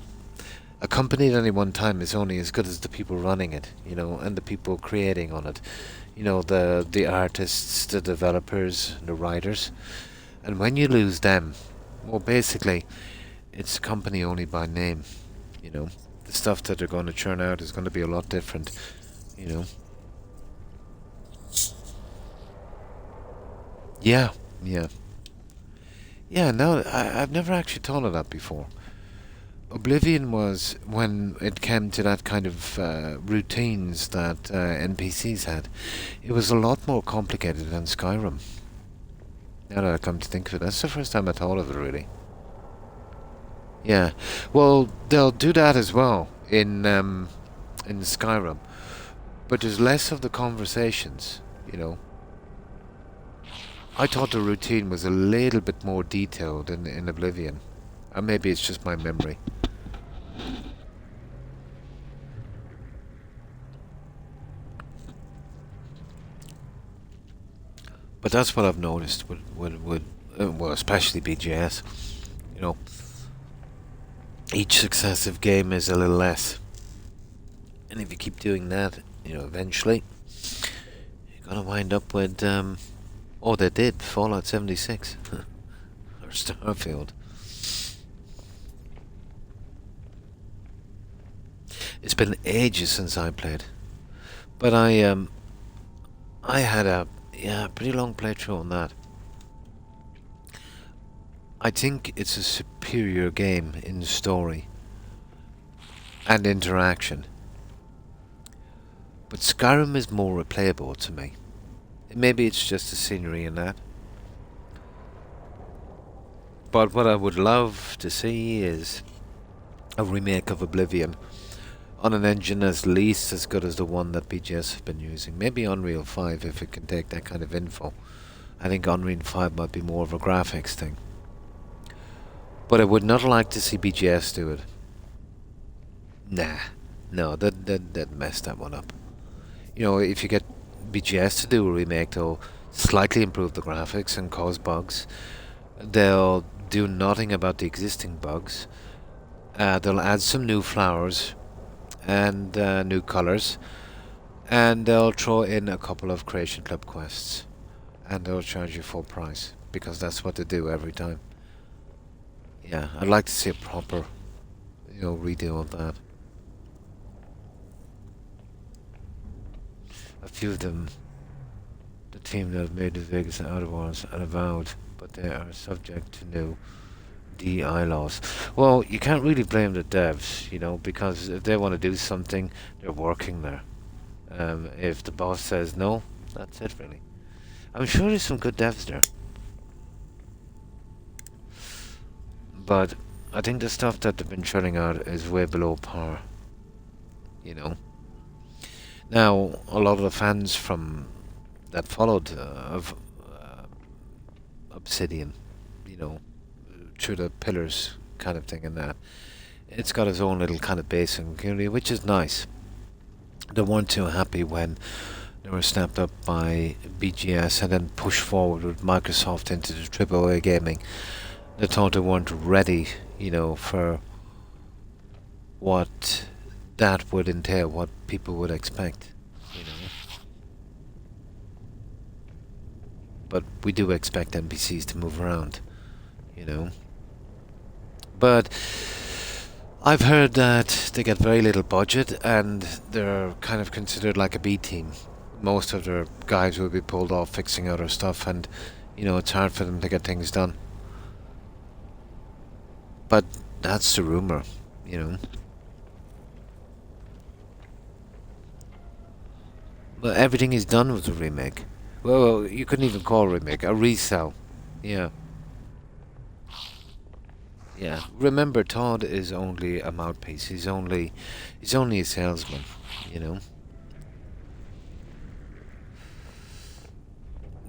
a company at any one time is only as good as the people running it, and the people creating on it. The artists, the developers, the writers. And when you lose them, well, basically, it's a company only by name. The stuff that they're going to churn out is going to be a lot different. Yeah, yeah. Yeah, no, I've never actually thought of that before. Oblivion was, when it came to that kind of routines that NPCs had, it was a lot more complicated than Skyrim. Now that I come to think of it, that's the first time I thought of it, really. Yeah, well, they'll do that as well in Skyrim, but there's less of the conversations, I thought the routine was a little bit more detailed in Oblivion. Or maybe it's just my memory. But that's what I've noticed with well, especially BGS. Each successive game is a little less. And if you keep doing that, eventually gonna wind up with, oh, they did, Fallout 76. Or Starfield. It's been ages since I played. But I had a, yeah, pretty long playthrough on that. I think it's a superior game in story and interaction. But Skyrim is more replayable to me. Maybe it's just the scenery and that. But what I would love to see is a remake of Oblivion on an engine at least as good as the one that BGS have been using. Maybe Unreal 5 if it can take that kind of info. I think Unreal 5 might be more of a graphics thing. But I would not like to see BGS do it. Nah. No, they'd mess that one up. You know, if you get BGS to do a remake, they'll slightly improve the graphics and cause bugs. They'll do nothing about the existing bugs. They'll add some new flowers and new colors. And they'll throw in a couple of Creation Club quests. And they'll charge you full price. Because that's what they do every time. Yeah, I'd like to see a proper, redo of that. A few of them, the team that have made the Vegas Outer Worlds are avowed, but they are subject to new DI laws. Well, you can't really blame the devs, because if they want to do something, they're working there. If the boss says no, that's it really. I'm sure there's some good devs there. But I think the stuff that they've been churning out is way below par. Now, a lot of the fans from that followed of Obsidian, through the pillars kind of thing and that, it's got its own little kind of base and community, which is nice. They weren't too happy when they were snapped up by BGS and then pushed forward with Microsoft into the AAA gaming. They thought they weren't ready, for what that would entail, what people would expect, But we do expect NPCs to move around, But I've heard that they get very little budget and they're kind of considered like a B team. Most of their guys will be pulled off fixing other stuff and, it's hard for them to get things done. But that's the rumor, But everything is done with the remake. Well, you couldn't even call a remake, a resell. Yeah. Yeah. Remember, Todd is only a mouthpiece. He's only a salesman,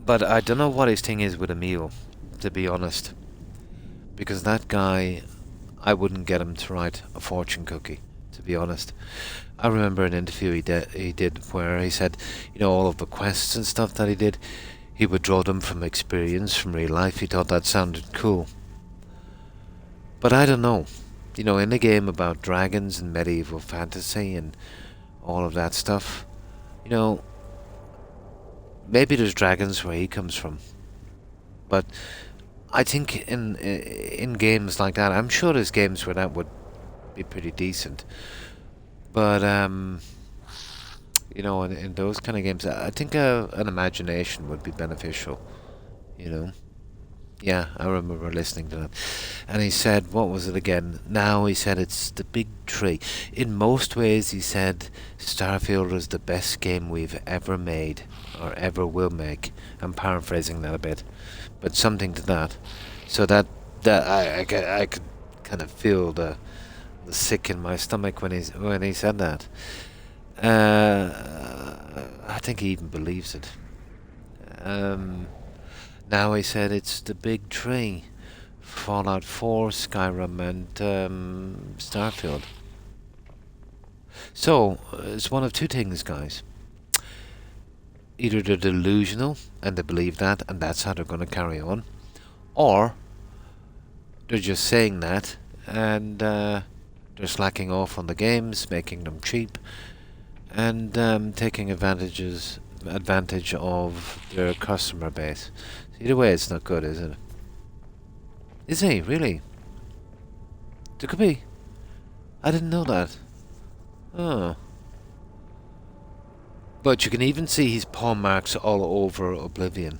But I don't know what his thing is with Emil, to be honest. Because that guy, I wouldn't get him to write a fortune cookie, to be honest. I remember an interview he did where he said, all of the quests and stuff that he did, he would draw them from experience, from real life. He thought that sounded cool. But I don't know. In a game about dragons and medieval fantasy and all of that stuff, maybe there's dragons where he comes from. But I think in games like that, I'm sure there's games where that would be pretty decent. But in those kind of games, I think an imagination would be beneficial. Yeah, I remember listening to that. And he said, what was it again? Now he said it's the big tree. In most ways, he said Starfield is the best game we've ever made or ever will make. I'm paraphrasing that a bit, but something to that. So that I could kind of feel the sick in my stomach when he said that. I think he even believes it. Now he said it's the big tree. Fallout 4, Skyrim and Starfield. So, it's one of two things, guys. Either they're delusional and they believe that and that's how they're going to carry on. Or they're just saying that and they're slacking off on the games, making them cheap and taking advantage advantage of their customer base. Either way, it's not good, is it? Is he really? There could be. I didn't know that. Oh. But you can even see his paw marks all over Oblivion.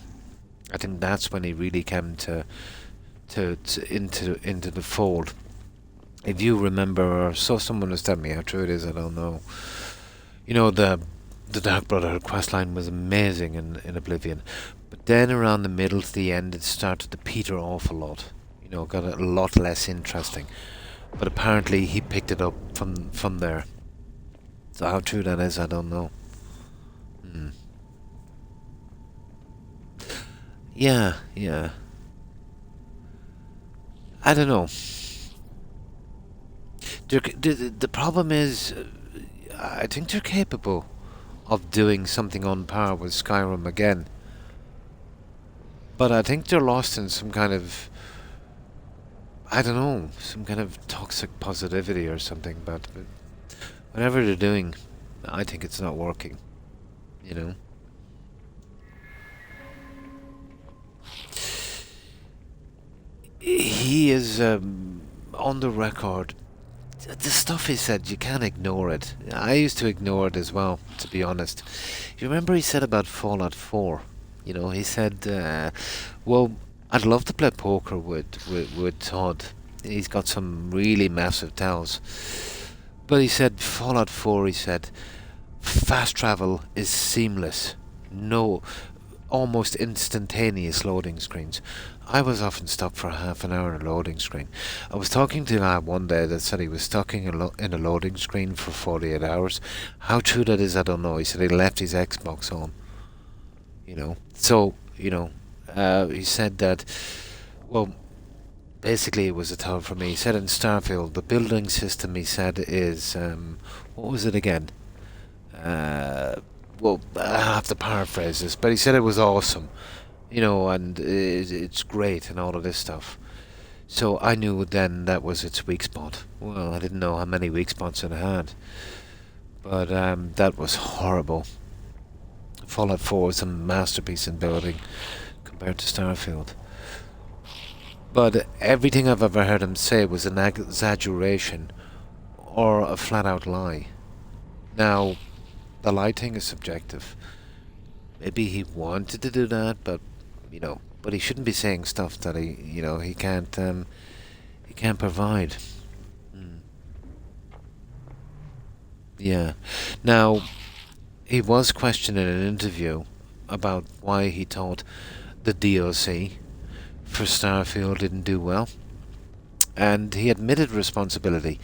I think that's when he really came into the fold. If you remember, or so someone was telling me how true it is, I don't know. You know, the Dark Brotherhood questline was amazing in Oblivion, but then around the middle to the end, it started to peter off a lot. You know, got a lot less interesting. But apparently, he picked it up from there. So how true that is, I don't know. Yeah, yeah. I don't know. The problem is, I think they're capable of doing something on par with Skyrim again. But I think they're lost in some kind of, I don't know, some kind of toxic positivity or something. But whatever they're doing, I think it's not working. You know? He is on the record. The stuff he said, you can't ignore it. I used to ignore it as well, to be honest. You remember he said about Fallout 4? You know, he said, well, I'd love to play poker with Todd. He's got some really massive tells. But he said, Fallout 4, he said, fast travel is seamless. No, almost instantaneous loading screens. I was often stuck for half an hour in a loading screen. I was talking to a guy one day that said he was stuck in a loading screen for 48 hours. How true that is, I don't know. He said he left his Xbox on. You know. So, you know, he said that, well, basically it was a tell for me. He said in Starfield, the building system, he said, is, what was it again? Well, I have to paraphrase this, but he said it was awesome. You know, and it's great and all of this stuff. So I knew then that was its weak spot. Well, I didn't know how many weak spots it had. But that was horrible. Fallout 4 is a masterpiece in building compared to Starfield. But everything I've ever heard him say was an exaggeration or a flat-out lie. Now, the lie thing is subjective. Maybe he wanted to do that, but you know, but he shouldn't be saying stuff that he can't provide. Yeah. Now, he was questioned in an interview about why he thought the DLC for Starfield didn't do well, and he admitted responsibility.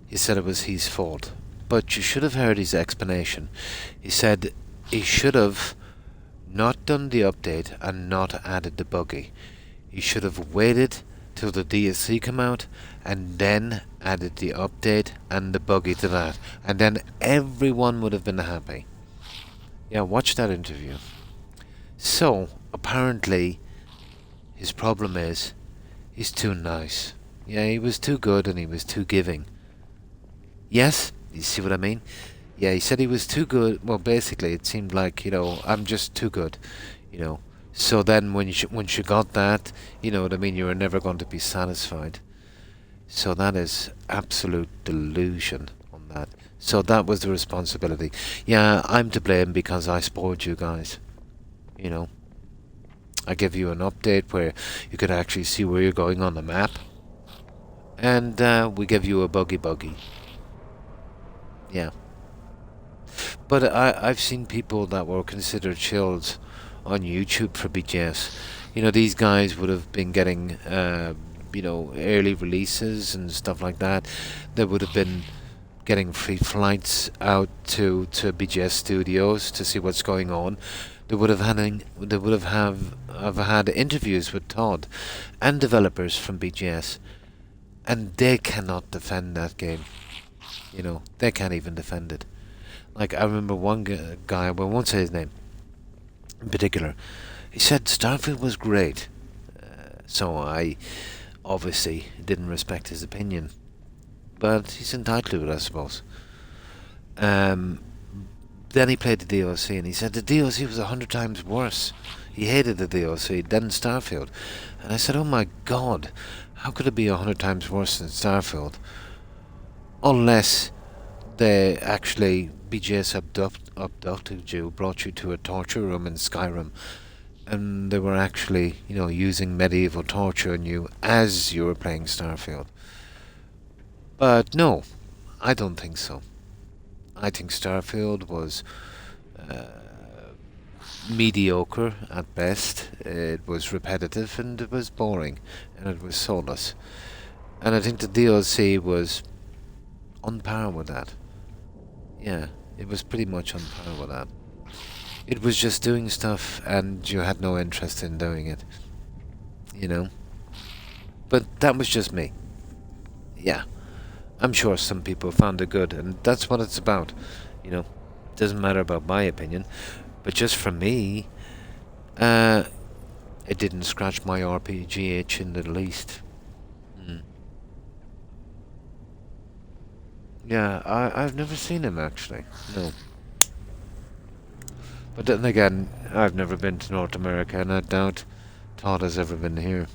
He said it was his fault, but you should have heard his explanation. He said he should have not done the update and not added the buggy. He should have waited till the DLC came out and then added the update and the buggy to that, and then everyone would have been happy. Yeah, watch that interview. So, apparently, his problem is he's too nice. Yeah, he was too good and he was too giving. Yes? You see what I mean? Yeah, he said he was too good. Well, basically, it seemed like, you know, I'm just too good, you know. So then once you got that, you know what I mean, you were never going to be satisfied. So that is absolute delusion on that. So that was the responsibility. Yeah, I'm to blame because I spoiled you guys. You know. I give you an update where you could actually see where you're going on the map. And we give you a buggy. Yeah. But I've seen people that were considered chills on YouTube for BGS. You know, these guys would have been getting, you know, early releases and stuff like that. They would have been getting free flights out to BGS studios to see what's going on. They would have had interviews with Todd and developers from BGS, and they cannot defend that game. You know, they can't even defend it. Like, I remember one guy, well, I won't say his name in particular, he said Starfield was great. So I obviously didn't respect his opinion. But he's entitled to it, I suppose. Then he played the DLC and he said the DLC was 100 times worse. He hated the DLC than Starfield. And I said, oh my god, how could it be 100 times worse than Starfield? Unless they actually, BGS abducted you, brought you to a torture room in Skyrim, and they were actually, using medieval torture on you as you were playing Starfield. But no, I don't think so. I think Starfield was mediocre at best. It was repetitive and it was boring and it was soulless. And I think the DLC was on par with that. Yeah, it was pretty much on par with that. It was just doing stuff and you had no interest in doing it. But that was just me. Yeah. I'm sure some people found it good, and that's what it's about. Doesn't matter about my opinion. But just for me, it didn't scratch my RPG itch in the least. Yeah, I've never seen him actually. No. But then again, I've never been to North America, and I doubt Todd has ever been here.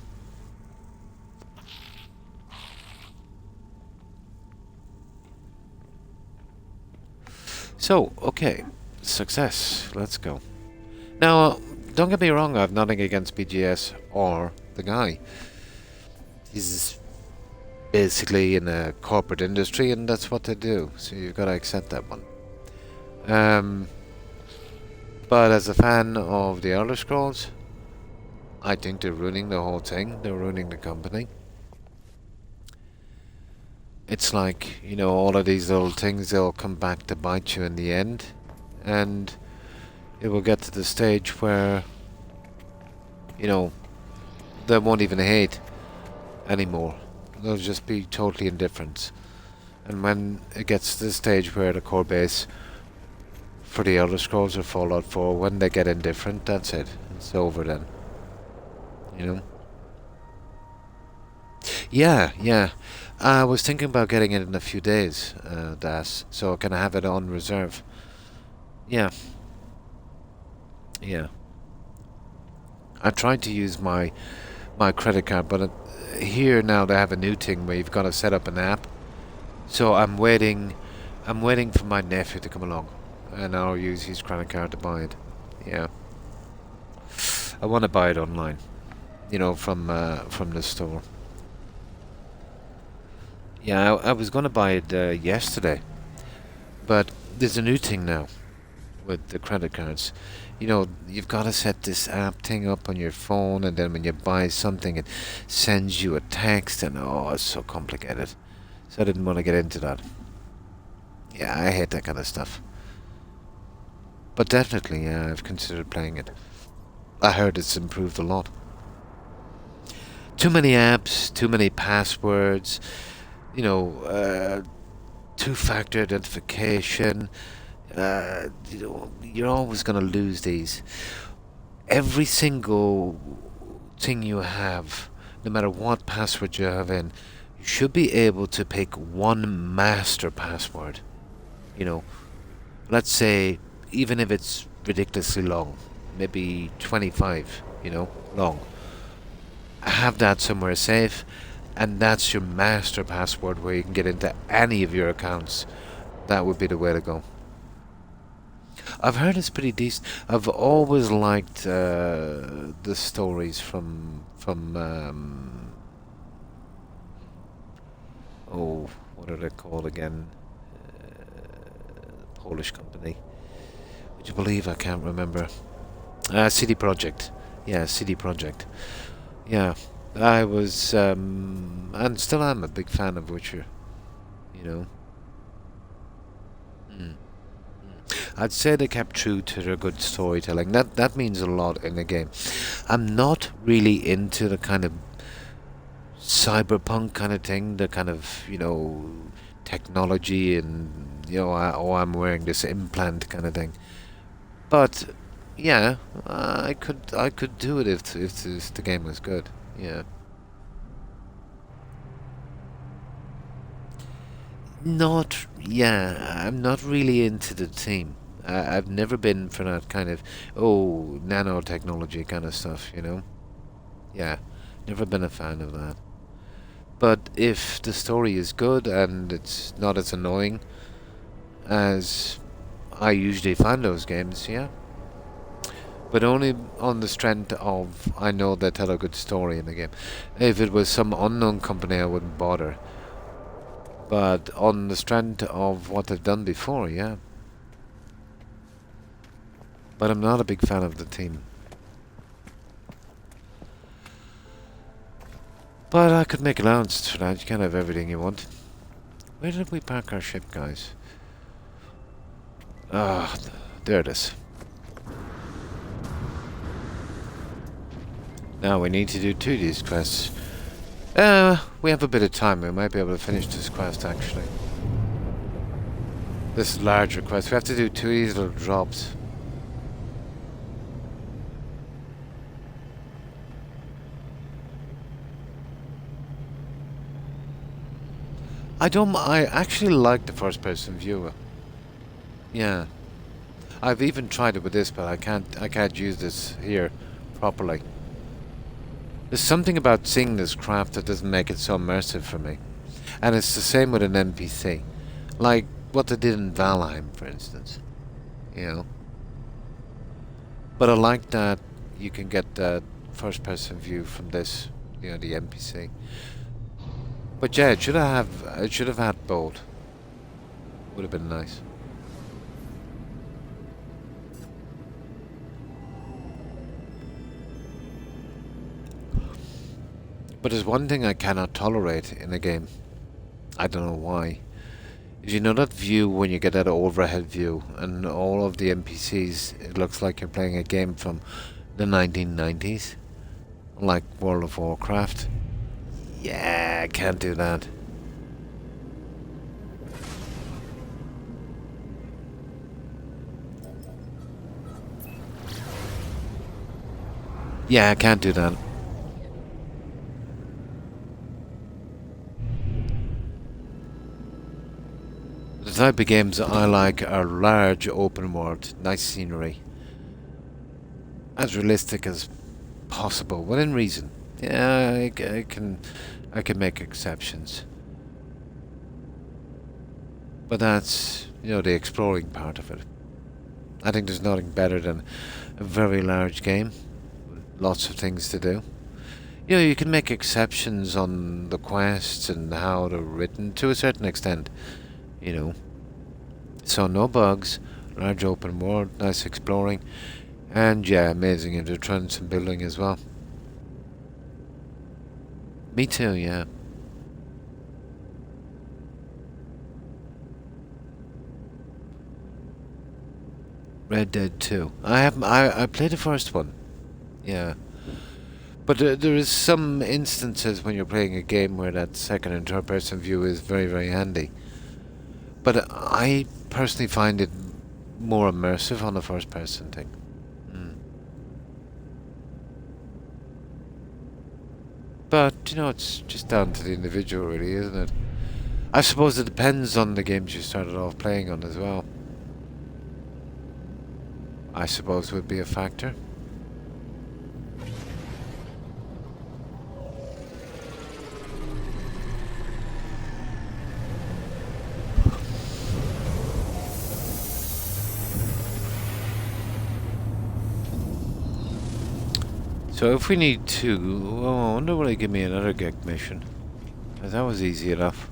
So, okay, success. Let's go. Now, don't get me wrong, I've nothing against BGS or the guy. He's basically in a corporate industry, and that's what they do. So you've got to accept that one. But as a fan of the Elder Scrolls, I think they're ruining the whole thing. They're ruining the company. It's like, all of these little things, they'll come back to bite you in the end. And it will get to the stage where, they won't even hate anymore. They'll just be totally indifferent. And when it gets to the stage where the core base for the Elder Scrolls or Fallout 4, when they get indifferent, that's it. It's over then. Yeah. I was thinking about getting it in a few days, Das, so can I have it on reserve? Yeah. I tried to use my credit card, but here now they have a new thing where you've got to set up an app. So I'm waiting for my nephew to come along, and I'll use his credit card to buy it. Yeah. I want to buy it online, from the store. Yeah, I was going to buy it yesterday, but there's a new thing now with the credit cards. You've got to set this app thing up on your phone, and then when you buy something, it sends you a text, and it's so complicated. So I didn't want to get into that. Yeah, I hate that kind of stuff. But definitely, yeah, I've considered playing it. I heard it's improved a lot. Too many apps, too many passwords, two-factor identification. You're always going to lose these. Every single thing you have, no matter what password you have in, you should be able to pick one master password. Let's say, even if it's ridiculously long, maybe 25, long. Have that somewhere safe, and that's your master password where you can get into any of your accounts. That would be the way to go. I've heard it's pretty decent. I've always liked the stories from what are they called again? Polish company. Would you believe I can't remember? CD Projekt. Yeah, CD Projekt. Yeah, I was and still am a big fan of Witcher. I'd say they kept true to their good storytelling. That means a lot in a game. I'm not really into the kind of cyberpunk kind of thing, the kind of, technology and, I'm wearing this implant kind of thing. But, yeah, I could do it if the game was good. Yeah. I'm not really into the theme. I've never been for that kind of, oh, nanotechnology kind of stuff, you know? Yeah, never been a fan of that. But if the story is good and it's not as annoying as I usually find those games, yeah. But only on the strength of I know they tell a good story in the game. If it was some unknown company, I wouldn't bother. But on the strength of what they've done before, yeah. But I'm not a big fan of the team. But I could make allowance for that. You can't have everything you want. Where did we park our ship, guys? Ah, there it is. Now we need to do 2 of these quests. We have a bit of time. We might be able to finish this quest, actually. This larger quest. We have to do 2 of these little drops. I actually like the first-person view. Yeah. I've even tried it with this, but I can't use this here properly. There's something about seeing this craft that doesn't make it so immersive for me. And it's the same with an NPC. Like what they did in Valheim, for instance. You know. But I like that you can get that first-person view from this, you know, the NPC. But yeah, it should have had both. Would have been nice. But there's one thing I cannot tolerate in a game. I don't know why. Is you know that view when you get that overhead view and all of the NPCs, it looks like you're playing a game from the 1990s? Like World of Warcraft? Yeah, I can't do that. Yeah, I can't do that. The type of games I like are large open world, nice scenery. As realistic as possible, within reason. Yeah, I can make exceptions. But that's, you know, the exploring part of it. I think there's nothing better than a very large game. Lots of things to do. You know, you can make exceptions on the quests and how they're written to a certain extent. You know. So no bugs, large open world, nice exploring. And yeah, amazing entrance and building as well. Me too, yeah. Red Dead 2. I played the first one. Yeah. But there is some instances when you're playing a game where that second and third person view is very, very handy. But I personally find it more immersive on the first person thing. But, you know, it's just down to the individual really, isn't it? I suppose it depends on the games you started off playing on as well. I suppose would be a factor. So if we need to, oh, I wonder will they give me another gig mission? That was easy enough.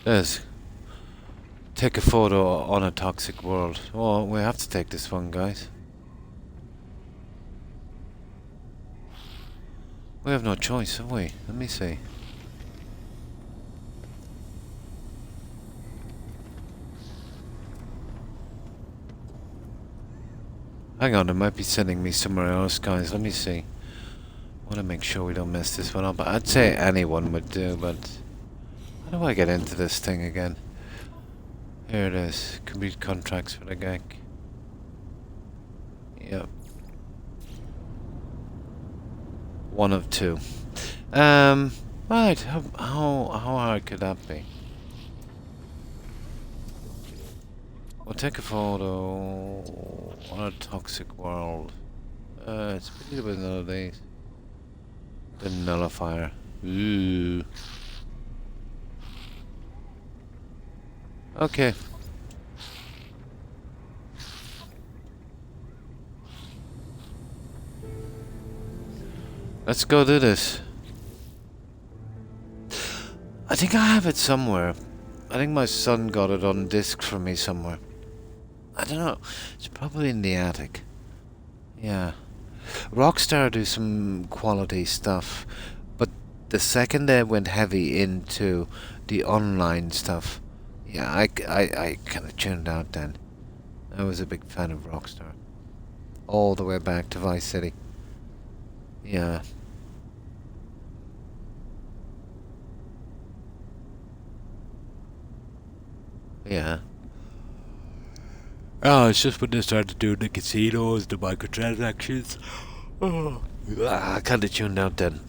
Let's take a photo on a toxic world. Oh, we have to take this one, guys. We have no choice, have we? Let me see. Hang on, it might be sending me somewhere else, guys. Let me see. I want to make sure we don't mess this one up. I'd say anyone would do, but... How do I get into this thing again? Here it is. Complete contracts for the gang. Yep. One of two. Right. How hard could that be? We'll take a photo on a toxic world. It's a little bit none of these. The nullifier. Ooh. Okay. Let's go do this. I think I have it somewhere. I think my son got it on disc from me somewhere. I don't know. It's probably in the attic. Yeah. Rockstar do some quality stuff, but the second they went heavy into the online stuff, yeah, I kind of tuned out then. I was a big fan of Rockstar. All the way back to Vice City. Yeah. Yeah. Oh, it's just when they started doing the casinos, the microtransactions. Oh. I kind of tuned out then.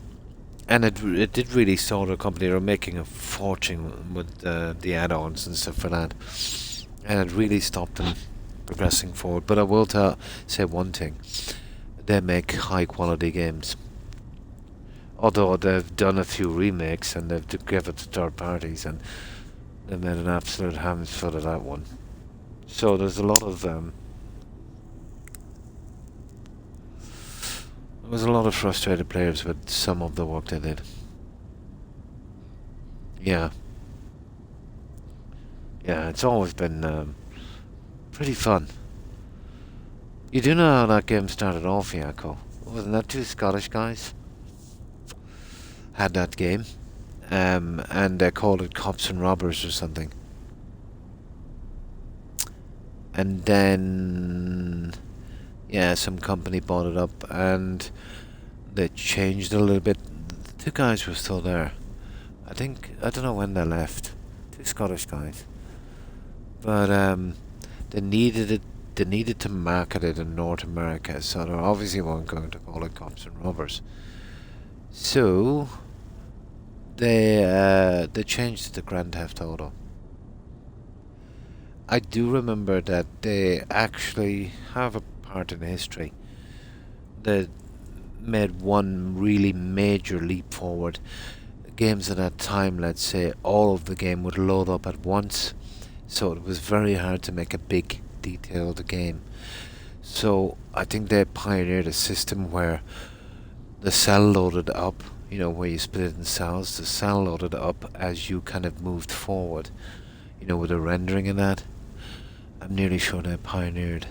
And it did really sort a company. They were making a fortune with the add-ons and stuff for that. And it really stopped them progressing forward. But I will say one thing. They make high-quality games. Although they've done a few remakes and they've given it to third parties and they've made an absolute hamful of that one. So there's a lot of frustrated players with some of the work they did. Yeah. Yeah, it's always been pretty fun. You do know how that game started off, Yako? Wasn't that two Scottish guys had that game? And they called it Cops and Robbers or something. And then, yeah, some company bought it up and they changed it a little bit. The two guys were still there. I don't know when they left. Two Scottish guys. But they needed it. They needed to market it in North America, so they obviously weren't going to call it Cops and Robbers. So they changed it to Grand Theft Auto. I do remember that they actually have a part in history. They made one really major leap forward. Games at that time, let's say, all of the game would load up at once, so it was very hard to make a big, detailed game. So I think they pioneered a system where the cell loaded up, you know, where you split it in cells, the cell loaded up as you kind of moved forward, you know, with the rendering and that. I'm nearly sure they pioneered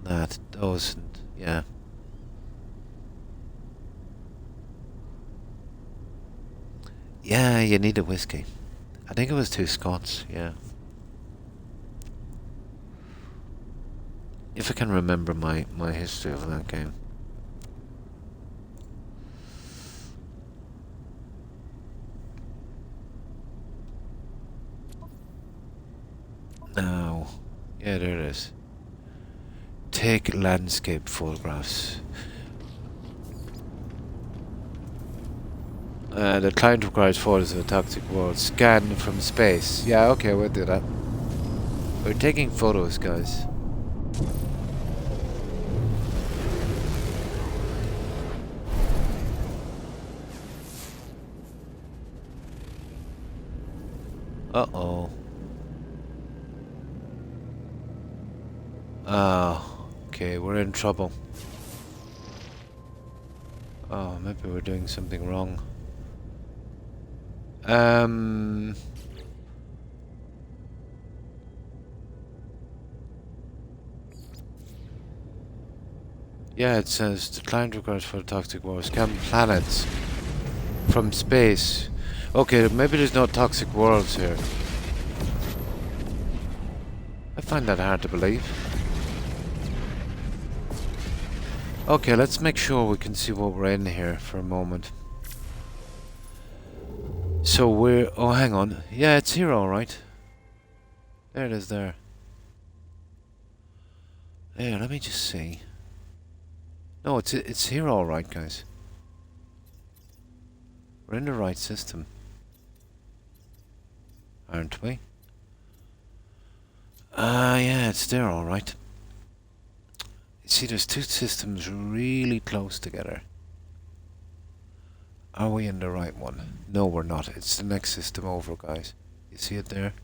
that. Those, yeah. Yeah, you need a whiskey. I think it was two Scots, yeah. If I can remember my history of that game. Now, yeah, there it is. Take landscape photographs. The client requires photos of a toxic world. Scan from space. Yeah, okay, we'll do that. We're taking photos, guys. Uh-oh. Oh, okay, we're in trouble. Oh, maybe we're doing something wrong. Yeah, it says the client requires for toxic war. Scan planets from space. Okay, maybe there's no toxic worlds here. I find that hard to believe. Okay, let's make sure we can see what we're in here for a moment. So we're... Oh, hang on. Yeah, it's here alright. There it is there. There, let me just see. No, it's here alright, guys. We're in the right system, aren't we? Yeah, it's there, all right. You see, there's two systems really close together. Are we in the right one? No, we're not. It's the next system over, guys. You see it there?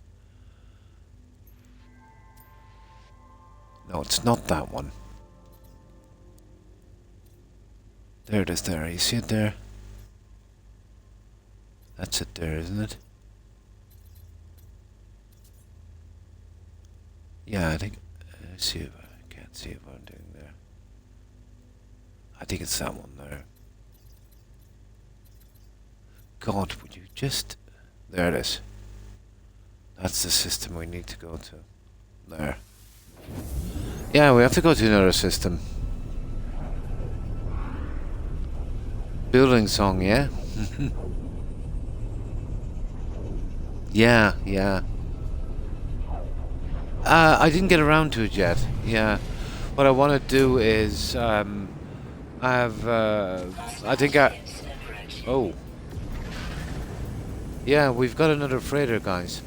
No, it's not that one. There it is there. You see it there? That's it there, isn't it? Yeah, I think... let's see if I can't see if I'm doing there. I think it's that one there. God, would you just... There it is. That's the system we need to go to. There. Yeah, we have to go to another system. Building song, yeah? Yeah. I didn't get around to it yet. Yeah. What I want to do is, I think oh. Yeah, we've got another freighter, guys.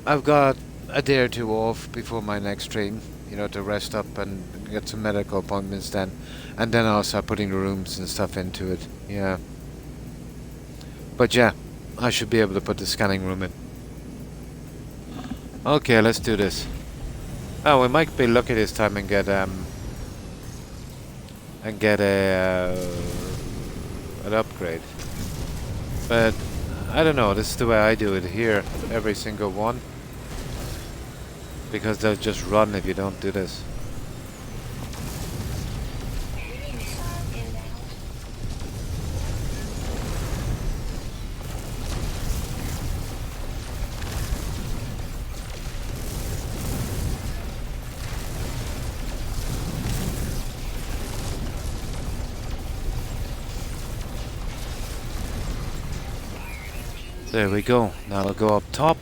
I've got a day or two off before my next stream, you know, to rest up and get some medical appointments then. And then I'll start putting the rooms and stuff into it, yeah. But yeah, I should be able to put the scanning room in. Okay, let's do this. Oh, we might be lucky this time and get a an upgrade. But I don't know, this is the way I do it here, every single one. Because they'll just run if you don't do this. There we go. Now I'll go up top.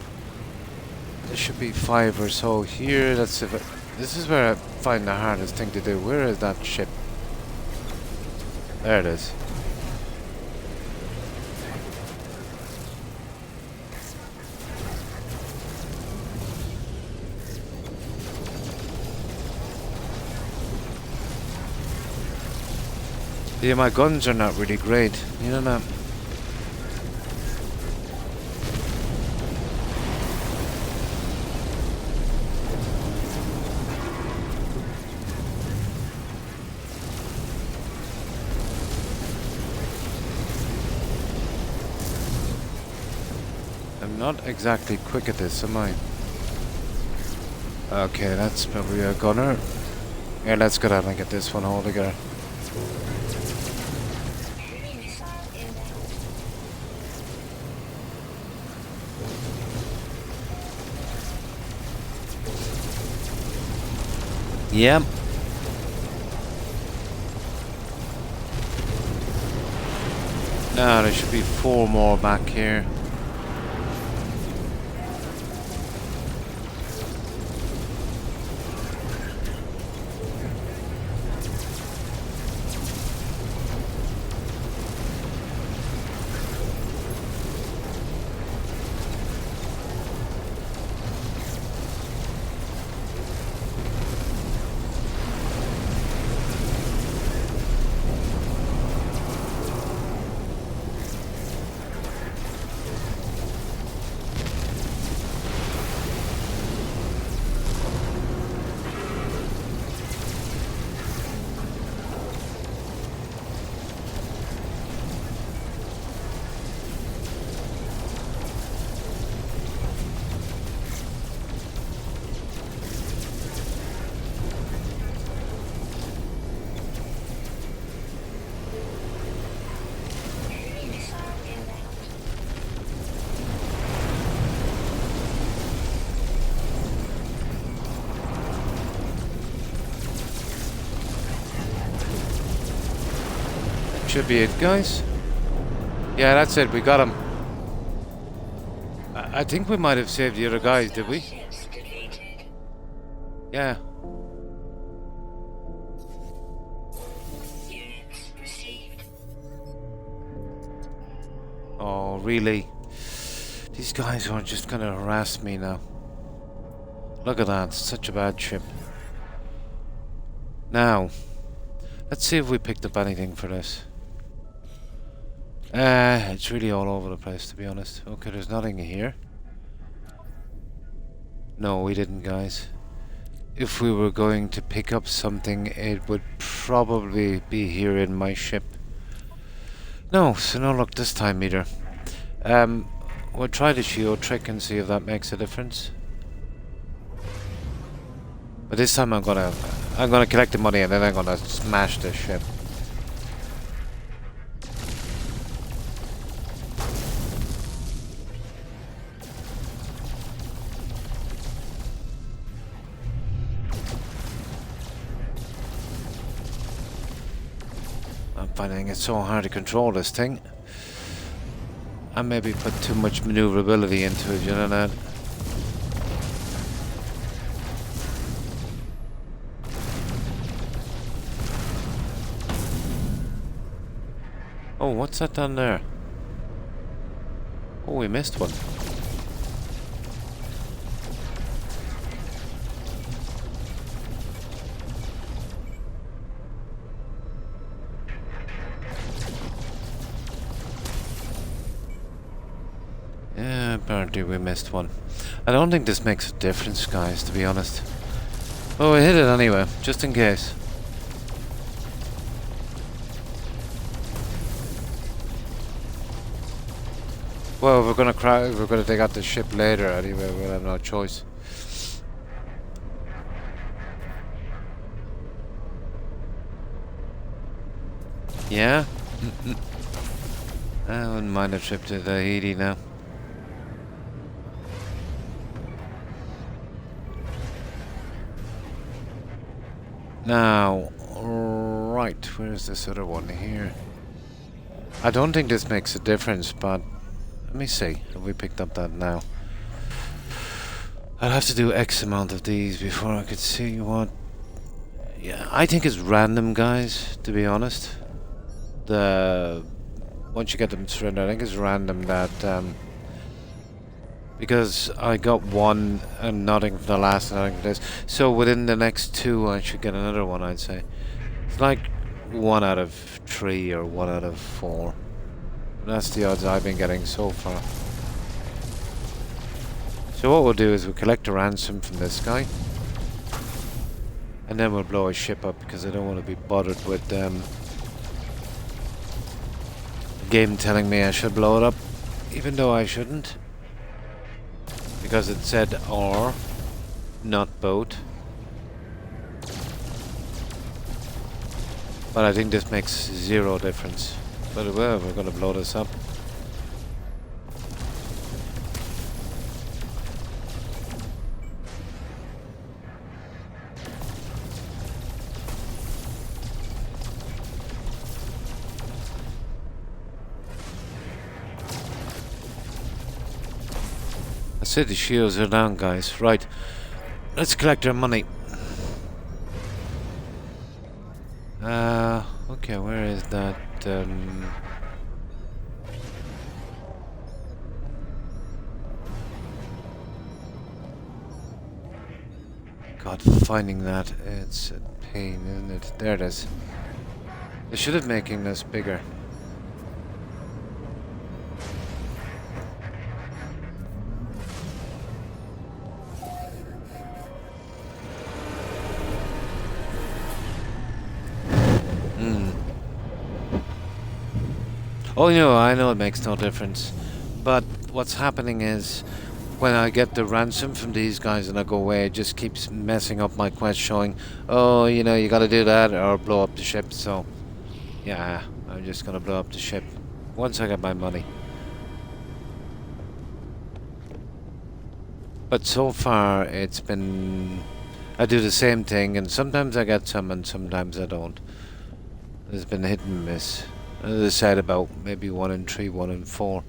There should be 5 or so here. That's if this is where I find the hardest thing to do. Where is that ship? There it is. Yeah, my guns are not really great. You know that. I'm not exactly quick at this, am I? Okay, that's probably a gunner. Yeah, let's go down and get this one all together. Yep. Now there should be 4 more back here. Should be it, guys. Yeah, that's it. We got him. I think we might have saved the other guys, did we? Yeah. really? These guys are just gonna harass me now. Look at that, it's such a bad ship. Now, let's see if we picked up anything for this. It's really all over the place, to be honest. Okay, there's nothing here. No, we didn't, guys. If we were going to pick up something, it would probably be here in my ship. No, so no luck this time either. We'll try the shield trick and see if that makes a difference. But this time I'm gonna collect the money and then I'm gonna smash this ship. I'm finding it so hard to control this thing. I maybe put too much maneuverability into it, you know that? Oh, what's that down there? Oh, we missed one. Yeah, apparently we missed one. I don't think this makes a difference, guys, to be honest. Oh, we hit it anyway, just in case. Well, we're gonna take out the ship later anyway, we'll have no choice. Yeah? I wouldn't mind a trip to Tahiti now. Now, right, where's this other one here? I don't think this makes a difference, but let me see if we picked up that now. I'd have to do X amount of these before I could see what... Yeah, I think it's random, guys, to be honest. Once you get them surrendered, I think it's random that... because I got one and nothing for the last and nothing for this. So within the next two I should get another one, I'd say. It's like 1 out of 3 or 1 out of 4. That's the odds I've been getting so far. So what we'll do is we'll collect a ransom from this guy. And then we'll blow his ship up because I don't want to be bothered with the game telling me I should blow it up. Even though I shouldn't. Because it said R, not boat. But I think this makes 0 difference. But well, we're gonna blow this up. I said the shields are down, guys. Right. Let's collect our money. Okay, where is that? God, finding that, it's a pain, isn't it? There it is. They should have making this bigger. Oh, I know it makes no difference. But what's happening is, when I get the ransom from these guys and I go away, it just keeps messing up my quest showing, oh, you gotta do that or blow up the ship. So, yeah, I'm just gonna blow up the ship once I get my money. But so far, it's been... I do the same thing, and sometimes I get some and sometimes I don't. There's been hit and miss. As I said, about maybe 1 in 3, 1 in 4.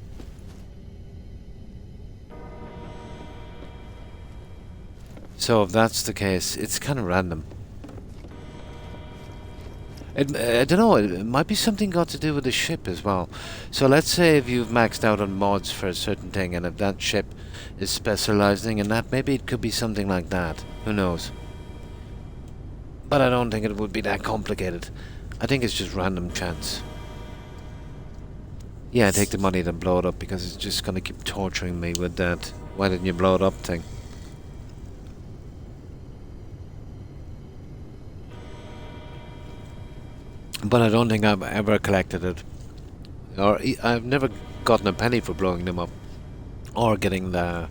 So if that's the case, it's kind of random. I don't know, it might be something got to do with the ship as well. So let's say if you've maxed out on mods for a certain thing, and if that ship is specializing in that, maybe it could be something like that. Who knows? But I don't think it would be that complicated. I think it's just random chance. Yeah, take the money and blow it up, because it's just gonna keep torturing me with that "why didn't you blow it up" thing. But I don't think I've ever collected it, or I've never gotten a penny for blowing them up, or getting the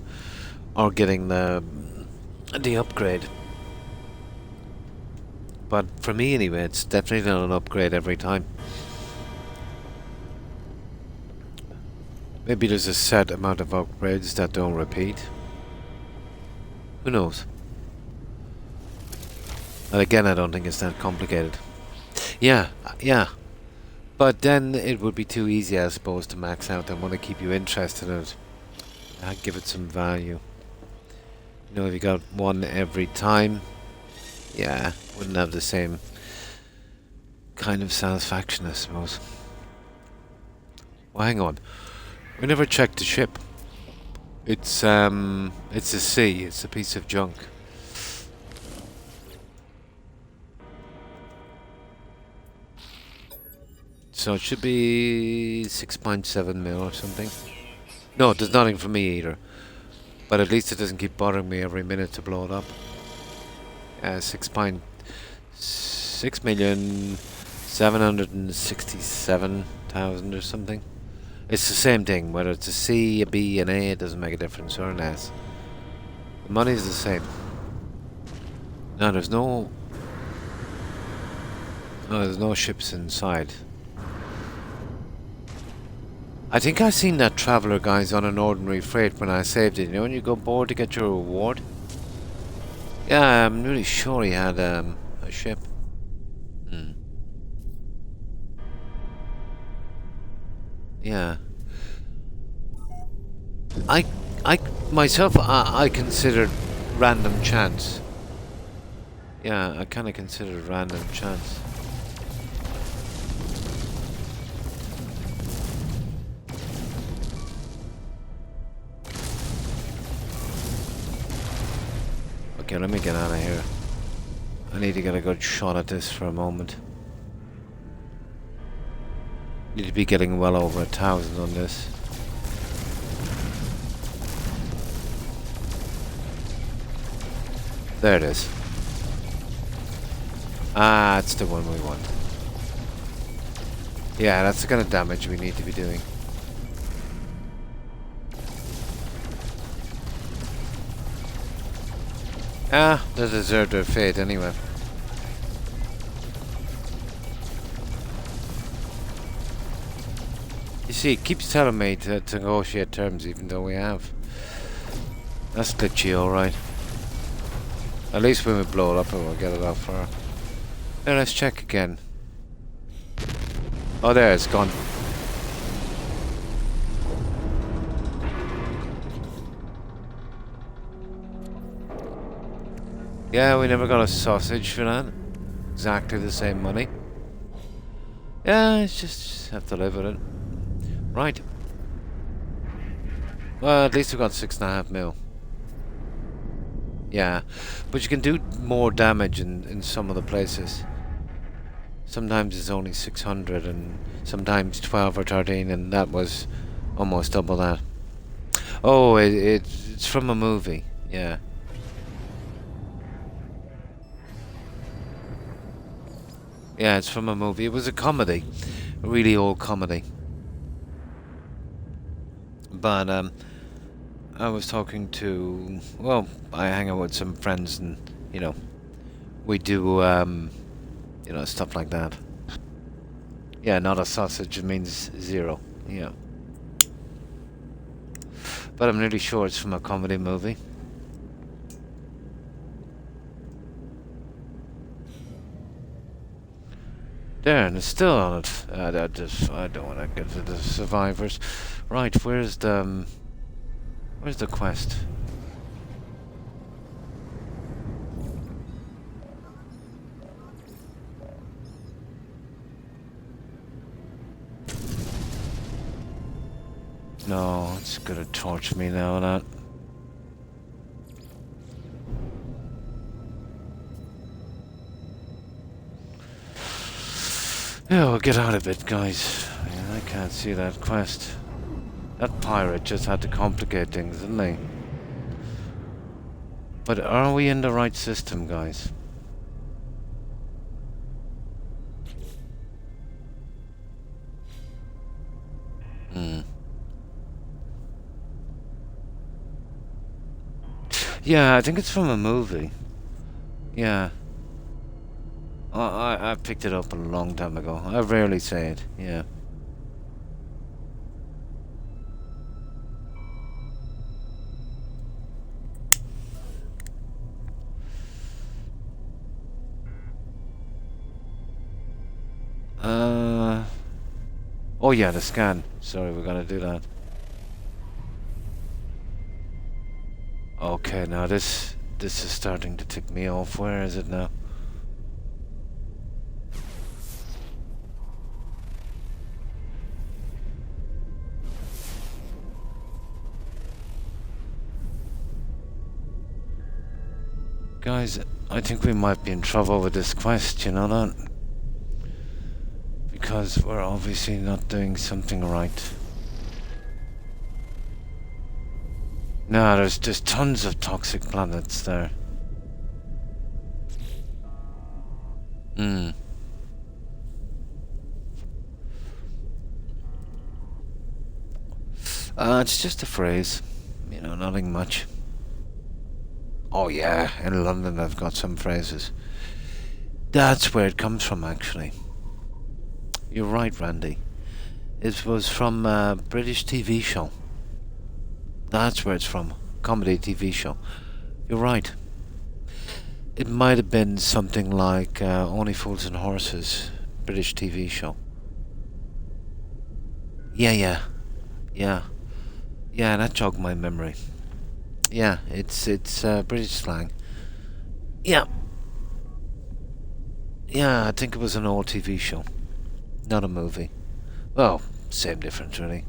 upgrade. But for me anyway, it's definitely not an upgrade every time. Maybe there's a set amount of upgrades that don't repeat. Who knows? And again, I don't think it's that complicated. Yeah. But then it would be too easy, I suppose, to max out. I want to keep you interested in it. I'd give it some value. You know, if you got one every time, yeah, wouldn't have the same kind of satisfaction, I suppose. Well, hang on. We never checked the ship. It's a C. It's a piece of junk. So it should be 6.7 mil or something. No, it does nothing for me either. But at least it doesn't keep bothering me every minute to blow it up. 6.6,767,000 or something. It's the same thing, whether it's a C, a B, an A, it doesn't make a difference, or an S. The money's the same. No, there's no ships inside. I think I seen that traveller, guys, on an ordinary freight when I saved it. You know, when you go board to get your reward? Yeah, I'm really sure he had a ship. Yeah. I myself, I considered random chance. Yeah, I kind of considered random chance. Okay, let me get out of here. I need to get a good shot at this for a moment. Need to be getting well over 1,000 on this. There it is. Ah, it's the one we want. Yeah, that's the kind of damage we need to be doing. Ah, they deserve their fate anyway. You see, it keeps telling me to negotiate terms even though we have. That's glitchy, alright. At least when we blow it up and we'll get it off her. Now let's check again. Oh, there, it's gone. Yeah, we never got a sausage for that. Exactly the same money. Yeah, it's just have to live with it. Right. Well, at least we got 6.5 mil. Yeah, but you can do more damage in some of the places. Sometimes it's only 600 and sometimes 12 or 13, and that was almost double that. Oh, it's from a movie. Yeah. Yeah, it's from a movie. It was a comedy. A really old comedy. But, I was talking to... Well, I hang out with some friends and, you know, we do, you know, stuff like that. Yeah, not a sausage. It means 0. Yeah. But I'm really sure it's from a comedy movie. There, and it's still on it. I don't want to get to the survivors. Right, where's the quest? No, it's gonna torture me now, that. Yeah, we'll get out of it, guys. I can't see that quest. That pirate just had to complicate things, didn't he? But are we in the right system, guys? Yeah, I think it's from a movie. Yeah. I picked it up a long time ago. I rarely say it, yeah. Oh yeah, the scan. Sorry, we're gonna do that. Okay, now this is starting to tick me off. Where is it now? Guys, I think we might be in trouble with this quest, you know that? Because we're obviously not doing something right. No, there's just tons of toxic planets there. It's just a phrase. You know, nothing much. Oh yeah, in London I've got some phrases. That's where it comes from, actually. You're right, Randy. It was from a British TV show. That's where it's from. Comedy TV show. You're right. It might have been something like Only Fools and Horses, British TV show. Yeah, that jogged my memory. Yeah, it's British slang. Yeah, I think it was an old TV show, not a movie. Well, same difference, really.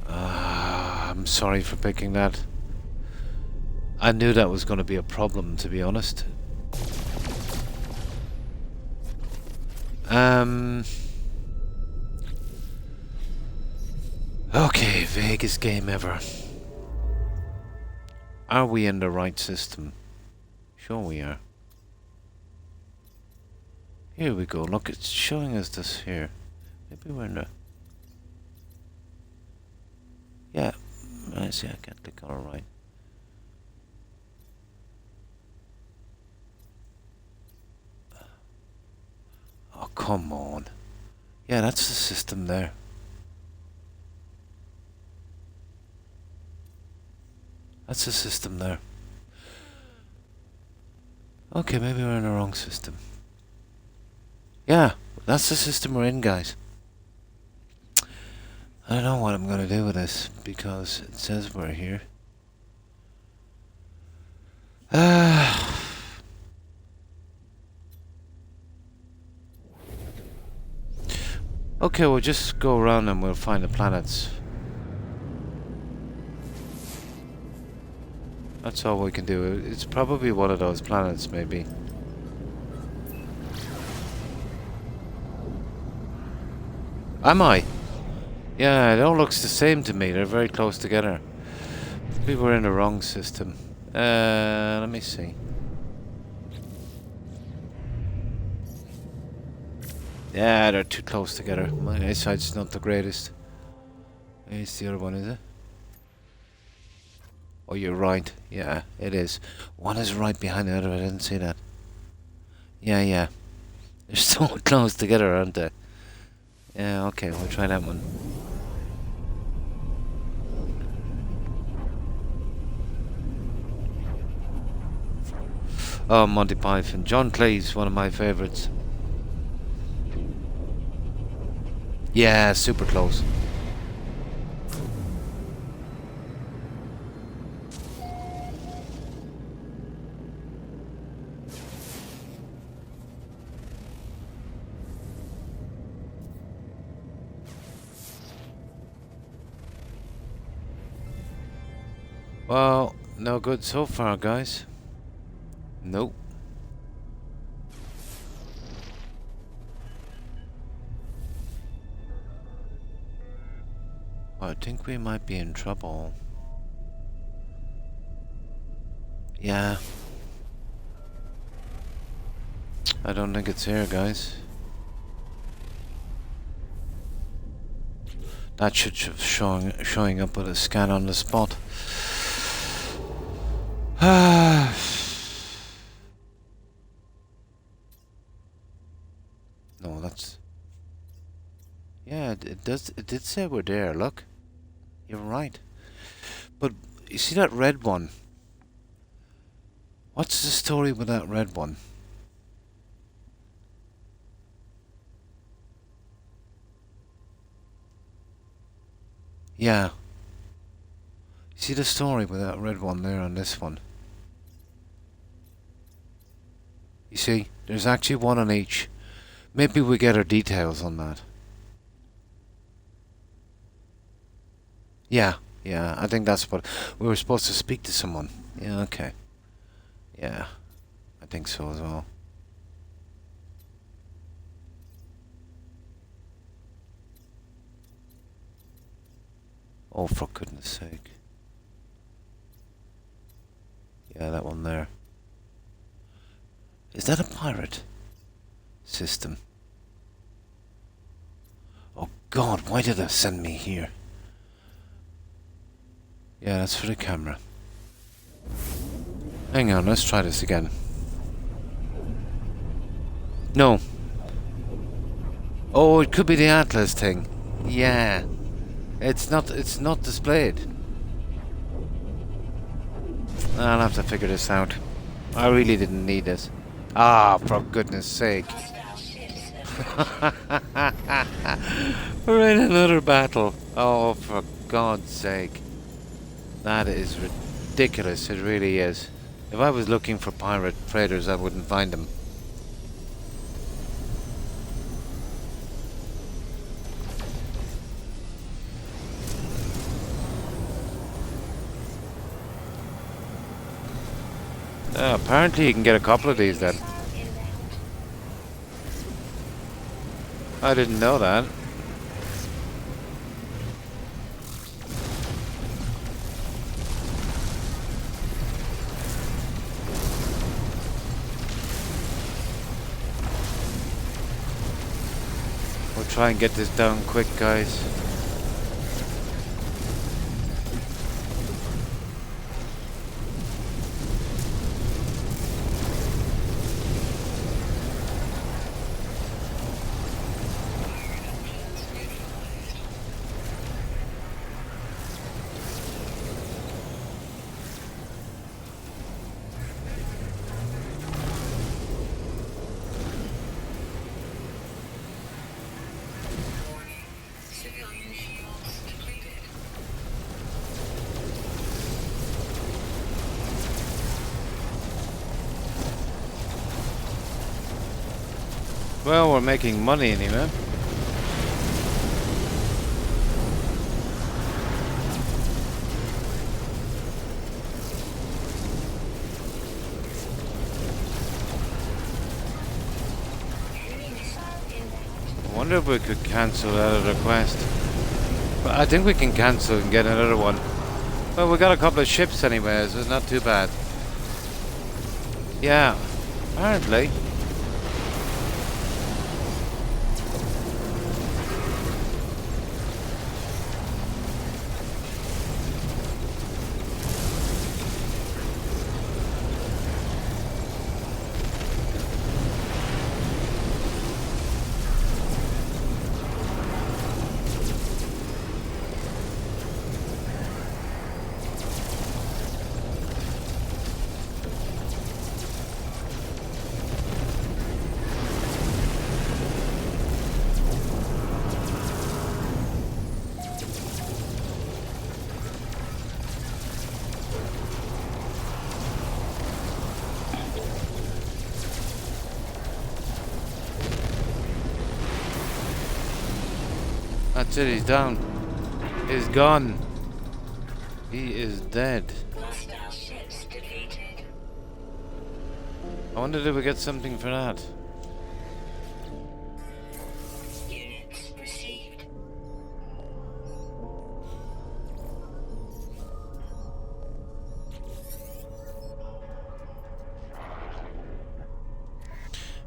I'm sorry for picking that. I knew that was going to be a problem, to be honest. Okay, vaguest game ever. Are we in the right system? Sure we are. Here we go. Look, it's showing us this here. Maybe we're in the... Yeah, I see. I can't click on it right. Oh, come on. Yeah, that's the system there. That's the system there. Okay, maybe we're in the wrong system. Yeah, that's the system we're in, guys. I don't know what I'm gonna do with this, because it says we're here. Okay, we'll just go around and we'll find the planets. That's all we can do. It's probably one of those planets, maybe. Am I? Yeah, it all looks the same to me. They're very close together. Maybe we're in the wrong system. Let me see. Yeah, they're too close together. My eyesight's not the greatest. It's the other one, is it? Oh, you're right. Yeah, it is. One is right behind the other. I didn't see that. Yeah. They're so close together, aren't they? Yeah, okay, we'll try that one. Oh, Monty Python. John Cleese, one of my favourites. Yeah, super close. Well, no good so far, guys. Nope. Well, I think we might be in trouble. Yeah. I don't think it's here, guys. That should showing up with a scan on the spot. No, that's... Yeah, it does. It did say we're there. Look, you're right. But you see that red one? What's the story with that red one? Yeah. See the story with that red one there on this one? You see, there's actually one on each. Maybe we get our details on that. Yeah, yeah, I think that's what... We were supposed to speak to someone. Yeah, okay. Yeah, I think so as well. Oh, for goodness sake. Yeah, that one there. Is that a pirate system? Oh God, why did they send me here? Yeah, that's for the camera. Hang on, let's try this again. No. Oh, it could be the Atlas thing. Yeah. It's not displayed. I'll have to figure this out. I really didn't need this. Ah, for goodness sake. We're in another battle. Oh, for God's sake. That is ridiculous. It really is. If I was looking for pirate traders, I wouldn't find them. Apparently you can get a couple of these then. I didn't know that. We'll try and get this done quick, guys. Well, we're making money anyway. I wonder if we could cancel that request. But I think we can cancel and get another one. Well, we got a couple of ships anyway, so it's not too bad. Yeah, apparently. That's it, he's down. He's gone. He is dead. I wonder if we get something for that. Units received.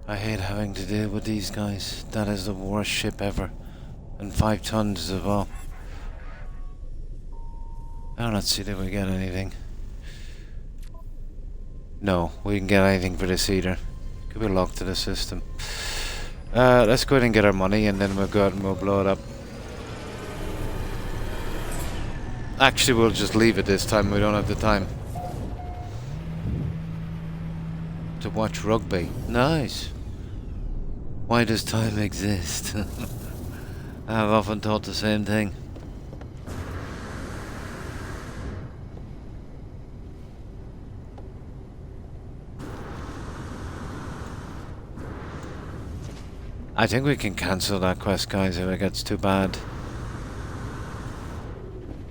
I hate having to deal with these guys. That is the worst ship ever. And 5 tons as well. Now let's see if we get anything. No, we didn't get anything for this either. Could be locked to the system. Let's go ahead and get our money and then we'll go out and we'll blow it up. Actually, we'll just leave it this time. We don't have the time to watch rugby. Nice. Why does time exist? I've often thought the same thing. I think we can cancel that quest, guys, if it gets too bad.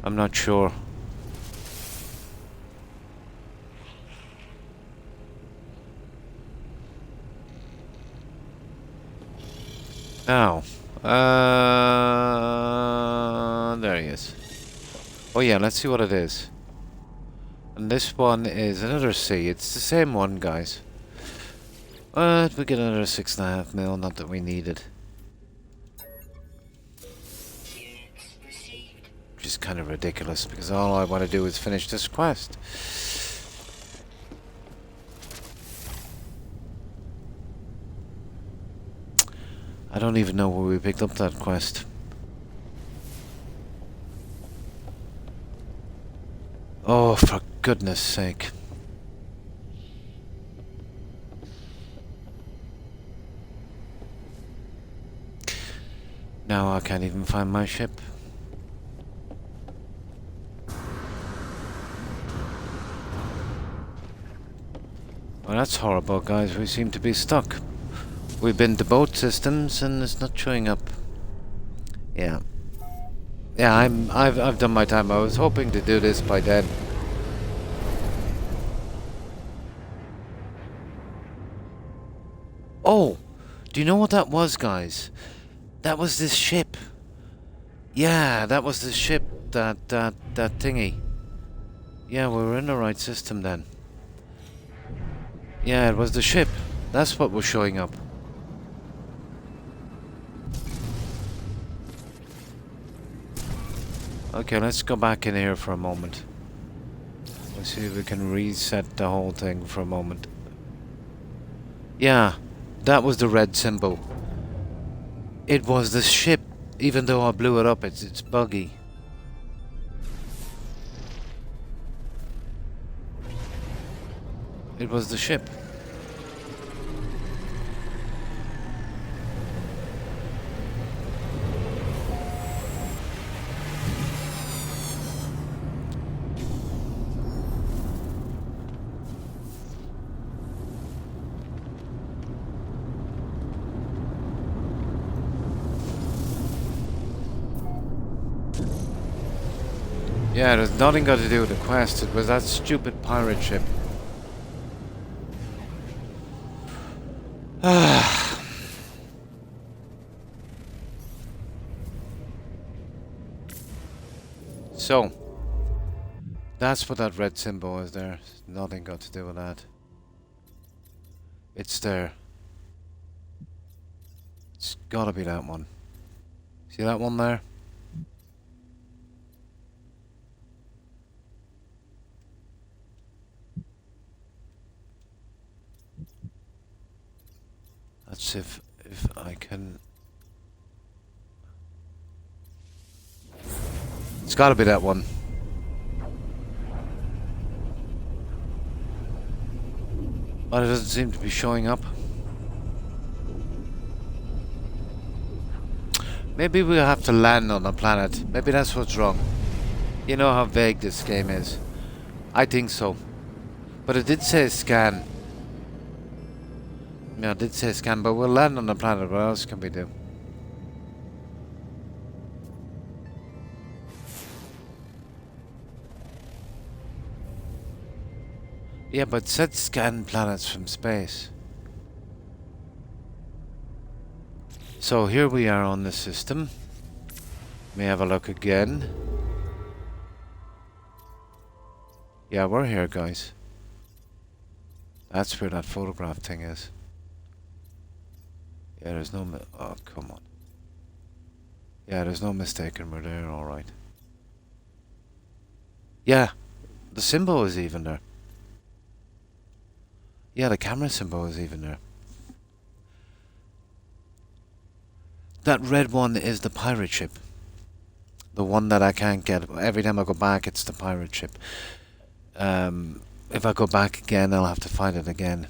I'm not sure. Now, there he is. Oh yeah, let's see what it is. And this one is another C. It's the same one, guys. But we get another 6.5 mil, not that we need it. Units received. Which is kind of ridiculous, because all I want to do is finish this quest. I don't even know where we picked up that quest. Oh, for goodness sake. Now I can't even find my ship. Well, that's horrible, guys. We seem to be stuck. We've been to both systems and it's not showing up. Yeah. Yeah, I've done my time. I was hoping to do this by then. Oh, do you know what that was, guys? That was this ship. Yeah, that was the ship, that thingy. Yeah, we were in the right system then. Yeah, it was the ship. That's what was showing up. Okay, let's go back in here for a moment. Let's see if we can reset the whole thing for a moment. Yeah, that was the red symbol. It was the ship. Even though I blew it up, it's buggy. It was the ship. Yeah, it has nothing got to do with the quest. It was that stupid pirate ship. So, that's what that red symbol is there. Nothing got to do with that. It's there. It's gotta be that one. See that one there? Let's see if I can... It's gotta be that one. But it doesn't seem to be showing up. Maybe we'll have to land on a planet. Maybe that's what's wrong. You know how vague this game is. I think so. But it did say scan. Yeah, it did say scan, but we'll land on the planet. What else can we do? Yeah, but set scan planets from space. So here we are on the system. May have a look again. Yeah, we're here, guys. That's where that photograph thing is. Yeah, there's no oh, come on. Yeah, there's no mistaking we're there, alright. Yeah, the symbol is even there. Yeah, the camera symbol is even there. That red one is the pirate ship. The one that I can't get. Every time I go back, it's the pirate ship. If I go back again, I'll have to find it again.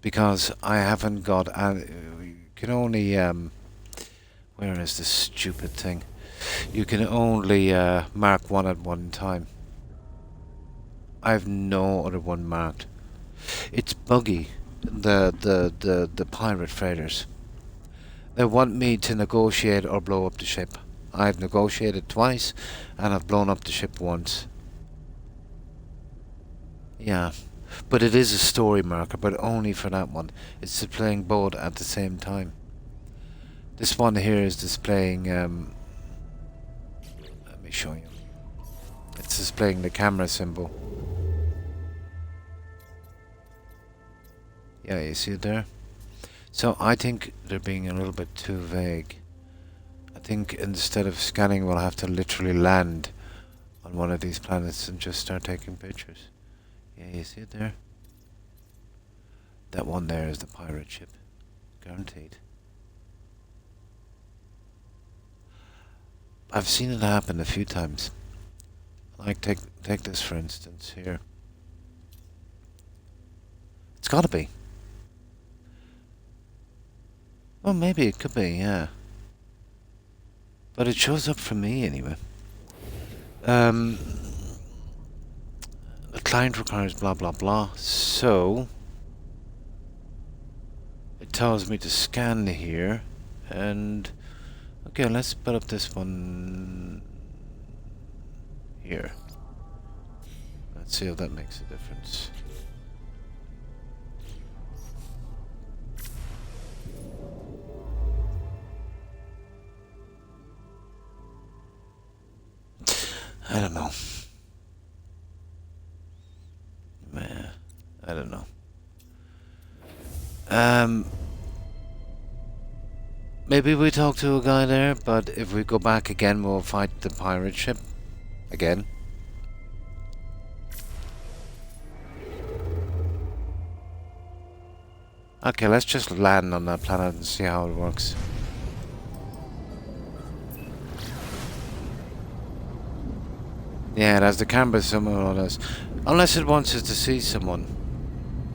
Because I haven't got... you can only... where is this stupid thing? You can only mark one at one time. I have no other one marked. It's buggy. The pirate freighters. They want me to negotiate or blow up the ship. I've negotiated twice, and I've blown up the ship once. Yeah, but it is a story marker, but only for that one. It's displaying both at the same time. This one here is displaying, let me show you. It's displaying the camera symbol. Yeah, you see it there? So I think they're being a little bit too vague. I think instead of scanning, we'll have to literally land on one of these planets and just start taking pictures. Yeah, you see it there? That one there is the pirate ship. Guaranteed. I've seen it happen a few times. Like, take this for instance, here. It's gotta be. Well, maybe it could be, yeah. But it shows up for me anyway. The client requires blah blah blah, so it tells me to scan here, and okay, let's put up this one here. Let's see if that makes a difference. I don't know. Man, I don't know. Maybe we talk to a guy there, but if we go back again, we'll fight the pirate ship again. Okay, let's just land on that planet and see how it works. Yeah, it has the camera symbol on us. Unless it wants us to see someone.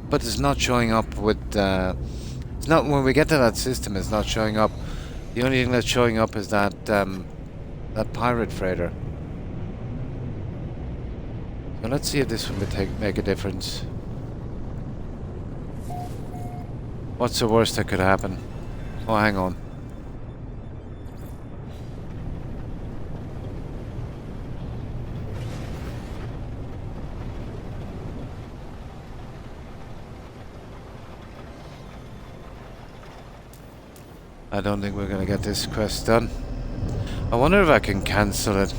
But it's not showing up with... it's not... When we get to that system, it's not showing up. The only thing that's showing up is that... that pirate freighter. So let's see if this one would make a difference. What's the worst that could happen? Oh, hang on. I don't think we're gonna get this quest done. I wonder if I can cancel it.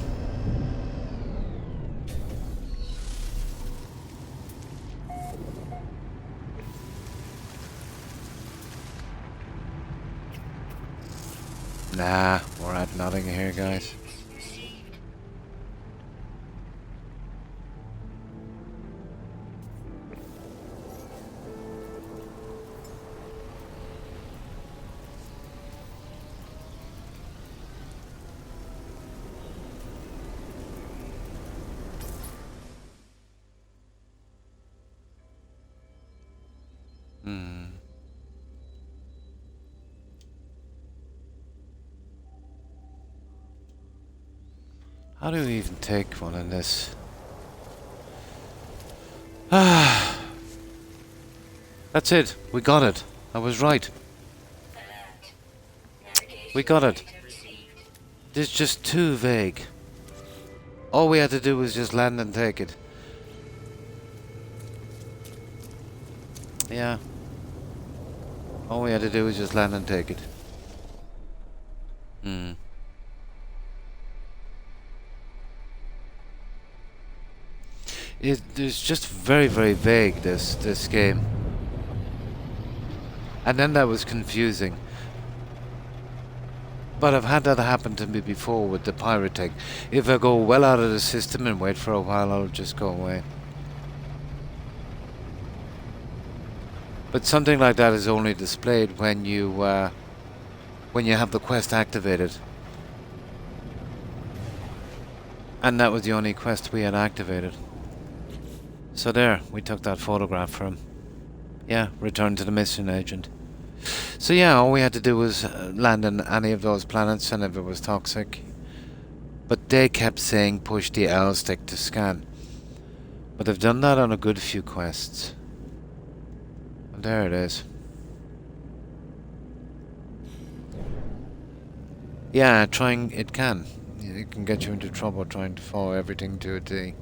Nah, we're at nothing here, guys. How do we even take one in this? Ah, that's it. We got it. I was right. We got it. This is just too vague. All we had to do was just land and take it. Yeah. All we had to do was just land and take it. Hmm. It's just very, very vague, this game. And then that was confusing. But I've had that happen to me before with the pirating. If I go well out of the system and wait for a while, I'll just go away. But something like that is only displayed when you have the quest activated. And that was the only quest we had activated. So there, we took that photograph from. Yeah, return to the mission agent. So yeah, all we had to do was land on any of those planets, and if it was toxic. But they kept saying push the L stick to scan. But they've done that on a good few quests. And there it is. Yeah, it can. It can get you into trouble trying to follow everything to a T.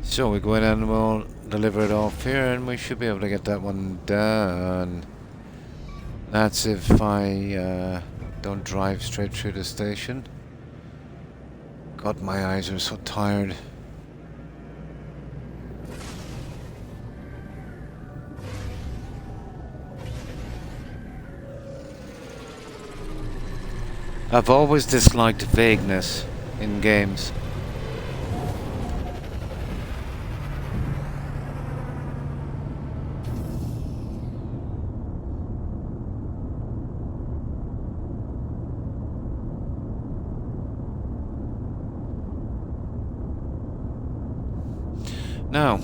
So we go in and we'll deliver it off here, and we should be able to get that one done. That's if I don't drive straight through the station. God, my eyes are so tired. I've always disliked vagueness in games. Now,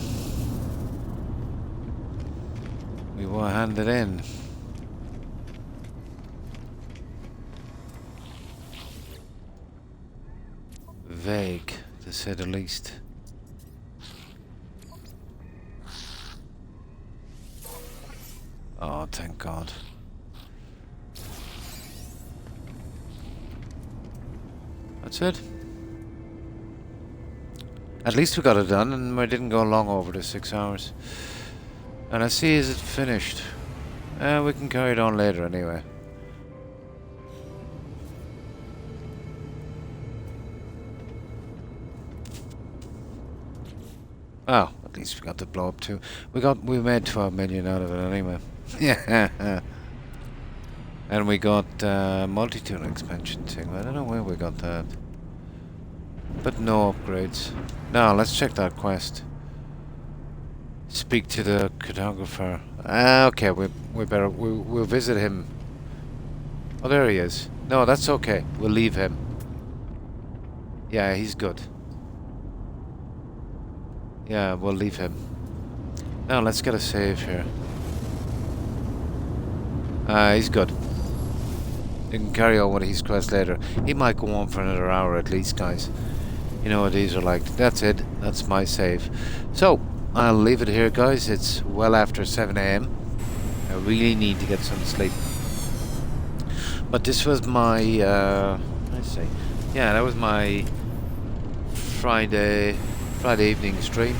we will hand it in. Vague, to say the least. Oh, thank God. That's it. At least we got it done, and we didn't go long over the 6 hours. And I see, is it finished? We can carry it on later anyway. Oh, at least we got to blow up too. We made 12 million out of it anyway. Yeah. And we got multi-tool expansion too. I don't know where we got that. But no upgrades. Now let's check that quest. Speak to the cartographer. Okay, we'll visit him. Oh, there he is. No, that's okay. We'll leave him. Yeah, he's good. Yeah, we'll leave him. Now let's get a save here. He's good. You can carry on with his quest later. He might go on for another hour at least, guys. You know what these are like. That's it. That's my save. So, I'll leave it here, guys. It's well after 7 AM. I really need to get some sleep. But this was my, let's see. Yeah, that was my Friday evening stream.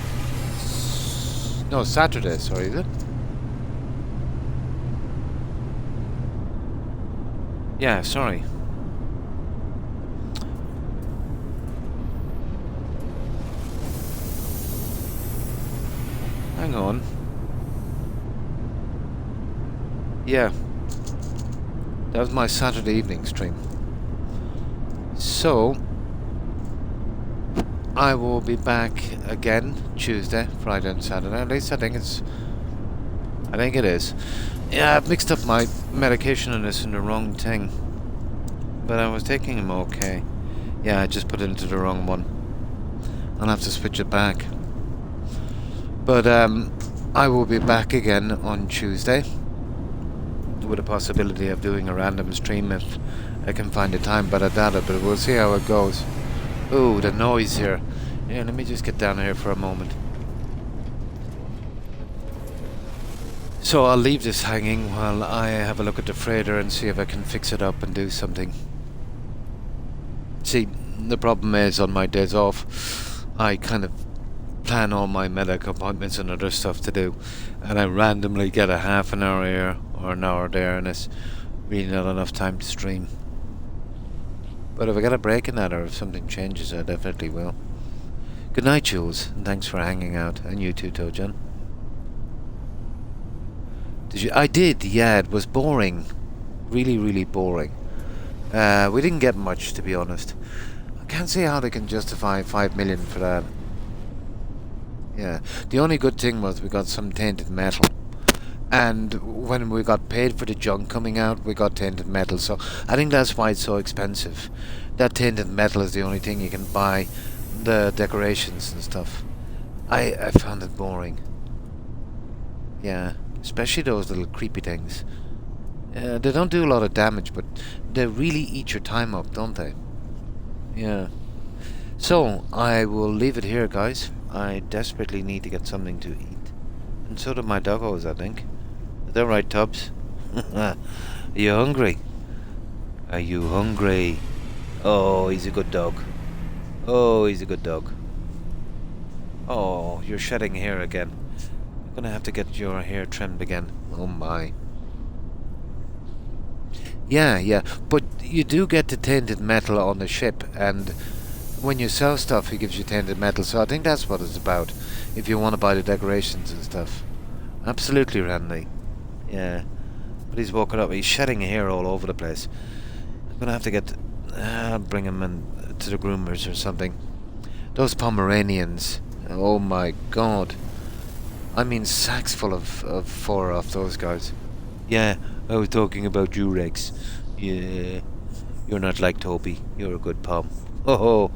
No, Saturday, sorry, is it? Yeah, sorry. Hang on. Yeah. That was my Saturday evening stream. So, I will be back again Tuesday, Friday and Saturday. At least I think it is. Yeah, I've mixed up my medication on this in the wrong thing. But I was taking them okay. Yeah, I just put it into the wrong one. I'll have to switch it back. But I will be back again on Tuesday with a possibility of doing a random stream if I can find the time, but I doubt it, but we'll see how it goes. Oh, the noise here. Yeah, let me just get down here for a moment. So I'll leave this hanging while I have a look at the freighter and see if I can fix it up and do something. See, the problem is on my days off, I kind of plan all my medic appointments and other stuff to do, and I randomly get a half an hour here or an hour there, and it's really not enough time to stream. But if I get a break in that, or if something changes, I definitely will. Good night, Jules, and thanks for hanging out, and you too, Tojan. Did you? I did, yeah, it was boring. Really, really boring. We didn't get much, to be honest. I can't see how they can justify 5 million for that. Yeah, the only good thing was we got some tainted metal. And when we got paid for the junk coming out, we got tainted metal. So I think that's why it's so expensive. That tainted metal is the only thing you can buy. The decorations and stuff. I found it boring. Yeah, especially those little creepy things. They don't do a lot of damage, but they really eat your time up, don't they? Yeah. So, I will leave it here, guys. I desperately need to get something to eat. And so do my doggos, I think. Is that right, Tubbs? Are you hungry? Are you hungry? Oh, he's a good dog. Oh, he's a good dog. Oh, you're shedding hair again. I'm gonna have to get your hair trimmed again. Oh my. Yeah, but you do get the tainted metal on the ship, and when you sell stuff, he gives you tainted metal, so I think that's what it's about, if you want to buy the decorations and stuff. Absolutely, Randy. Yeah. But he's walking up, he's shedding hair all over the place. I'm gonna have to get... I'll bring him in to the groomers or something. Those Pomeranians, oh my god. I mean, sacks full of fur off those guys. Yeah, I was talking about you, Rex. Yeah, you're not like Toby. You're a good pom. Oh,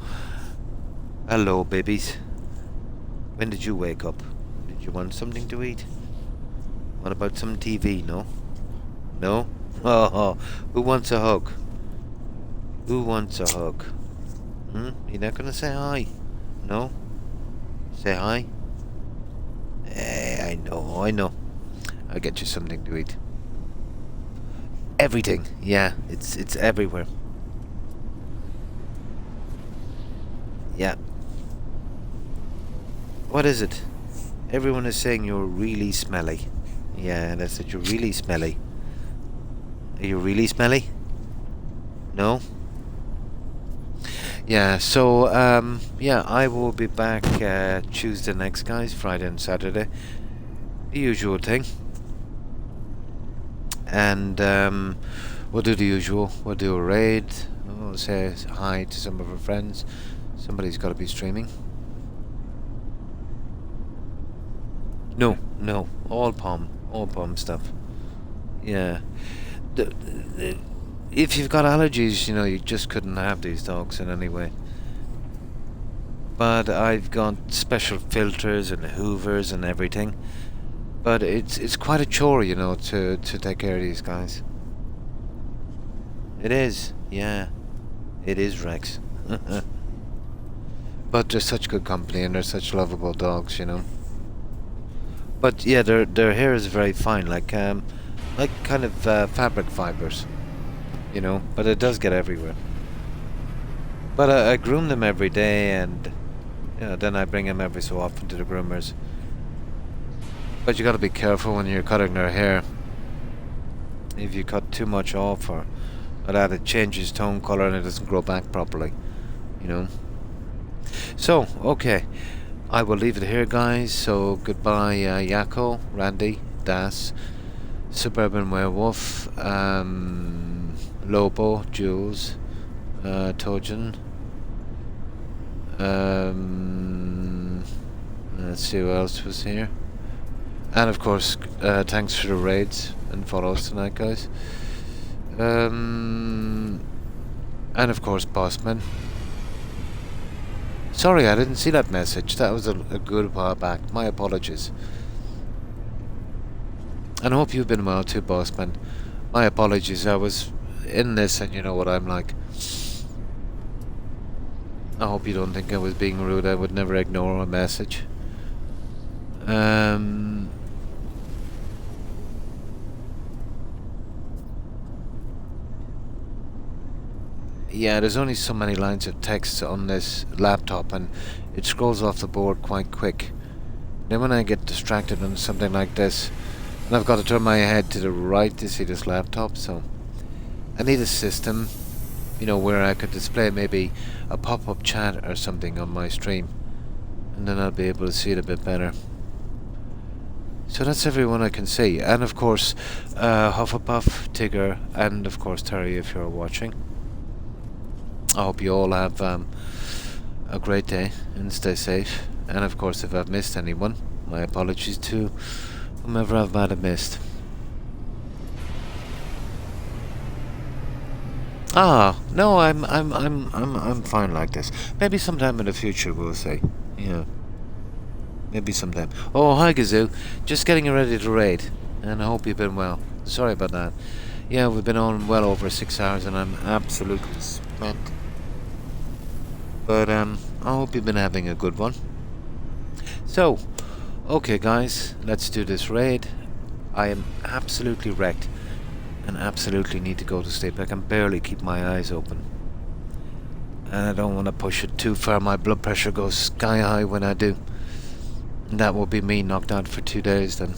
hello, babies. When did you wake up? Did you want something to eat? What about some TV? No? No? Oh, who wants a hug? Who wants a hug? You're not gonna say hi? No? Say hi? I know. I'll get you something to eat. Everything, yeah, it's everywhere. Yeah. What is it? Everyone is saying you're really smelly. Yeah, that's it, you're really smelly. Are you really smelly? No? Yeah, so, yeah, I will be back Tuesday next, guys, Friday and Saturday. The usual thing. And we'll do the usual. We'll do a raid. We'll say hi to some of our friends. Somebody's got to be streaming. No, all palm stuff. Yeah. If you've got allergies, you know, you just couldn't have these dogs in any way. But I've got special filters and hoovers and everything. But it's quite a chore, you know, to take care of these guys. It is, yeah. It is, Rex. But they're such good company and they're such lovable dogs, you know. But yeah, their hair is very fine, like kind of fabric fibers, you know. But it does get everywhere. But I groom them every day, and you know, then I bring them every so often to the groomers. But you got to be careful when you're cutting their hair. If you cut too much off, or that, it changes tone color and it doesn't grow back properly, you know. So, okay, I will leave it here, guys. So goodbye, Yako, Randy, Das, Suburban Werewolf, Lobo, Jules, Tojan. Let's see who else was here. And of course, thanks for the raids and follows tonight, guys. And of course, Bossman. Sorry, I didn't see that message. That was a good while back. My apologies. And I hope you've been well too, Bossman. My apologies. I was in this, and you know what I'm like. I hope you don't think I was being rude. I would never ignore a message. Yeah, there's only so many lines of text on this laptop and it scrolls off the board quite quick. Then when I get distracted on something like this, and I've got to turn my head to the right to see this laptop, so I need a system, you know, where I could display maybe a pop-up chat or something on my stream, and then I'll be able to see it a bit better. So that's everyone I can see, and of course Hufflepuff, Tigger, and of course Terry if you're watching. I hope you all have a great day and stay safe. And of course, if I've missed anyone, my apologies to whomever I might have missed. Ah, no, I'm fine like this. Maybe sometime in the future we'll see. Yeah, maybe sometime. Oh, hi Gazoo. Just getting ready to raid, and I hope you've been well. Sorry about that. Yeah, we've been on well over 6 hours, and I'm absolutely spent. But I hope you've been having a good one. So, okay guys, let's do this raid. I am absolutely wrecked and absolutely need to go to sleep. I can barely keep my eyes open. And I don't want to push it too far. My blood pressure goes sky high when I do. And that will be me knocked out for 2 days then.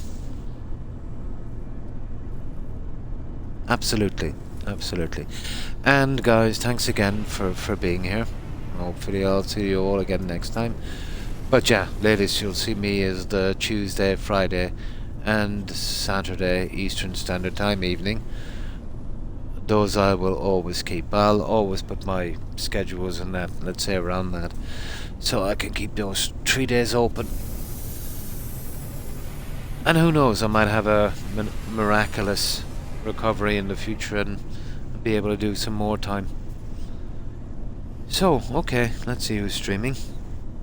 Absolutely, absolutely. And guys, thanks again for being here. Hopefully I'll see you all again next time. But yeah, ladies, you'll see me as the Tuesday, Friday and Saturday Eastern Standard Time evening. Those I will always keep. I'll always put my schedules in that, let's say around that, so I can keep those 3 days open. And who knows, I might have a miraculous recovery in the future and be able to do some more time. So, okay, let's see who's streaming.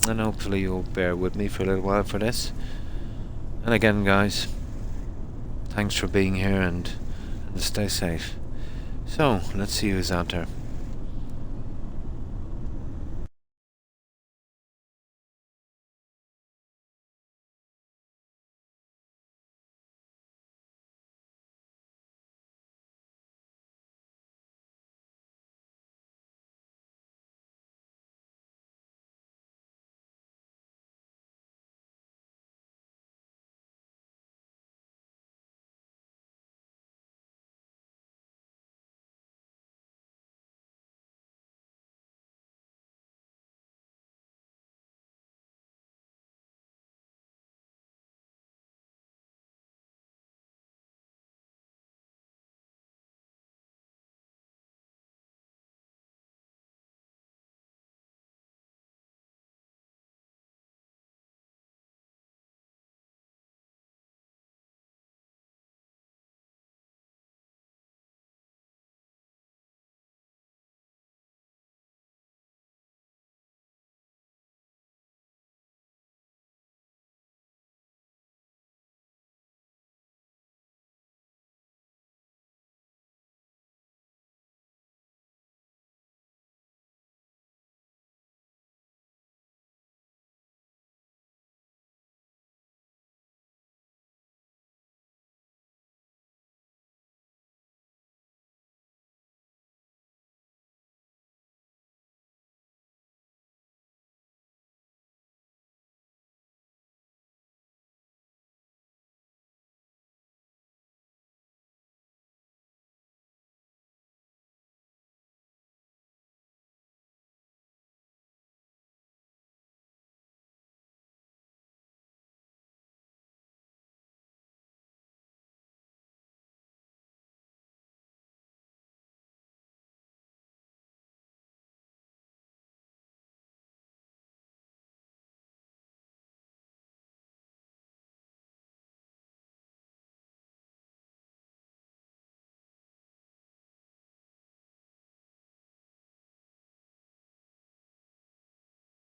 And hopefully you'll bear with me for a little while for this. And again, guys, thanks for being here and stay safe. So, let's see who's out there.